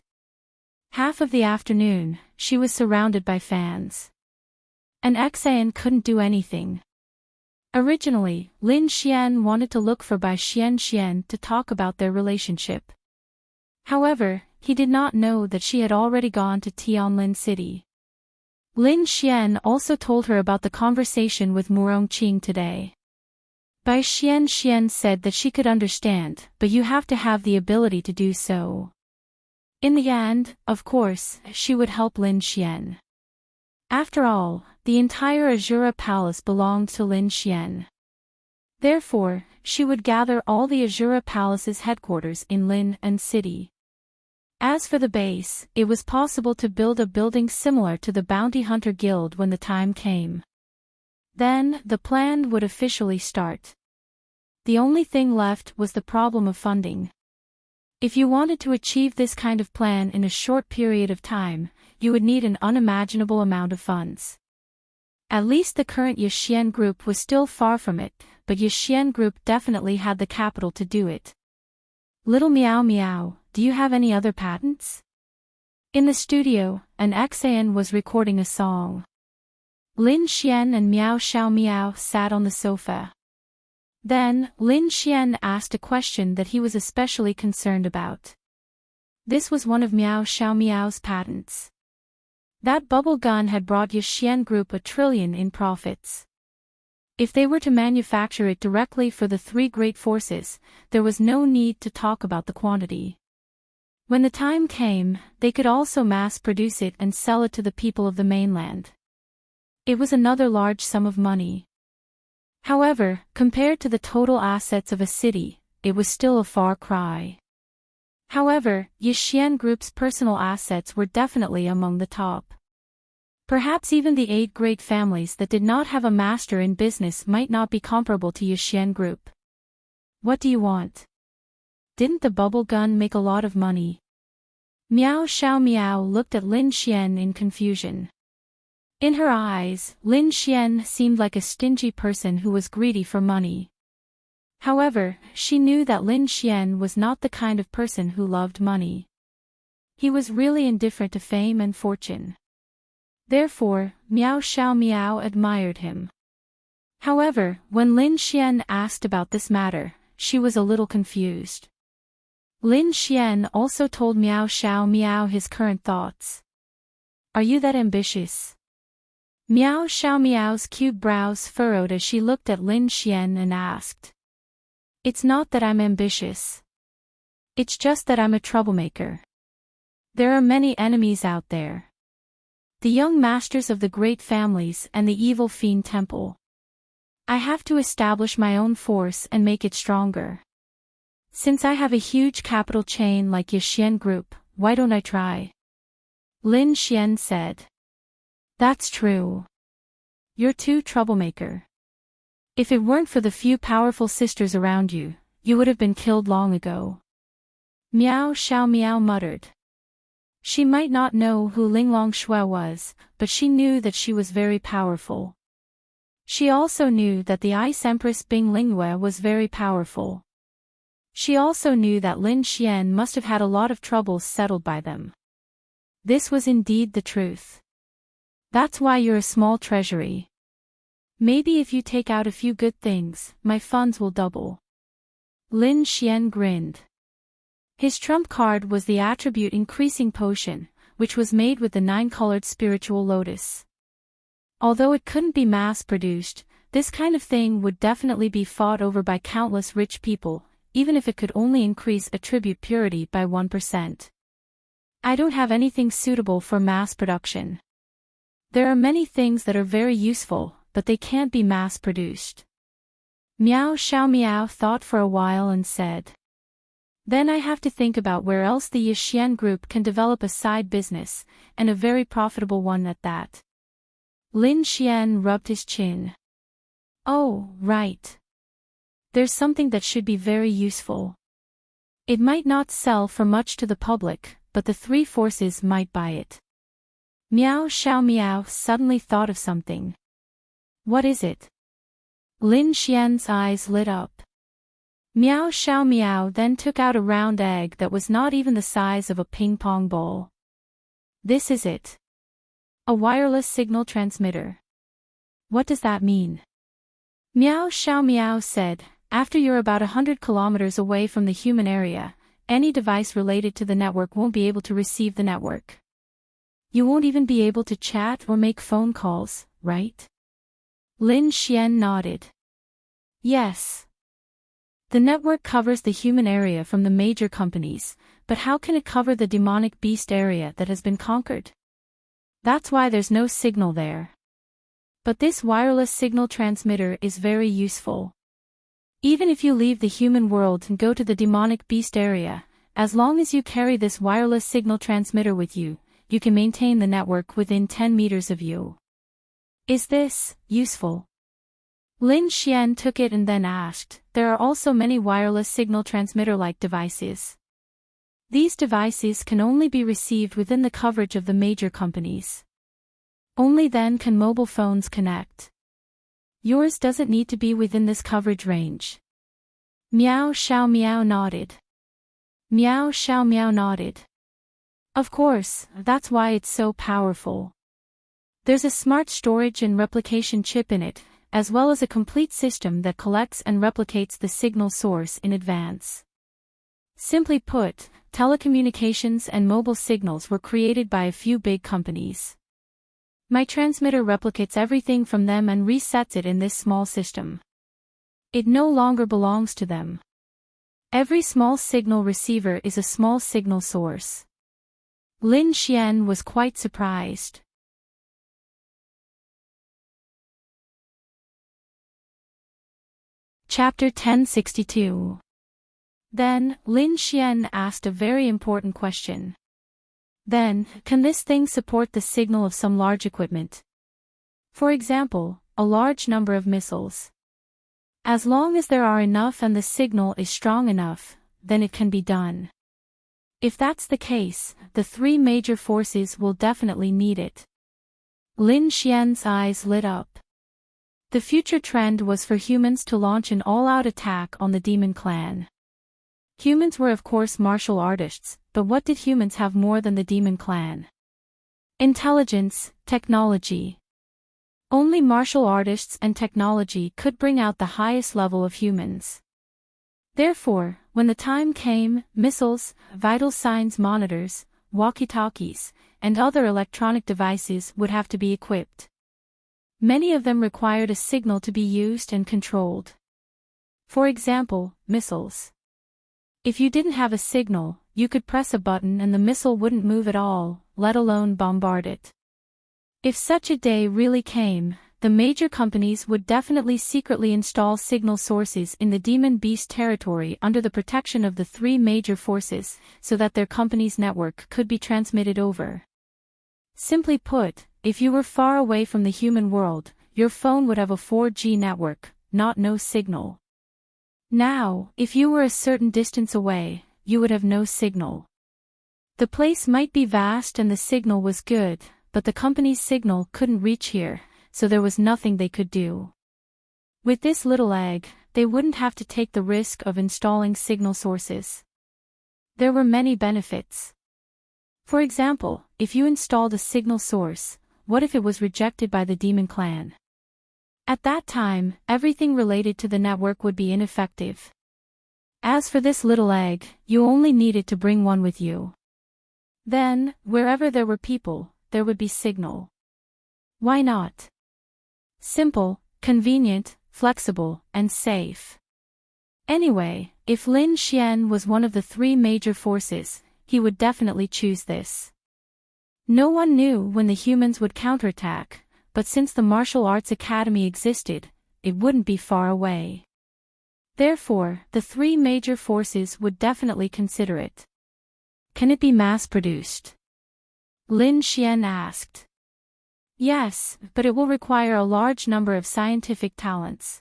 Half of the afternoon, she was surrounded by fans. An Xan couldn't do anything. Originally, Lin Xian wanted to look for Bai Xian to talk about their relationship. However, he did not know that she had already gone to Tianlin City. Lin Xian also told her about the conversation with Murong Qing today. Bai Xian said that she could understand, but you have to have the ability to do so. In the end, of course, she would help Lin Xian. After all, the entire Azura Palace belonged to Lin Xian. Therefore, she would gather all the Azura Palace's headquarters in Lin and City. As for the base, it was possible to build a building similar to the Bounty Hunter Guild when the time came. Then, the plan would officially start. The only thing left was the problem of funding. If you wanted to achieve this kind of plan in a short period of time, you would need an unimaginable amount of funds. At least the current Yixian Group was still far from it, but Yixian Group definitely had the capital to do it. Little Meow Meow, do you have any other patents? In the studio, an Xan was recording a song. Lin Xian and Miao Xiaomiao sat on the sofa. Then, Lin Xian asked a question that he was especially concerned about. This was one of Miao Xiaomiao's patents. That bubble gun had brought Yixian Group $1 trillion in profits. If they were to manufacture it directly for the three great forces, there was no need to talk about the quantity. When the time came, they could also mass-produce it and sell it to the people of the mainland. It was another large sum of money. However, compared to the total assets of a city, it was still a far cry. However, Yixian Group's personal assets were definitely among the top. Perhaps even the 8 great families that did not have a master in business might not be comparable to Yixian Group. What do you want? Didn't the bubble gun make a lot of money? Miao Xiaomiao looked at Lin Xian in confusion. In her eyes, Lin Xian seemed like a stingy person who was greedy for money. However, she knew that Lin Xian was not the kind of person who loved money. He was really indifferent to fame and fortune. Therefore, Miao Xiaomiao admired him. However, when Lin Xian asked about this matter, she was a little confused. Lin Xian also told Miao Xiaomiao his current thoughts. Are you that ambitious? Miao Xiaomiao's cute brows furrowed as she looked at Lin Xian and asked. It's not that I'm ambitious. It's just that I'm a troublemaker. There are many enemies out there. The young masters of the great families and the evil fiend temple. I have to establish my own force and make it stronger. Since I have a huge capital chain like Yixian Group, why don't I try? Lin Xian said. That's true. You're too troublemaker. If it weren't for the few powerful sisters around you, you would have been killed long ago. Miao Xiaomiao muttered. She might not know who Linglong Shui was, but she knew that she was very powerful. She also knew that the Ice Empress Bing Lingyue was very powerful. She also knew that Lin Xian must have had a lot of troubles settled by them. This was indeed the truth. That's why you're a small treasury. Maybe if you take out a few good things, my funds will double. Lin Xian grinned. His trump card was the attribute increasing potion, which was made with the 9-colored spiritual lotus. Although it couldn't be mass-produced, This kind of thing would definitely be fought over by countless rich people, even if it could only increase attribute purity by 1%. I don't have anything suitable for mass production. There are many things that are very useful, but they can't be mass-produced. Meow Xiao Meow thought for a while and said. Then I have to think about where else the Yixian group can develop a side business, and a very profitable one at that. Lin Xian rubbed his chin. Oh, right. There's something that should be very useful. It might not sell for much to the public, but the three forces might buy it. Meow Xiao Meow suddenly thought of something. What is it? Lin Xian's eyes lit up. Meow Xiao Meow then took out a round egg that was not even the size of a ping-pong ball. This is it. A wireless signal transmitter. What does that mean? Meow Xiao Meow said, after you're about 100 kilometers away from the human area, any device related to the network won't be able to receive the network. You won't even be able to chat or make phone calls, right? Lin Xian nodded. Yes. The network covers the human area from the major companies, but how can it cover the demonic beast area that has been conquered? That's why there's no signal there. But this wireless signal transmitter is very useful. Even if you leave the human world and go to the demonic beast area, as long as you carry this wireless signal transmitter with you, you can maintain the network within 10 meters of you. Is this useful? Lin Xian took it and then asked, there are also many wireless signal transmitter-like devices. These devices can only be received within the coverage of the major companies. Only then can mobile phones connect. Yours doesn't need to be within this coverage range. Meow Xiao Meow nodded. Meow Xiao Meow nodded. Of course, that's why it's so powerful. There's a smart storage and replication chip in it, as well as a complete system that collects and replicates the signal source in advance. Simply put, telecommunications and mobile signals were created by a few big companies. My transmitter replicates everything from them and resets it in this small system. It no longer belongs to them. Every small signal receiver is a small signal source. Lin Xian was quite surprised. Chapter 1062. Then, Lin Xian asked a very important question. Then, can this thing support the signal of some large equipment? For example, a large number of missiles. As long as there are enough and the signal is strong enough, then it can be done. If that's the case, the three major forces will definitely need it. Lin Xian's eyes lit up. The future trend was for humans to launch an all-out attack on the demon clan. Humans were of course martial artists, but what did humans have more than the demon clan? Intelligence, technology. Only martial artists and technology could bring out the highest level of humans. Therefore, when the time came, missiles, vital signs monitors, walkie-talkies, and other electronic devices would have to be equipped. Many of them required a signal to be used and controlled. For example, missiles. If you didn't have a signal, you could press a button and the missile wouldn't move at all, let alone bombard it. If such a day really came, the major companies would definitely secretly install signal sources in the demon beast territory under the protection of the three major forces, so that their company's network could be transmitted over. Simply put, if you were far away from the human world, your phone would have a 4G network, not no signal. Now, if you were a certain distance away, you would have no signal. The place might be vast and the signal was good, but the company's signal couldn't reach here, so there was nothing they could do. With this little egg, they wouldn't have to take the risk of installing signal sources. There were many benefits. For example, if you installed a signal source, what if it was rejected by the demon clan? At that time, everything related to the network would be ineffective. As for this little egg, you only needed to bring one with you. Then, wherever there were people, there would be signal. Why not? Simple, convenient, flexible, and safe. Anyway, if Lin Xian was one of the three major forces, he would definitely choose this. No one knew when the humans would counterattack, but since the martial arts academy existed, it wouldn't be far away. Therefore, the three major forces would definitely consider it. Can it be mass-produced? Lin Xian asked. Yes, but it will require a large number of scientific talents.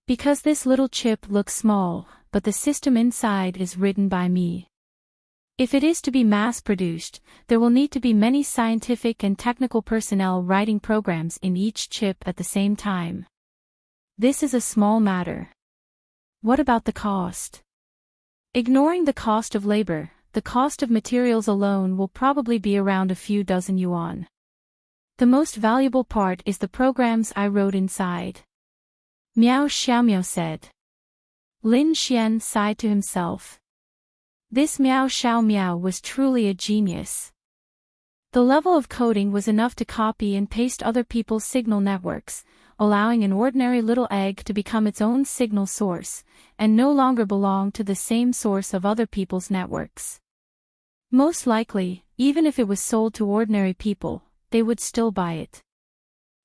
Because this little chip looks small, but the system inside is written by me. If it is to be mass-produced, there will need to be many scientific and technical personnel writing programs in each chip at the same time. This is a small matter. What about the cost? Ignoring the cost of labor, the cost of materials alone will probably be around a few dozen yuan. The most valuable part is the programs I wrote inside. Miao Xiaomiao said. Lin Xian sighed to himself. This Miao Xiaomiao was truly a genius. The level of coding was enough to copy and paste other people's signal networks, allowing an ordinary little egg to become its own signal source, and no longer belong to the same source of other people's networks. Most likely, even if it was sold to ordinary people, they would still buy it.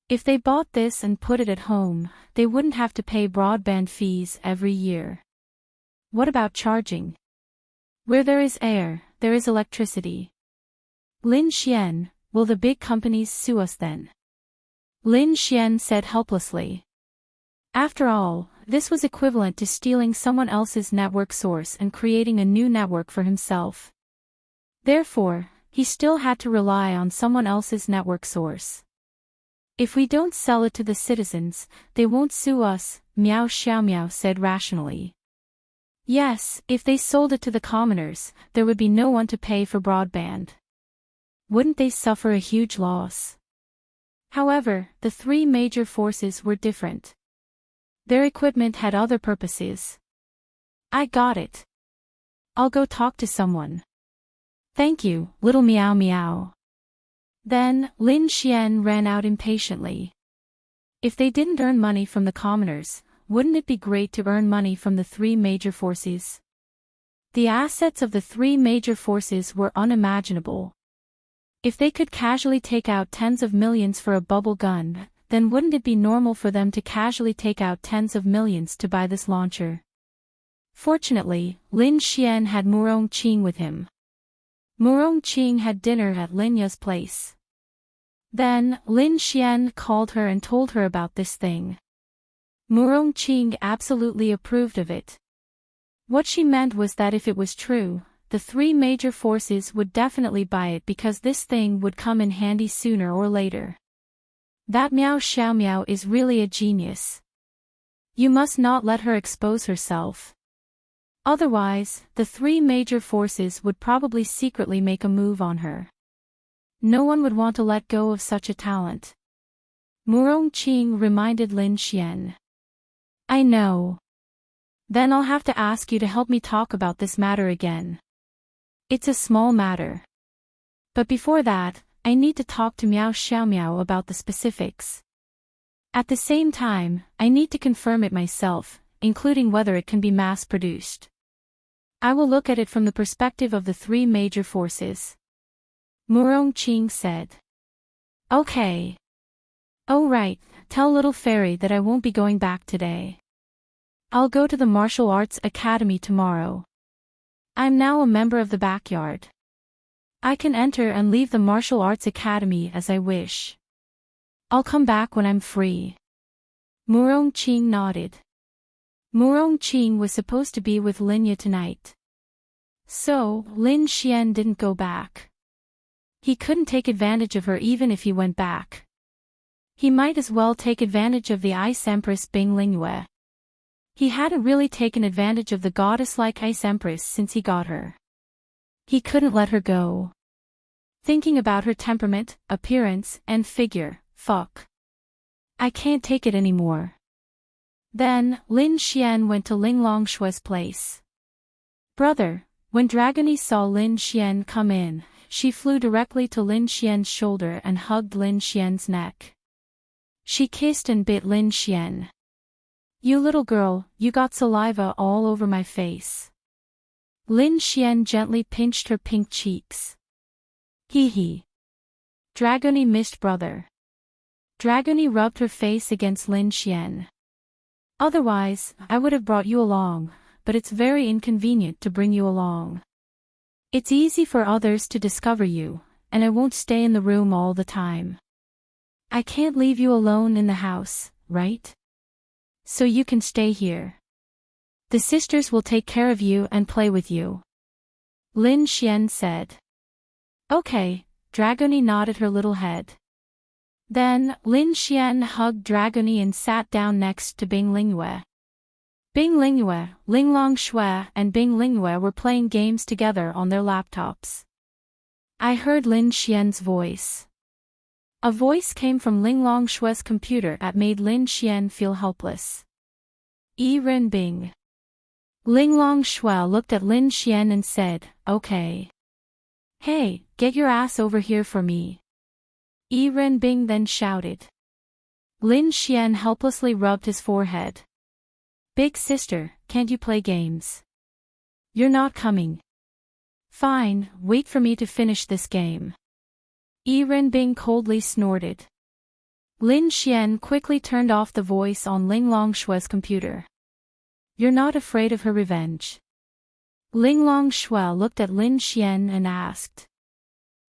If they bought this and put it at home, they wouldn't have to pay broadband fees every year. What about charging? Where there is air, there is electricity. Lin Xian, will the big companies sue us then? Lin Xian said helplessly. After all, this was equivalent to stealing someone else's network source and creating a new network for himself. Therefore, he still had to rely on someone else's network source. If we don't sell it to the citizens, they won't sue us, Miao Xiaomiao said rationally. Yes, if they sold it to the commoners, there would be no one to pay for broadband. Wouldn't they suffer a huge loss? However, the three major forces were different. Their equipment had other purposes. I got it. I'll go talk to someone. Thank you, little Miao Miao. Then, Lin Xian ran out impatiently. If they didn't earn money from the commoners, wouldn't it be great to earn money from the three major forces? The assets of the three major forces were unimaginable. If they could casually take out tens of millions for a bubble gun, then wouldn't it be normal for them to casually take out tens of millions to buy this launcher? Fortunately, Lin Xian had Murong Qing with him. Murong Qing had dinner at Lin Ya's place. Then, Lin Xian called her and told her about this thing. Murong Qing absolutely approved of it. What she meant was that if it was true, the three major forces would definitely buy it because this thing would come in handy sooner or later. That Miao Xiaomiao is really a genius. You must not let her expose herself. Otherwise, the three major forces would probably secretly make a move on her. No one would want to let go of such a talent. Murong Qing reminded Lin Xian. I know. Then I'll have to ask you to help me talk about this matter again. It's a small matter. But before that, I need to talk to Miao Xiaomiao about the specifics. At the same time, I need to confirm it myself, including whether it can be mass-produced. I will look at it from the perspective of the three major forces. Murong Qing said. Okay. Oh right, tell little fairy that I won't be going back today. I'll go to the martial arts academy tomorrow. I'm now a member of the backyard. I can enter and leave the martial arts academy as I wish. I'll come back when I'm free. Murong Qing nodded. Murong Qing was supposed to be with Lin Ya tonight. So, Lin Xian didn't go back. He couldn't take advantage of her even if he went back. He might as well take advantage of the Ice Empress Bing Lingyue. He hadn't really taken advantage of the goddess-like Ice Empress since he got her. He couldn't let her go. Thinking about her temperament, appearance, and figure, fuck. I can't take it anymore. Then, Lin Xian went to Ling Longshue's place. Brother, when Dragony saw Lin Xian come in, she flew directly to Lin Xian's shoulder and hugged Lin Xian's neck. She kissed and bit Lin Xian. You little girl, you got saliva all over my face. Lin Xian gently pinched her pink cheeks. Hee hee. Dragony missed brother. Dragony rubbed her face against Lin Xian. Otherwise, I would have brought you along, but it's very inconvenient to bring you along. It's easy for others to discover you, and I won't stay in the room all the time. I can't leave you alone in the house, right? So you can stay here. The sisters will take care of you and play with you. Lin Xian said. Okay, Dragony nodded her little head. Then, Lin Xian hugged Dragony and sat down next to Bing Lingyue. Bing Lingyue, Linglong Shui and Bing Lingyue were playing games together on their laptops. I heard Lin Xian's voice. A voice came from Linglong Shui's computer that made Lin Xian feel helpless. Ren Bing. Linglong Shui looked at Lin Xian and said, okay. Hey, get your ass over here for me. Ren Bing then shouted. Lin Xian helplessly rubbed his forehead. Big sister, can't you play games? You're not coming. Fine, wait for me to finish this game. Ren Bing coldly snorted. Lin Xian quickly turned off the voice on Linglong Shui's computer. You're not afraid of her revenge? Linglong Shui looked at Lin Xian and asked.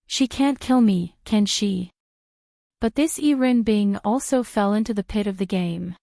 She can't kill me, can she? But this Ren Bing also fell into the pit of the game.